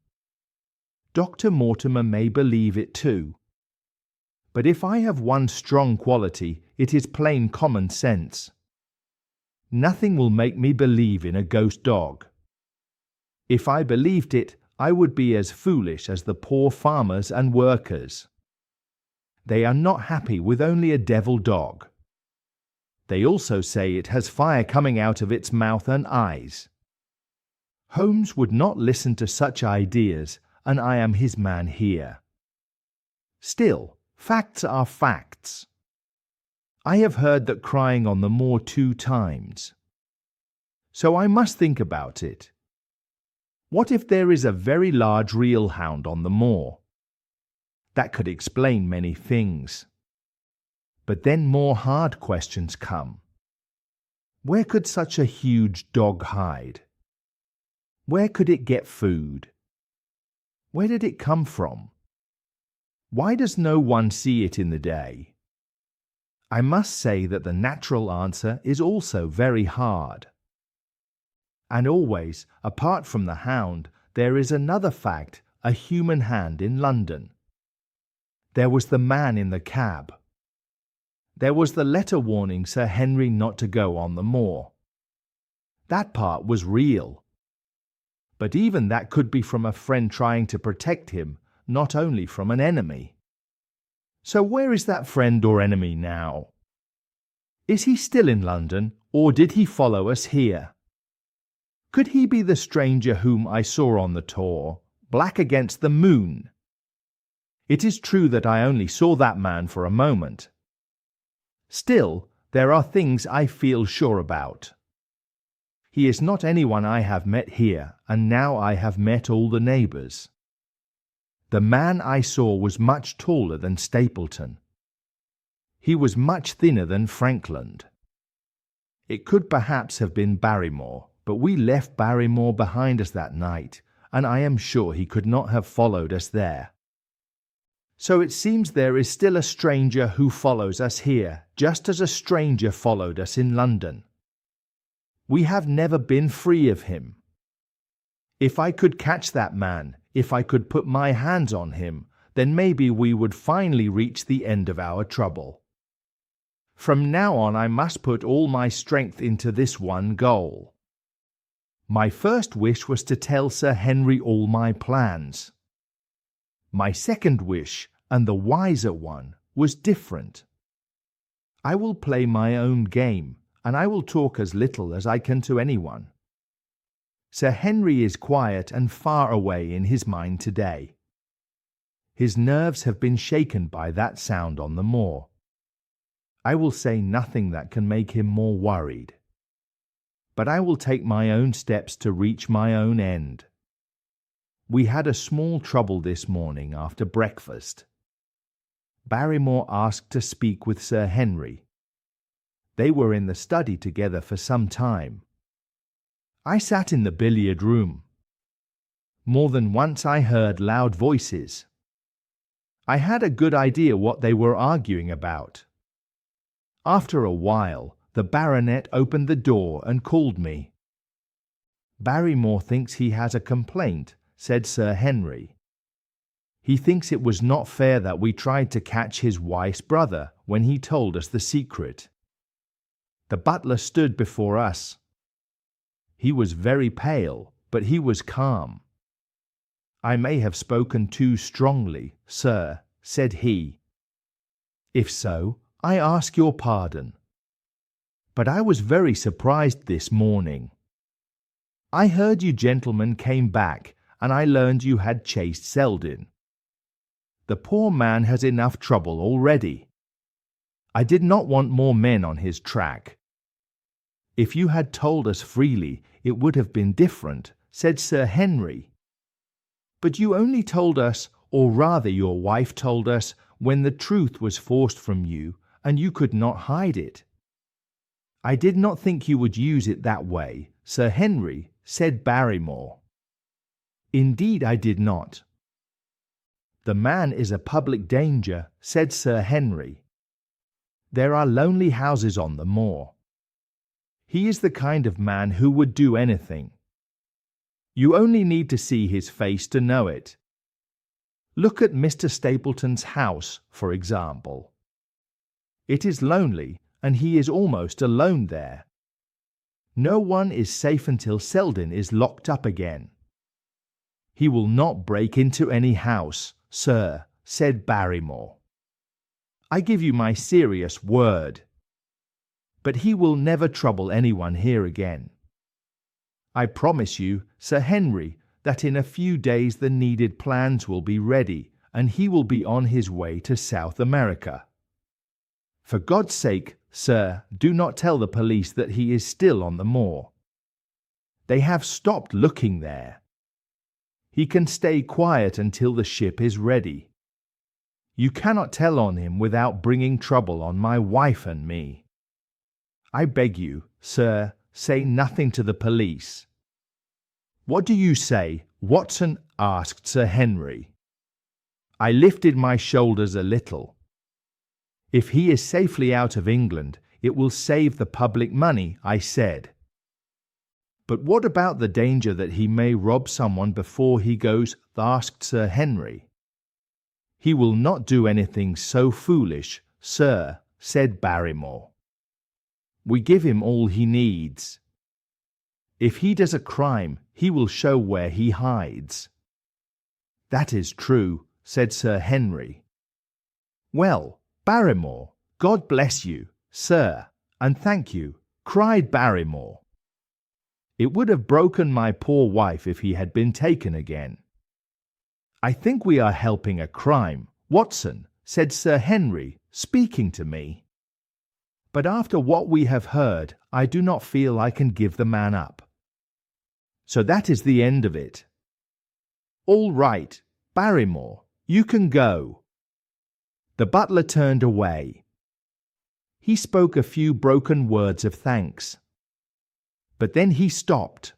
Dr. Mortimer may believe it too. But if I have one strong quality, it is plain common sense. Nothing will make me believe in a ghost dog. If I believed it, I would be as foolish as the poor farmers and workers. They are not happy with only a devil dog. They also say it has fire coming out of its mouth and eyes. Holmes would not listen to such ideas, and I am his man here. Still, facts are facts. I have heard that crying on the moor 2 times. So I must think about it. What if there is a very large real hound on the moor? That could explain many things. But then more hard questions come. Where could such a huge dog hide? Where could it get food? Where did it come from? Why does no one see it in the day? I must say that the natural answer is also very hard. And always, apart from the hound, there is another fact, a human hand in London. There was the man in the cab. There was the letter warning Sir Henry not to go on the moor. That part was real. But even that could be from a friend trying to protect him, not only from an enemy. So where is that friend or enemy now? Is he still in London, or did he follow us here? Could he be the stranger whom I saw on the tour, black against the moon? It is true that I only saw that man for a moment. Still, there are things I feel sure about. He is not anyone I have met here, and now I have met all the neighbours. The man I saw was much taller than Stapleton. He was much thinner than Frankland. It could perhaps have been Barrymore, but we left Barrymore behind us that night, and I am sure he could not have followed us there. So it seems there is still a stranger who follows us here, just as a stranger followed us in London. We have never been free of him. If I could catch that man, if I could put my hands on him, then maybe we would finally reach the end of our trouble. From now on I must put all my strength into this one goal. My first wish was to tell Sir Henry all my plans. My second wish, and the wiser one, was different. I will play my own game, and I will talk as little as I can to anyone. Sir Henry is quiet and far away in his mind today. His nerves have been shaken by that sound on the moor. I will say nothing that can make him more worried. But I will take my own steps to reach my own end. We had a small trouble this morning after breakfast. Barrymore asked to speak with Sir Henry. They were in the study together for some time. I sat in the billiard room. More than once I heard loud voices. I had a good idea what they were arguing about. After a while, the baronet opened the door and called me. Barrymore thinks he has a complaint, said Sir Henry. He thinks it was not fair that we tried to catch his wife's brother when he told us the secret. The butler stood before us. He was very pale, but he was calm. I may have spoken too strongly, sir, said he. If so, I ask your pardon. But I was very surprised this morning. I heard you gentlemen came back, and I learned you had chased Selden. The poor man has enough trouble already. I did not want more men on his track. If you had told us freely, it would have been different, said Sir Henry. But you only told us, or rather your wife told us, when the truth was forced from you, and you could not hide it. I did not think you would use it that way, Sir Henry, said Barrymore. Indeed I did not. The man is a public danger, said Sir Henry. There are lonely houses on the moor. He is the kind of man who would do anything. You only need to see his face to know it. Look at Mr. Stapleton's house, for example. It is lonely, and he is almost alone there. No one is safe until Selden is locked up again. He will not break into any house, sir, said Barrymore. I give you my serious word. But he will never trouble anyone here again. I promise you, Sir Henry, that in a few days the needed plans will be ready, and he will be on his way to South America. For God's sake, sir, do not tell the police that he is still on the moor. They have stopped looking there. He can stay quiet until the ship is ready. You cannot tell on him without bringing trouble on my wife and me. I beg you, sir, say nothing to the police. What do you say, Watson? Asked Sir Henry. I lifted my shoulders a little. If he is safely out of England, it will save the public money, I said. But what about the danger that he may rob someone before he goes? Asked Sir Henry. He will not do anything so foolish, sir, said Barrymore. We give him all he needs. If he does a crime, he will show where he hides. That is true, said Sir Henry. Well, Barrymore, God bless you, sir, and thank you, cried Barrymore. It would have broken my poor wife if he had been taken again. I think we are helping a crime, Watson, said Sir Henry, speaking to me. But after what we have heard, I do not feel I can give the man up. So that is the end of it. All right, Barrymore, you can go. The butler turned away. He spoke a few broken words of thanks. But then he stopped.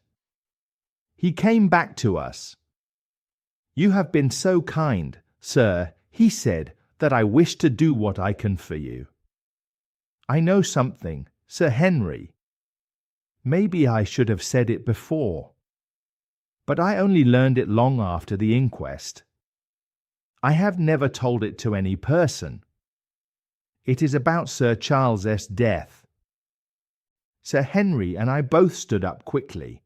He came back to us. You have been so kind, sir, he said, that I wish to do what I can for you. I know something, Sir Henry. Maybe I should have said it before. But I only learned it long after the inquest. I have never told it to any person. It is about Sir Charles's death. Sir Henry and I both stood up quickly.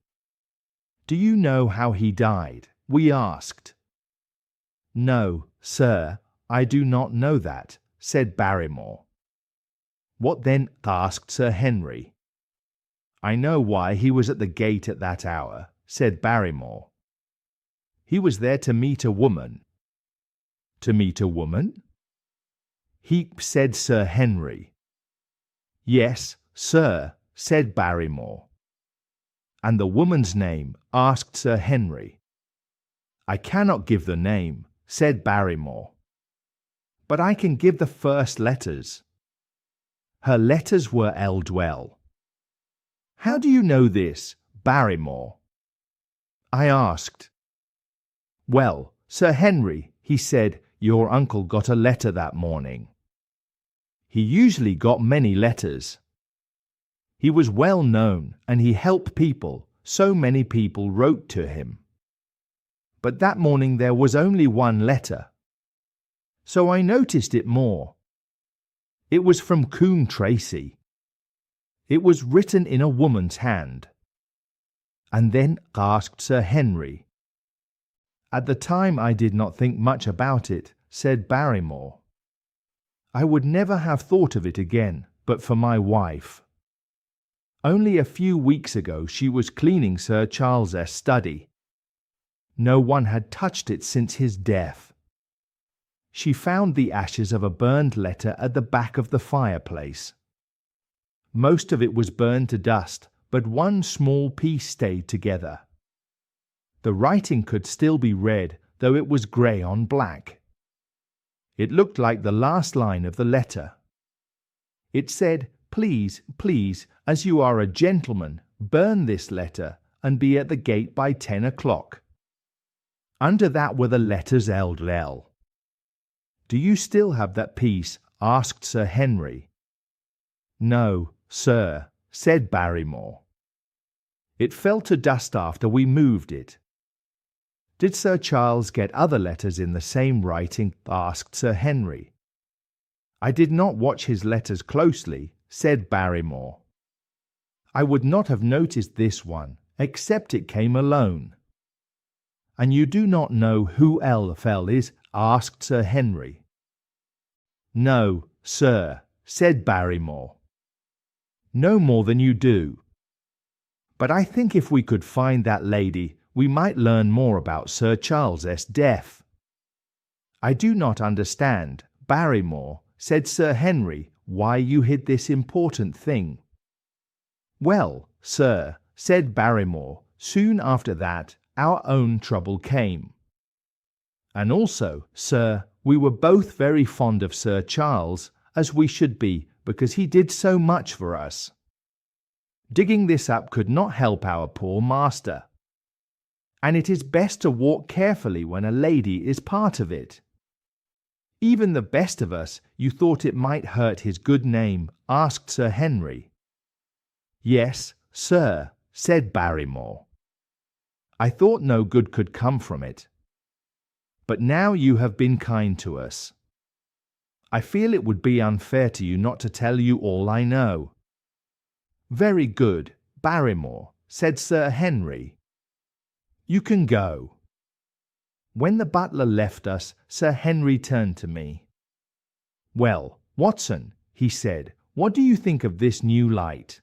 Do you know how he died? We asked. No, sir, I do not know that, said Barrymore. What then? Asked Sir Henry. I know why he was at the gate at that hour, said Barrymore. He was there to meet a woman. To meet a woman? Said Sir Henry. Yes, sir, said Barrymore. And the woman's name? Asked Sir Henry. I cannot give the name, said Barrymore. But I can give the first letters. Her letters were L-Dwell. How do you know this, Barrymore? I asked. Well, Sir Henry, he said, your uncle got a letter that morning. He usually got many letters. He was well known, and he helped people, so many people wrote to him. But that morning there was only one letter. So I noticed it more. It was from Coombe Tracy. It was written in a woman's hand. And then asked Sir Henry. At the time I did not think much about it, said Barrymore. I would never have thought of it again, but for my wife. Only a few weeks ago she was cleaning Sir Charles's study. No one had touched it since his death. She found the ashes of a burned letter at the back of the fireplace. Most of it was burned to dust, but one small piece stayed together. The writing could still be read, though it was grey on black. It looked like the last line of the letter. It said, "Please, please, as you are a gentleman, burn this letter and be at the gate by 10 o'clock. Under that were the letters L. Do you still have that piece? Asked Sir Henry. No, sir, said Barrymore. It fell to dust after we moved it. Did Sir Charles get other letters in the same writing? Asked Sir Henry. I did not watch his letters closely, said Barrymore. I would not have noticed this one, except it came alone. And you do not know who L.F.L. is? Asked Sir Henry. No, sir, said Barrymore. No more than you do. But I think if we could find that lady, we might learn more about Sir Charles's death. I do not understand, Barrymore, said Sir Henry, why you hid this important thing. Well, sir, said Barrymore, soon after that our own trouble came. And also, sir, we were both very fond of Sir Charles, as we should be, because he did so much for us. Digging this up could not help our poor master. And it is best to walk carefully when a lady is part of it. Even the best of us, you thought it might hurt his good name? Asked Sir Henry. Yes, sir, said Barrymore. I thought no good could come from it. But now you have been kind to us. I feel it would be unfair to you not to tell you all I know. Very good, Barrymore, said Sir Henry. You can go. When the butler left us, Sir Henry turned to me. Well, Watson, he said, what do you think of this new light?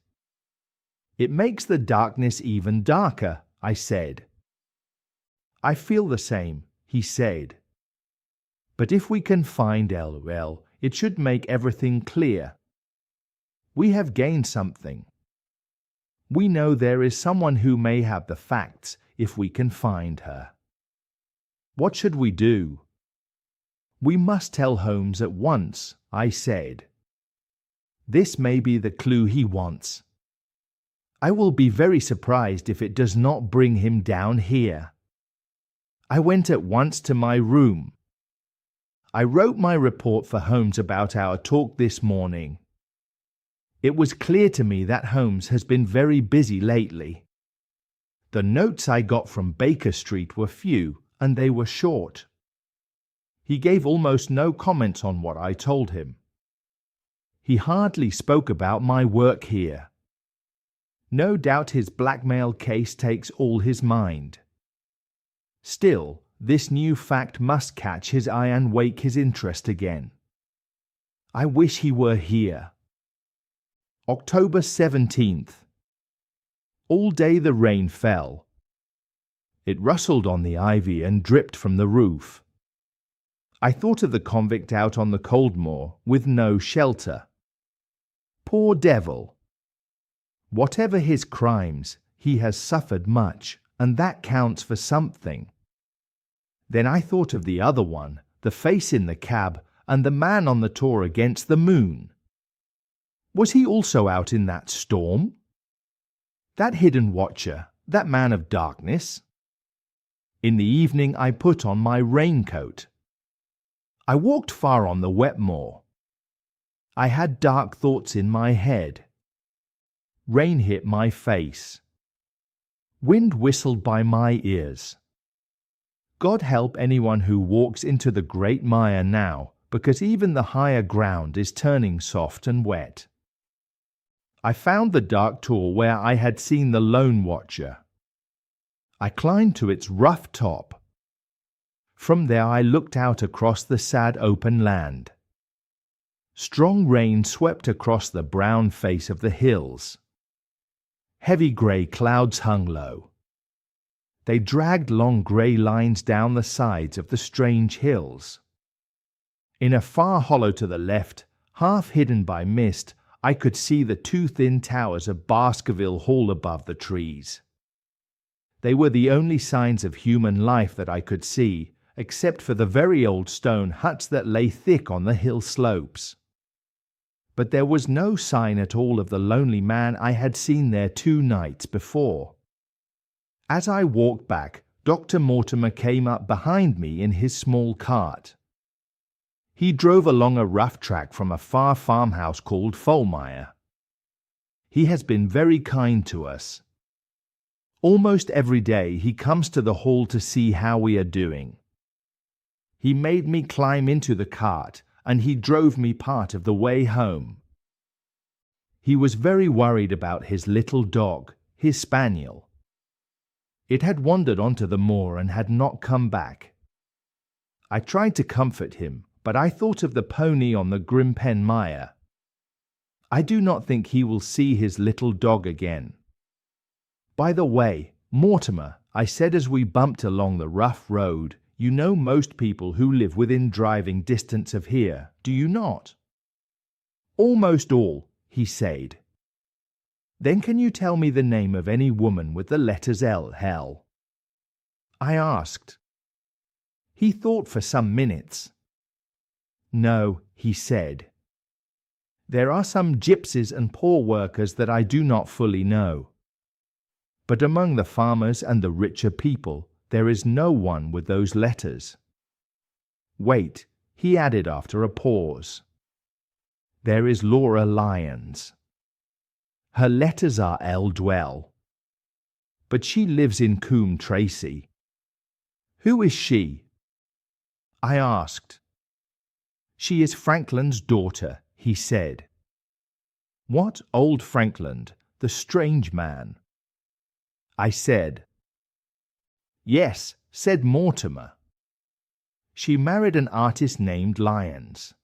It makes the darkness even darker, I said. I feel the same, he said. But if we can find L.L., it should make everything clear. We have gained something. We know there is someone who may have the facts if we can find her. What should we do? We must tell Holmes at once, I said. This may be the clue he wants. I will be very surprised if it does not bring him down here. I went at once to my room. I wrote my report for Holmes about our talk this morning. It was clear to me that Holmes has been very busy lately. The notes I got from Baker Street were few, and they were short. He gave almost no comments on what I told him. He hardly spoke about my work here. No doubt his blackmail case takes all his mind. Still, this new fact must catch his eye and wake his interest again. I wish he were here. October 17th. All day the rain fell. It rustled on the ivy and dripped from the roof. I thought of the convict out on the Coldmoor with no shelter. Poor devil! Whatever his crimes, he has suffered much, and that counts for something. Then I thought of the other one, the face in the cab, and the man on the tour against the moon. Was he also out in that storm? That hidden watcher, that man of darkness? In the evening I put on my raincoat. I walked far on the wet moor. I had dark thoughts in my head. Rain hit my face. Wind whistled by my ears. God help anyone who walks into the great mire now, because even the higher ground is turning soft and wet. I found the dark tor where I had seen the lone watcher. I climbed to its rough top. From there I looked out across the sad open land. Strong rain swept across the brown face of the hills. Heavy grey clouds hung low. They dragged long grey lines down the sides of the strange hills. In a far hollow to the left, half hidden by mist, I could see the two thin towers of Baskerville Hall above the trees. They were the only signs of human life that I could see, except for the very old stone huts that lay thick on the hill slopes. But there was no sign at all of the lonely man I had seen there 2 nights before. As I walked back, Dr. Mortimer came up behind me in his small cart. He drove along a rough track from a far farmhouse called Folmire. He has been very kind to us. Almost every day he comes to the hall to see how we are doing. He made me climb into the cart, and he drove me part of the way home. He was very worried about his little dog, his spaniel. It had wandered onto the moor and had not come back. I tried to comfort him, but I thought of the pony on the Grimpen Mire. I do not think he will see his little dog again. By the way, Mortimer, I said as we bumped along the rough road, you know most people who live within driving distance of here, do you not? Almost all, he said. Then can you tell me the name of any woman with the letters L? I asked. He thought for some minutes. No, he said. There are some gypsies and poor workers that I do not fully know. But among the farmers and the richer people, there is no one with those letters. Wait, he added after a pause. There is Laura Lyons. Her letters are L. But she lives in Coombe Tracey. Who is she? I asked. She is Frankland's daughter, he said. What old Frankland, the strange man? I said. Yes, said Mortimer. She married an artist named Lyons.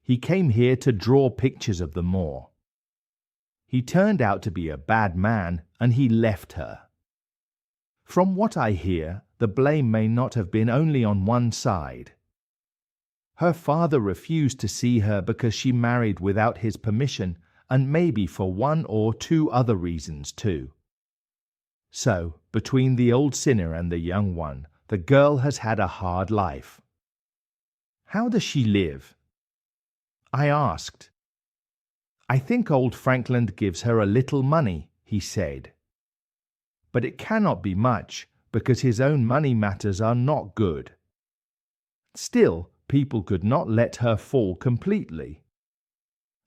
He came here to draw pictures of the moor. He turned out to be a bad man, and he left her. From what I hear, the blame may not have been only on one side. Her father refused to see her because she married without his permission, and maybe for one or two other reasons too. So, between the old sinner and the young one, the girl has had a hard life. How does she live? I asked. I think old Frankland gives her a little money, he said. But it cannot be much, because his own money matters are not good. Still, people could not let her fall completely.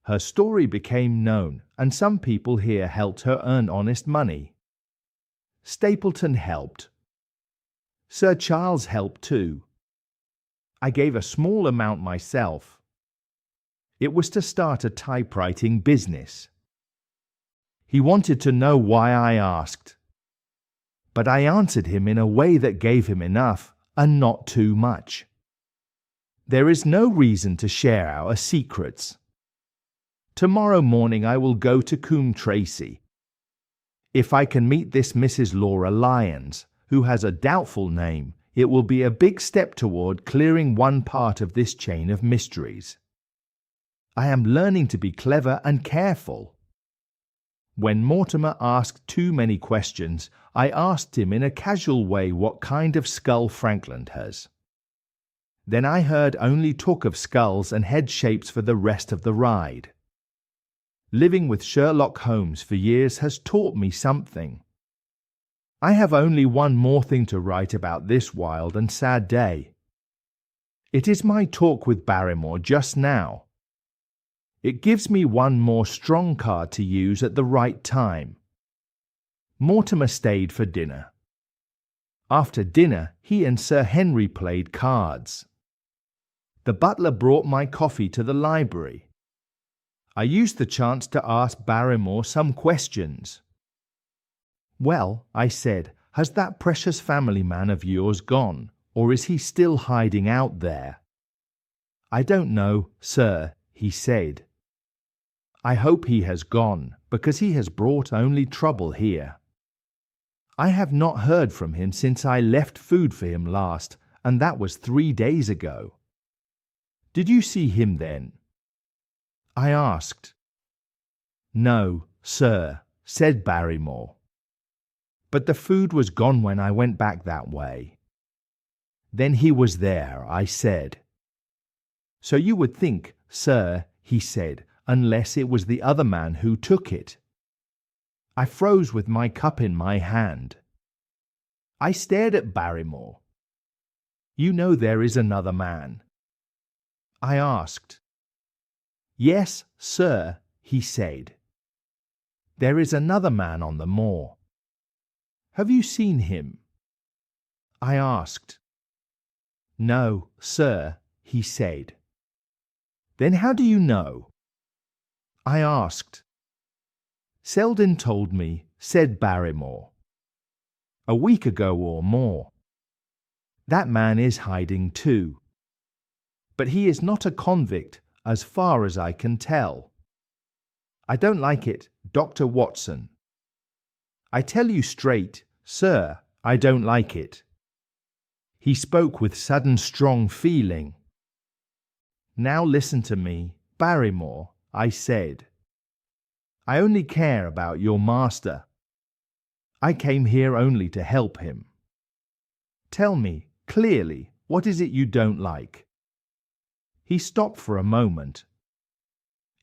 Her story became known, and some people here helped her earn honest money. Stapleton helped. Sir Charles helped too. I gave a small amount myself. It was to start a typewriting business. He wanted to know why I asked. But I answered him in a way that gave him enough and not too much. There is no reason to share our secrets. Tomorrow morning I will go to Coombe Tracey. If I can meet this Mrs. Laura Lyons, who has a doubtful name, it will be a big step toward clearing one part of this chain of mysteries. I am learning to be clever and careful. When Mortimer asked too many questions, I asked him in a casual way what kind of skull Frankland has. Then I heard only talk of skulls and head shapes for the rest of the ride. Living with Sherlock Holmes for years has taught me something. I have only one more thing to write about this wild and sad day. It is my talk with Barrymore just now. It gives me one more strong card to use at the right time. Mortimer stayed for dinner. After dinner, he and Sir Henry played cards. The butler brought my coffee to the library. I used the chance to ask Barrymore some questions. Well, I said, has that precious family man of yours gone, or is he still hiding out there? I don't know, sir, he said. I hope he has gone, because he has brought only trouble here. I have not heard from him since I left food for him last, and that was 3 days ago. Did you see him then? I asked. No, sir, said Barrymore. But the food was gone when I went back that way. Then he was there, I said. So you would think, sir, he said, unless it was the other man who took it. I froze with my cup in my hand. I stared at Barrymore. You know there is another man. I asked. Yes, sir, he said. There is another man on the moor. Have you seen him? I asked. No, sir, he said. Then how do you know? I asked. Selden told me, said Barrymore. A week ago or more. That man is hiding too. But he is not a convict, as far as I can tell. I don't like it, Dr. Watson. I tell you straight, sir, I don't like it. He spoke with sudden strong feeling. Now listen to me, Barrymore, I said. I only care about your master. I came here only to help him. Tell me, clearly, what is it you don't like? He stopped for a moment.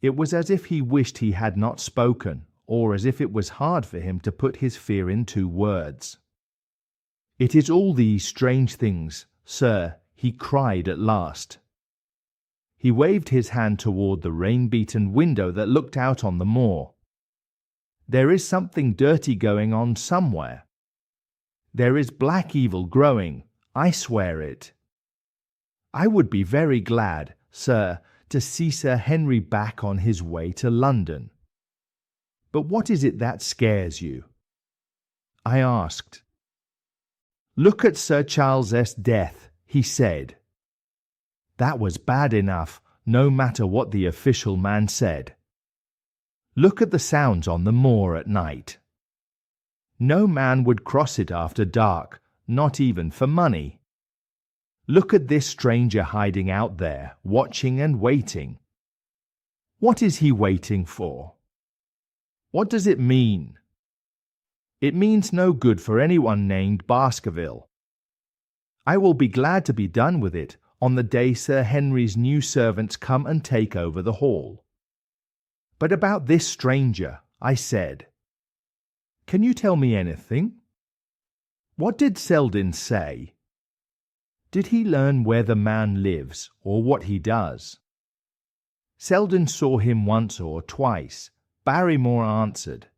It was as if he wished he had not spoken, or as if it was hard for him to put his fear into words. It is all these strange things, sir, he cried at last. He waved his hand toward the rain-beaten window that looked out on the moor. There is something dirty going on somewhere. There is black evil growing, I swear it. I would be very glad, sir, to see Sir Henry back on his way to London. But what is it that scares you? I asked. Look at Sir Charles's death, he said. That was bad enough, no matter what the official man said. Look at the sounds on the moor at night. No man would cross it after dark, not even for money. Look at this stranger hiding out there, watching and waiting. What is he waiting for? What does it mean? It means no good for anyone named Baskerville. I will be glad to be done with it on the day Sir Henry's new servants come and take over the hall. But about this stranger, I said. Can you tell me anything? What did Selden say? Did he learn where the man lives or what he does? Selden saw him once or twice, Barrymore answered.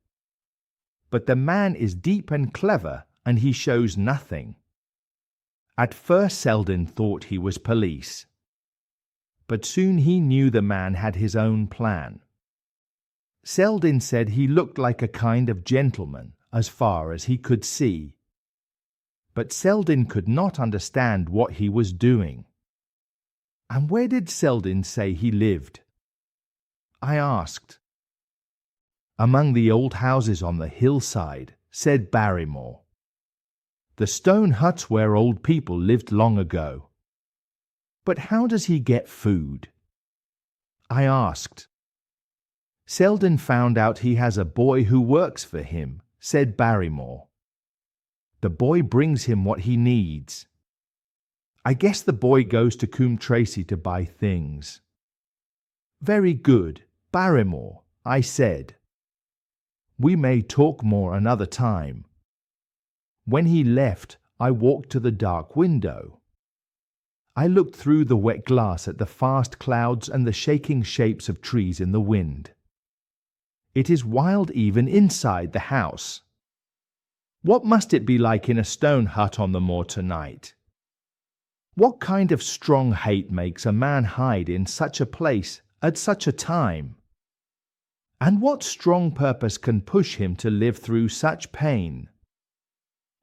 But the man is deep and clever, and he shows nothing. At first Selden thought he was police. But soon he knew the man had his own plan. Selden said he looked like a kind of gentleman, as far as he could see. But Selden could not understand what he was doing. And where did Selden say he lived? I asked. Among the old houses on the hillside, said Barrymore. The stone huts where old people lived long ago. But how does he get food? I asked. Selden found out he has a boy who works for him, said Barrymore. The boy brings him what he needs. I guess the boy goes to Coombe Tracey to buy things. Very good, Barrymore, I said. We may talk more another time. When he left, I walked to the dark window. I looked through the wet glass at the fast clouds and the shaking shapes of trees in the wind. It is wild even inside the house. What must it be like in a stone hut on the moor tonight? What kind of strong hate makes a man hide in such a place at such a time? And what strong purpose can push him to live through such pain?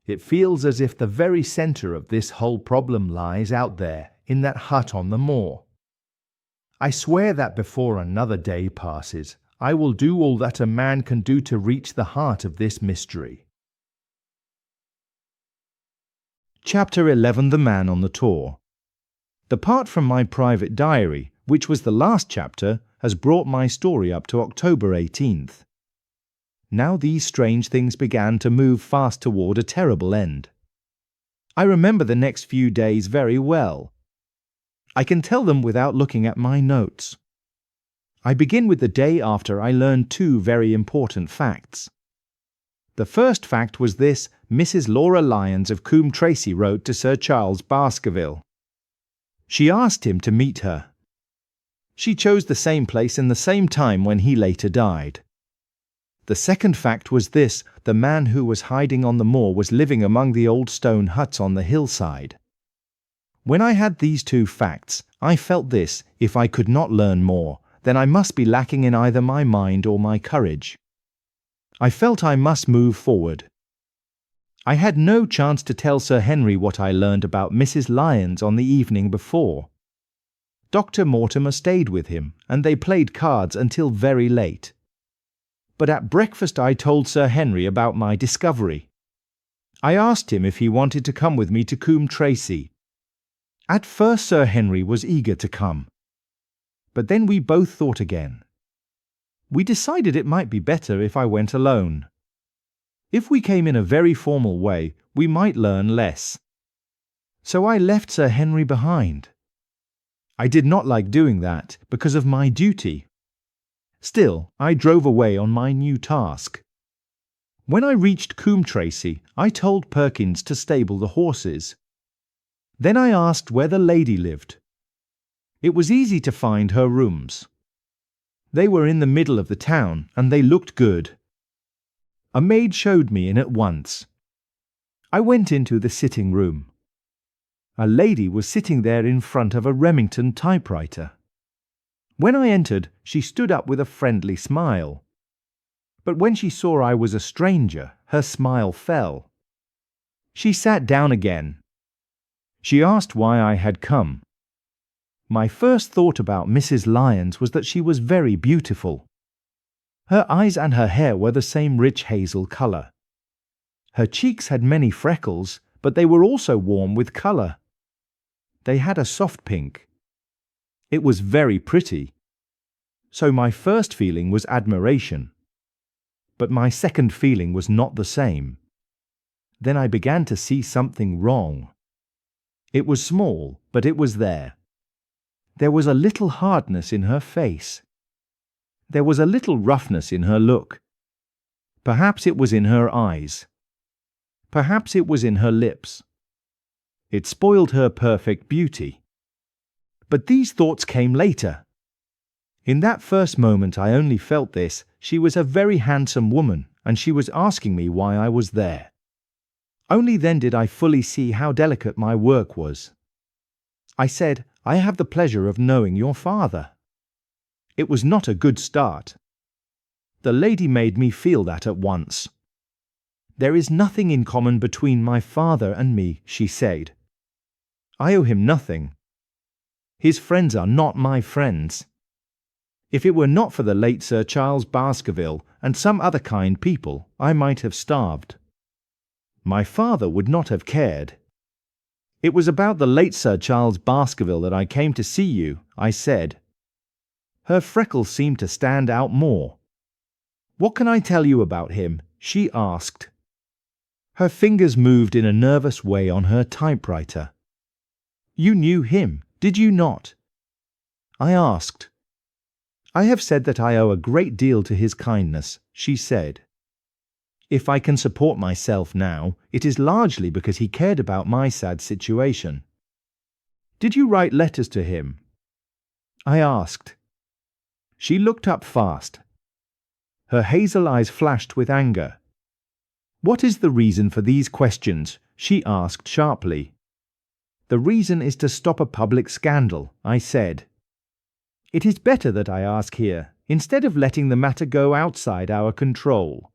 It feels as if the very centre of this whole problem lies out there in that hut on the moor. I swear that before another day passes, I will do all that a man can do to reach the heart of this mystery. Chapter 11. The Man on the Tour. The part from my private diary, which was the last chapter, has brought my story up to October 18th. Now these strange things began to move fast toward a terrible end. I remember the next few days very well. I can tell them without looking at my notes. I begin with the day after I learned two very important facts. The first fact was this: Mrs. Laura Lyons of Coombe Tracey wrote to Sir Charles Baskerville. She asked him to meet her. She chose the same place and the same time when he later died. The second fact was this: the man who was hiding on the moor was living among the old stone huts on the hillside. When I had these two facts, I felt this: if I could not learn more, then I must be lacking in either my mind or my courage. I felt I must move forward. I had no chance to tell Sir Henry what I learned about Mrs. Lyons on the evening before. Dr. Mortimer stayed with him, and they played cards until very late. But at breakfast I told Sir Henry about my discovery. I asked him if he wanted to come with me to Coombe Tracey. At first Sir Henry was eager to come. But then we both thought again. We decided it might be better if I went alone. If we came in a very formal way, we might learn less. So I left Sir Henry behind. I did not like doing that because of my duty. Still, I drove away on my new task. When I reached Coombe Tracey, I told Perkins to stable the horses. Then I asked where the lady lived. It was easy to find her rooms. They were in the middle of the town, and they looked good. A maid showed me in at once. I went into the sitting room. A lady was sitting there in front of a Remington typewriter. When I entered, she stood up with a friendly smile. But when she saw I was a stranger, her smile fell. She sat down again. She asked why I had come. My first thought about Mrs. Lyons was that she was very beautiful. Her eyes and her hair were the same rich hazel colour. Her cheeks had many freckles, but they were also warm with colour. They had a soft pink. It was very pretty. So my first feeling was admiration. But my second feeling was not the same. Then I began to see something wrong. It was small, but it was there. There was a little hardness in her face. There was a little roughness in her look. Perhaps it was in her eyes. Perhaps it was in her lips. It spoiled her perfect beauty. But these thoughts came later. In that first moment I only felt this: she was a very handsome woman, and she was asking me why I was there. Only then did I fully see how delicate my work was. I said, "I have the pleasure of knowing your father." It was not a good start. The lady made me feel that at once. "There is nothing in common between my father and me," she said. "I owe him nothing. His friends are not my friends. If it were not for the late Sir Charles Baskerville and some other kind people, I might have starved. My father would not have cared." "It was about the late Sir Charles Baskerville that I came to see you," I said. Her freckles seemed to stand out more. "What can I tell you about him?" she asked. Her fingers moved in a nervous way on her typewriter. "You knew him, did you not?" I asked. "I have said that I owe a great deal to his kindness," she said. "If I can support myself now, it is largely because he cared about my sad situation." "Did you write letters to him?" I asked. She looked up fast. Her hazel eyes flashed with anger. "What is the reason for these questions?" she asked sharply. "The reason is to stop a public scandal," I said. "It is better that I ask here, instead of letting the matter go outside our control."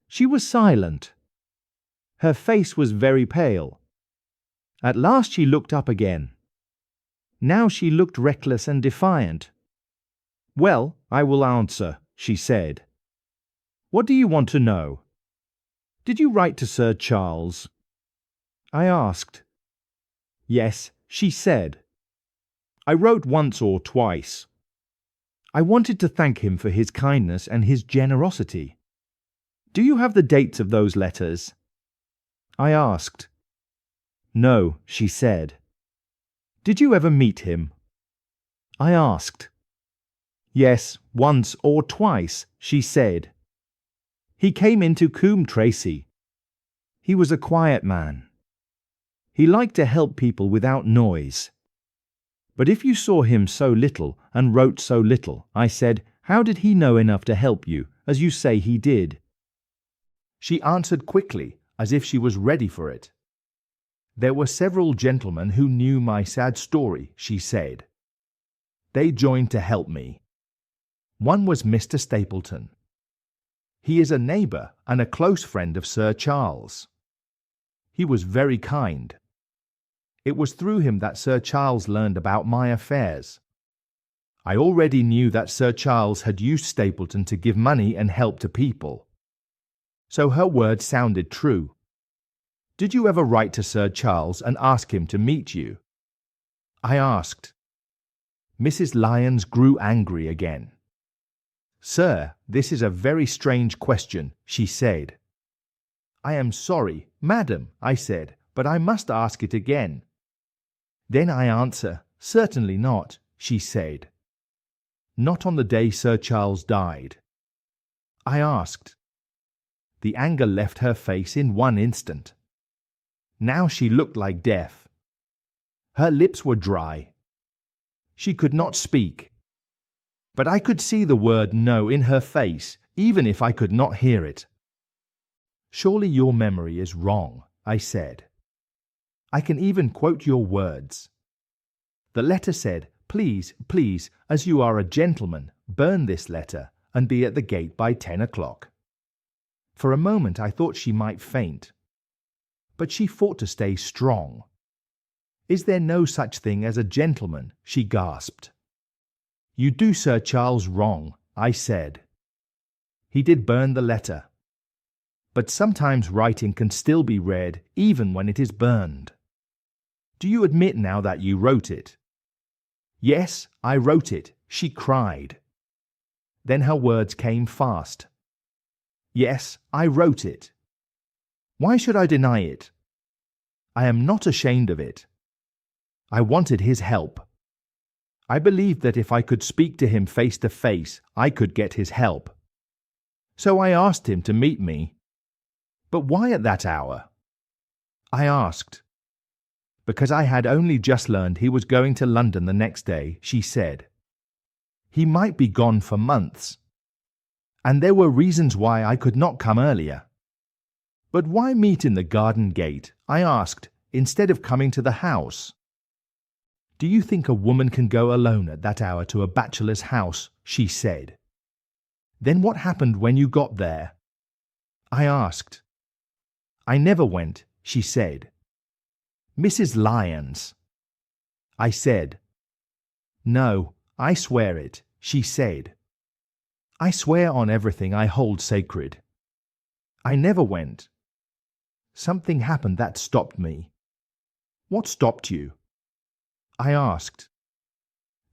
She was silent. Her face was very pale. At last she looked up again. Now she looked reckless and defiant. "Well, I will answer," she said. "What do you want to know?" "Did you write to Sir Charles?" I asked. "Yes," she said. "I wrote once or twice. I wanted to thank him for his kindness and his generosity." "Do you have the dates of those letters?" I asked. "No," she said. "Did you ever meet him?" I asked. "Yes, once or twice," she said. "He came into Coombe Tracey. He was a quiet man. He liked to help people without noise." "But if you saw him so little and wrote so little," I said, "how did he know enough to help you, as you say he did?" She answered quickly, as if she was ready for it. "There were several gentlemen who knew my sad story," she said. "They joined to help me. One was Mr. Stapleton. He is a neighbour and a close friend of Sir Charles. He was very kind. It was through him that Sir Charles learned about my affairs. I already knew that Sir Charles had used Stapleton to give money and help to people. So her words sounded true. Did you ever write to Sir Charles and ask him to meet you?" I asked. Mrs. Lyons grew angry again. "Sir, this is a very strange question," she said. "I am sorry, madam," I said, "but I must ask it again." "Then I answer, certainly not," she said. "Not on the day Sir Charles died." I asked. The anger left her face in one instant. Now she looked like death. Her lips were dry. She could not speak. But I could see the word no in her face, even if I could not hear it. "Surely your memory is wrong," I said. "I can even quote your words. The letter said, 'Please, please, as you are a gentleman, burn this letter and be at the gate by 10 o'clock.' For a moment I thought she might faint. But she fought to stay strong. 'Is there no such thing as a gentleman?' she gasped. 'You do Sir Charles wrong,' I said. 'He did burn the letter. But sometimes writing can still be read even when it is burned. Do you admit now that you wrote it?' 'Yes, I wrote it,' she cried. Then her words came fast. 'Yes, I wrote it. Why should I deny it? I am not ashamed of it. I wanted his help. I believed that if I could speak to him face to face, I could get his help. So I asked him to meet me. But why at that hour?' I asked. 'Because I had only just learned he was going to London the next day,' she said. 'He might be gone for months. And there were reasons why I could not come earlier.' 'But why meet in the garden gate?' I asked, 'instead of coming to the house?' 'Do you think a woman can go alone at that hour to a bachelor's house?' she said. 'Then what happened when you got there?' I asked. 'I never went,' she said. 'Mrs. Lyons.' I said. 'No, I swear it,' she said. 'I swear on everything I hold sacred. I never went. Something happened that stopped me.' 'What stopped you?' I asked.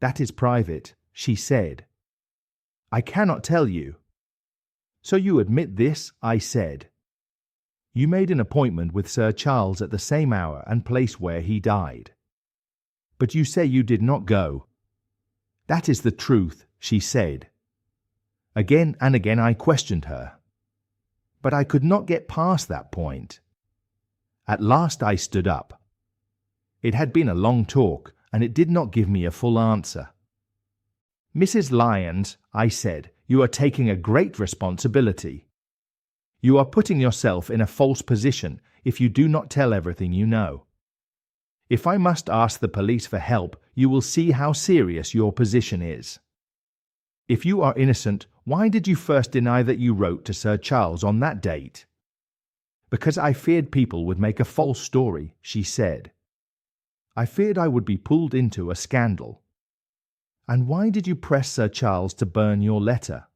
'That is private,' she said. 'I cannot tell you.' 'So you admit this?' I said. 'You made an appointment with Sir Charles at the same hour and place where he died. But you say you did not go.' 'That is the truth,' she said. Again and again I questioned her. But I could not get past that point. At last I stood up. It had been a long talk, and it did not give me a full answer. 'Mrs. Lyons,' I said, 'you are taking a great responsibility. You are putting yourself in a false position if you do not tell everything you know. If I must ask the police for help, you will see how serious your position is. If you are innocent, why did you first deny that you wrote to Sir Charles on that date?' 'Because I feared people would make a false story,' she said. 'I feared I would be pulled into a scandal.' 'And why did you press Sir Charles to burn your letter?'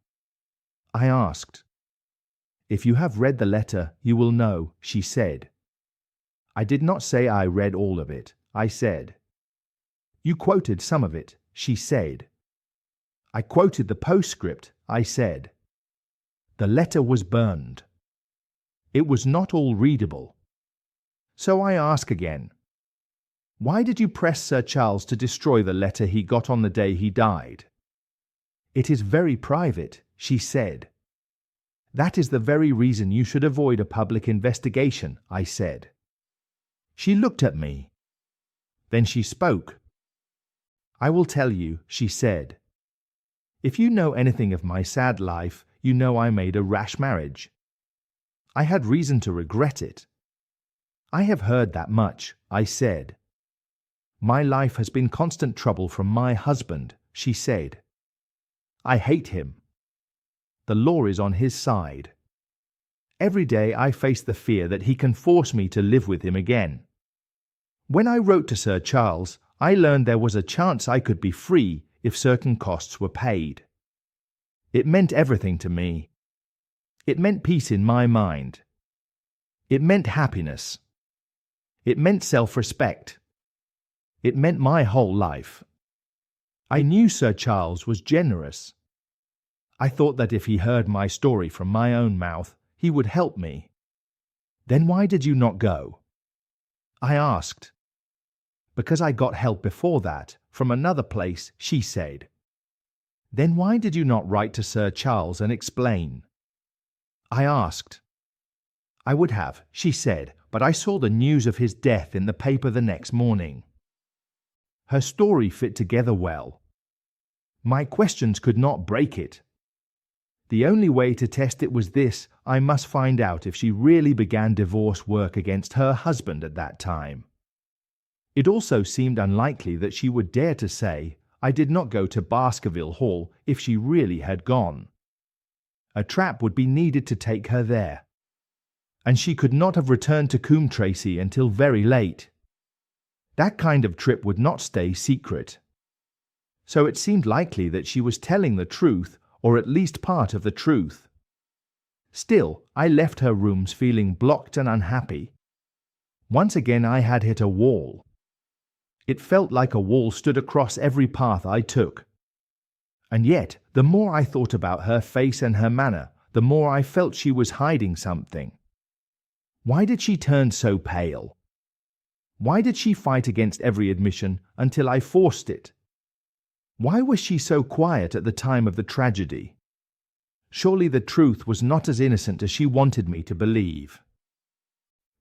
I asked. 'If you have read the letter, you will know,' she said. I did not say I read all of it, I said. 'You quoted some of it,' she said. 'I quoted the postscript,' I said. 'The letter was burned. It was not all readable. So I ask again, why did you press Sir Charles to destroy the letter he got on the day he died?' 'It is very private,' she said. 'That is the very reason you should avoid a public investigation,' I said. She looked at me. Then she spoke. 'I will tell you,' she said. 'If you know anything of my sad life, you know I made a rash marriage. I had reason to regret it. I have heard that much, I said. My life has been constant trouble from my husband, she said. I hate him. The law is on his side. Every day I face the fear that he can force me to live with him again. When I wrote to Sir Charles, I learned there was a chance I could be free if certain costs were paid. It meant everything to me. It meant peace in my mind. It meant happiness. It meant self-respect. It meant my whole life. I knew Sir Charles was generous. I thought that if he heard my story from my own mouth, he would help me. Then why did you not go? I asked. Because I got help before that, from another place, she said. Then why did you not write to Sir Charles and explain? I asked. I would have, she said, but I saw the news of his death in the paper the next morning. Her story fit together well. My questions could not break it. The only way to test it was this: I must find out if she really began divorce work against her husband at that time. It also seemed unlikely that she would dare to say, I did not go to Baskerville Hall, if she really had gone. A trap would be needed to take her there, and she could not have returned to Coombe Tracey until very late. That kind of trip would not stay secret. So it seemed likely that she was telling the truth, or at least part of the truth. Still, I left her rooms feeling blocked and unhappy. Once again I had hit a wall. It felt like a wall stood across every path I took. And yet, the more I thought about her face and her manner, the more I felt she was hiding something. Why did she turn so pale? Why did she fight against every admission until I forced it? Why was she so quiet at the time of the tragedy? Surely the truth was not as innocent as she wanted me to believe.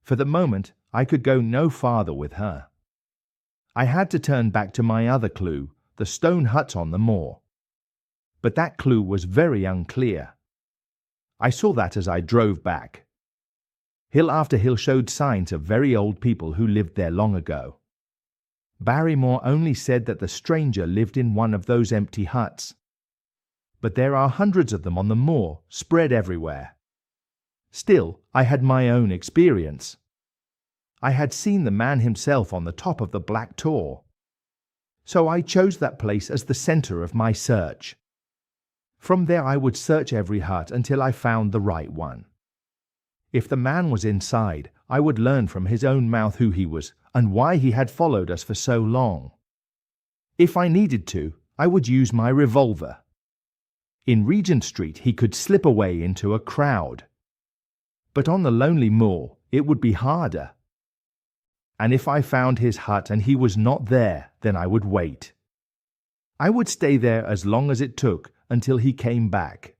For the moment, I could go no farther with her. I had to turn back to my other clue, the stone hut on the moor. But that clue was very unclear. I saw that as I drove back. Hill after hill showed signs of very old people who lived there long ago. Barrymore only said that the stranger lived in one of those empty huts. But there are hundreds of them on the moor, spread everywhere. Still, I had my own experience. I had seen the man himself on the top of the Black Tor. So I chose that place as the centre of my search. From there I would search every hut until I found the right one. If the man was inside, I would learn from his own mouth who he was and why he had followed us for so long. If I needed to, I would use my revolver. In Regent Street he could slip away into a crowd. But on the lonely moor it would be harder. And if I found his hut and he was not there, then I would wait. I would stay there as long as it took until he came back.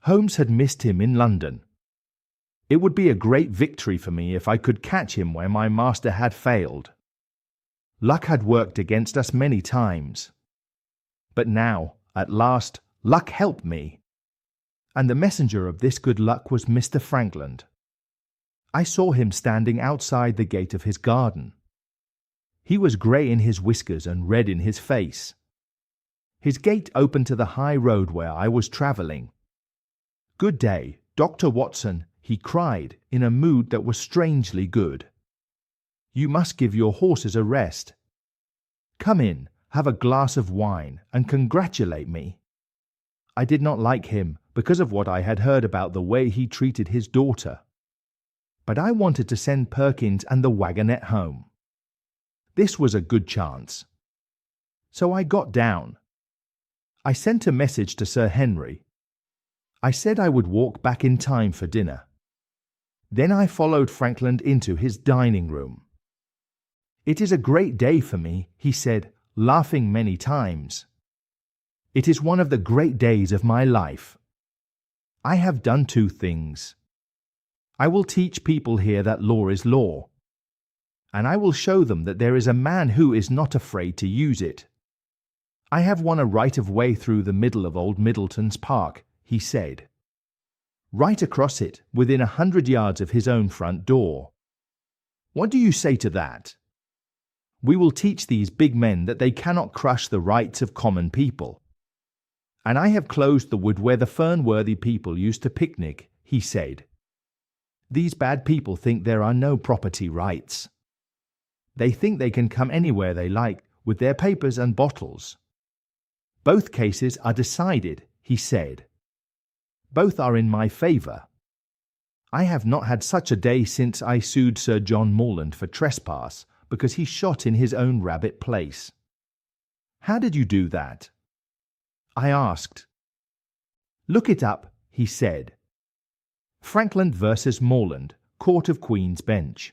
Holmes had missed him in London. It would be a great victory for me if I could catch him where my master had failed. Luck had worked against us many times. But now, at last, luck helped me. And the messenger of this good luck was Mr. Frankland. I saw him standing outside the gate of his garden. He was grey in his whiskers and red in his face. His gate opened to the high road where I was travelling. "Good day, Dr. Watson," he cried in a mood that was strangely good. "You must give your horses a rest. Come in, have a glass of wine, and congratulate me." I did not like him because of what I had heard about the way he treated his daughter. But I wanted to send Perkins and the wagonette home. This was a good chance. So I got down. I sent a message to Sir Henry. I said I would walk back in time for dinner. Then I followed Frankland into his dining room. "It is a great day for me," he said, laughing many times. "It is one of the great days of my life. I have done two things. I will teach people here that law is law, and I will show them that there is a man who is not afraid to use it. I have won a right of way through the middle of Old Middleton's Park," he said. Right across it, within 100 yards of his own front door. What do you say to that? We will teach these big men that they cannot crush the rights of common people. And I have closed the wood where the Fernworthy people used to picnic, he said. These bad people think there are no property rights. They think they can come anywhere they like with their papers and bottles. Both cases are decided, he said. Both are in my favour. I have not had such a day since I sued Sir John Morland for trespass because he shot in his own rabbit place. How did you do that? I asked. Look it up, he said. Frankland versus Morland, Court of Queen's Bench.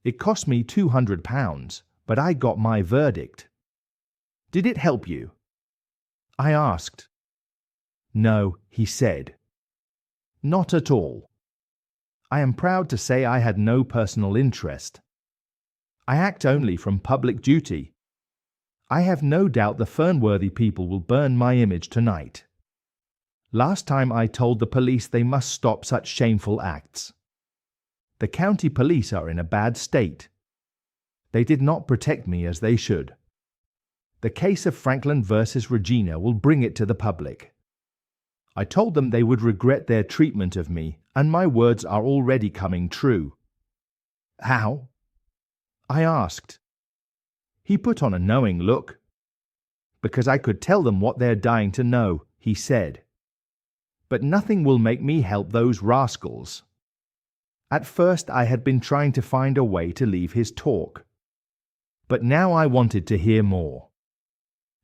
It cost me £200, but I got my verdict. Did it help you? I asked. No, he said. Not at all. I am proud to say I had no personal interest. I act only from public duty. I have no doubt the Fernworthy people will burn my image tonight. Last time I told the police they must stop such shameful acts. The county police are in a bad state. They did not protect me as they should. The case of Frankland versus Regina will bring it to the public. I told them they would regret their treatment of me, and my words are already coming true. How? I asked. He put on a knowing look. Because I could tell them what they're dying to know, he said. But nothing will make me help those rascals. At first I had been trying to find a way to leave his talk. But now I wanted to hear more.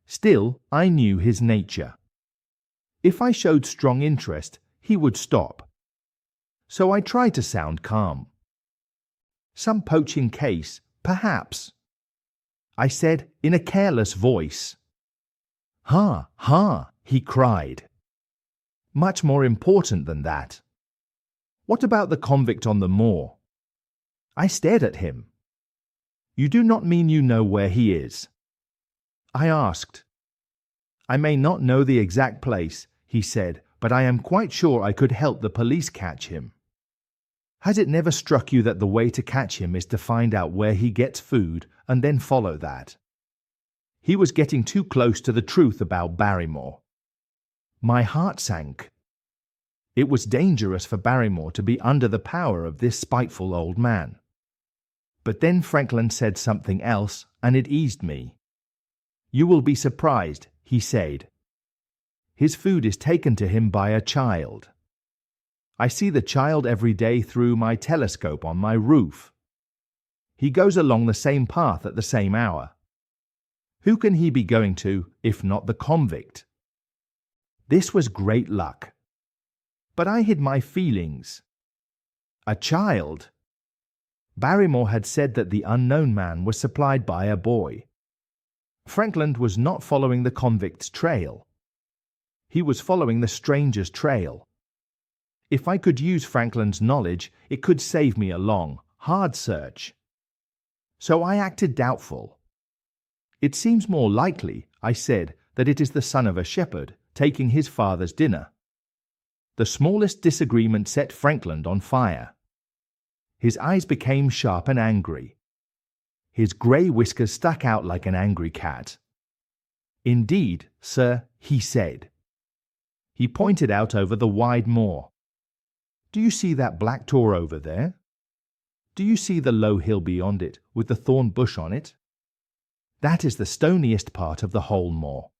Still, I knew his nature. If I showed strong interest, he would stop. So I tried to sound calm. Some poaching case, perhaps. I said in a careless voice. Ha, ha, he cried. Much more important than that. What about the convict on the moor? I stared at him. You do not mean you know where he is? I asked. I may not know the exact place, he said, but I am quite sure I could help the police catch him. Has it never struck you that the way to catch him is to find out where he gets food and then follow that? He was getting too close to the truth about Barrymore. My heart sank. It was dangerous for Barrymore to be under the power of this spiteful old man. But then Frankland said something else, and it eased me. You will be surprised, he said. His food is taken to him by a child. I see the child every day through my telescope on my roof. He goes along the same path at the same hour. Who can he be going to, if not the convict? This was great luck. But I hid my feelings. A child? Barrymore had said that the unknown man was supplied by a boy. Frankland was not following the convict's trail. He was following the stranger's trail. If I could use Frankland's knowledge, it could save me a long, hard search. So I acted doubtful. It seems more likely, I said, that it is the son of a shepherd taking his father's dinner. The smallest disagreement set Frankland on fire. His eyes became sharp and angry. His grey whiskers stuck out like an angry cat. Indeed, sir, he said. He pointed out over the wide moor. Do you see that black tor over there? Do you see the low hill beyond it, with the thorn bush on it? That is the stoniest part of the whole moor.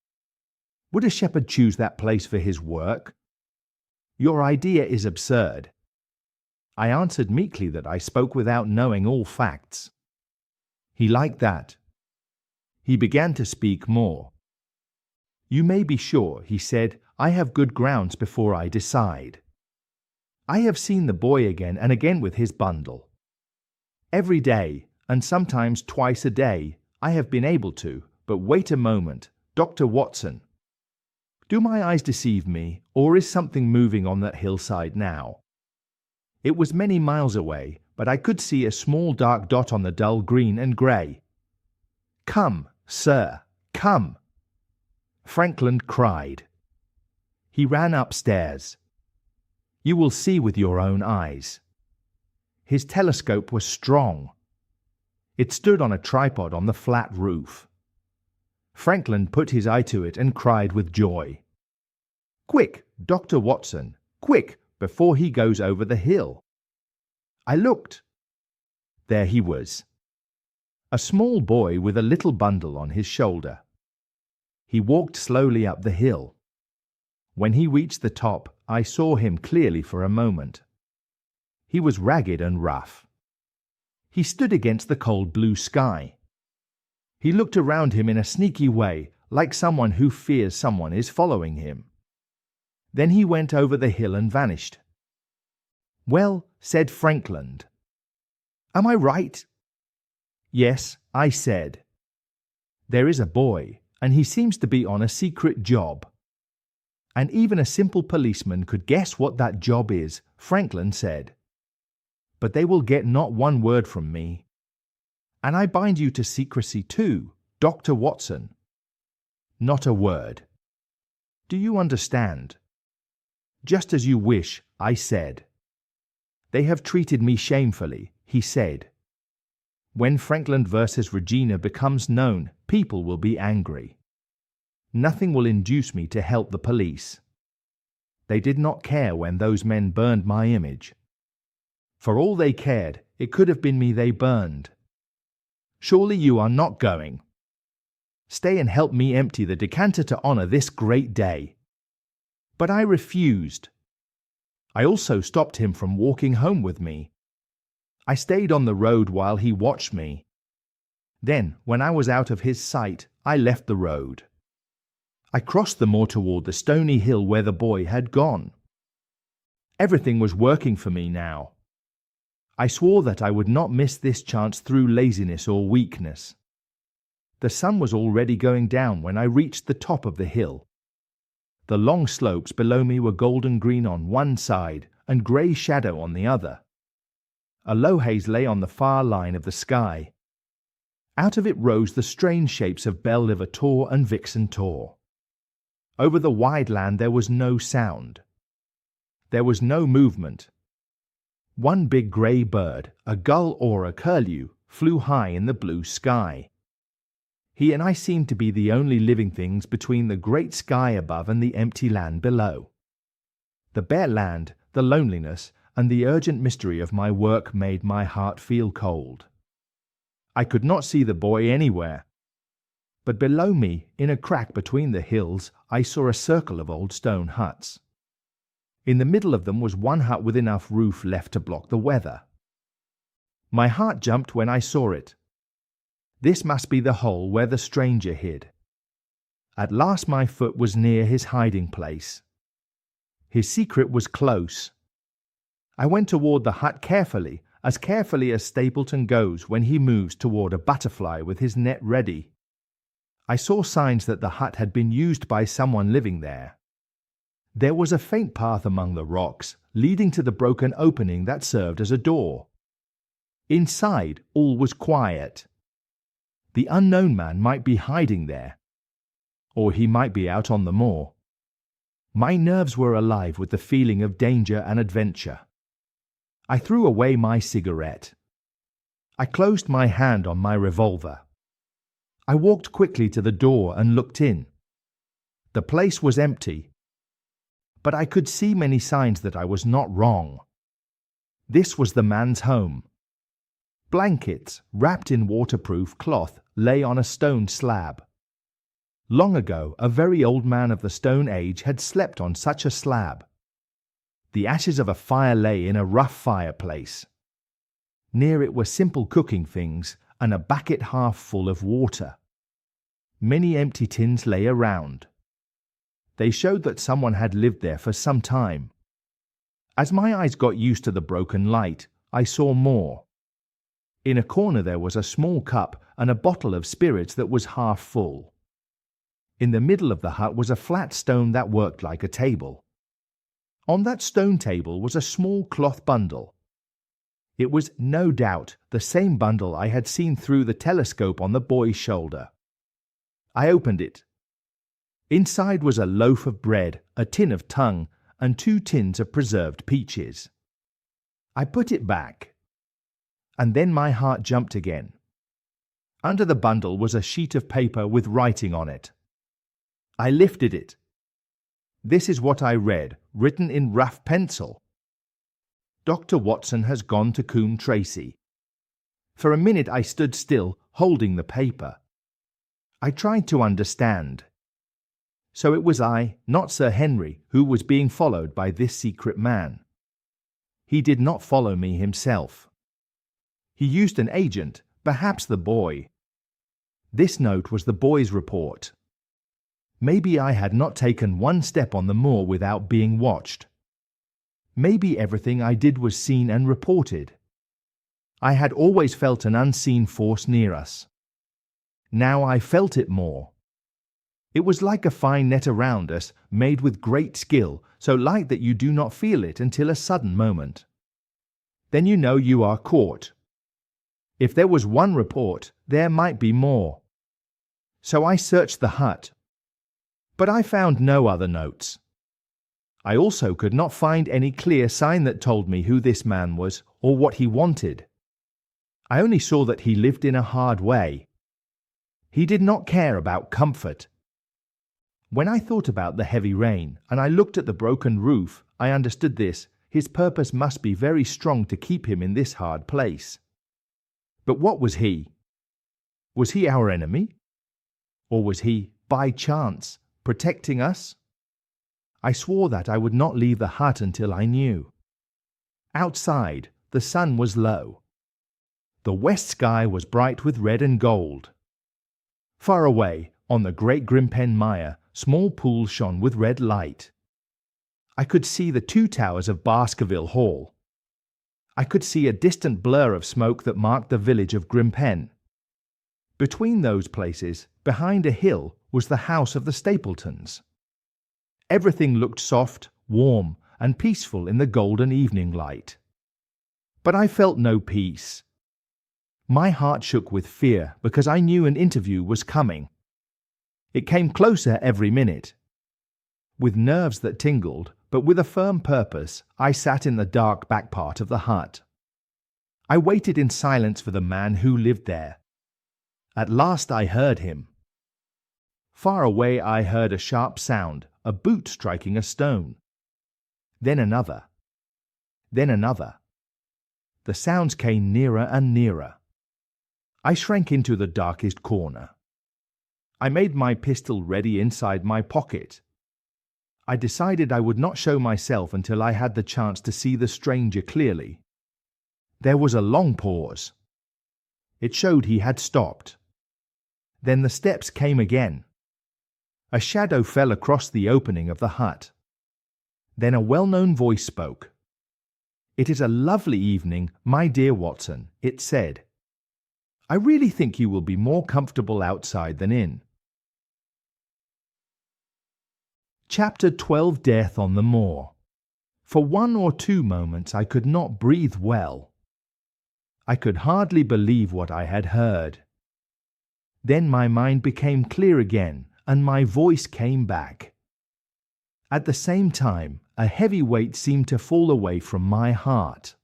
Would a shepherd choose that place for his work? Your idea is absurd. I answered meekly that I spoke without knowing all facts. He liked that. He began to speak more. You may be sure, he said, I have good grounds before I decide. I have seen the boy again and again with his bundle. Every day, and sometimes twice a day, I have been able to, but wait a moment, Dr. Watson. Do my eyes deceive me, or is something moving on that hillside now? It was many miles away, but I could see a small dark dot on the dull green and grey. Come, sir, come! Frankland cried. He ran upstairs. You will see with your own eyes. His telescope was strong. It stood on a tripod on the flat roof. Franklin put his eye to it and cried with joy. "Quick, Dr. Watson, quick, before he goes over the hill." I looked. There he was, a small boy with a little bundle on his shoulder. He walked slowly up the hill. When he reached the top, I saw him clearly for a moment. He was ragged and rough. He stood against the cold blue sky. He looked around him in a sneaky way, like someone who fears someone is following him. Then he went over the hill and vanished. "Well," said Franklin. "Am I right?" "Yes," I said. "There is a boy, and he seems to be on a secret job." "And even a simple policeman could guess what that job is," Franklin said. "But they will get not one word from me. And I bind you to secrecy too, Dr. Watson." "Not a word." "Do you understand?" "Just as you wish," I said. "They have treated me shamefully," he said. "When Franklin versus Regina becomes known, people will be angry. Nothing will induce me to help the police. They did not care when those men burned my image. For all they cared, it could have been me they burned. Surely you are not going. Stay and help me empty the decanter to honor this great day." But I refused. I also stopped him from walking home with me. I stayed on the road while he watched me. Then, when I was out of his sight, I left the road. I crossed the moor toward the stony hill where the boy had gone. Everything was working for me now. I swore that I would not miss this chance through laziness or weakness. The sun was already going down when I reached the top of the hill. The long slopes below me were golden green on one side and grey shadow on the other. A low haze lay on the far line of the sky. Out of it rose the strange shapes of Belle-Liver Tor and Vixen Tor. Over the wide land there was no sound. There was no movement. One big grey bird, a gull or a curlew, flew high in the blue sky. He and I seemed to be the only living things between the great sky above and the empty land below. The bare land, the loneliness, and the urgent mystery of my work made my heart feel cold. I could not see the boy anywhere. But below me, in a crack between the hills, I saw a circle of old stone huts. In the middle of them was one hut with enough roof left to block the weather. My heart jumped when I saw it. This must be the hole where the stranger hid. At last my foot was near his hiding place. His secret was close. I went toward the hut carefully as Stapleton goes when he moves toward a butterfly with his net ready. I saw signs that the hut had been used by someone living there. There was a faint path among the rocks, leading to the broken opening that served as a door. Inside, all was quiet. The unknown man might be hiding there, or he might be out on the moor. My nerves were alive with the feeling of danger and adventure. I threw away my cigarette. I closed my hand on my revolver. I walked quickly to the door and looked in. The place was empty, but I could see many signs that I was not wrong. This was the man's home. Blankets, wrapped in waterproof cloth, lay on a stone slab. Long ago, a very old man of the Stone Age had slept on such a slab. The ashes of a fire lay in a rough fireplace. Near it were simple cooking things and a bucket half full of water. Many empty tins lay around. They showed that someone had lived there for some time. As my eyes got used to the broken light, I saw more. In a corner there was a small cup and a bottle of spirits that was half full. In the middle of the hut was a flat stone that worked like a table. On that stone table was a small cloth bundle. It was no doubt the same bundle I had seen through the telescope on the boy's shoulder. I opened it. Inside was a loaf of bread, a tin of tongue, and 2 tins of preserved peaches. I put it back, and then my heart jumped again. Under the bundle was a sheet of paper with writing on it. I lifted it. This is what I read, written in rough pencil. Dr. Watson has gone to Coombe Tracy. For a minute I stood still, holding the paper. I tried to understand. So it was I, not Sir Henry, who was being followed by this secret man. He did not follow me himself. He used an agent, perhaps the boy. This note was the boy's report. Maybe I had not taken one step on the moor without being watched. Maybe everything I did was seen and reported. I had always felt an unseen force near us. Now I felt it more. It was like a fine net around us, made with great skill, so light that you do not feel it until a sudden moment. Then you know you are caught. If there was one report, there might be more. So I searched the hut. But I found no other notes. I also could not find any clear sign that told me who this man was or what he wanted. I only saw that he lived in a hard way. He did not care about comfort. When I thought about the heavy rain and I looked at the broken roof, I understood this. His purpose must be very strong to keep him in this hard place. But what was he? Was he our enemy? Or was he, by chance, protecting us? I swore that I would not leave the hut until I knew. Outside, the sun was low. The west sky was bright with red and gold. Far away, on the great Grimpen Mire, small pools shone with red light. I could see the 2 towers of Baskerville Hall. I could see a distant blur of smoke that marked the village of Grimpen. Between those places, behind a hill, was the house of the Stapletons. Everything looked soft, warm, and peaceful in the golden evening light. But I felt no peace. My heart shook with fear because I knew an interview was coming. It came closer every minute. With nerves that tingled, but with a firm purpose, I sat in the dark back part of the hut. I waited in silence for the man who lived there. At last I heard him. Far away I heard a sharp sound, a boot striking a stone. Then another. Then another. The sounds came nearer and nearer. I shrank into the darkest corner. I made my pistol ready inside my pocket. I decided I would not show myself until I had the chance to see the stranger clearly. There was a long pause. It showed he had stopped. Then the steps came again. A shadow fell across the opening of the hut. Then a well-known voice spoke. "It is a lovely evening, my dear Watson," it said. "I really think you will be more comfortable outside than in." Chapter 12. Death on the Moor. For 1 or 2 moments I could not breathe well. I could hardly believe what I had heard. Then my mind became clear again, and my voice came back. At the same time, a heavy weight seemed to fall away from my heart.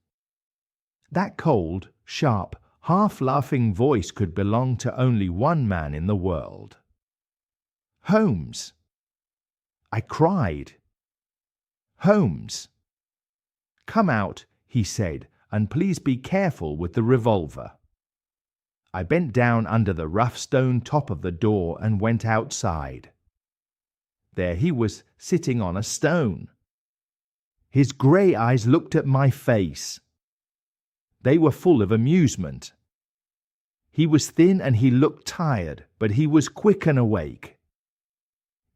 That cold, sharp, half-laughing voice could belong to only one man in the world. Holmes! I cried. "Holmes! Come out," he said, "and please be careful with the revolver." I bent down under the rough stone top of the door and went outside. There he was, sitting on a stone. His grey eyes looked at my face. They were full of amusement. He was thin and he looked tired, but he was quick and awake.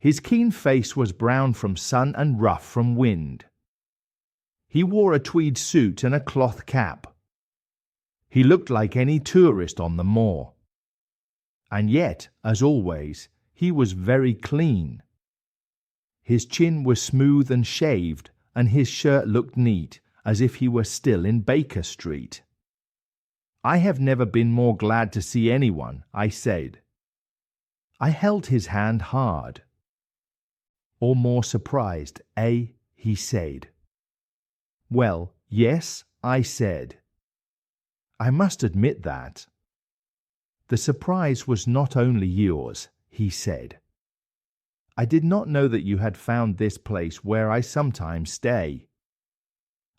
His keen face was brown from sun and rough from wind. He wore a tweed suit and a cloth cap. He looked like any tourist on the moor. And yet, as always, he was very clean. His chin was smooth and shaved, and his shirt looked neat, as if he were still in Baker Street. "I have never been more glad to see anyone," I said. I held his hand hard. or more surprised, he said. Well, yes, I said. I must admit that. The surprise was not only yours, he said. I did not know that you had found this place where I sometimes stay.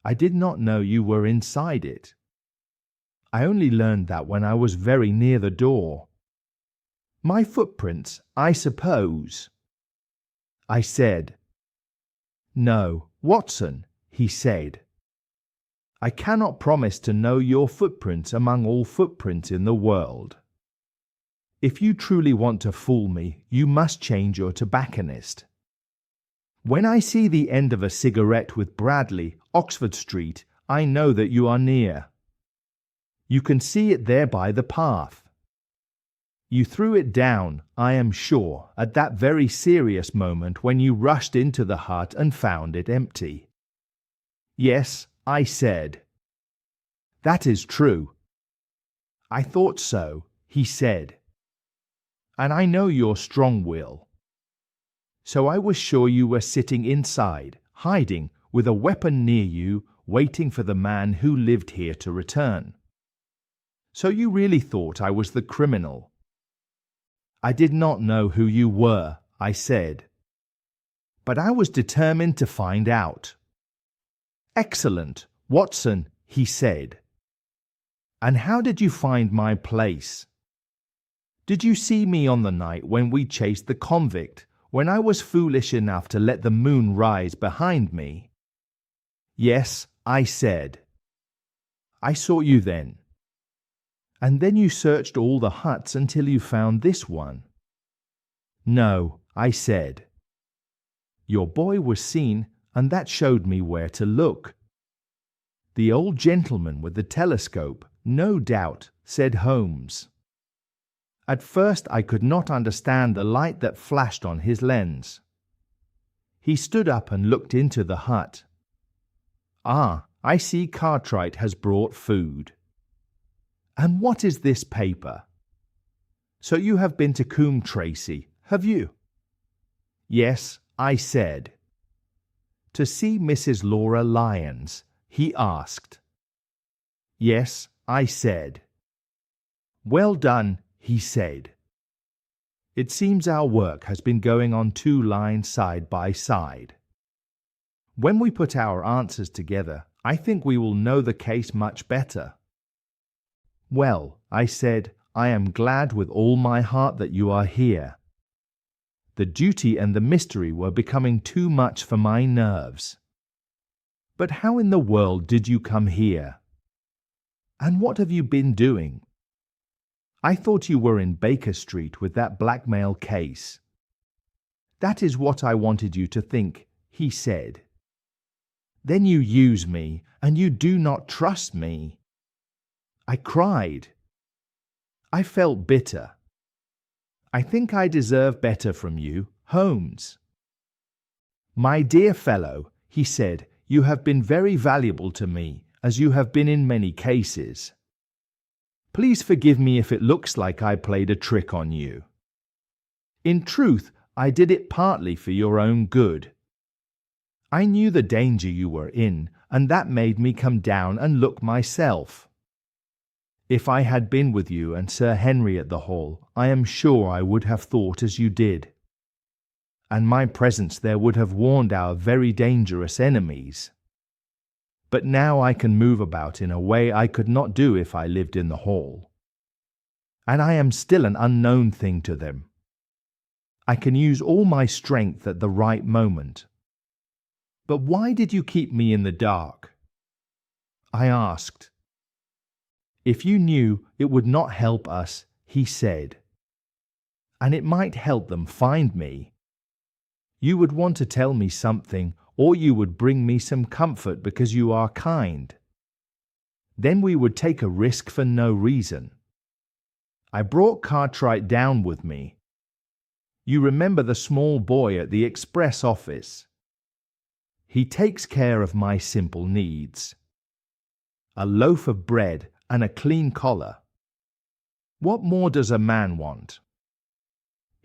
I did not know you were inside it. I only learned that when I was very near the door. My footprints, I suppose. I said. No, Watson, he said. I cannot promise to know your footprints among all footprints in the world. If you truly want to fool me, you must change your tobacconist. When I see the end of a cigarette with Bradley, Oxford Street, I know that you are near. You can see it there by the path. You threw it down, I am sure, at that very serious moment when you rushed into the hut and found it empty. Yes, I said. That is true. I thought so, he said. And I know your strong will. So I was sure you were sitting inside, hiding, with a weapon near you, waiting for the man who lived here to return. So you really thought I was the criminal. I did not know who you were, I said. But I was determined to find out. Excellent, Watson, he said. And how did you find my place? Did you see me on the night when we chased the convict, when I was foolish enough to let the moon rise behind me? Yes, I said. I saw you then. And then you searched all the huts until you found this one. No, I said. Your boy was seen, and that showed me where to look. The old gentleman with the telescope, no doubt, said Holmes. At first I could not understand the light that flashed on his lens. He stood up and looked into the hut. Ah, I see Cartwright has brought food. And what is this paper? So you have been to Coombe Tracey, have you? Yes, I said. To see Mrs. Laura Lyons, he asked. Yes, I said. Well done, he said. It seems our work has been going on 2 lines side by side. When we put our answers together, I think we will know the case much better. Well, I said, I am glad with all my heart that you are here. The duty and the mystery were becoming too much for my nerves. But how in the world did you come here? And what have you been doing? I thought you were in Baker Street with that blackmail case. That is what I wanted you to think, he said. Then you use me, and you do not trust me. I cried. I felt bitter. I think I deserve better from you, Holmes. My dear fellow, he said, you have been very valuable to me, as you have been in many cases. Please forgive me if it looks like I played a trick on you. In truth, I did it partly for your own good. I knew the danger you were in, and that made me come down and look myself. If I had been with you and Sir Henry at the Hall, I am sure I would have thought as you did. And my presence there would have warned our very dangerous enemies. But now I can move about in a way I could not do if I lived in the Hall. And I am still an unknown thing to them. I can use all my strength at the right moment. But why did you keep me in the dark? I asked. If you knew, it would not help us, he said. And it might help them find me. You would want to tell me something, or you would bring me some comfort because you are kind. Then we would take a risk for no reason. I brought Cartwright down with me. You remember the small boy at the express office. He takes care of my simple needs. A loaf of bread and a clean collar. What more does a man want?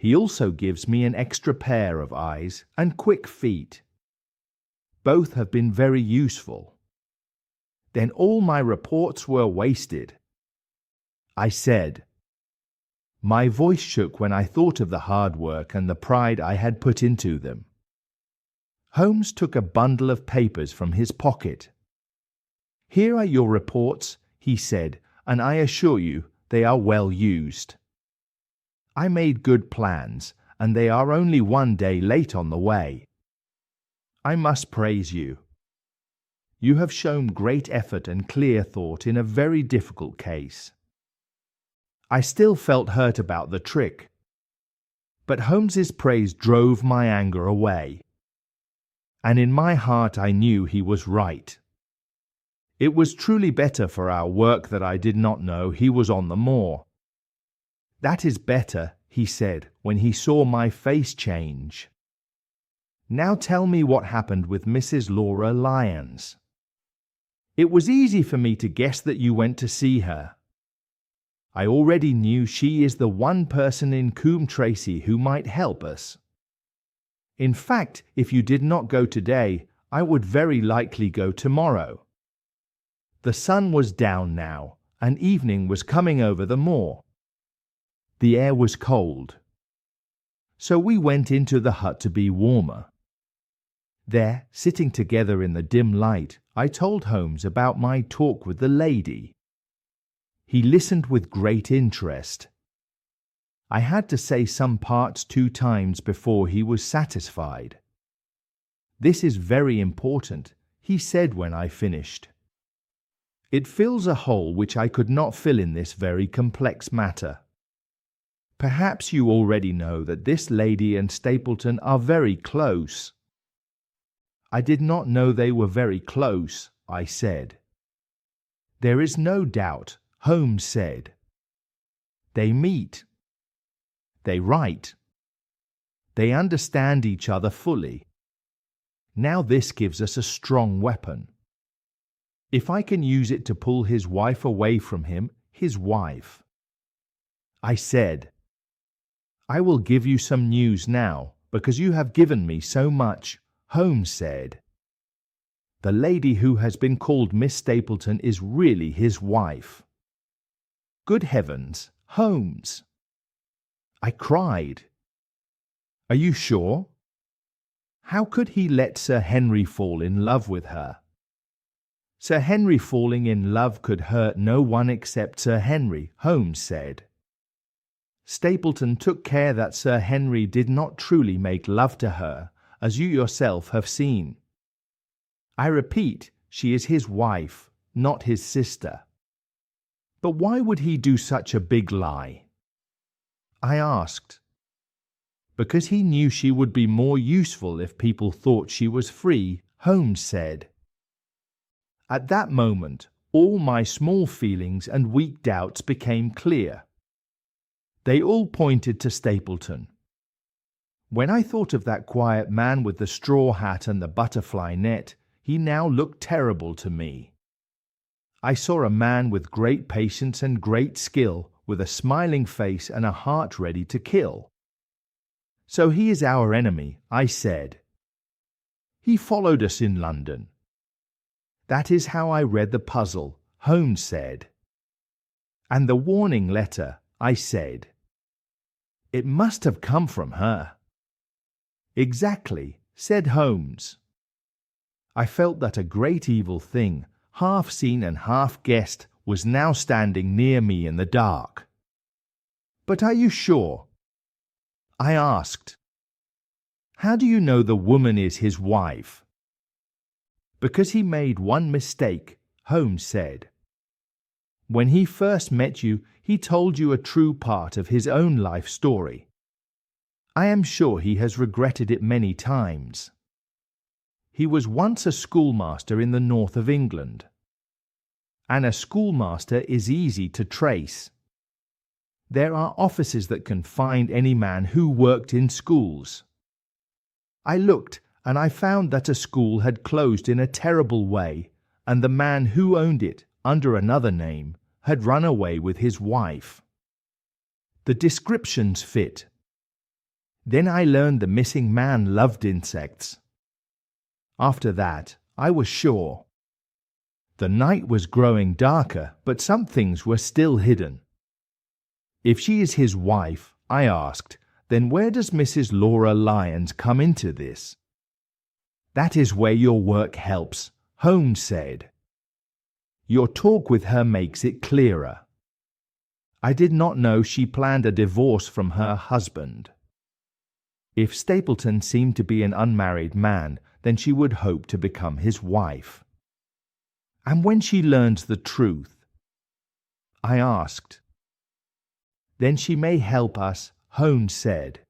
He also gives me an extra pair of eyes and quick feet. Both have been very useful. Then all my reports were wasted. I said. My voice shook when I thought of the hard work and the pride I had put into them. Holmes took a bundle of papers from his pocket. Here are your reports, he said, and I assure you they are well used. I made good plans, and they are only one day late on the way. I must praise you. You have shown great effort and clear thought in a very difficult case. I still felt hurt about the trick, but Holmes's praise drove my anger away, and in my heart I knew he was right. It was truly better for our work that I did not know he was on the moor. That is better, he said, when he saw my face change. Now tell me what happened with Mrs. Laura Lyons. It was easy for me to guess that you went to see her. I already knew she is the one person in Coombe Tracey who might help us. In fact, if you did not go today, I would very likely go tomorrow. The sun was down now, and evening was coming over the moor. The air was cold, so we went into the hut to be warmer. There, sitting together in the dim light, I told Holmes about my talk with the lady. He listened with great interest. I had to say some parts 2 times before he was satisfied. This is very important, he said when I finished. It fills a hole which I could not fill in this very complex matter. Perhaps you already know that this lady and Stapleton are very close. I did not know they were very close, I said. There is no doubt, Holmes said. They meet. They write. They understand each other fully. Now this gives us a strong weapon. If I can use it to pull his wife away from him, his wife. I said, I will give you some news now, because you have given me so much, Holmes said. The lady who has been called Miss Stapleton is really his wife. Good heavens, Holmes! I cried. Are you sure? How could he let Sir Henry fall in love with her? Sir Henry falling in love could hurt no one except Sir Henry, Holmes said. Stapleton took care that Sir Henry did not truly make love to her, as you yourself have seen. I repeat, she is his wife, not his sister. But why would he do such a big lie? I asked. Because he knew she would be more useful if people thought she was free, Holmes said. At that moment, all my small feelings and weak doubts became clear. They all pointed to Stapleton. When I thought of that quiet man with the straw hat and the butterfly net, he now looked terrible to me. I saw a man with great patience and great skill, with a smiling face and a heart ready to kill. So he is our enemy, I said. He followed us in London. That is how I read the puzzle, Holmes said. And the warning letter, I said. It must have come from her. Exactly, said Holmes. I felt that a great evil thing, half seen and half guessed, was now standing near me in the dark. But are you sure? I asked. How do you know the woman is his wife? Because he made one mistake, Holmes said. When he first met you, he told you a true part of his own life story. I am sure he has regretted it many times. He was once a schoolmaster in the north of England. And a schoolmaster is easy to trace. There are offices that can find any man who worked in schools. I looked, and I found that a school had closed in a terrible way, and the man who owned it, under another name, had run away with his wife. The descriptions fit. Then I learned the missing man loved insects. After that, I was sure. The night was growing darker, but some things were still hidden. If she is his wife, I asked, then where does Mrs. Laura Lyons come into this? That is where your work helps, Holmes said. Your talk with her makes it clearer. I did not know she planned a divorce from her husband. If Stapleton seemed to be an unmarried man, then she would hope to become his wife. And when she learns the truth, I asked. Then she may help us, Holmes said.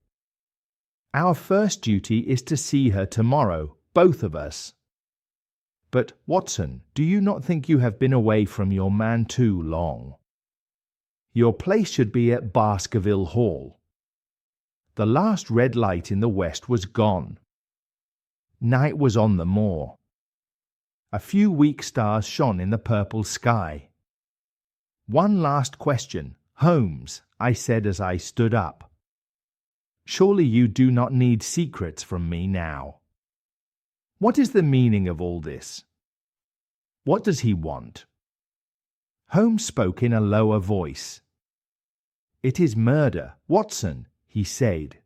Our first duty is to see her tomorrow, both of us. But, Watson, do you not think you have been away from your man too long? Your place should be at Baskerville Hall. The last red light in the west was gone. Night was on the moor. A few weak stars shone in the purple sky. One last question, Holmes, I said as I stood up. Surely you do not need secrets from me now. What is the meaning of all this? What does he want? Holmes spoke in a lower voice. It is murder, Watson, he said.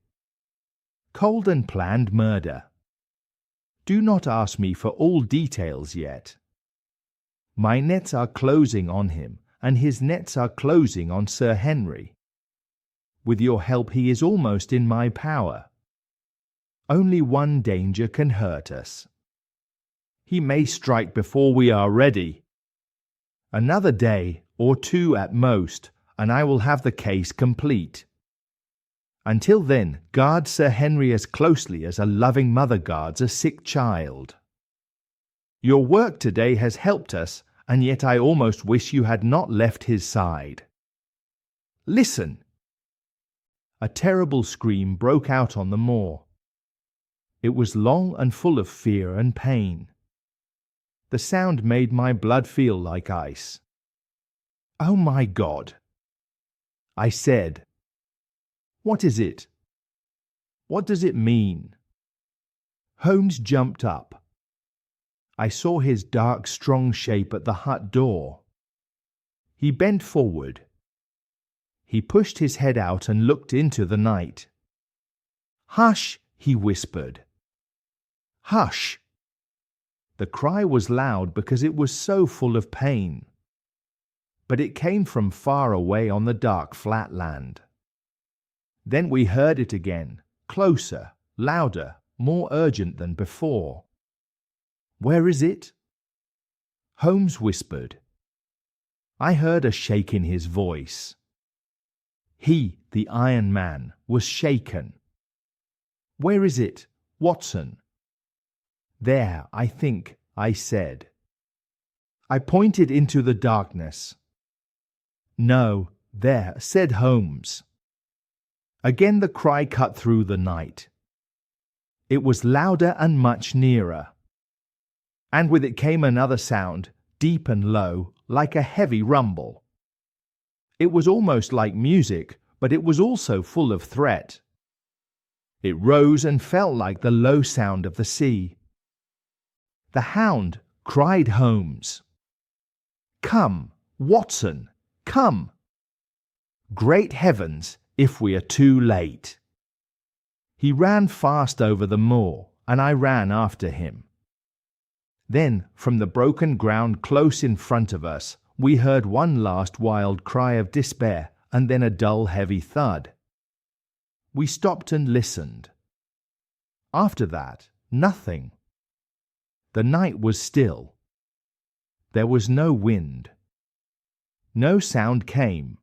Cold and planned murder. Do not ask me for all details yet. My nets are closing on him, and his nets are closing on Sir Henry. With your help he is almost in my power. Only one danger can hurt us. He may strike before we are ready. Another day, or two at most, and I will have the case complete. Until then, guard Sir Henry as closely as a loving mother guards a sick child. Your work today has helped us, and yet I almost wish you had not left his side. Listen! A terrible scream broke out on the moor. It was long and full of fear and pain. The sound made my blood feel like ice. Oh my God! I said. What is it? What does it mean? Holmes jumped up. I saw his dark, strong shape at the hut door. He bent forward. He pushed his head out and looked into the night. Hush, he whispered. Hush! The cry was loud because it was so full of pain. But it came from far away on the dark flatland. Then we heard it again, closer, louder, more urgent than before. Where is it? Holmes whispered. I heard a shake in his voice. He, the Iron Man, was shaken. Where is it, Watson? There, I think, I said. I pointed into the darkness. No, there, said Holmes. Again the cry cut through the night. It was louder and much nearer. And with it came another sound, deep and low, like a heavy rumble. It was almost like music, but it was also full of threat. It rose and fell like the low sound of the sea. The Hound, cried Holmes. Come, Watson, come! Great heavens, if we are too late! He ran fast over the moor, and I ran after him. Then, from the broken ground close in front of us, we heard one last wild cry of despair, and then a dull, heavy thud. We stopped and listened. After that, nothing. The night was still. There was no wind. No sound came.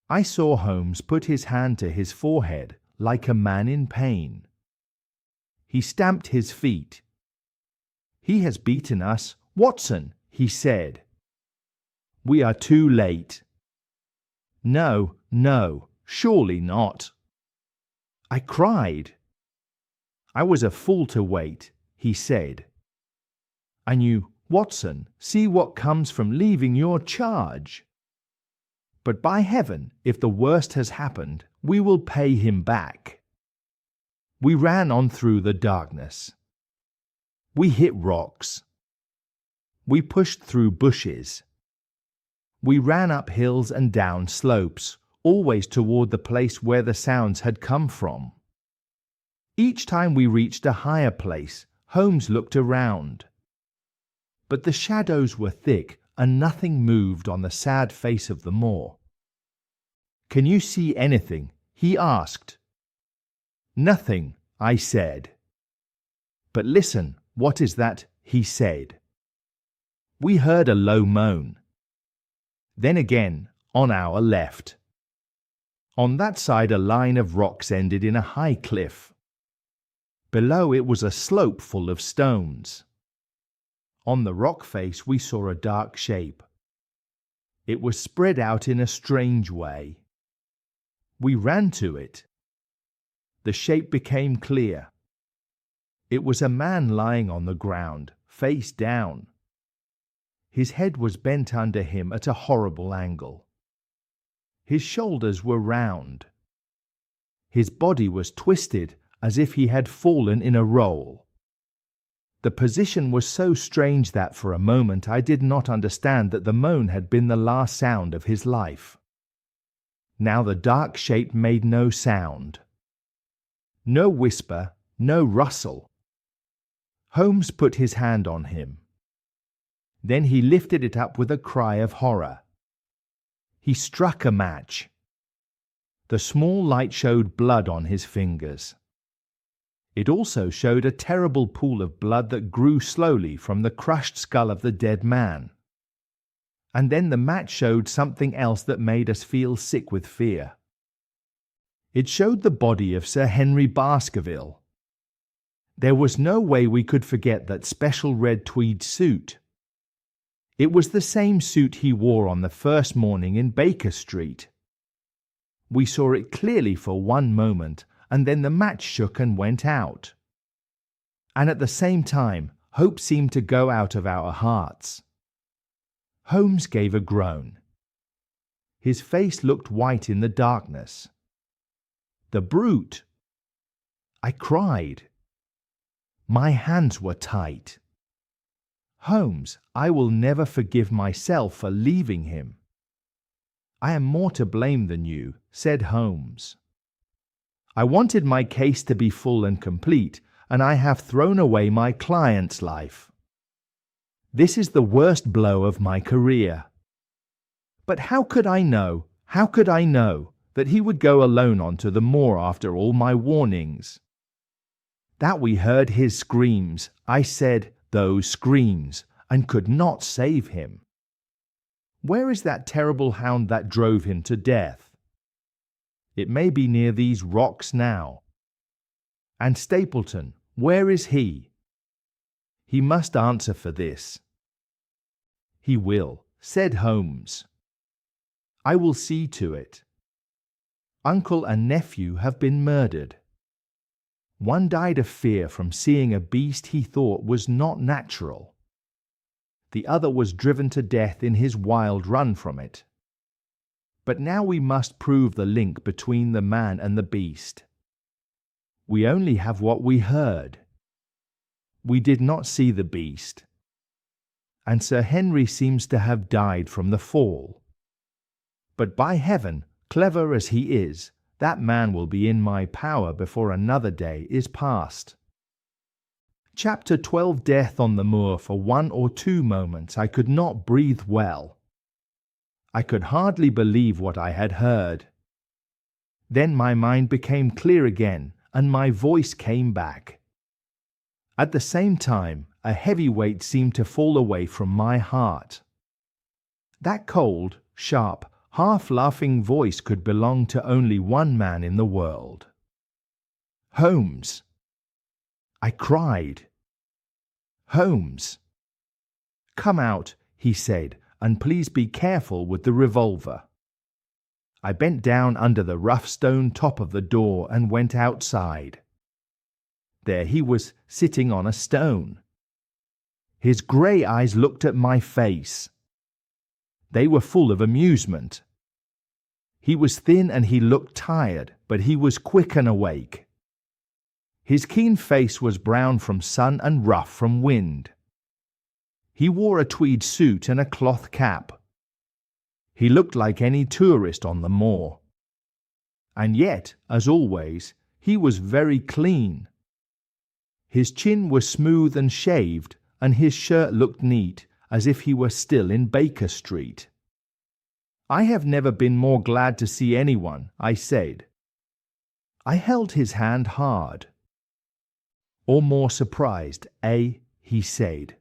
I saw Holmes put his hand to his forehead like a man in pain. He stamped his feet. He has beaten us, Watson, he said. We are too late. No, no, surely not. I cried. I was a fool to wait, he said. And you, Watson, see what comes from leaving your charge. But by heaven, if the worst has happened, we will pay him back. We ran on through the darkness. We hit rocks. We pushed through bushes. We ran up hills and down slopes, always toward the place where the sounds had come from. Each time we reached a higher place, Holmes looked around. But the shadows were thick and nothing moved on the sad face of the moor. "Can you see anything?" he asked. "Nothing," I said. "But listen, what is that?" he said. We heard a low moan. Then again, on our left. On that side a line of rocks ended in a high cliff. Below it was a slope full of stones. On the rock face we saw a dark shape. It was spread out in a strange way. We ran to it. The shape became clear. It was a man lying on the ground, face down. His head was bent under him at a horrible angle. His shoulders were round. His body was twisted as if he had fallen in a roll. The position was so strange that for a moment I did not understand that the moan had been the last sound of his life. Now the dark shape made no sound. No whisper, no rustle. Holmes put his hand on him. Then he lifted it up with a cry of horror. He struck a match. The small light showed blood on his fingers. It also showed a terrible pool of blood that grew slowly from the crushed skull of the dead man. And then the match showed something else that made us feel sick with fear. It showed the body of Sir Henry Baskerville. There was no way we could forget that special red tweed suit. It was the same suit he wore on the first morning in Baker Street. We saw it clearly for one moment, and then the match shook and went out. And at the same time, hope seemed to go out of our hearts. Holmes gave a groan. His face looked white in the darkness. "The brute!" I cried. My hands were tight. "Holmes, I will never forgive myself for leaving him." "I am more to blame than you," said Holmes. "I wanted my case to be full and complete, and I have thrown away my client's life. This is the worst blow of my career. But how could I know that he would go alone onto the moor after all my warnings? That we heard his screams, I said, those screams, and could not save him. Where is that terrible hound that drove him to death? It may be near these rocks now. And Stapleton, where is he? He must answer for this." "He will," said Holmes. "I will see to it. Uncle and nephew have been murdered. One died of fear from seeing a beast he thought was not natural. The other was driven to death in his wild run from it. But now we must prove the link between the man and the beast. We only have what we heard. We did not see the beast. And Sir Henry seems to have died from the fall. But by heaven, clever as he is, that man will be in my power before another day is past." Chapter 12. Death on the moor. For 1 or 2 moments I could not breathe well. I could hardly believe what I had heard. Then my mind became clear again, and my voice came back. At the same time, a heavy weight seemed to fall away from my heart. That cold, sharp, half-laughing voice could belong to only one man in the world. "Holmes!" I cried. "Holmes!" "Come out," he said, "and please be careful with the revolver." I bent down under the rough stone top of the door and went outside. There he was, sitting on a stone. His grey eyes looked at my face. They were full of amusement. He was thin and he looked tired, but he was quick and awake. His keen face was brown from sun and rough from wind. He wore a tweed suit and a cloth cap. He looked like any tourist on the moor. And yet, as always, he was very clean. His chin was smooth and shaved, and his shirt looked neat, as if he were still in Baker Street. "I have never been more glad to see anyone," I said. I held his hand hard. "Or more surprised, eh?" he said.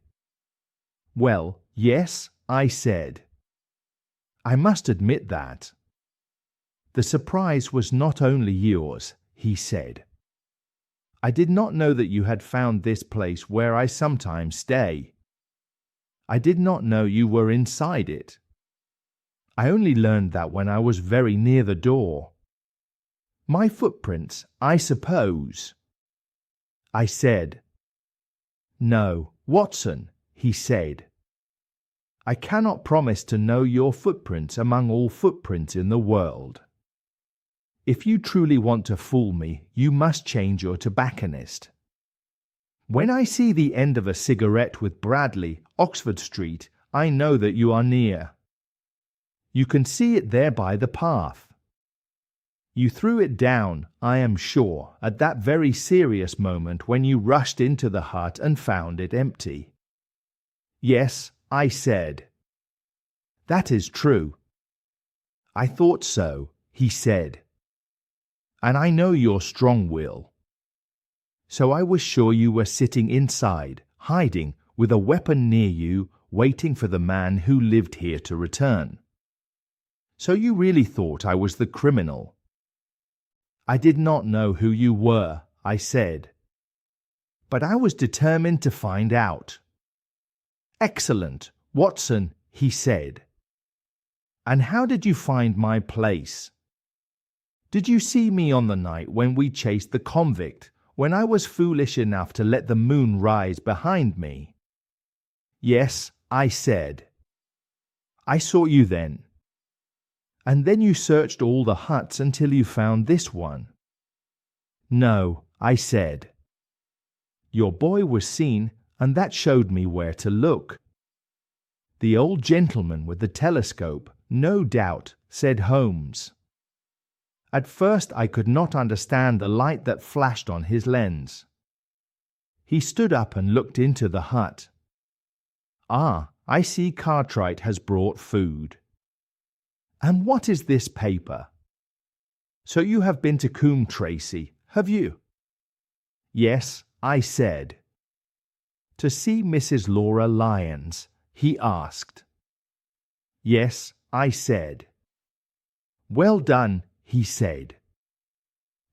"Well, yes," I said. "I must admit that." "The surprise was not only yours," he said. "I did not know that you had found this place where I sometimes stay. I did not know you were inside it. I only learned that when I was very near the door. My footprints, I suppose." I said. "No, Watson," he said. "I cannot promise to know your footprints among all footprints in the world. If you truly want to fool me, you must change your tobacconist. When I see the end of a cigarette with Bradley, Oxford Street, I know that you are near. You can see it there by the path. You threw it down, I am sure, at that very serious moment when you rushed into the hut and found it empty." "Yes," I said. "That is true." "I thought so," he said. "And I know your strong will. So I was sure you were sitting inside, hiding, with a weapon near you, waiting for the man who lived here to return. So you really thought I was the criminal." "I did not know who you were," I said. "But I was determined to find out." "Excellent, Watson," he said. "And how did you find my place? Did you see me on the night when we chased the convict, when I was foolish enough to let the moon rise behind me?" "Yes," I said. "I saw you then. And then you searched all the huts until you found this one." "No," I said. "Your boy was seen, and that showed me where to look. The old gentleman with the telescope, no doubt," said Holmes. "At first I could not understand the light that flashed on his lens." He stood up and looked into the hut. "Ah, I see Cartwright has brought food. And what is this paper? So you have been to Coombe Tracey, have you?" "Yes," I said. "To see Mrs. Laura Lyons?" he asked. "Yes," I said. "Well done," he said.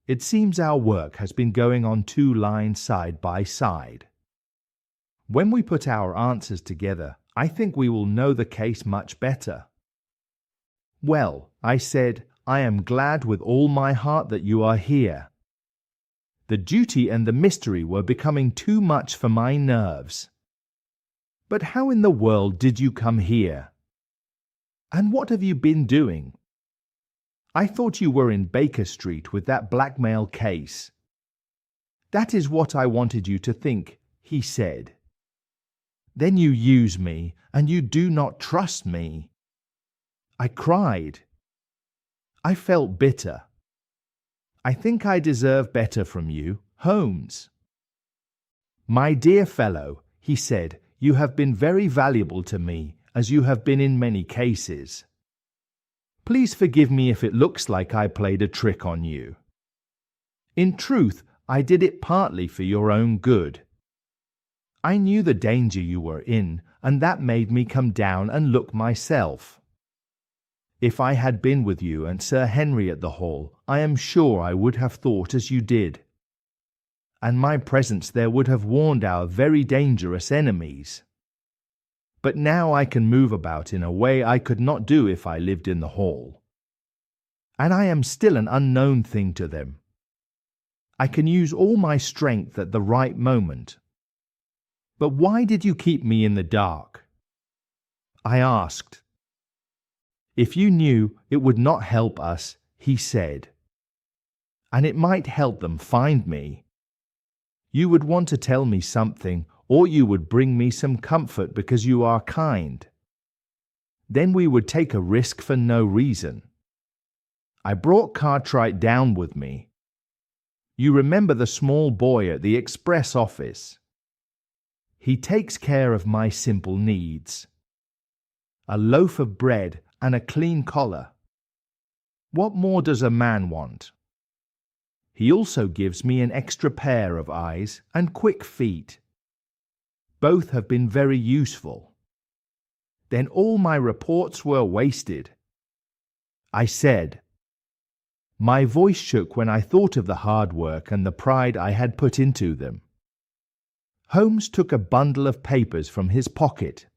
"It seems our work has been going on 2 lines side by side. When we put our answers together, I think we will know the case much better." "Well," I said, "I am glad with all my heart that you are here. The duty and the mystery were becoming too much for my nerves. But how in the world did you come here? And what have you been doing? I thought you were in Baker Street with that blackmail case." "That is what I wanted you to think," he said. "Then you use me, and you do not trust me." I cried. I felt bitter. "I think I deserve better from you, Holmes." "My dear fellow," he said, "you have been very valuable to me, as you have been in many cases. Please forgive me if it looks like I played a trick on you. In truth, I did it partly for your own good. I knew the danger you were in, and that made me come down and look myself. If I had been with you and Sir Henry at the Hall, I am sure I would have thought as you did. And my presence there would have warned our very dangerous enemies. But now I can move about in a way I could not do if I lived in the Hall. And I am still an unknown thing to them. I can use all my strength at the right moment. But why did you keep me in the dark?" I asked. "If you knew, it would not help us," he said. "And it might help them find me. You would want to tell me something, or you would bring me some comfort because you are kind. Then we would take a risk for no reason. I brought Cartwright down with me. You remember the small boy at the express office? He takes care of my simple needs. A loaf of bread and a clean collar. What more does a man want? He also gives me an extra pair of eyes and quick feet. Both have been very useful. Then all my reports were wasted. I said. My voice shook when I thought of the hard work and the pride I had put into them. Holmes took a bundle of papers from his pocket.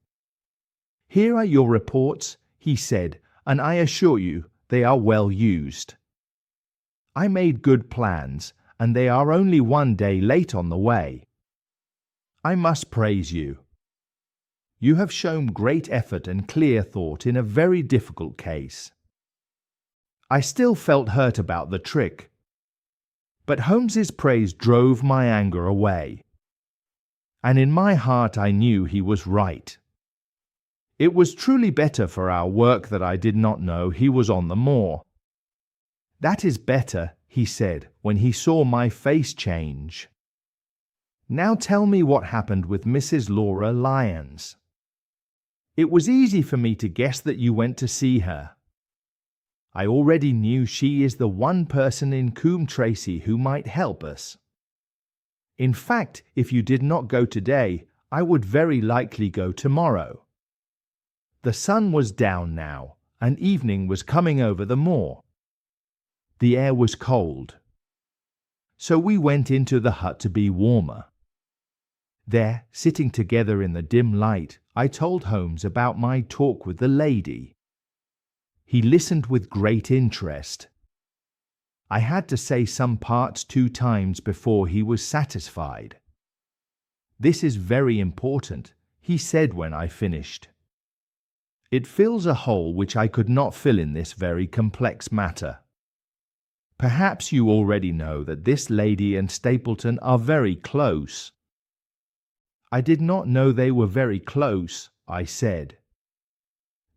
Here are your reports, he said, and I assure you they are well used. I made good plans, and they are only one day late on the way. I must praise you. You have shown great effort and clear thought in a very difficult case. I still felt hurt about the trick, but Holmes's praise drove my anger away. And in my heart I knew he was right. It was truly better for our work that I did not know he was on the moor. That is better, he said, when he saw my face change. Now tell me what happened with Mrs. Laura Lyons. It was easy for me to guess that you went to see her. I already knew she is the one person in Coombe Tracey who might help us. In fact, if you did not go today, I would very likely go tomorrow. The sun was down now, and evening was coming over the moor. The air was cold. So we went into the hut to be warmer. There, sitting together in the dim light, I told Holmes about my talk with the lady. He listened with great interest. I had to say some parts 2 times before he was satisfied. This is very important, he said when I finished. It fills a hole which I could not fill in this very complex matter. Perhaps you already know that this lady and Stapleton are very close. I did not know they were very close, I said.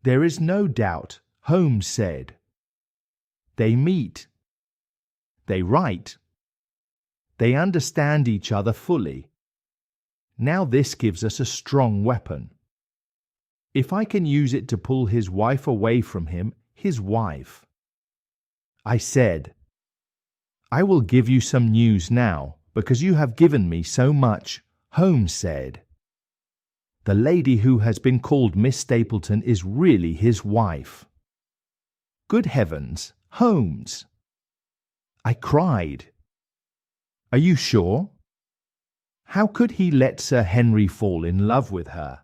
There is no doubt, Holmes said. They meet. They write. They understand each other fully. Now this gives us a strong weapon. If I can use it to pull his wife away from him, his wife. I said, I will give you some news now, because you have given me so much, Holmes said. The lady who has been called Miss Stapleton is really his wife. Good heavens, Holmes! I cried. Are you sure? How could he let Sir Henry fall in love with her?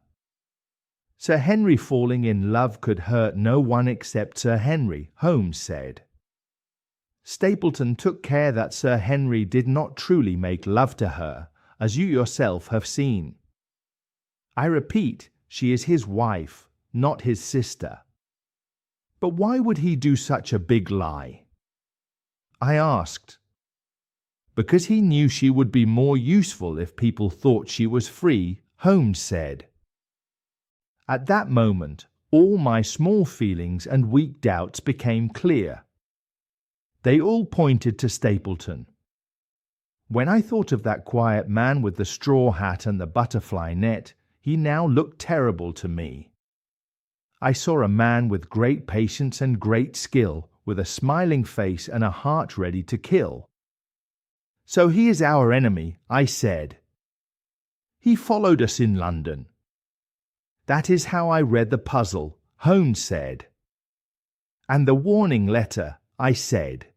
Sir Henry falling in love could hurt no one except Sir Henry, Holmes said. Stapleton took care that Sir Henry did not truly make love to her, as you yourself have seen. I repeat, she is his wife, not his sister. But why would he do such a big lie? I asked. Because he knew she would be more useful if people thought she was free, Holmes said. At that moment, all my small feelings and weak doubts became clear. They all pointed to Stapleton. When I thought of that quiet man with the straw hat and the butterfly net, he now looked terrible to me. I saw a man with great patience and great skill, with a smiling face and a heart ready to kill. So he is our enemy, I said. He followed us in London. That is how I read the puzzle, Holmes said. And the warning letter, I said.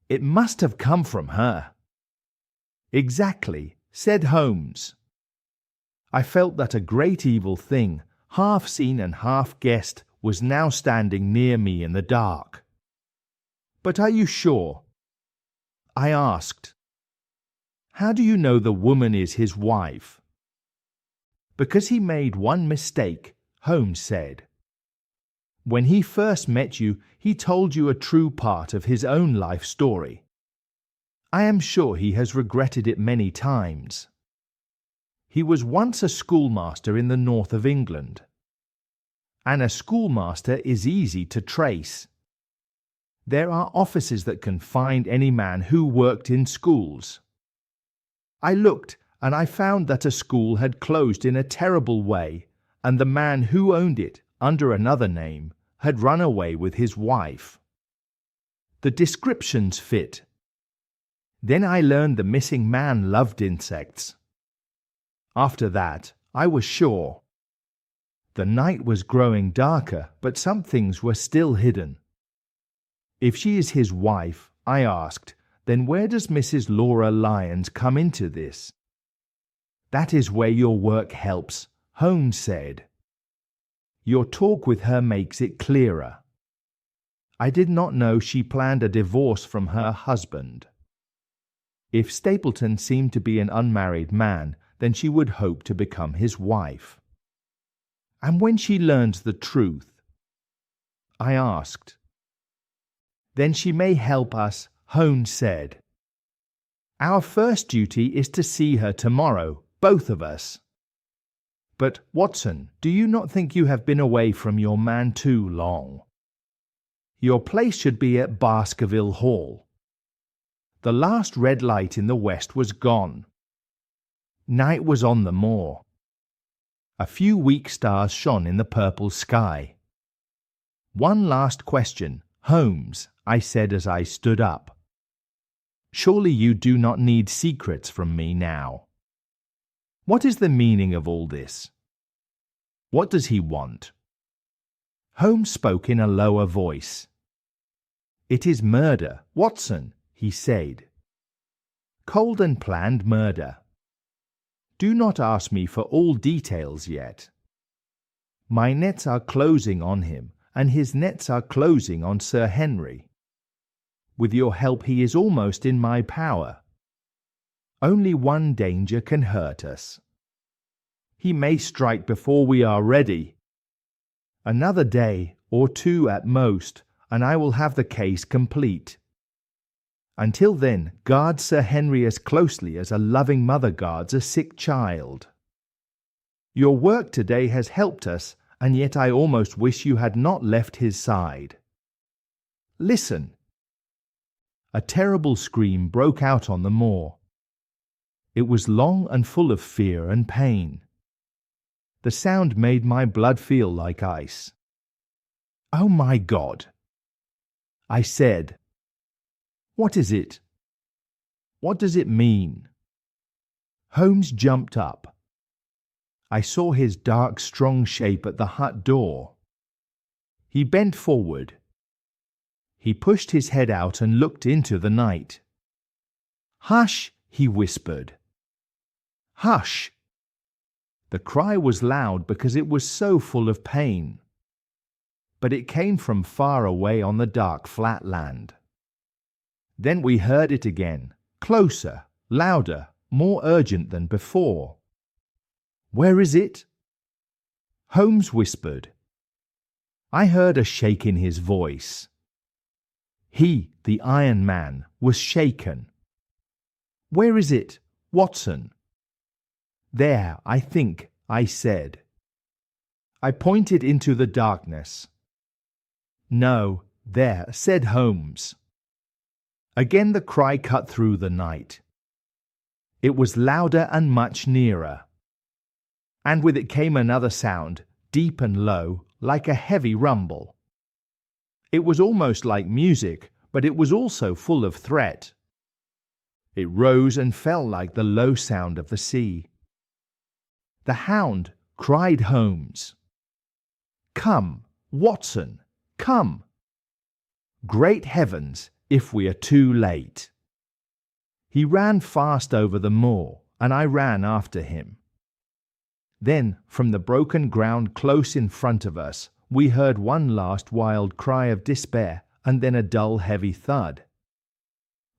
It must have come from her. Exactly, said Holmes. I felt that a great evil thing, half seen and half guessed, was now standing near me in the dark. But are you sure? I asked. How do you know the woman is his wife? Because he made one mistake, Holmes said. When he first met you, he told you a true part of his own life story. I am sure he has regretted it many times. He was once a schoolmaster in the north of England. And a schoolmaster is easy to trace. There are offices that can find any man who worked in schools. I looked, and I found that a school had closed in a terrible way, and the man who owned it, under another name, had run away with his wife. The descriptions fit. Then I learned the missing man loved insects. After that, I was sure. The night was growing darker, but some things were still hidden. If she is his wife, I asked, then where does Mrs. Laura Lyons come into this? That is where your work helps, Holmes said. Your talk with her makes it clearer. I did not know she planned a divorce from her husband. If Stapleton seemed to be an unmarried man, then she would hope to become his wife. And when she learns the truth, I asked. Then she may help us, Holmes said. Our first duty is to see her tomorrow, both of us. But, Watson, do you not think you have been away from your man too long? Your place should be at Baskerville Hall. The last red light in the west was gone. Night was on the moor. A few weak stars shone in the purple sky. One last question, Holmes, I said as I stood up. Surely you do not need secrets from me now. What is the meaning of all this? What does he want? Holmes spoke in a lower voice. It is murder, Watson, he said. Cold and planned murder. Do not ask me for all details yet. My nets are closing on him, and his nets are closing on Sir Henry. With your help he is almost in my power. Only one danger can hurt us. He may strike before we are ready. Another day, or two at most, and I will have the case complete. Until then, guard Sir Henry as closely as a loving mother guards a sick child. Your work today has helped us, and yet I almost wish you had not left his side. Listen. A terrible scream broke out on the moor. It was long and full of fear and pain. The sound made my blood feel like ice. Oh my God! I said. What is it? What does it mean? Holmes jumped up. I saw his dark, strong shape at the hut door. He bent forward. He pushed his head out and looked into the night. Hush, he whispered. Hush! The cry was loud because it was so full of pain. But it came from far away on the dark flat land. Then we heard it again, closer, louder, more urgent than before. Where is it? Holmes whispered. I heard a shake in his voice. He, the Iron Man, was shaken. Where is it, Watson? There, I think, I said. I pointed into the darkness. No, there, said Holmes. Again the cry cut through the night. It was louder and much nearer. And with it came another sound, deep and low, like a heavy rumble. It was almost like music, but it was also full of threat. It rose and fell like the low sound of the sea. The Hound, cried Holmes. Come, Watson, come. Great heavens, if we are too late. He ran fast over the moor, and I ran after him. Then, from the broken ground close in front of us, we heard one last wild cry of despair, and then a dull, heavy thud.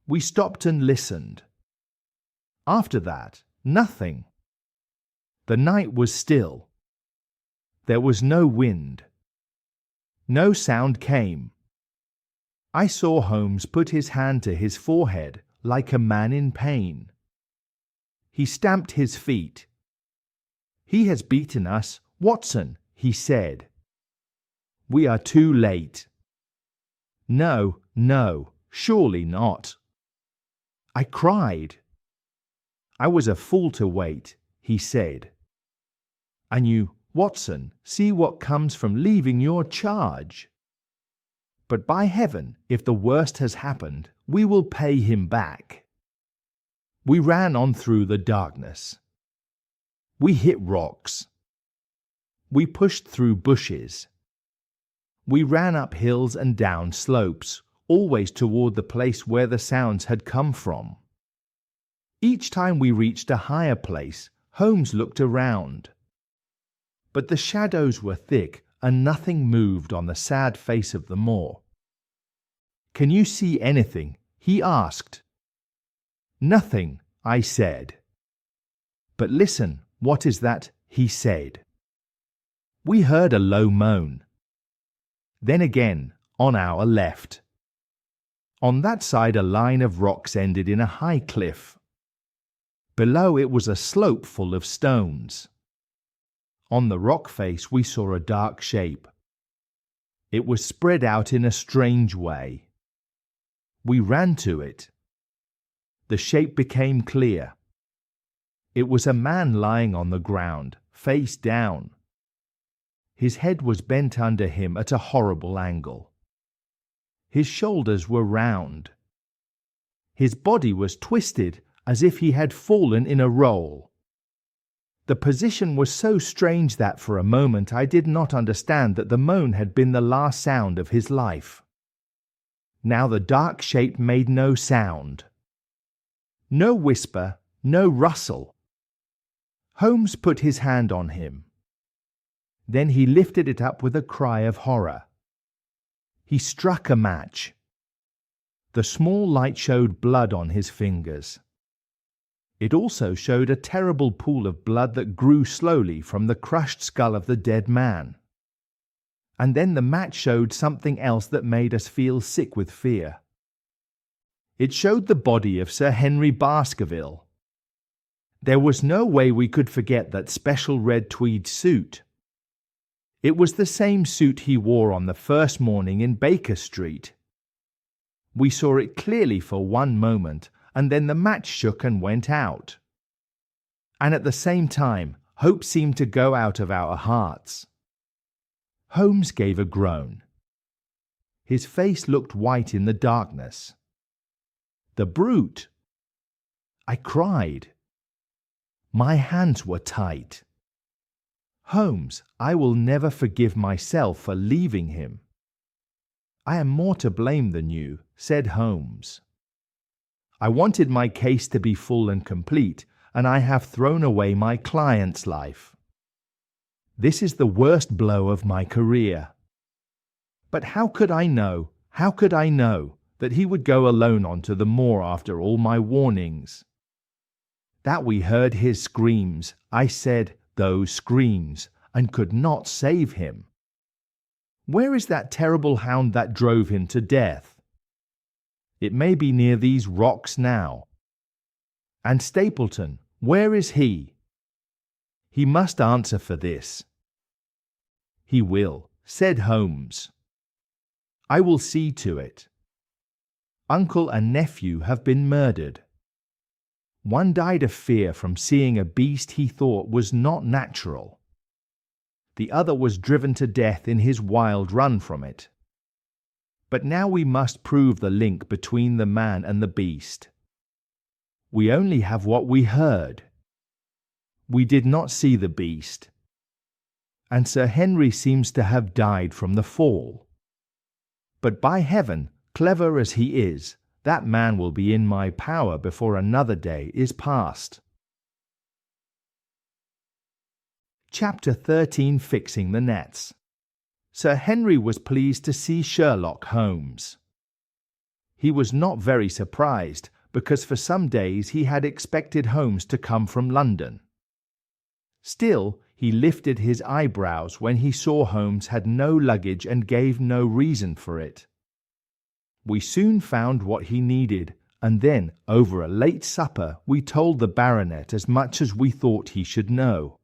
We stopped and listened. After that, nothing. The night was still. There was no wind. No sound came. I saw Holmes put his hand to his forehead, like a man in pain. He stamped his feet. "He has beaten us, Watson," he said. "We are too late." "No, no, surely not." I cried. "I was a fool to wait," he said. "And you, Watson, see what comes from leaving your charge. But by heaven, if the worst has happened, we will pay him back." We ran on through the darkness. We hit rocks. We pushed through bushes. We ran up hills and down slopes, always toward the place where the sounds had come from. Each time we reached a higher place, Holmes looked around. But the shadows were thick and nothing moved on the sad face of the moor. "Can you see anything?" he asked. "Nothing," I said. "But listen, what is that?" he said. We heard a low moan. Then again, on our left. On that side a line of rocks ended in a high cliff. Below it was a slope full of stones. On the rock face we saw a dark shape. It was spread out in a strange way. We ran to it. The shape became clear. It was a man lying on the ground, face down. His head was bent under him at a horrible angle. His shoulders were round. His body was twisted as if he had fallen in a roll. The position was so strange that for a moment I did not understand that the moan had been the last sound of his life. Now the dark shape made no sound. No whisper, no rustle. Holmes put his hand on him. Then he lifted it up with a cry of horror. He struck a match. The small light showed blood on his fingers. It also showed a terrible pool of blood that grew slowly from the crushed skull of the dead man. And then the match showed something else that made us feel sick with fear. It showed the body of Sir Henry Baskerville. There was no way we could forget that special red tweed suit. It was the same suit he wore on the first morning in Baker Street. We saw it clearly for one moment, and then the match shook and went out. And at the same time, hope seemed to go out of our hearts. Holmes gave a groan. His face looked white in the darkness. "The brute!" I cried. My hands were tight. "Holmes, I will never forgive myself for leaving him." "I am more to blame than you," said Holmes. "I wanted my case to be full and complete, and I have thrown away my client's life. This is the worst blow of my career. But how could I know that he would go alone onto the moor after all my warnings? That we heard his screams, I said, those screams, and could not save him. Where is that terrible hound that drove him to death? It may be near these rocks now. And Stapleton, where is he? He must answer for this." "He will," said Holmes. "I will see to it. Uncle and nephew have been murdered. One died of fear from seeing a beast he thought was not natural. The other was driven to death in his wild run from it. But now we must prove the link between the man and the beast. We only have what we heard. We did not see the beast. And Sir Henry seems to have died from the fall. But by heaven, clever as he is, that man will be in my power before another day is past." Chapter 13. Fixing the Nets. Sir Henry was pleased to see Sherlock Holmes. He was not very surprised, because for some days he had expected Holmes to come from London. Still, he lifted his eyebrows when he saw Holmes had no luggage and gave no reason for it. We soon found what he needed, and then, over a late supper, we told the baronet as much as we thought he should know.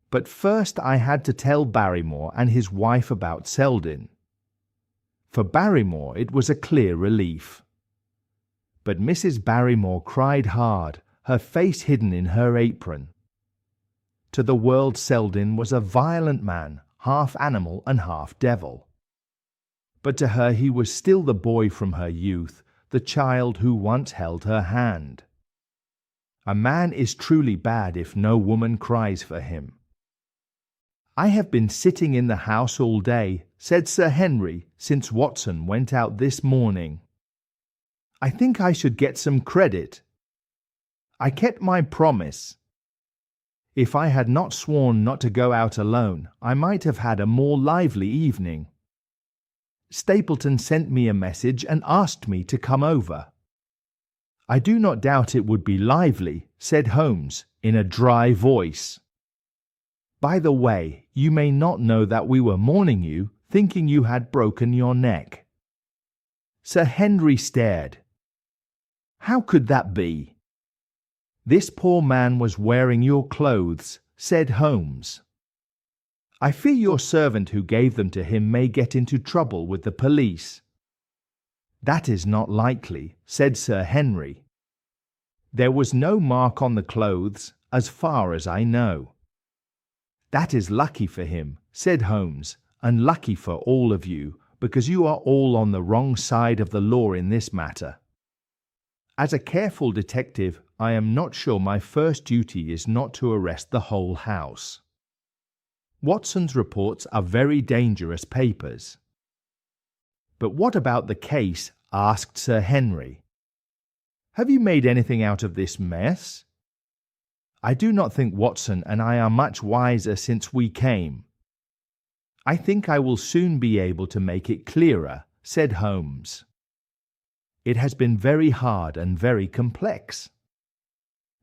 But first I had to tell Barrymore and his wife about Selden. For Barrymore it was a clear relief. But Mrs. Barrymore cried hard, her face hidden in her apron. To the world Selden was a violent man, half animal and half devil. But to her he was still the boy from her youth, the child who once held her hand. A man is truly bad if no woman cries for him. "I have been sitting in the house all day," said Sir Henry, "since Watson went out this morning. I think I should get some credit. I kept my promise. If I had not sworn not to go out alone, I might have had a more lively evening. Stapleton sent me a message and asked me to come over." "I do not doubt it would be lively," said Holmes, in a dry voice. "By the way, you may not know that we were mourning you, thinking you had broken your neck." Sir Henry stared. "How could that be?" "This poor man was wearing your clothes," said Holmes. "I fear your servant who gave them to him may get into trouble with the police." "That is not likely," said Sir Henry. "There was no mark on the clothes, as far as I know." "That is lucky for him," said Holmes, "and lucky for all of you, because you are all on the wrong side of the law in this matter. As a careful detective, I am not sure my first duty is not to arrest the whole house. Watson's reports are very dangerous papers." "But what about the case?" asked Sir Henry. "Have you made anything out of this mess?" "I do not think Watson and I are much wiser since we came." "I think I will soon be able to make it clearer," said Holmes. "It has been very hard and very complex.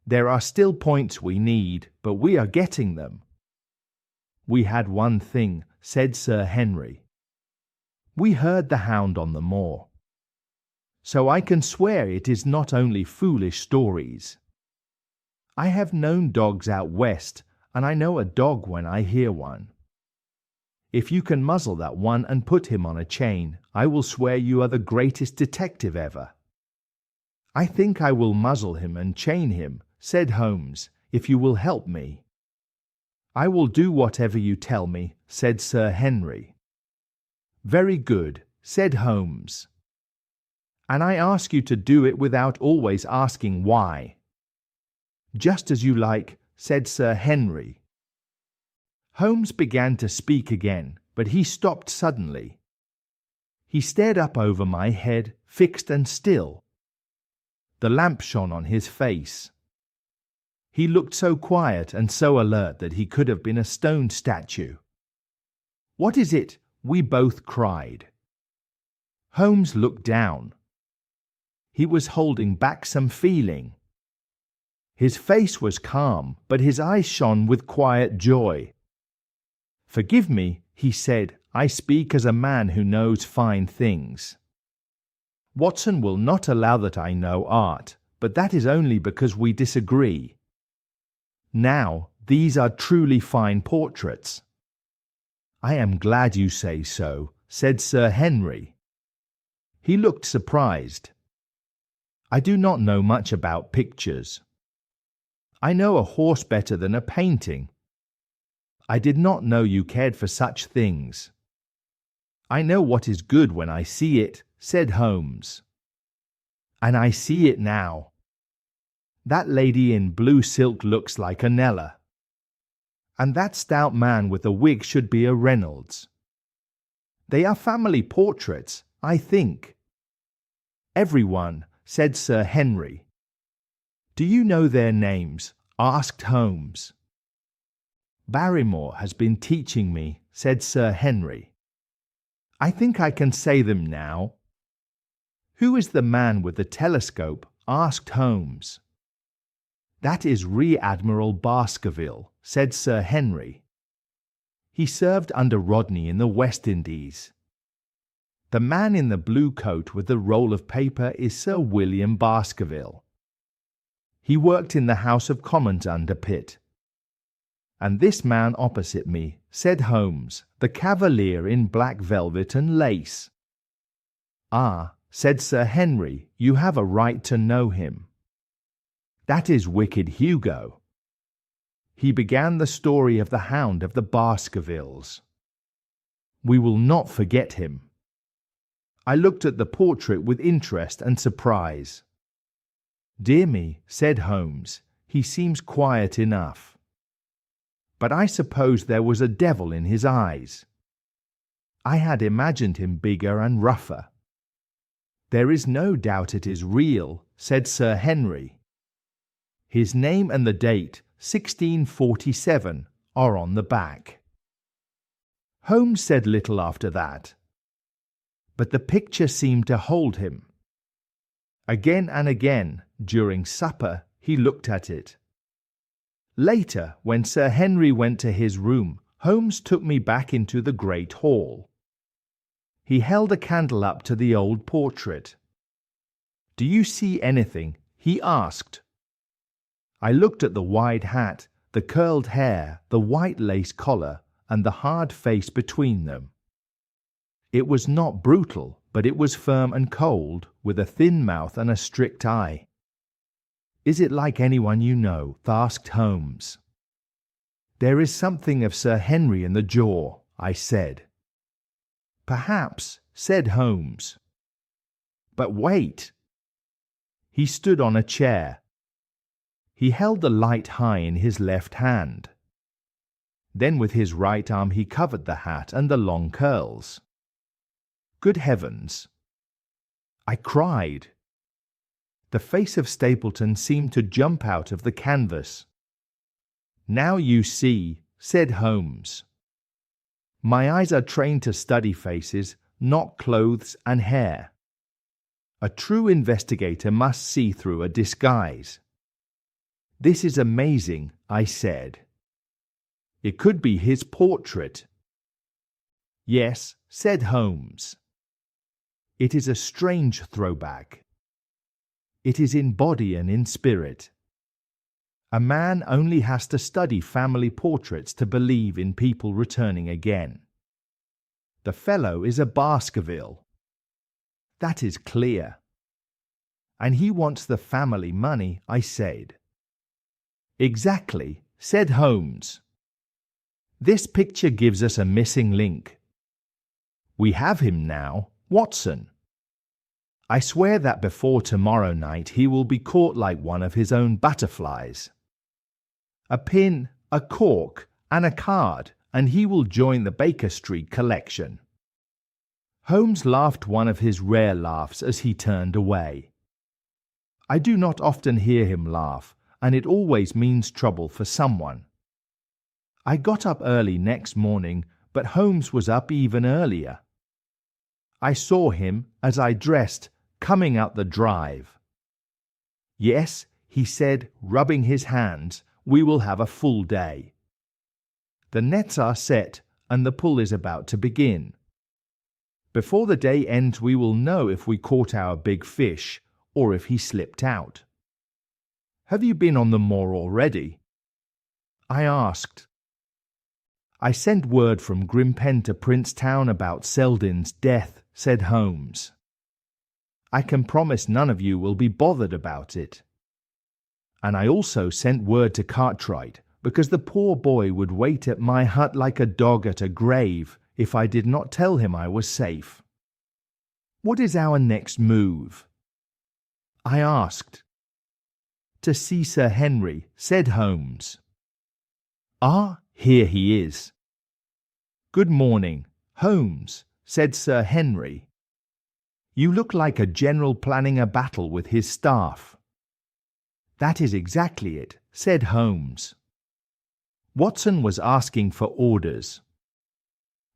There are still points we need, but we are getting them." "We had one thing," said Sir Henry. "We heard the hound on the moor. So I can swear it is not only foolish stories. I have known dogs out west, and I know a dog when I hear one. If you can muzzle that one and put him on a chain, I will swear you are the greatest detective ever." "I think I will muzzle him and chain him," said Holmes, "if you will help me." "I will do whatever you tell me," said Sir Henry. "Very good," said Holmes. "And I ask you to do it without always asking why." "Just as you like," said Sir Henry. Holmes began to speak again, but he stopped suddenly. He stared up over my head, fixed and still. The lamp shone on his face. He looked so quiet and so alert that he could have been a stone statue. "What is it?" we both cried. Holmes looked down. He was holding back some feeling. His face was calm, but his eyes shone with quiet joy. "Forgive me," he said, "I speak as a man who knows fine things. Watson will not allow that I know art, but that is only because we disagree. Now, these are truly fine portraits." "I am glad you say so," said Sir Henry. He looked surprised. "I do not know much about pictures. I know a horse better than a painting. I did not know you cared for such things." "I know what is good when I see it," said Holmes. "And I see it now. That lady in blue silk looks like a Nella. And that stout man with the wig should be a Reynolds. They are family portraits, I think." "Everyone," said Sir Henry. "Do you know their names?" asked Holmes. "Barrymore has been teaching me," said Sir Henry. "I think I can say them now." "Who is the man with the telescope?" asked Holmes. "That is Rear Admiral Baskerville," said Sir Henry. "He served under Rodney in the West Indies." The man in the blue coat with the roll of paper is Sir William Baskerville. He worked in the House of Commons under Pitt. And this man opposite me, said Holmes, the cavalier in black velvet and lace. Ah, said Sir Henry, you have a right to know him. That is wicked Hugo. He began the story of the Hound of the Baskervilles. We will not forget him. I looked at the portrait with interest and surprise. Dear me, said Holmes, he seems quiet enough. But I suppose there was a devil in his eyes. I had imagined him bigger and rougher. There is no doubt it is real, said Sir Henry. His name and the date, 1647, are on the back. Holmes said little after that. But the picture seemed to hold him. Again and again, during supper, he looked at it. Later, when Sir Henry went to his room, Holmes took me back into the great hall. He held a candle up to the old portrait. Do you see anything? He asked. I looked at the wide hat, the curled hair, the white lace collar, and the hard face between them. It was not brutal, but it was firm and cold, with a thin mouth and a strict eye. Is it like anyone you know? asked Holmes. There is something of Sir Henry in the jaw, I said. Perhaps, said Holmes. But wait. He stood on a chair. He held the light high in his left hand. Then with his right arm he covered the hat and the long curls. Good heavens! I cried. The face of Stapleton seemed to jump out of the canvas. Now you see, said Holmes. My eyes are trained to study faces, not clothes and hair. A true investigator must see through a disguise. This is amazing, I said. It could be his portrait. Yes, said Holmes. It is a strange throwback. It is in body and in spirit. A man only has to study family portraits to believe in people returning again. The fellow is a Baskerville. That is clear. And he wants the family money, I said. Exactly, said Holmes. This picture gives us a missing link. We have him now, Watson. I swear that before tomorrow night he will be caught like one of his own butterflies. A pin, a cork, and a card, and he will join the Baker Street collection. Holmes laughed one of his rare laughs as he turned away. I do not often hear him laugh, and it always means trouble for someone. I got up early next morning, but Holmes was up even earlier. I saw him, as I dressed, coming out the drive. Yes, he said, rubbing his hands, we will have a full day. The nets are set, and the pull is about to begin. Before the day ends we will know if we caught our big fish, or if he slipped out. Have you been on the moor already? I asked. I sent word from Grimpen to Princetown about Selden's death, said Holmes. I can promise none of you will be bothered about it. And I also sent word to Cartwright, because the poor boy would wait at my hut like a dog at a grave if I did not tell him I was safe. What is our next move? I asked. To see Sir Henry, said Holmes. Ah, here he is. Good morning, Holmes, said Sir Henry. You look like a general planning a battle with his staff. That is exactly it, said Holmes. Watson was asking for orders.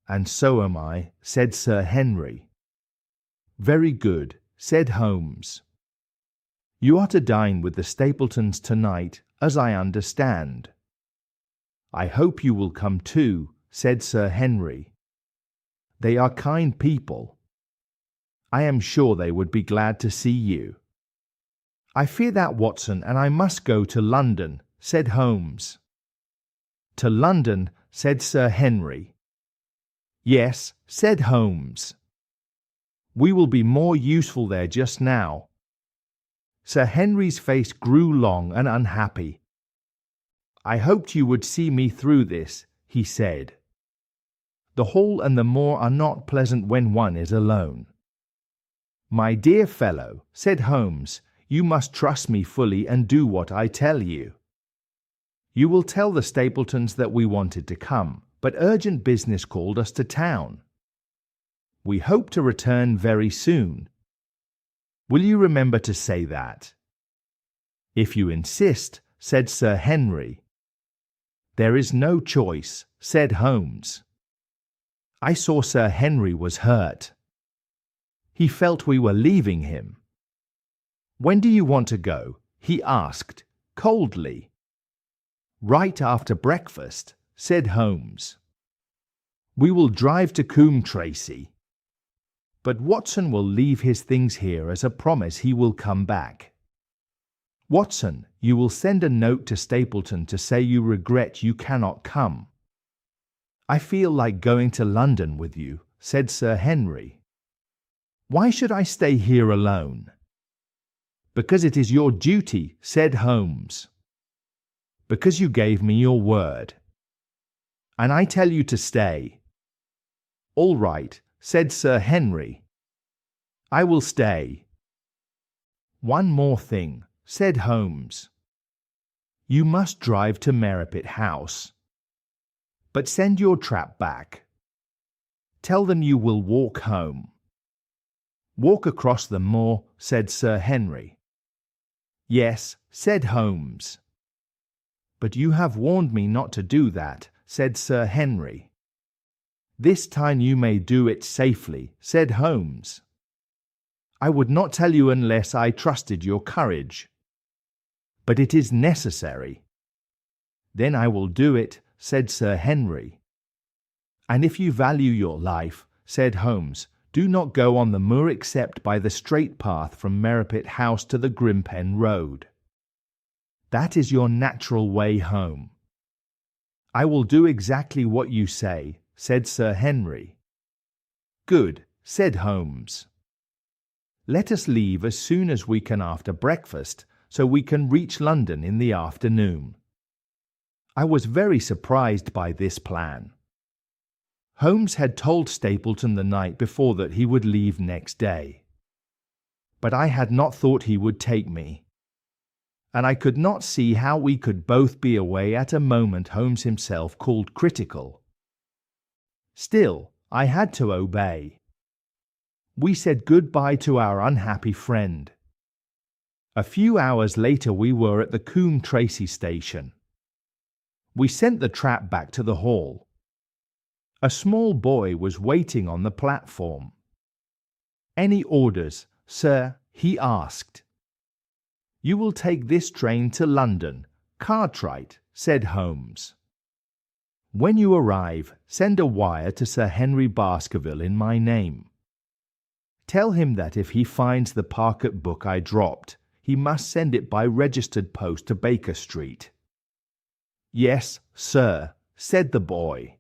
And so am I, said Sir Henry. Very good, said Holmes. You are to dine with the Stapletons tonight, as I understand. I hope you will come too, said Sir Henry. They are kind people. I am sure they would be glad to see you." "I fear that, Watson, and I must go to London," said Holmes. "To London," said Sir Henry. "Yes," said Holmes. "We will be more useful there just now." Sir Henry's face grew long and unhappy. "I hoped you would see me through this," he said. "The hall and the moor are not pleasant when one is alone." "My dear fellow," said Holmes, "you must trust me fully and do what I tell you. You will tell the Stapletons that we wanted to come, but urgent business called us to town. We hope to return very soon. Will you remember to say that?" "If you insist," said Sir Henry. "There is no choice," said Holmes. I saw Sir Henry was hurt. He felt we were leaving him. "When do you want to go?" he asked, coldly. "Right after breakfast," said Holmes. "We will drive to Coombe Tracey. But Watson will leave his things here as a promise he will come back. Watson, you will send a note to Stapleton to say you regret you cannot come." "I feel like going to London with you," said Sir Henry. "Why should I stay here alone?" "Because it is your duty," said Holmes. "Because you gave me your word. And I tell you to stay." "All right," said Sir Henry. "I will stay." "One more thing," said Holmes. "You must drive to Merripit House. But send your trap back. Tell them you will walk home." "Walk across the moor," said Sir Henry. "Yes," said Holmes. "But you have warned me not to do that," said Sir Henry. "This time you may do it safely," said Holmes. "I would not tell you unless I trusted your courage. But it is necessary." "Then I will do it," said Sir Henry. "And if you value your life," said Holmes, "do not go on the moor except by the straight path from Merripit House to the Grimpen Road. That is your natural way home." "I will do exactly what you say," said Sir Henry. "Good," said Holmes. "Let us leave as soon as we can after breakfast, so we can reach London in the afternoon." I was very surprised by this plan. Holmes had told Stapleton the night before that he would leave next day. But I had not thought he would take me. And I could not see how we could both be away at a moment Holmes himself called critical. Still, I had to obey. We said good-bye to our unhappy friend. A few hours later we were at the Coombe Tracey station. We sent the trap back to the hall. A small boy was waiting on the platform. "Any orders, sir?" he asked. "You will take this train to London, Cartwright," said Holmes. "When you arrive, send a wire to Sir Henry Baskerville in my name. Tell him that if he finds the pocket book I dropped, he must send it by registered post to Baker Street." "Yes, sir," said the boy.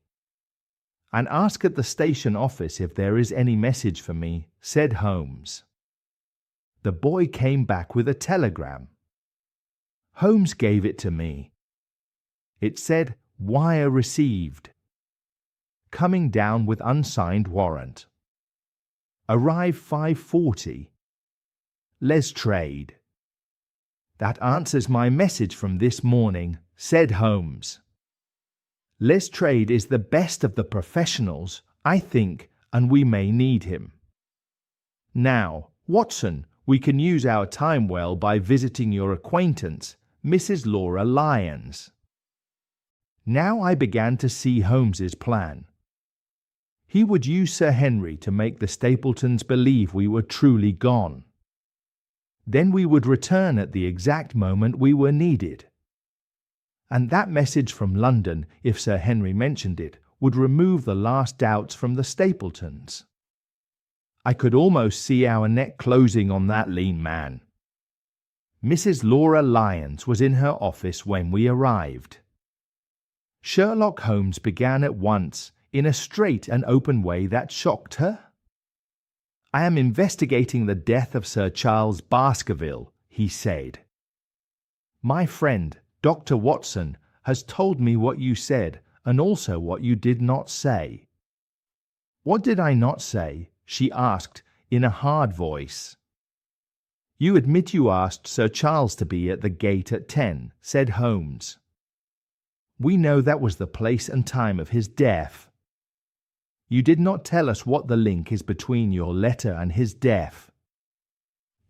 "And ask at the station office if there is any message for me," said Holmes. The boy came back with a telegram. Holmes gave it to me. It said, "Wire received. Coming down with unsigned warrant. Arrive 5:40. Lestrade." "That answers my message from this morning," said Holmes. "Lestrade is the best of the professionals, I think, and we may need him. Now, Watson, we can use our time well by visiting your acquaintance, Mrs. Laura Lyons." Now I began to see Holmes's plan. He would use Sir Henry to make the Stapletons believe we were truly gone. Then we would return at the exact moment we were needed. And that message from London, if Sir Henry mentioned it, would remove the last doubts from the Stapletons. I could almost see our neck closing on that lean man. Mrs. Laura Lyons was in her office when we arrived. Sherlock Holmes began at once, in a straight and open way that shocked her. "I am investigating the death of Sir Charles Baskerville," he said. "My friend, Dr. Watson, has told me what you said and also what you did not say." "What did I not say?" she asked in a hard voice. "You admit you asked Sir Charles to be at the gate at 10, said Holmes. "We know that was the place and time of his death." "You did not tell us what the link is between your letter and his death."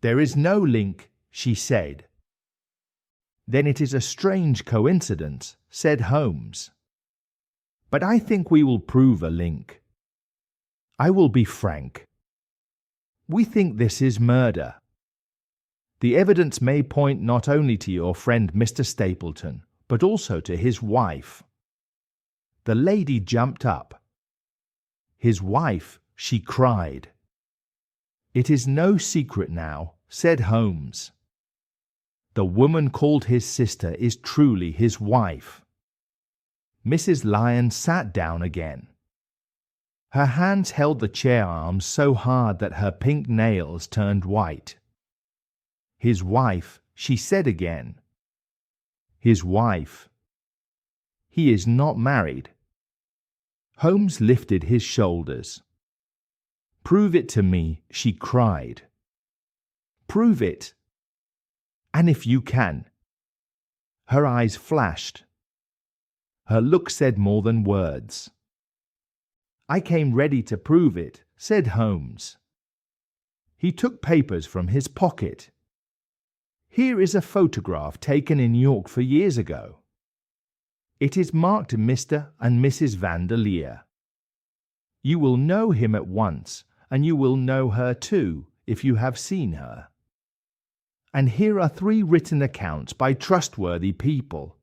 "There is no link," she said. "Then it is a strange coincidence," said Holmes. "But I think we will prove a link. I will be frank. We think this is murder. The evidence may point not only to your friend Mr. Stapleton, but also to his wife." The lady jumped up. "His wife," she cried. "It is no secret now," said Holmes. "The woman called his sister is truly his wife." Mrs. Lyons sat down again. Her hands held the chair arms so hard that her pink nails turned white. "His wife," she said again. "His wife. He is not married." Holmes lifted his shoulders. "Prove it to me," she cried. "Prove it. And if you can." Her eyes flashed. Her look said more than words. "I came ready to prove it," said Holmes. He took papers from his pocket. "Here is a photograph taken in York years ago. It is marked Mr. and Mrs. Vanderleer. You will know him at once, and you will know her too, if you have seen her. And here are 3 written accounts by trustworthy people.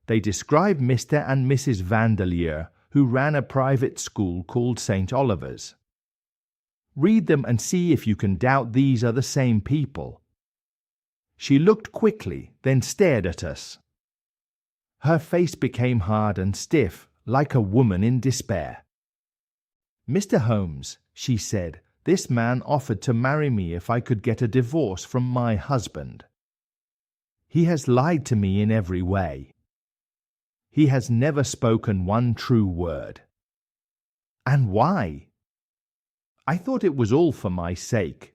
They describe Mr. and Mrs. Vanderleer, who ran a private school called St. Oliver's. Read them and see if you can doubt these are the same people." She looked quickly, then stared at us. Her face became hard and stiff, like a woman in despair. "Mr. Holmes," she said, "this man offered to marry me if I could get a divorce from my husband. He has lied to me in every way. He has never spoken one true word. And why? I thought it was all for my sake.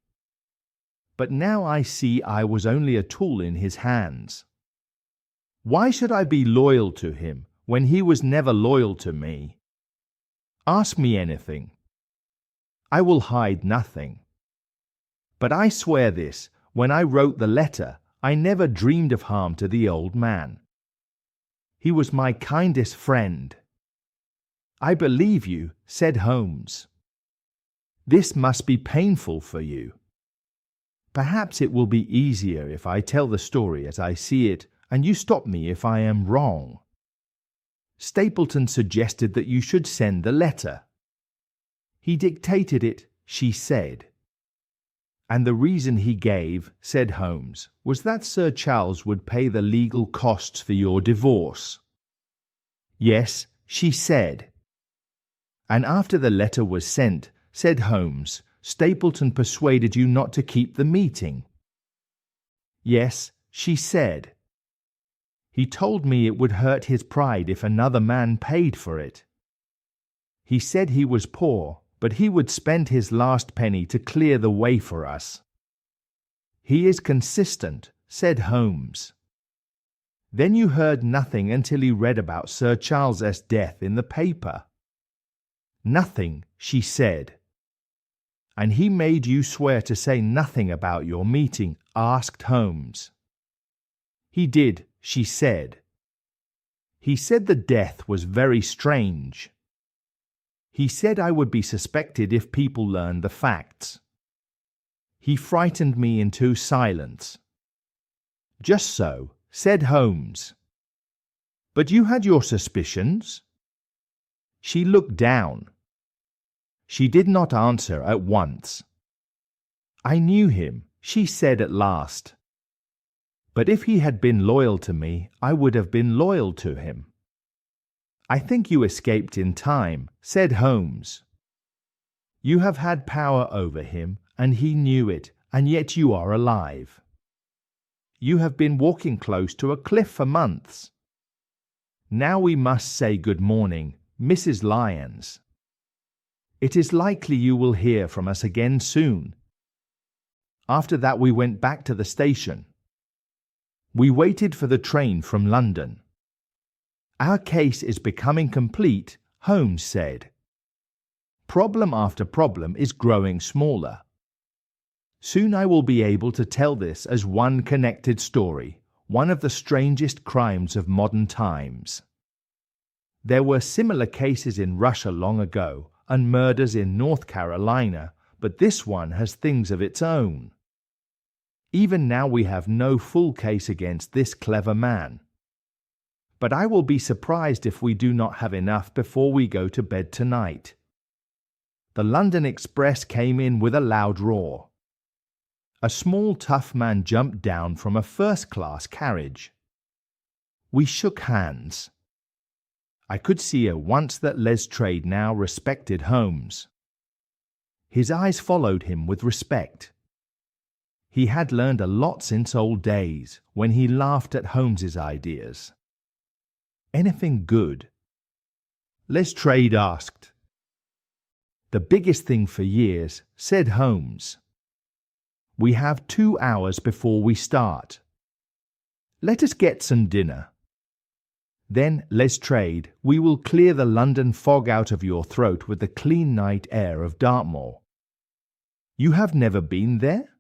But now I see I was only a tool in his hands. Why should I be loyal to him when he was never loyal to me? Ask me anything. I will hide nothing. But I swear this, when I wrote the letter, I never dreamed of harm to the old man. He was my kindest friend." "I believe you," said Holmes. "This must be painful for you. Perhaps it will be easier if I tell the story as I see it, and you stop me if I am wrong. Stapleton suggested that you should send the letter. He dictated it," she said. "And the reason he gave," said Holmes, "was that Sir Charles would pay the legal costs for your divorce." "Yes," she said. "And after the letter was sent," said Holmes, "Stapleton persuaded you not to keep the meeting." "Yes," she said. "He told me it would hurt his pride if another man paid for it. He said he was poor, but he would spend his last penny to clear the way for us." "He is consistent," said Holmes. "Then you heard nothing until he read about Sir Charles's death in the paper?" "Nothing," she said. "And he made you swear to say nothing about your meeting?" asked Holmes. "He did," she said. "He said the death was very strange. He said I would be suspected if people learned the facts. He frightened me into silence." "Just so," said Holmes. "But you had your suspicions?" She looked down. She did not answer at once. "I knew him," she said at last. "But if he had been loyal to me, I would have been loyal to him." "I think you escaped in time," said Holmes. "You have had power over him, and he knew it, and yet you are alive. You have been walking close to a cliff for months. Now we must say good morning, Mrs. Lyons. It is likely you will hear from us again soon." After that we went back to the station. We waited for the train from London. "Our case is becoming complete," Holmes said. "Problem after problem is growing smaller. Soon I will be able to tell this as one connected story, one of the strangest crimes of modern times. There were similar cases in Russia long ago, and murders in North Carolina, but this one has things of its own. Even now we have no full case against this clever man. But I will be surprised if we do not have enough before we go to bed tonight." The London Express came in with a loud roar. A small tough man jumped down from a first-class carriage. We shook hands. I could see at once that Lestrade now respected Holmes. His eyes followed him with respect. He had learned a lot since old days, when he laughed at Holmes's ideas. "Anything good?" Lestrade asked. "The biggest thing for years," said Holmes. "We have 2 hours before we start. Let us get some dinner. Then, Lestrade, we will clear the London fog out of your throat with the clean night air of Dartmoor. You have never been there?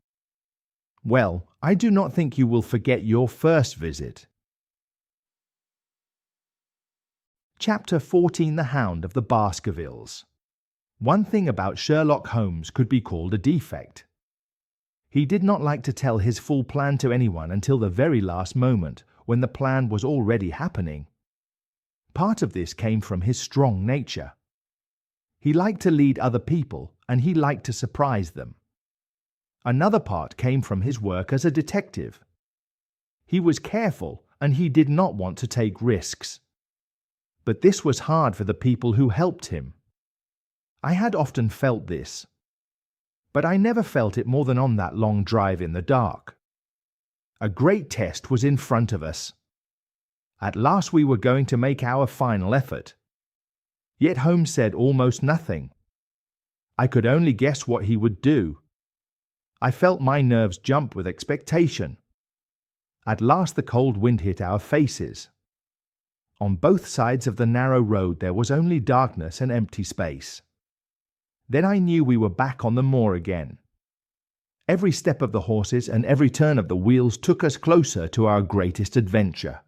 Well, I do not think you will forget your first visit." Chapter 14. The Hound of the Baskervilles. One thing about Sherlock Holmes could be called a defect. He did not like to tell his full plan to anyone until the very last moment, when the plan was already happening. Part of this came from his strong nature. He liked to lead other people, and he liked to surprise them. Another part came from his work as a detective. He was careful, and he did not want to take risks. But this was hard for the people who helped him. I had often felt this. But I never felt it more than on that long drive in the dark. A great test was in front of us. At last we were going to make our final effort. Yet Holmes said almost nothing. I could only guess what he would do. I felt my nerves jump with expectation. At last the cold wind hit our faces. On both sides of the narrow road there was only darkness and empty space. Then I knew we were back on the moor again. Every step of the horses and every turn of the wheels took us closer to our greatest adventure.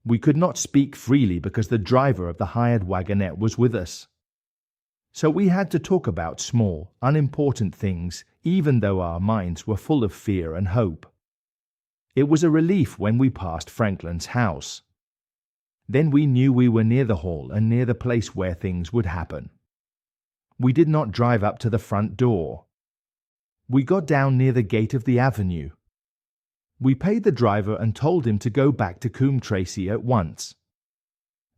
We could not speak freely because the driver of the hired wagonette was with us. So we had to talk about small, unimportant things, even though our minds were full of fear and hope. It was a relief when we passed Franklin's house. Then we knew we were near the hall and near the place where things would happen. We did not drive up to the front door. We got down near the gate of the avenue. We paid the driver and told him to go back to Coombe Tracey at once.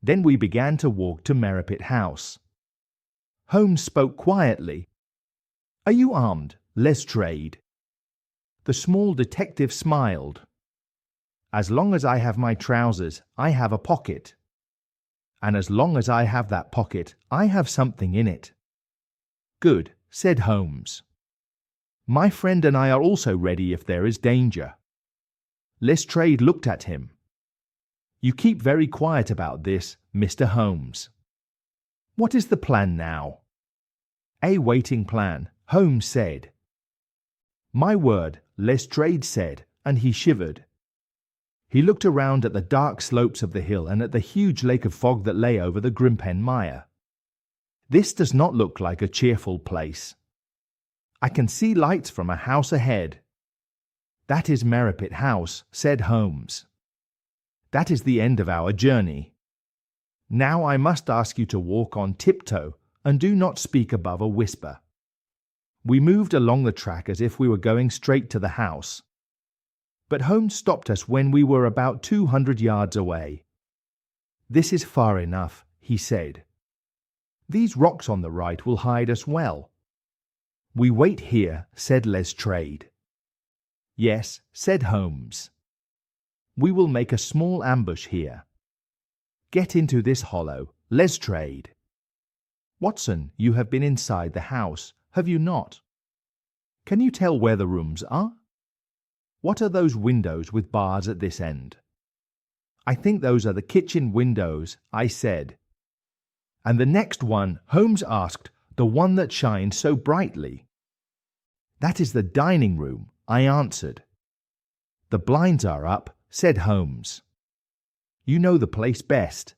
Then we began to walk to Merripit House. Holmes spoke quietly. "Are you armed, Lestrade?" The small detective smiled. "As long as I have my trousers, I have a pocket. And as long as I have that pocket, I have something in it." "Good," said Holmes. "My friend and I are also ready if there is danger." Lestrade looked at him. "You keep very quiet about this, Mr. Holmes. What is the plan now?" "A waiting plan," Holmes said. "My word," Lestrade said, and he shivered. He looked around at the dark slopes of the hill and at the huge lake of fog that lay over the Grimpen Mire. "This does not look like a cheerful place. I can see lights from a house ahead." "That is Merripit House," said Holmes. "That is the end of our journey. Now I must ask you to walk on tiptoe and do not speak above a whisper." We moved along the track as if we were going straight to the house. But Holmes stopped us when we were about 200 yards away. "This is far enough," he said. "These rocks on the right will hide us well." "We wait here," said Lestrade. "Yes," said Holmes. "We will make a small ambush here. Get into this hollow, Lestrade. Watson, you have been inside the house, have you not? Can you tell where the rooms are? What are those windows with bars at this end?" "I think those are the kitchen windows," I said. "And the next one?" Holmes asked. "The one that shines so brightly?" "That is the dining room," I answered. "The blinds are up," said Holmes. "You know the place best.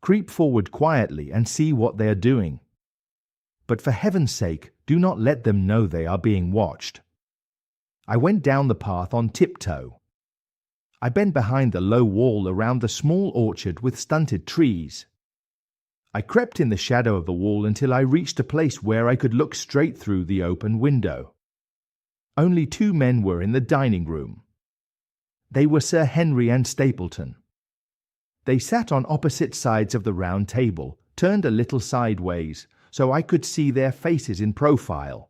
Creep forward quietly and see what they are doing. But for heaven's sake, do not let them know they are being watched." I went down the path on tiptoe. I bent behind the low wall around the small orchard with stunted trees. I crept in the shadow of the wall until I reached a place where I could look straight through the open window. Only 2 men were in the dining room. They were Sir Henry and Stapleton. They sat on opposite sides of the round table, turned a little sideways, so I could see their faces in profile.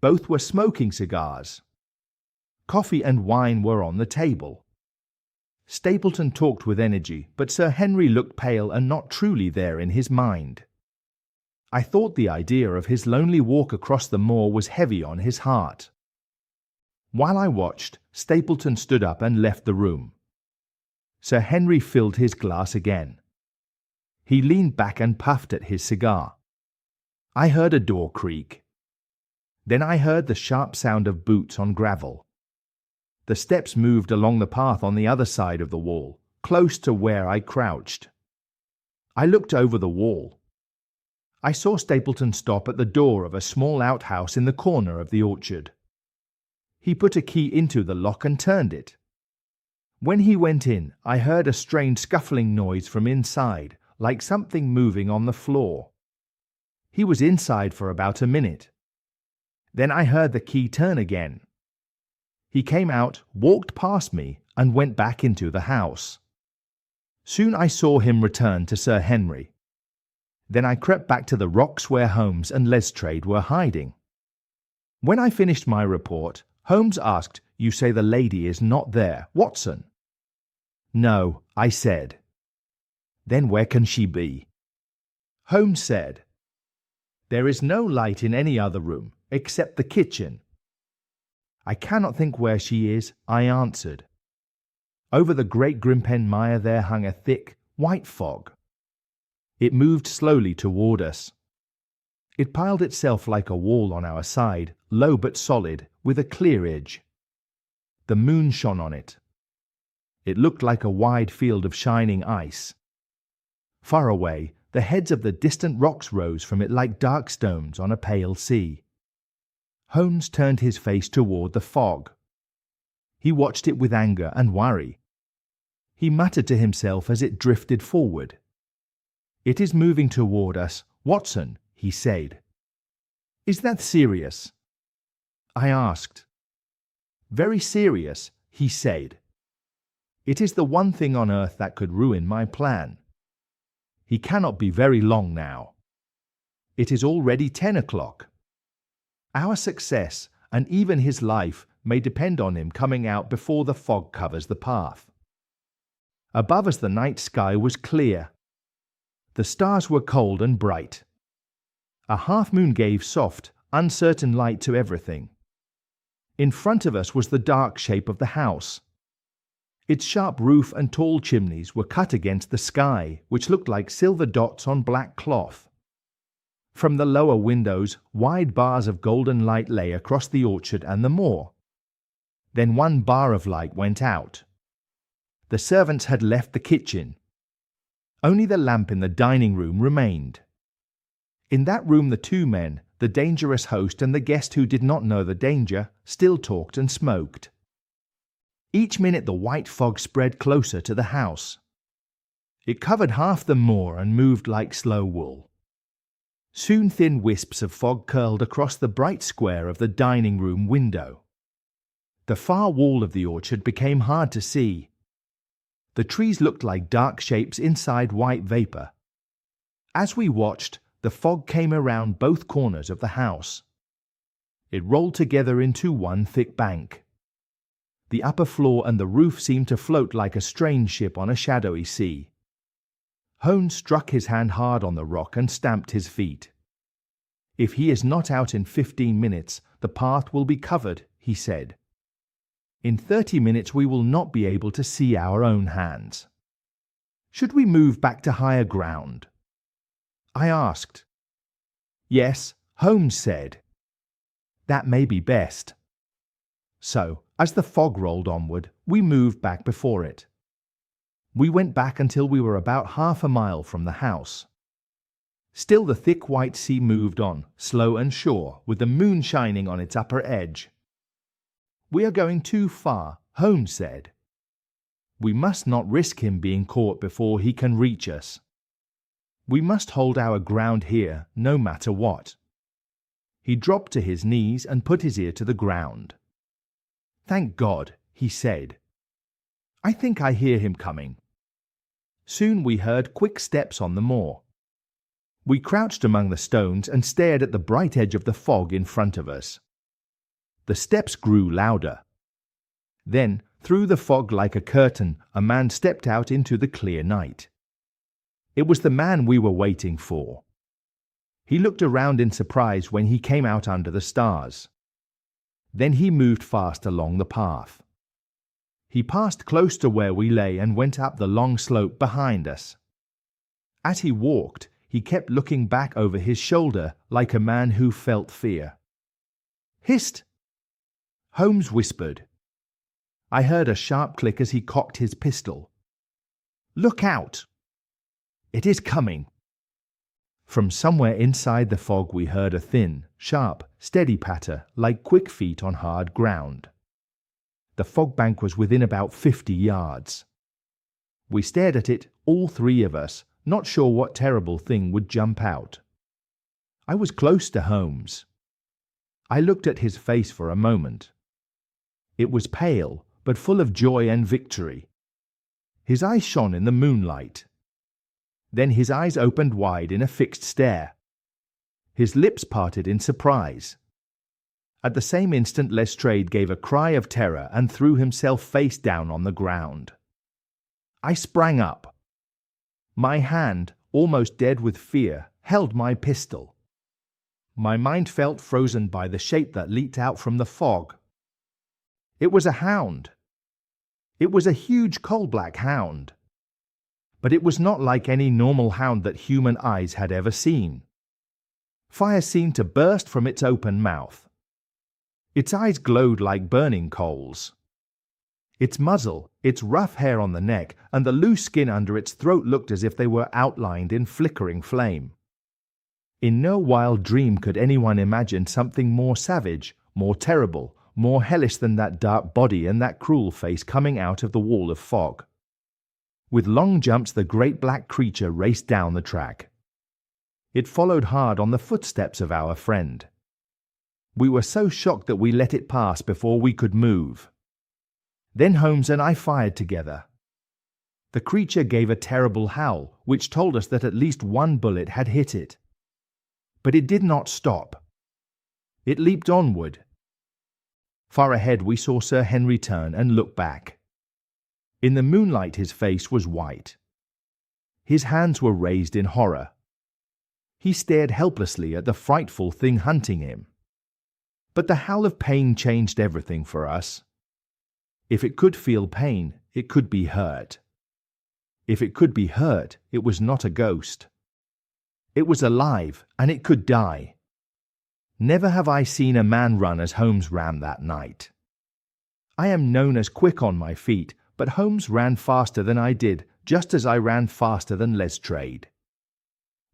Both were smoking cigars. Coffee and wine were on the table. Stapleton talked with energy, but Sir Henry looked pale and not truly there in his mind. I thought the idea of his lonely walk across the moor was heavy on his heart. While I watched, Stapleton stood up and left the room. Sir Henry filled his glass again. He leaned back and puffed at his cigar. I heard a door creak. Then I heard the sharp sound of boots on gravel. The steps moved along the path on the other side of the wall, close to where I crouched. I looked over the wall. I saw Stapleton stop at the door of a small outhouse in the corner of the orchard. He put a key into the lock and turned it. When he went in, I heard a strange scuffling noise from inside, like something moving on the floor. He was inside for about a minute. Then I heard the key turn again. He came out, walked past me, and went back into the house. Soon I saw him return to Sir Henry. Then I crept back to the rocks where Holmes and Lestrade were hiding. When I finished my report, Holmes asked, "You say the lady is not there, Watson?" "No," I said. "Then where can she be?" Holmes said, "There is no light in any other room, except the kitchen." "I cannot think where she is," I answered. Over the great Grimpen Mire there hung a thick, white fog. It moved slowly toward us. It piled itself like a wall on our side, low but solid, with a clear edge. The moon shone on it. It looked like a wide field of shining ice. Far away, the heads of the distant rocks rose from it like dark stones on a pale sea. Holmes turned his face toward the fog. He watched it with anger and worry. He muttered to himself as it drifted forward. "It is moving toward us, Watson," he said. "Is that serious?" I asked. "Very serious," he said. "It is the one thing on earth that could ruin my plan. He cannot be very long now. It is already 10 o'clock. Our success, and even his life, may depend on him coming out before the fog covers the path." Above us the night sky was clear. The stars were cold and bright. A half-moon gave soft, uncertain light to everything. In front of us was the dark shape of the house. Its sharp roof and tall chimneys were cut against the sky, which looked like silver dots on black cloth. From the lower windows, wide bars of golden light lay across the orchard and the moor. Then one bar of light went out. The servants had left the kitchen. Only the lamp in the dining room remained. In that room the 2 men, the dangerous host and the guest who did not know the danger, still talked and smoked. Each minute the white fog spread closer to the house. It covered half the moor and moved like slow wool. Soon thin wisps of fog curled across the bright square of the dining room window. The far wall of the orchard became hard to see. The trees looked like dark shapes inside white vapor. As we watched, the fog came around both corners of the house. It rolled together into one thick bank. The upper floor and the roof seemed to float like a strange ship on a shadowy sea. Hound struck his hand hard on the rock and stamped his feet. "If he is not out in 15 minutes, the path will be covered," he said. "In 30 minutes we will not be able to see our own hands. Should we move back to higher ground?" I asked. "Yes," Holmes said. "That may be best." So, as the fog rolled onward, we moved back before it. We went back until we were about half a mile from the house. Still the thick white sea moved on, slow and sure, with the moon shining on its upper edge. "We are going too far," Holmes said. "We must not risk him being caught before he can reach us. We must hold our ground here, no matter what." He dropped to his knees and put his ear to the ground. "Thank God," he said. "I think I hear him coming." Soon we heard quick steps on the moor. We crouched among the stones and stared at the bright edge of the fog in front of us. The steps grew louder. Then, through the fog like a curtain, a man stepped out into the clear night. It was the man we were waiting for. He looked around in surprise when he came out under the stars. Then he moved fast along the path. He passed close to where we lay and went up the long slope behind us. As he walked, he kept looking back over his shoulder like a man who felt fear. "Hist!" Holmes whispered. I heard a sharp click as he cocked his pistol. "Look out! It is coming!" From somewhere inside the fog we heard a thin, sharp, steady patter like quick feet on hard ground. The fog bank was within about 50 yards. We stared at it, all three of us, not sure what terrible thing would jump out. I was close to Holmes. I looked at his face for a moment. It was pale, but full of joy and victory. His eyes shone in the moonlight. Then his eyes opened wide in a fixed stare. His lips parted in surprise. At the same instant Lestrade gave a cry of terror and threw himself face down on the ground. I sprang up. My hand, almost dead with fear, held my pistol. My mind felt frozen by the shape that leaped out from the fog. It was a hound. It was a huge coal-black hound. But it was not like any normal hound that human eyes had ever seen. Fire seemed to burst from its open mouth. Its eyes glowed like burning coals. Its muzzle, its rough hair on the neck, and the loose skin under its throat looked as if they were outlined in flickering flame. In no wild dream could anyone imagine something more savage, more terrible, more hellish than that dark body and that cruel face coming out of the wall of fog. With long jumps the great black creature raced down the track. It followed hard on the footsteps of our friend. We were so shocked that we let it pass before we could move. Then Holmes and I fired together. The creature gave a terrible howl, which told us that at least one bullet had hit it. But it did not stop. It leaped onward. Far ahead we saw Sir Henry turn and look back. In the moonlight his face was white. His hands were raised in horror. He stared helplessly at the frightful thing hunting him. But the howl of pain changed everything for us. If it could feel pain, it could be hurt. If it could be hurt, it was not a ghost. It was alive, and it could die. Never have I seen a man run as Holmes ran that night. I am known as quick on my feet, but Holmes ran faster than I did, just as I ran faster than Lestrade.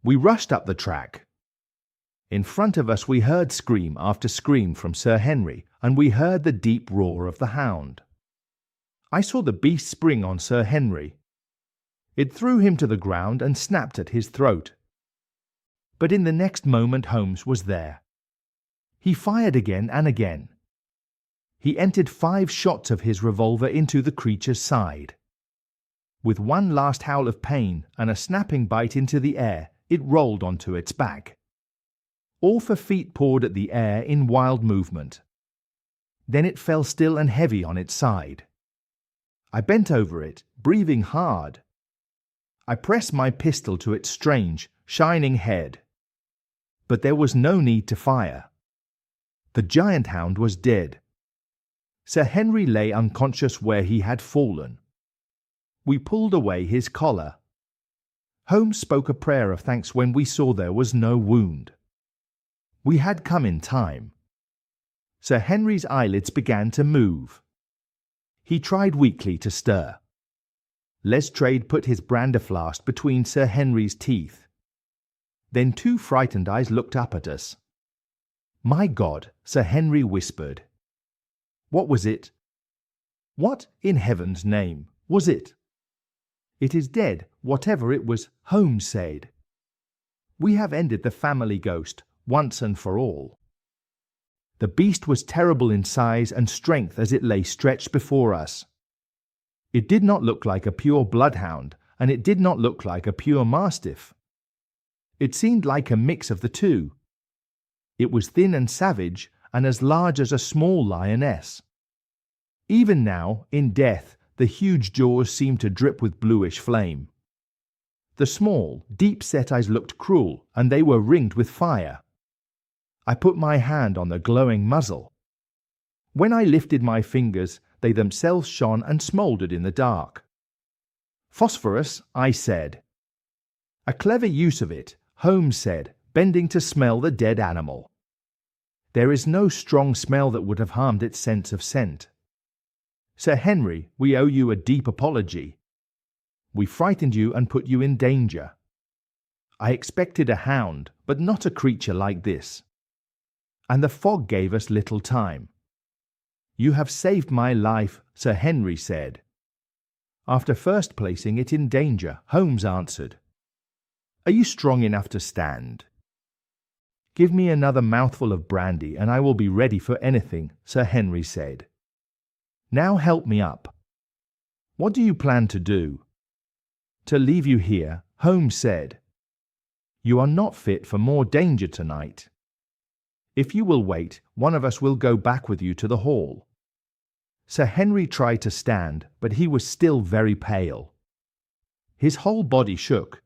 We rushed up the track. In front of us we heard scream after scream from Sir Henry, and we heard the deep roar of the hound. I saw the beast spring on Sir Henry. It threw him to the ground and snapped at his throat. But in the next moment Holmes was there. He fired again and again. He entered 5 shots of his revolver into the creature's side. With one last howl of pain and a snapping bite into the air, it rolled onto its back. All 4 feet pawed at the air in wild movement. Then it fell still and heavy on its side. I bent over it, breathing hard. I pressed my pistol to its strange, shining head. But there was no need to fire. The giant hound was dead. Sir Henry lay unconscious where he had fallen. We pulled away his collar. Holmes spoke a prayer of thanks when we saw there was no wound. We had come in time. Sir Henry's eyelids began to move. He tried weakly to stir. Lestrade put his brander flask between Sir Henry's teeth. Then 2 frightened eyes looked up at us. "My God," Sir Henry whispered. "What was it?" "What, in heaven's name, was it?" "It is dead, whatever it was," Holmes said. "We have ended the family ghost, once and for all." The beast was terrible in size and strength as it lay stretched before us. It did not look like a pure bloodhound, and it did not look like a pure mastiff. It seemed like a mix of the two. It was thin and savage, and as large as a small lioness. Even now, in death, the huge jaws seemed to drip with bluish flame. The small, deep-set eyes looked cruel, and they were ringed with fire. I put my hand on the glowing muzzle. When I lifted my fingers, they themselves shone and smouldered in the dark. "Phosphorus," I said. "A clever use of it," Holmes said, bending to smell the dead animal. "There is no strong smell that would have harmed its sense of scent. Sir Henry, we owe you a deep apology. We frightened you and put you in danger. I expected a hound, but not a creature like this. And the fog gave us little time." "You have saved my life," Sir Henry said. After first placing it in danger, Holmes answered, "Are you strong enough to stand?" "Give me another mouthful of brandy and I will be ready for anything," Sir Henry said. "Now help me up." "What do you plan to do?" "To leave you here," Holmes said. "You are not fit for more danger tonight. If you will wait, one of us will go back with you to the hall." Sir Henry tried to stand, but he was still very pale. His whole body shook.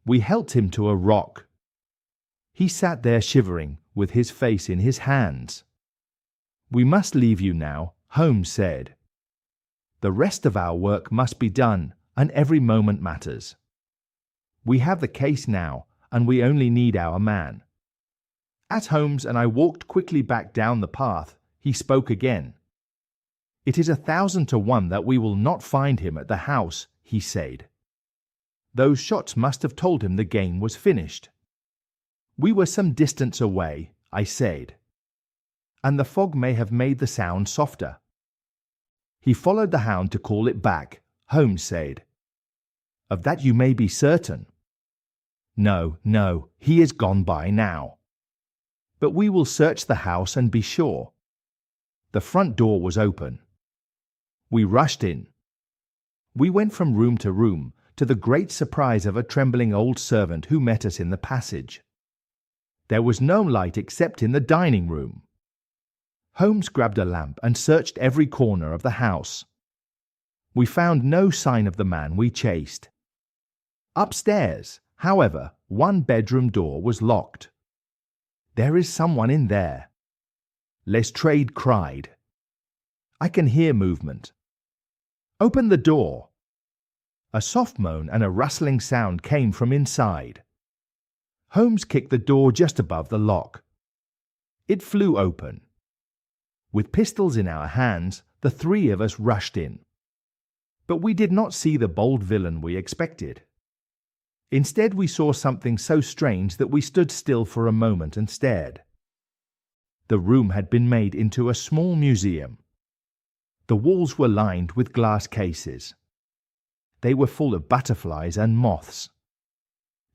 We helped him to a rock. He sat there shivering, with his face in his hands. "We must leave you now," Holmes said. "The rest of our work must be done, and every moment matters. We have the case now, and we only need our man." As Holmes and I walked quickly back down the path, he spoke again. "It is 1,000 to 1 that we will not find him at the house," he said. "Those shots must have told him the game was finished." "We were some distance away," I said, "and the fog may have made the sound softer." "He followed the hound to call it back," Holmes said. "Of that you may be certain." No, he is gone by now. But we will search the house and be sure." The front door was open. We rushed in. We went from room to room, to the great surprise of a trembling old servant who met us in the passage. There was no light except in the dining room. Holmes grabbed a lamp and searched every corner of the house. We found no sign of the man we chased. Upstairs, however, one bedroom door was locked. "There is someone in there," Lestrade cried. "I can hear movement." "Open the door." A soft moan and a rustling sound came from inside. Holmes kicked the door just above the lock. It flew open. With pistols in our hands, the 3 of us rushed in. But we did not see the bold villain we expected. Instead, we saw something so strange that we stood still for a moment and stared. The room had been made into a small museum. The walls were lined with glass cases. They were full of butterflies and moths.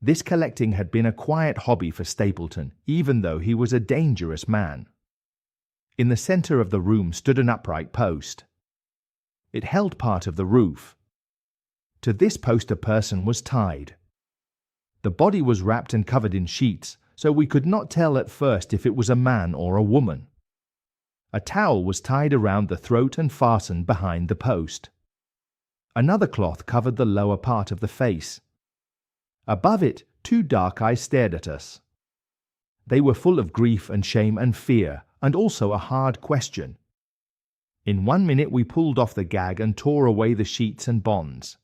This collecting had been a quiet hobby for Stapleton, even though he was a dangerous man. In the center of the room stood an upright post. It held part of the roof. To this post a person was tied. The body was wrapped and covered in sheets, so we could not tell at first if it was a man or a woman. A towel was tied around the throat and fastened behind the post. Another cloth covered the lower part of the face. Above it, 2 dark eyes stared at us. They were full of grief and shame and fear, and also a hard question. In 1 minute we pulled off the gag and tore away the sheets and bonds.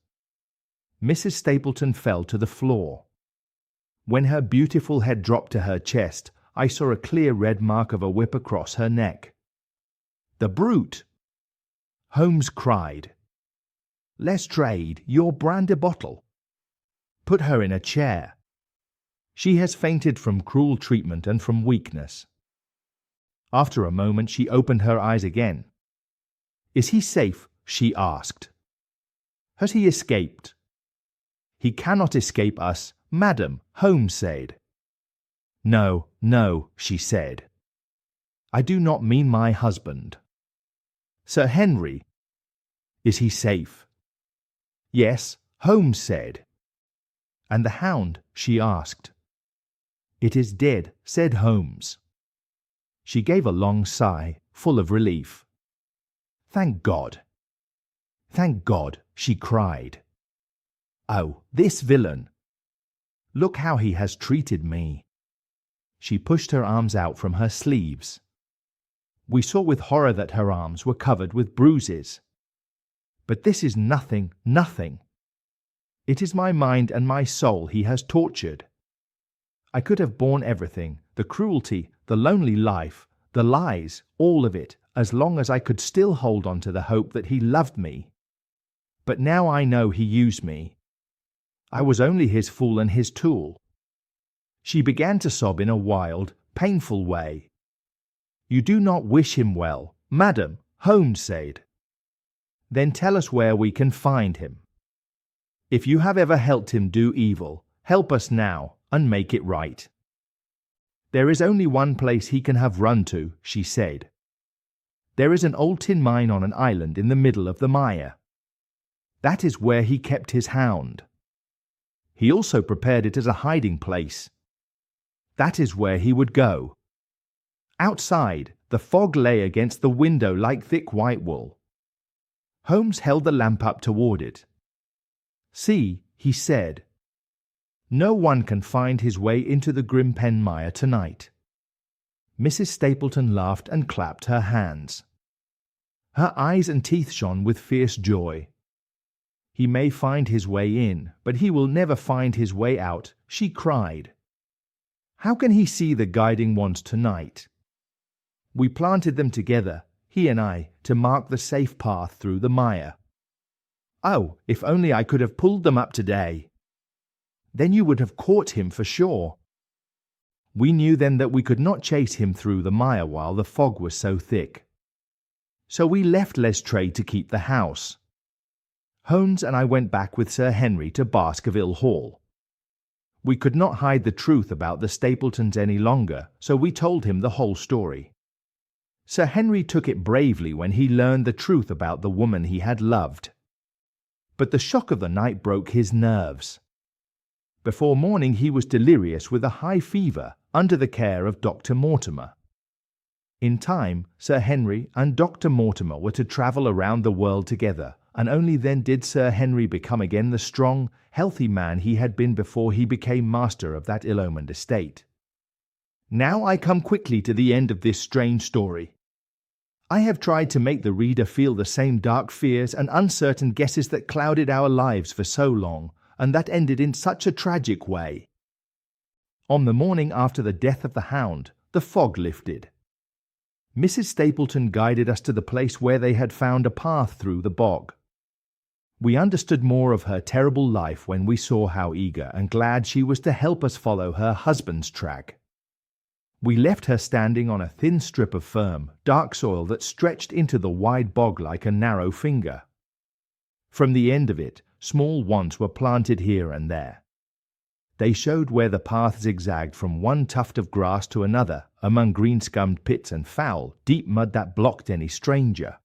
Mrs. Stapleton fell to the floor. When her beautiful head dropped to her chest, I saw a clear red mark of a whip across her neck. "The brute!" Holmes cried. "Lestrade, your brandy bottle. Put her in a chair. She has fainted from cruel treatment and from weakness." After a moment she opened her eyes again. "Is he safe?" she asked. "Has he escaped?" "He cannot escape us, madam," Holmes said. "No, no," she said. "I do not mean my husband." "Sir Henry." "Is he safe?" "Yes," Holmes said. "And the hound?" she asked. "It is dead," said Holmes. She gave a long sigh, full of relief. "Thank God! Thank God!" she cried. "Oh, this villain! Look how he has treated me." She pushed her arms out from her sleeves. We saw with horror that her arms were covered with bruises. "But this is nothing, nothing. It is my mind and my soul he has tortured. I could have borne everything, the cruelty, the lonely life, the lies, all of it, as long as I could still hold on to the hope that he loved me. But now I know he used me. I was only his fool and his tool." She began to sob in a wild, painful way. "You do not wish him well, madam," Holmes said. "Then tell us where we can find him. If you have ever helped him do evil, help us now and make it right." "There is only one place he can have run to," she said. "There is an old tin mine on an island in the middle of the mire. That is where he kept his hound. He also prepared it as a hiding place. That is where he would go. Outside, the fog lay against the window like thick white wool." Holmes held the lamp up toward it. "See," he said. "No one can find his way into the Grimpen mire tonight." Mrs. Stapleton laughed and clapped her hands. Her eyes and teeth shone with fierce joy. "He may find his way in, but he will never find his way out," she cried. "How can he see the guiding wands tonight? We planted them together, he and I, to mark the safe path through the mire. Oh, if only I could have pulled them up today! Then you would have caught him for sure. We knew then that we could not chase him through the mire while the fog was so thick. So we left Lestrade to keep the house. Holmes and I went back with Sir Henry to Baskerville Hall. We could not hide the truth about the Stapletons any longer, so we told him the whole story. Sir Henry took it bravely when he learned the truth about the woman he had loved. But the shock of the night broke his nerves. Before morning he was delirious with a high fever under the care of Dr. Mortimer. In time, Sir Henry and Dr. Mortimer were to travel around the world together, and only then did Sir Henry become again the strong, healthy man he had been before he became master of that ill-omened estate. Now I come quickly to the end of this strange story. I have tried to make the reader feel the same dark fears and uncertain guesses that clouded our lives for so long, and that ended in such a tragic way. On the morning after the death of the hound, the fog lifted. Mrs. Stapleton guided us to the place where they had found a path through the bog. We understood more of her terrible life when we saw how eager and glad she was to help us follow her husband's track. We left her standing on a thin strip of firm, dark soil that stretched into the wide bog like a narrow finger. From the end of it, small wands were planted here and there. They showed where the path zigzagged from one tuft of grass to another among green-scummed pits and foul, deep mud that blocked any stranger.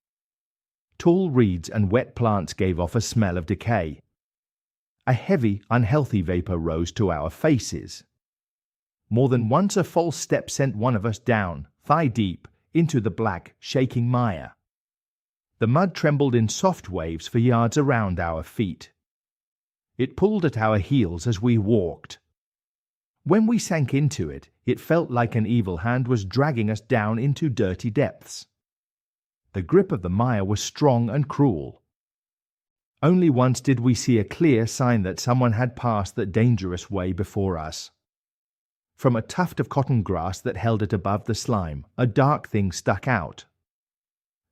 Tall reeds and wet plants gave off a smell of decay. A heavy, unhealthy vapor rose to our faces. More than once a false step sent one of us down, thigh-deep, into the black, shaking mire. The mud trembled in soft waves for yards around our feet. It pulled at our heels as we walked. When we sank into it, it felt like an evil hand was dragging us down into dirty depths. The grip of the mire was strong and cruel. Only once did we see a clear sign that someone had passed that dangerous way before us. From a tuft of cotton grass that held it above the slime, a dark thing stuck out.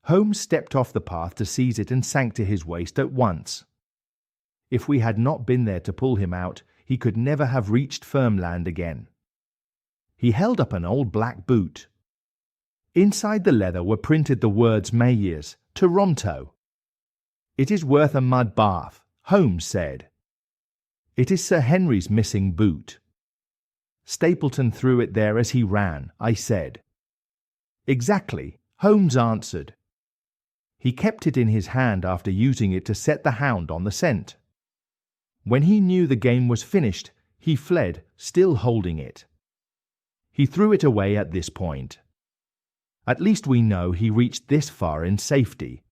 Holmes stepped off the path to seize it and sank to his waist at once. If we had not been there to pull him out, he could never have reached firm land again. He held up an old black boot. Inside the leather were printed the words Mayers, Toronto. "It is worth a mud bath," Holmes said. "It is Sir Henry's missing boot." "Stapleton threw it there as he ran," I said. "Exactly," Holmes answered. "He kept it in his hand after using it to set the hound on the scent. When he knew the game was finished, he fled, still holding it. He threw it away at this point. At least we know he reached this far in safety.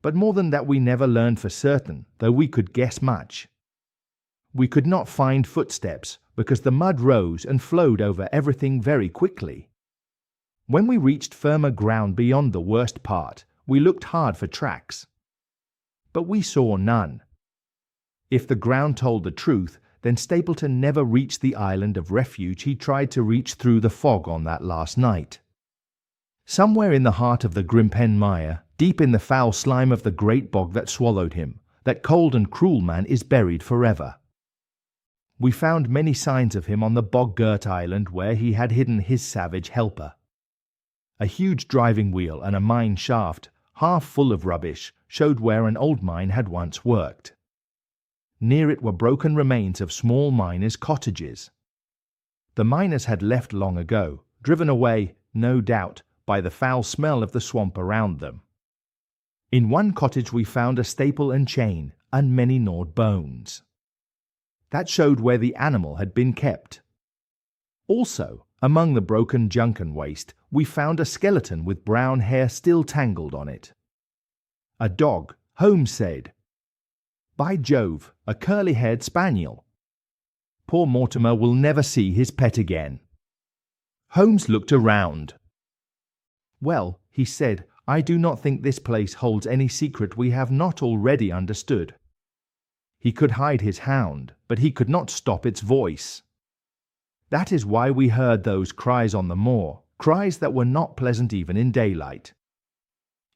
But more than that we never learned for certain, though we could guess much. We could not find footsteps because the mud rose and flowed over everything very quickly. When we reached firmer ground beyond the worst part, we looked hard for tracks. But we saw none. If the ground told the truth, then Stapleton never reached the island of refuge he tried to reach through the fog on that last night. Somewhere in the heart of the Grimpen mire, deep in the foul slime of the great bog that swallowed him, that cold and cruel man is buried forever. We found many signs of him on the bog-girt island where he had hidden his savage helper. A huge driving wheel and a mine shaft, half full of rubbish, showed where an old mine had once worked. Near it were broken remains of small miners' cottages. The miners had left long ago, driven away, no doubt, by the foul smell of the swamp around them. In one cottage we found a staple and chain, and many gnawed bones. That showed where the animal had been kept. Also, among the broken junk and waste, we found a skeleton with brown hair still tangled on it. A dog, Holmes said. By Jove, a curly-haired spaniel. Poor Mortimer will never see his pet again. Holmes looked around. Well, he said, I do not think this place holds any secret we have not already understood. He could hide his hound, but he could not stop its voice. That is why we heard those cries on the moor, cries that were not pleasant even in daylight.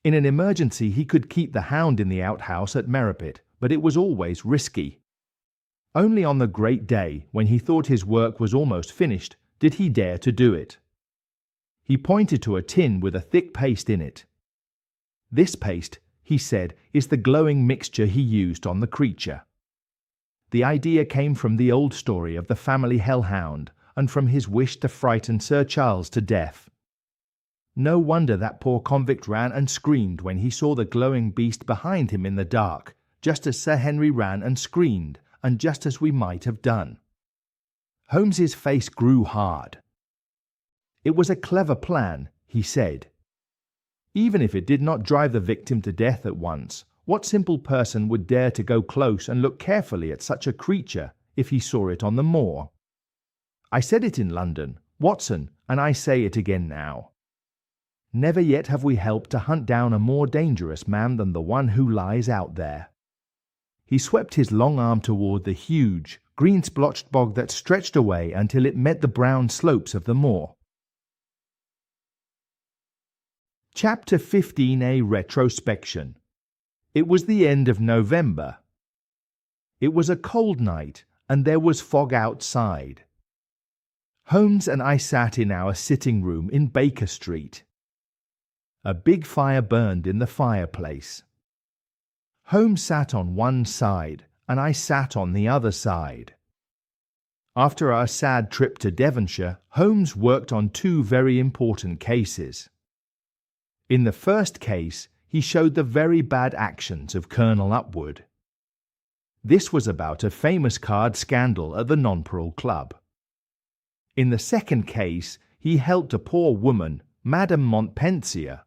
In an emergency he could keep the hound in the outhouse at Merripit, but it was always risky. Only on the great day, when he thought his work was almost finished, did he dare to do it. He pointed to a tin with a thick paste in it. This paste, he said, is the glowing mixture he used on the creature. The idea came from the old story of the family hellhound and from his wish to frighten Sir Charles to death. No wonder that poor convict ran and screamed when he saw the glowing beast behind him in the dark, just as Sir Henry ran and screamed, and just as we might have done. Holmes's face grew hard. It was a clever plan, he said. Even if it did not drive the victim to death at once, what simple person would dare to go close and look carefully at such a creature if he saw it on the moor? I said it in London, Watson, and I say it again now. Never yet have we helped to hunt down a more dangerous man than the one who lies out there. He swept his long arm toward the huge, green-splotched bog that stretched away until it met the brown slopes of the moor. Chapter 15A Retrospection. It was the end of November. It was a cold night, and there was fog outside. Holmes and I sat in our sitting room in Baker Street. A big fire burned in the fireplace. Holmes sat on one side, and I sat on the other side. After our sad trip to Devonshire, Holmes worked on two very important cases. In the first case, he showed the very bad actions of Colonel Upwood. This was about a famous card scandal at the Nonpareil Club. In the second case, he helped a poor woman, Madame Montpensier.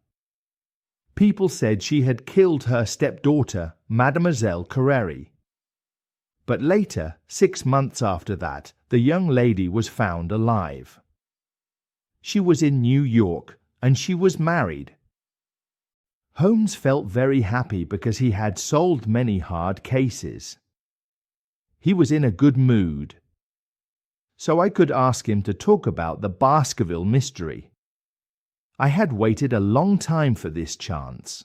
People said she had killed her stepdaughter, Mademoiselle Carreri. But later, 6 months after that, the young lady was found alive. She was in New York, and she was married. Holmes felt very happy because he had solved many hard cases. He was in a good mood. So I could ask him to talk about the Baskerville mystery. I had waited a long time for this chance.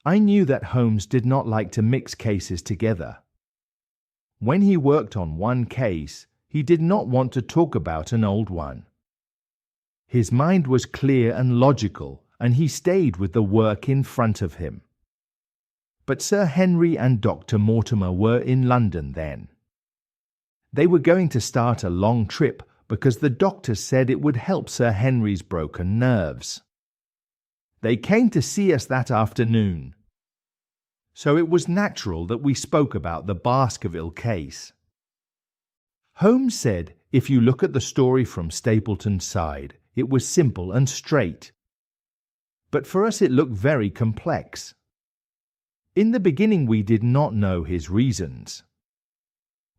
I knew that Holmes did not like to mix cases together. When he worked on one case, he did not want to talk about an old one. His mind was clear and logical, and he stayed with the work in front of him. But Sir Henry and Dr. Mortimer were in London then. They were going to start a long trip because the doctors said it would help Sir Henry's broken nerves. They came to see us that afternoon. So it was natural that we spoke about the Baskerville case. Holmes said if you look at the story from Stapleton's side, it was simple and straight. But for us it looked very complex. In the beginning we did not know his reasons.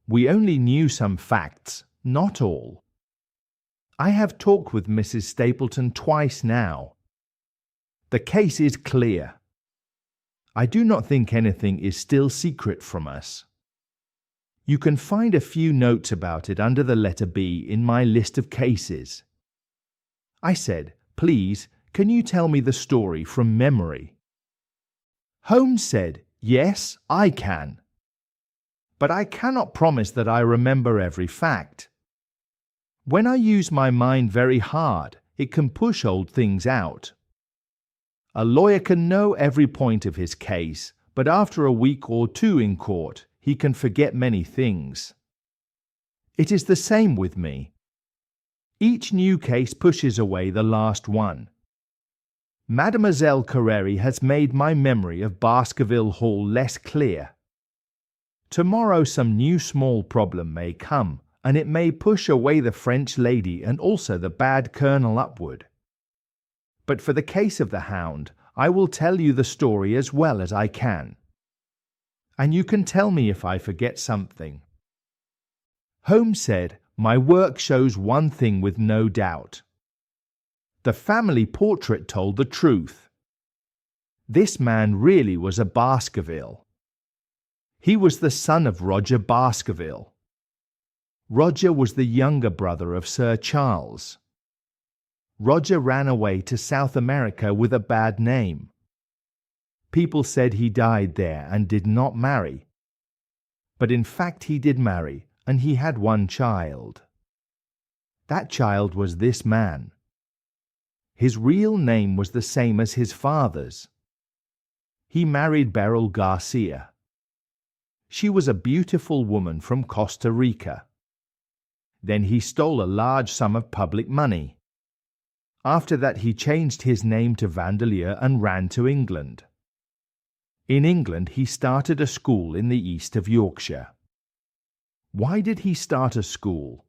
We only knew some facts, not all. I have talked with Mrs. Stapleton twice now. The case is clear. I do not think anything is still secret from us. You can find a few notes about it under the letter B in my list of cases. I said, please, can you tell me the story from memory? Holmes said, yes, I can. But I cannot promise that I remember every fact. When I use my mind very hard, it can push old things out. A lawyer can know every point of his case, but after a week or two in court, he can forget many things. It is the same with me. Each new case pushes away the last one. Mademoiselle Carreri has made my memory of Baskerville Hall less clear. Tomorrow some new small problem may come, and it may push away the French lady and also the bad Colonel Upwood. But for the case of the Hound, I will tell you the story as well as I can. And you can tell me if I forget something. Holmes said, my work shows one thing with no doubt. The family portrait told the truth. This man really was a Baskerville. He was the son of Roger Baskerville. Roger was the younger brother of Sir Charles. Roger ran away to South America with a bad name. People said he died there and did not marry. But in fact he did marry, and he had one child. That child was this man. His real name was the same as his father's. He married Beryl Garcia. She was a beautiful woman from Costa Rica. Then he stole a large sum of public money. After that he changed his name to Vandeleur and ran to England. In England he started a school in the east of Yorkshire. Why did he start a school?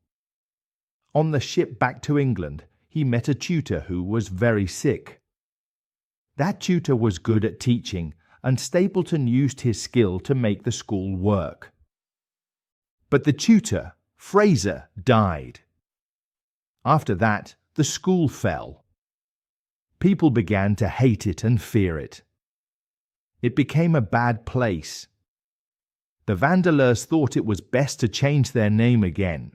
On the ship back to England, he met a tutor who was very sick. That tutor was good at teaching, and Stapleton used his skill to make the school work. But the tutor, Fraser, died. After that, the school fell. People began to hate it and fear it. It became a bad place. The Vandeleurs thought it was best to change their name again.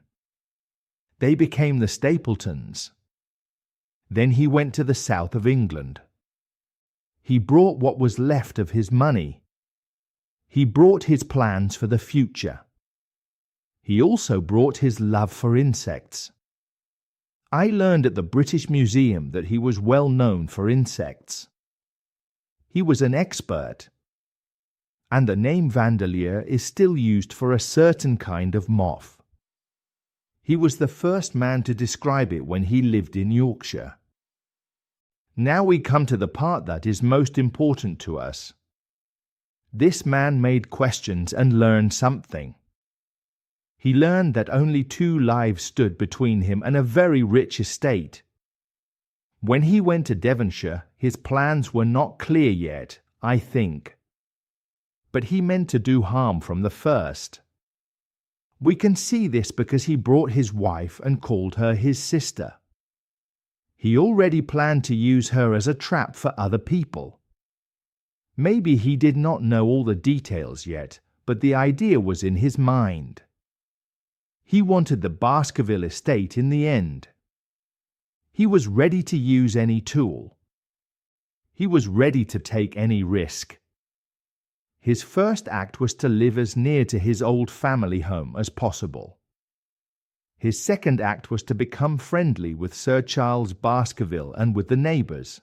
They became the Stapletons. Then he went to the south of England. He brought what was left of his money. He brought his plans for the future. He also brought his love for insects. I learned at the British Museum that he was well known for insects. He was an expert. And the name Vandeleur is still used for a certain kind of moth. He was the first man to describe it when he lived in Yorkshire. Now we come to the part that is most important to us. This man made questions and learned something. He learned that only 2 lives stood between him and a very rich estate. When he went to Devonshire, his plans were not clear yet, I think. But he meant to do harm from the first. We can see this because he brought his wife and called her his sister. He already planned to use her as a trap for other people. Maybe he did not know all the details yet, but the idea was in his mind. He wanted the Baskerville estate in the end. He was ready to use any tool. He was ready to take any risk. His first act was to live as near to his old family home as possible. His second act was to become friendly with Sir Charles Baskerville and with the neighbours.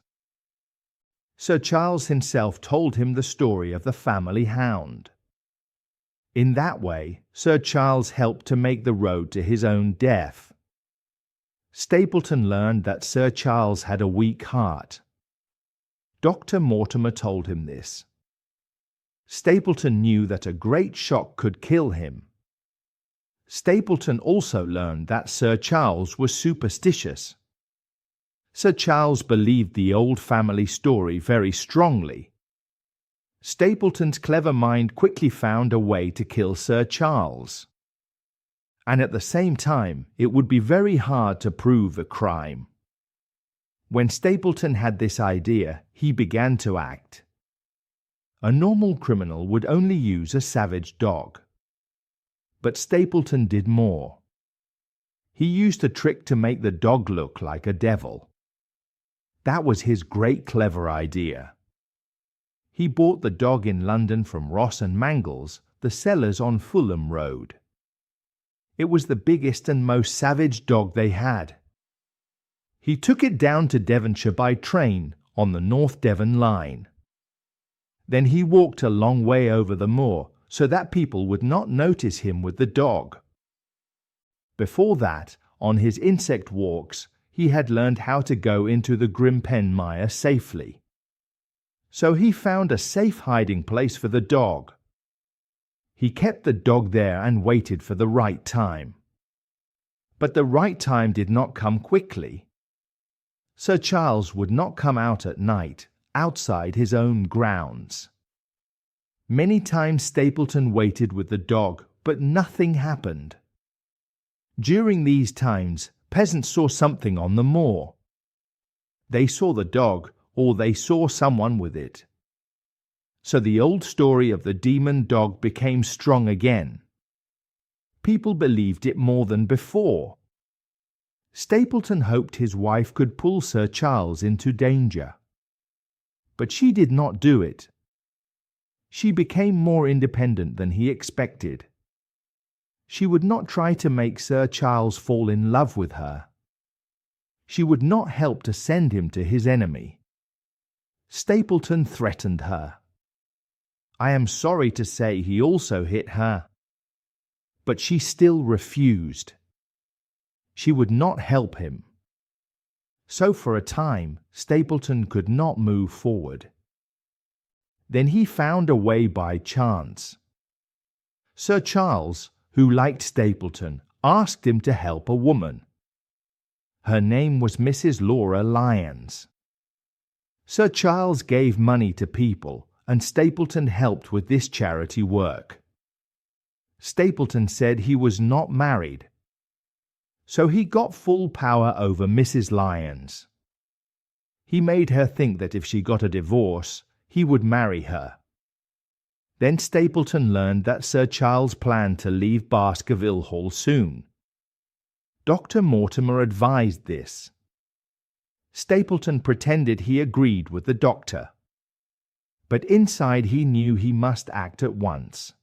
Sir Charles himself told him the story of the family hound. In that way, Sir Charles helped to make the road to his own death. Stapleton learned that Sir Charles had a weak heart. Dr. Mortimer told him this. Stapleton knew that a great shock could kill him. Stapleton also learned that Sir Charles was superstitious. Sir Charles believed the old family story very strongly. Stapleton's clever mind quickly found a way to kill Sir Charles. And at the same time, it would be very hard to prove a crime. When Stapleton had this idea, he began to act. A normal criminal would only use a savage dog. But Stapleton did more. He used a trick to make the dog look like a devil. That was his great clever idea. He bought the dog in London from Ross and Mangles, the sellers on Fulham Road. It was the biggest and most savage dog they had. He took it down to Devonshire by train on the North Devon line. Then he walked a long way over the moor so that people would not notice him with the dog. Before that, on his insect walks, he had learned how to go into the Grimpen mire safely. So he found a safe hiding place for the dog. He kept the dog there and waited for the right time. But the right time did not come quickly. Sir Charles would not come out at night, outside his own grounds. Many times Stapleton waited with the dog, but nothing happened. During these times, peasants saw something on the moor. They saw the dog, or they saw someone with it. So the old story of the demon dog became strong again. People believed it more than before. Stapleton hoped his wife could pull Sir Charles into danger. But she did not do it. She became more independent than he expected. She would not try to make Sir Charles fall in love with her. She would not help to send him to his enemy. Stapleton threatened her. I am sorry to say he also hit her. But she still refused. She would not help him. So for a time, Stapleton could not move forward. Then he found a way by chance. Sir Charles, who liked Stapleton, asked him to help a woman. Her name was Mrs. Laura Lyons. Sir Charles gave money to people, and Stapleton helped with this charity work. Stapleton said he was not married. So he got full power over Mrs. Lyons. He made her think that if she got a divorce, he would marry her. Then Stapleton learned that Sir Charles planned to leave Baskerville Hall soon. Dr. Mortimer advised this. Stapleton pretended he agreed with the doctor. But inside he knew he must act at once.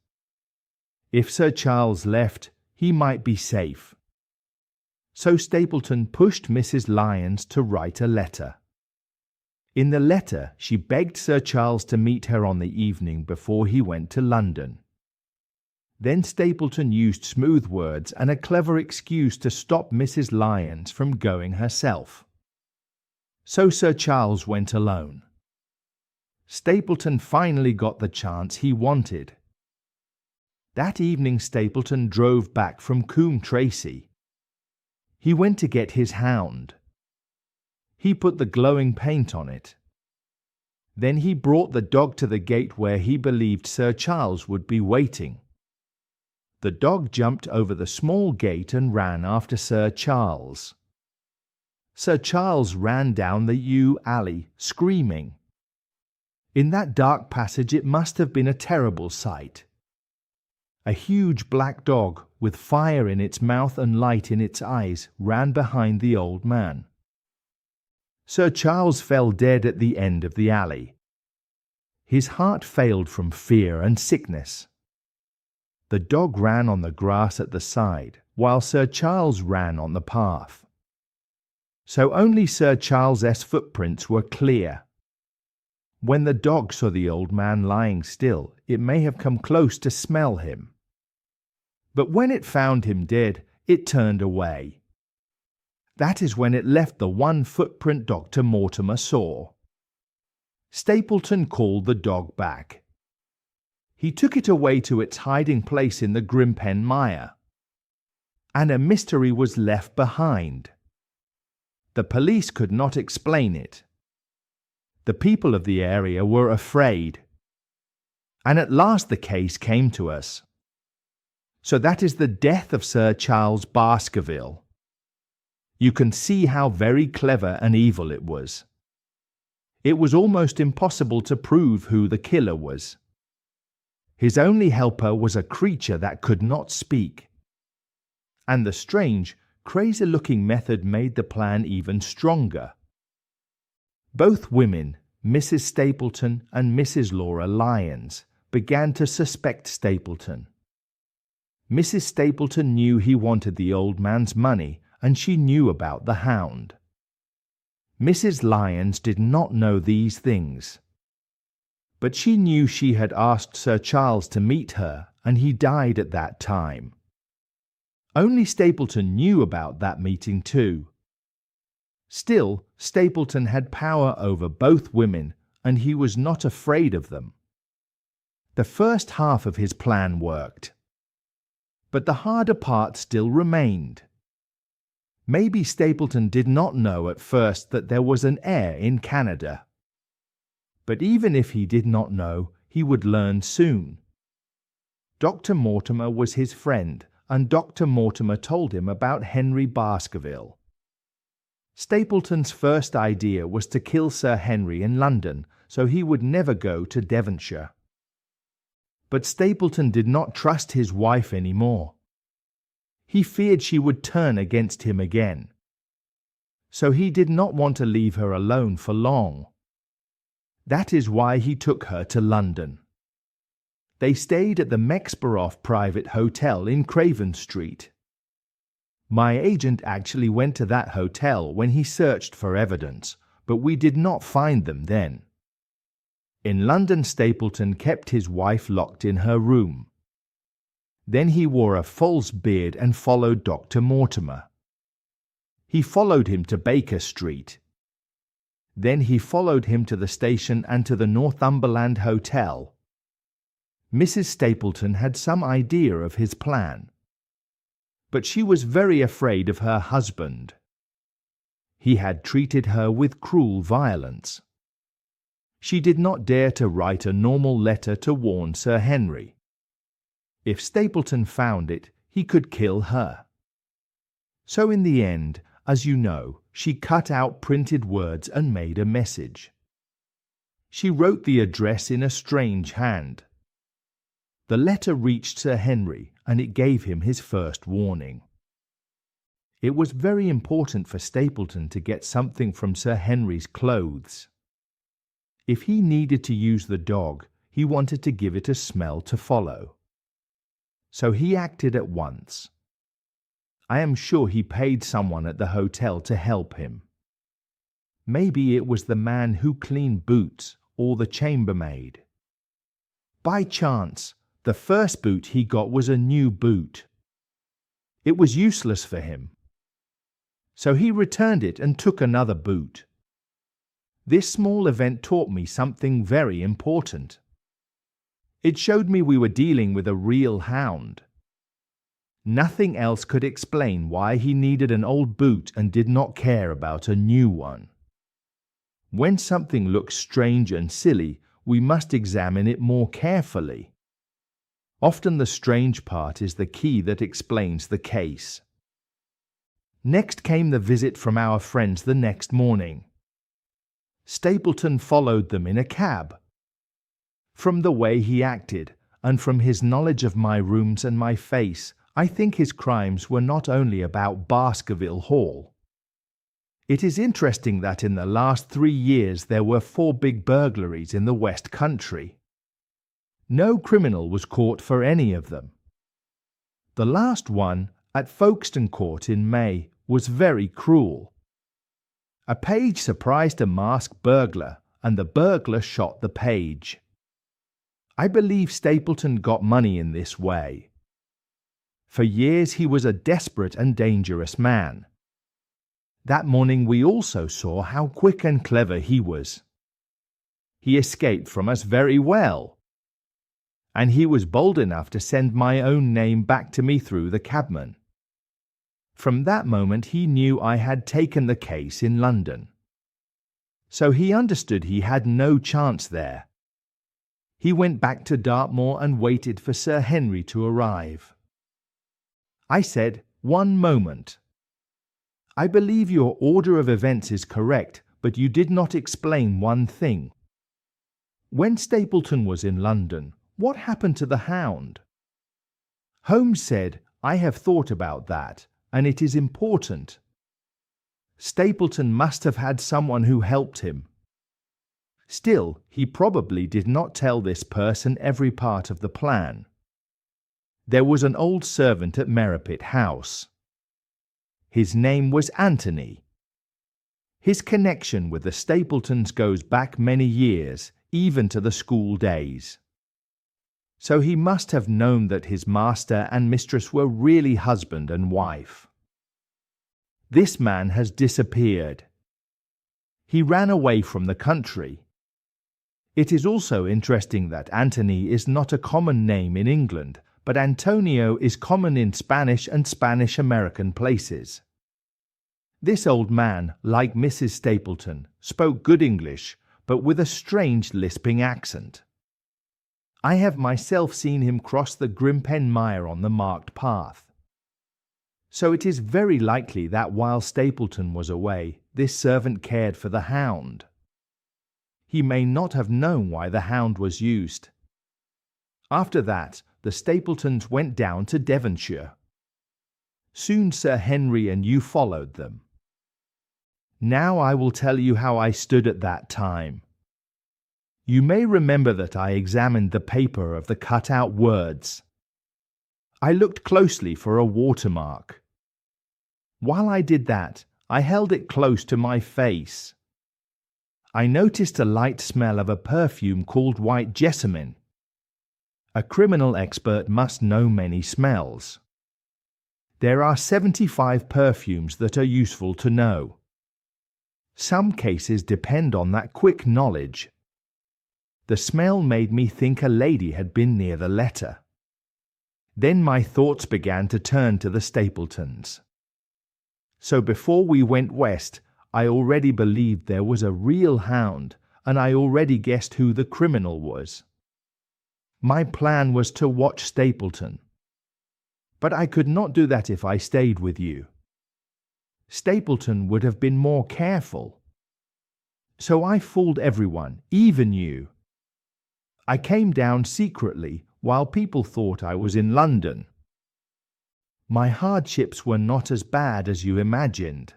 If Sir Charles left, he might be safe. So Stapleton pushed Mrs. Lyons to write a letter. In the letter, she begged Sir Charles to meet her on the evening before he went to London. Then Stapleton used smooth words and a clever excuse to stop Mrs. Lyons from going herself. So Sir Charles went alone. Stapleton finally got the chance he wanted. That evening Stapleton drove back from Coombe Tracey. He went to get his hound. He put the glowing paint on it. Then he brought the dog to the gate where he believed Sir Charles would be waiting. The dog jumped over the small gate and ran after Sir Charles. Sir Charles ran down the yew alley, screaming. In that dark passage it must have been a terrible sight. A huge black dog, with fire in its mouth and light in its eyes, ran behind the old man. Sir Charles fell dead at the end of the alley. His heart failed from fear and sickness. The dog ran on the grass at the side, while Sir Charles ran on the path. So only Sir Charles's footprints were clear. When the dog saw the old man lying still, it may have come close to smell him. But when it found him dead, it turned away. That is when it left the one footprint Dr. Mortimer saw. Stapleton called the dog back. He took it away to its hiding place in the Grimpen mire. And a mystery was left behind. The police could not explain it. The people of the area were afraid. And at last the case came to us. So that is the death of Sir Charles Baskerville. You can see how very clever and evil it was. It was almost impossible to prove who the killer was. His only helper was a creature that could not speak. And the strange, crazy-looking method made the plan even stronger. Both women, Mrs. Stapleton and Mrs. Laura Lyons, began to suspect Stapleton. Mrs. Stapleton knew he wanted the old man's money, and she knew about the hound. Mrs. Lyons did not know these things. But she knew she had asked Sir Charles to meet her, and he died at that time. Only Stapleton knew about that meeting too. Still, Stapleton had power over both women, and he was not afraid of them. The first half of his plan worked. But the harder part still remained. Maybe Stapleton did not know at first that there was an heir in Canada. But even if he did not know, he would learn soon. Dr. Mortimer was his friend, and Dr. Mortimer told him about Henry Baskerville. Stapleton's first idea was to kill Sir Henry in London, so he would never go to Devonshire. But Stapleton did not trust his wife any more. He feared she would turn against him again. So he did not want to leave her alone for long. That is why he took her to London. They stayed at the Mexborough Private Hotel in Craven Street. My agent actually went to that hotel when he searched for evidence, but we did not find them then. In London, Stapleton kept his wife locked in her room. Then he wore a false beard and followed Dr. Mortimer. He followed him to Baker Street. Then he followed him to the station and to the Northumberland Hotel. Mrs. Stapleton had some idea of his plan. But she was very afraid of her husband. He had treated her with cruel violence. She did not dare to write a normal letter to warn Sir Henry. If Stapleton found it, he could kill her. So in the end, as you know, she cut out printed words and made a message. She wrote the address in a strange hand. The letter reached Sir Henry, and it gave him his first warning. It was very important for Stapleton to get something from Sir Henry's clothes. If he needed to use the dog, he wanted to give it a smell to follow. So he acted at once. I am sure he paid someone at the hotel to help him. Maybe it was the man who cleaned boots or the chambermaid. By chance, The first boot he got was a new boot. It was useless for him. So he returned it and took another boot. This small event taught me something very important. It showed me we were dealing with a real hound. Nothing else could explain why he needed an old boot and did not care about a new one. When something looks strange and silly, we must examine it more carefully. Often the strange part is the key that explains the case. Next came the visit from our friends the next morning. Stapleton followed them in a cab. From the way he acted, and from his knowledge of my rooms and my face, I think his crimes were not only about Baskerville Hall. It is interesting that in the last 3 years there were 4 big burglaries in the West Country. No criminal was caught for any of them. The last one, at Folkestone Court in May, was very cruel. A page surprised a masked burglar, and the burglar shot the page. I believe Stapleton got money in this way. For years he was a desperate and dangerous man. That morning we also saw how quick and clever he was. He escaped from us very well. And he was bold enough to send my own name back to me through the cabman. From that moment he knew I had taken the case in London. So he understood he had no chance there. He went back to Dartmoor and waited for Sir Henry to arrive. I said, "1 moment. I believe your order of events is correct, but you did not explain one thing. When Stapleton was in London, what happened to the Hound?" Holmes said, "I have thought about that, and it is important. Stapleton must have had someone who helped him. Still, he probably did not tell this person every part of the plan. There was an old servant at Merripit House. His name was Anthony. His connection with the Stapletons goes back many years, even to the school days. So he must have known that his master and mistress were really husband and wife. This man has disappeared. He ran away from the country. It is also interesting that Anthony is not a common name in England, but Antonio is common in Spanish and Spanish-American places. This old man, like Mrs. Stapleton, spoke good English, but with a strange lisping accent. I have myself seen him cross the Grimpen Mire on the marked path. So it is very likely that while Stapleton was away, this servant cared for the Hound. He may not have known why the Hound was used. After that, the Stapletons went down to Devonshire. Soon Sir Henry and you followed them. Now I will tell you how I stood at that time. You may remember that I examined the paper of the cut-out words. I looked closely for a watermark. While I did that, I held it close to my face. I noticed a light smell of a perfume called white jessamine. A criminal expert must know many smells. There are 75 perfumes that are useful to know. Some cases depend on that quick knowledge. The smell made me think a lady had been near the letter. Then my thoughts began to turn to the Stapletons. So before we went west, I already believed there was a real hound, and I already guessed who the criminal was. My plan was to watch Stapleton. But I could not do that if I stayed with you. Stapleton would have been more careful. So I fooled everyone, even you. I came down secretly while people thought I was in London. My hardships were not as bad as you imagined.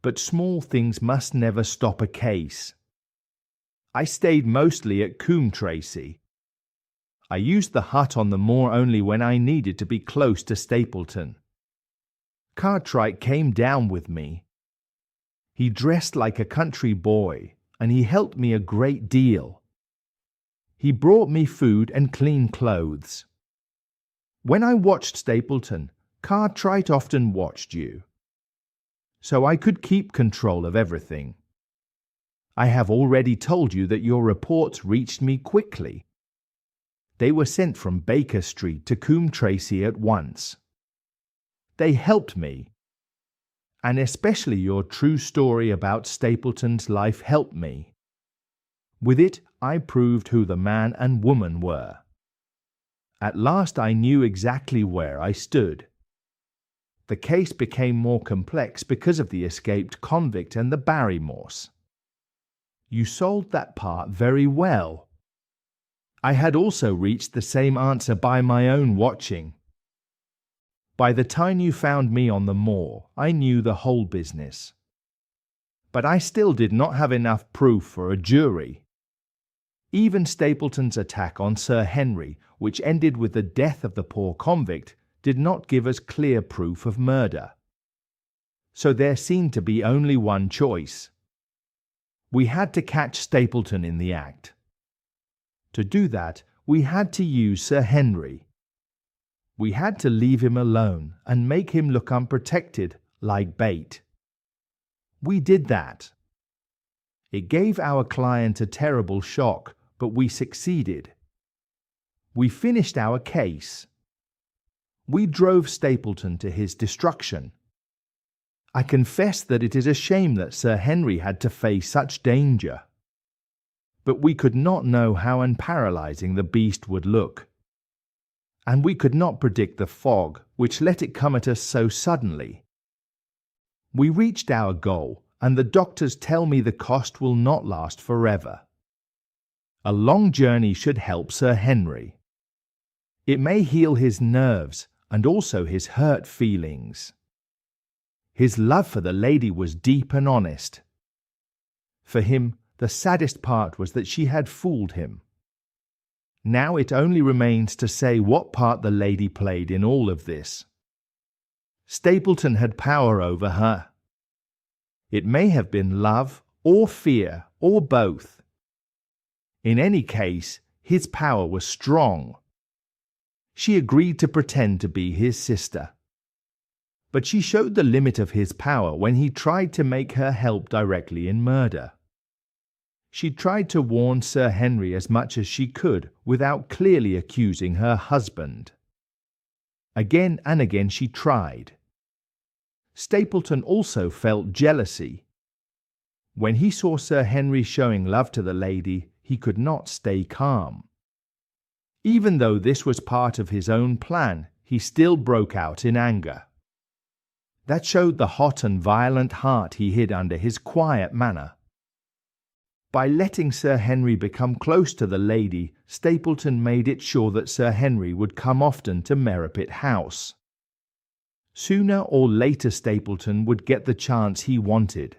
But small things must never stop a case. I stayed mostly at Coombe Tracy. I used the hut on the moor only when I needed to be close to Stapleton. Cartwright came down with me. He dressed like a country boy, and he helped me a great deal. He brought me food and clean clothes. When I watched Stapleton, Cartwright often watched you. So I could keep control of everything. I have already told you that your reports reached me quickly. They were sent from Baker Street to Coombe Tracey at once. They helped me. And especially your true story about Stapleton's life helped me. With it, I proved who the man and woman were. At last I knew exactly where I stood. The case became more complex because of the escaped convict and the Barrymores. You solved that part very well. I had also reached the same answer by my own watching. By the time you found me on the moor, I knew the whole business. But I still did not have enough proof for a jury. Even Stapleton's attack on Sir Henry, which ended with the death of the poor convict, did not give us clear proof of murder. So there seemed to be only one choice. We had to catch Stapleton in the act. To do that, we had to use Sir Henry. We had to leave him alone and make him look unprotected, like bait. We did that. It gave our client a terrible shock, but we succeeded. We finished our case. We drove Stapleton to his destruction. I confess that it is a shame that Sir Henry had to face such danger. But we could not know how unparalysing the beast would look. And we could not predict the fog which let it come at us so suddenly. We reached our goal, and the doctors tell me the cost will not last forever. A long journey should help Sir Henry. It may heal his nerves and also his hurt feelings. His love for the lady was deep and honest. For him, the saddest part was that she had fooled him. Now it only remains to say what part the lady played in all of this. Stapleton had power over her. It may have been love or fear or both. In any case, his power was strong. She agreed to pretend to be his sister. But she showed the limit of his power when he tried to make her help directly in murder. She tried to warn Sir Henry as much as she could without clearly accusing her husband. Again and again she tried. Stapleton also felt jealousy. When he saw Sir Henry showing love to the lady, he could not stay calm. Even though this was part of his own plan, he still broke out in anger. That showed the hot and violent heart he hid under his quiet manner. By letting Sir Henry become close to the lady, Stapleton made it sure that Sir Henry would come often to Merripit House. Sooner or later Stapleton would get the chance he wanted.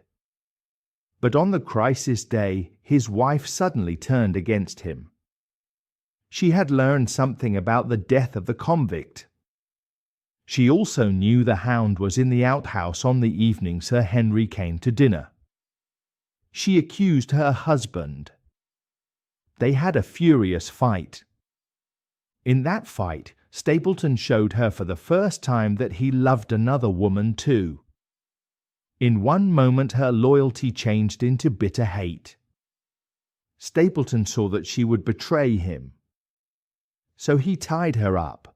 But on the crisis day, his wife suddenly turned against him. She had learned something about the death of the convict. She also knew the Hound was in the outhouse on the evening Sir Henry came to dinner. She accused her husband. They had a furious fight. In that fight, Stapleton showed her for the first time that he loved another woman too. In one moment her loyalty changed into bitter hate. Stapleton saw that she would betray him. So he tied her up.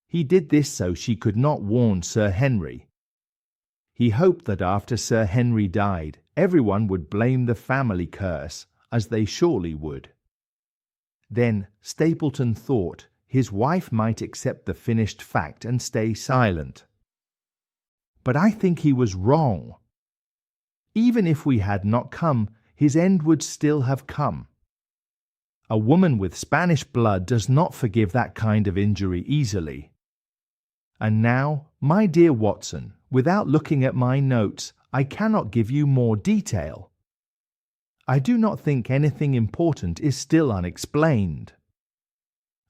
He did this so she could not warn Sir Henry. He hoped that after Sir Henry died, everyone would blame the family curse, as they surely would. Then Stapleton thought his wife might accept the finished fact and stay silent. But I think he was wrong. Even if we had not come, his end would still have come. A woman with Spanish blood does not forgive that kind of injury easily. And now, my dear Watson, without looking at my notes, I cannot give you more detail. I do not think anything important is still unexplained.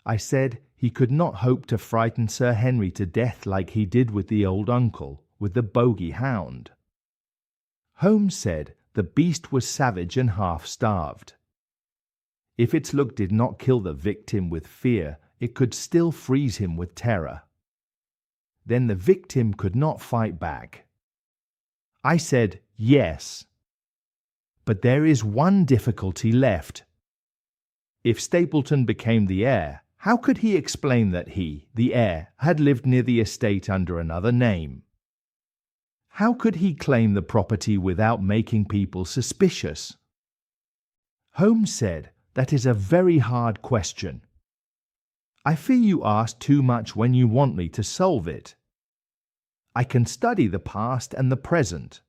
I said he could not hope to frighten Sir Henry to death like he did with the old uncle, with the bogey Hound. Holmes said the beast was savage and half-starved. If its look did not kill the victim with fear, it could still freeze him with terror. Then the victim could not fight back. I said, yes. But there is one difficulty left. If Stapleton became the heir, how could he explain that he, the heir, had lived near the estate under another name? How could he claim the property without making people suspicious? Holmes said, that is a very hard question. I fear you ask too much when you want me to solve it. I can study the past and the present.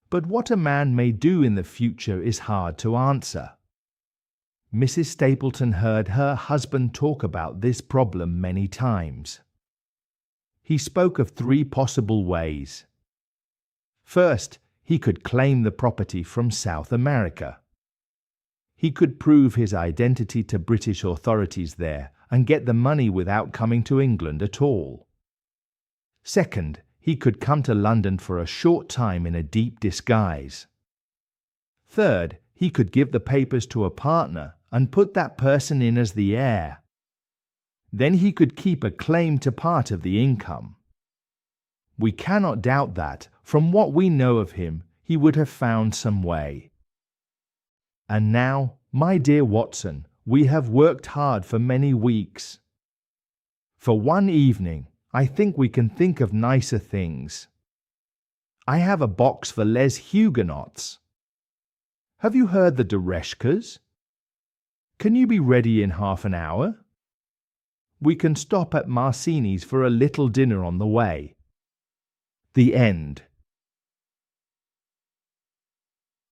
But what a man may do in the future is hard to answer. Mrs. Stapleton heard her husband talk about this problem many times. He spoke of 3 possible ways. First, he could claim the property from South America. He could prove his identity to British authorities there and get the money without coming to England at all. Second, he could come to London for a short time in a deep disguise. Third, he could give the papers to a partner and put that person in as the heir. Then he could keep a claim to part of the income. We cannot doubt that, from what we know of him, he would have found some way. And now, my dear Watson, we have worked hard for many weeks. For one evening, I think we can think of nicer things. I have a box for Les Huguenots. Have you heard the Dereshkas? Can you be ready in half an hour? We can stop at Marcini's for a little dinner on the way. The end.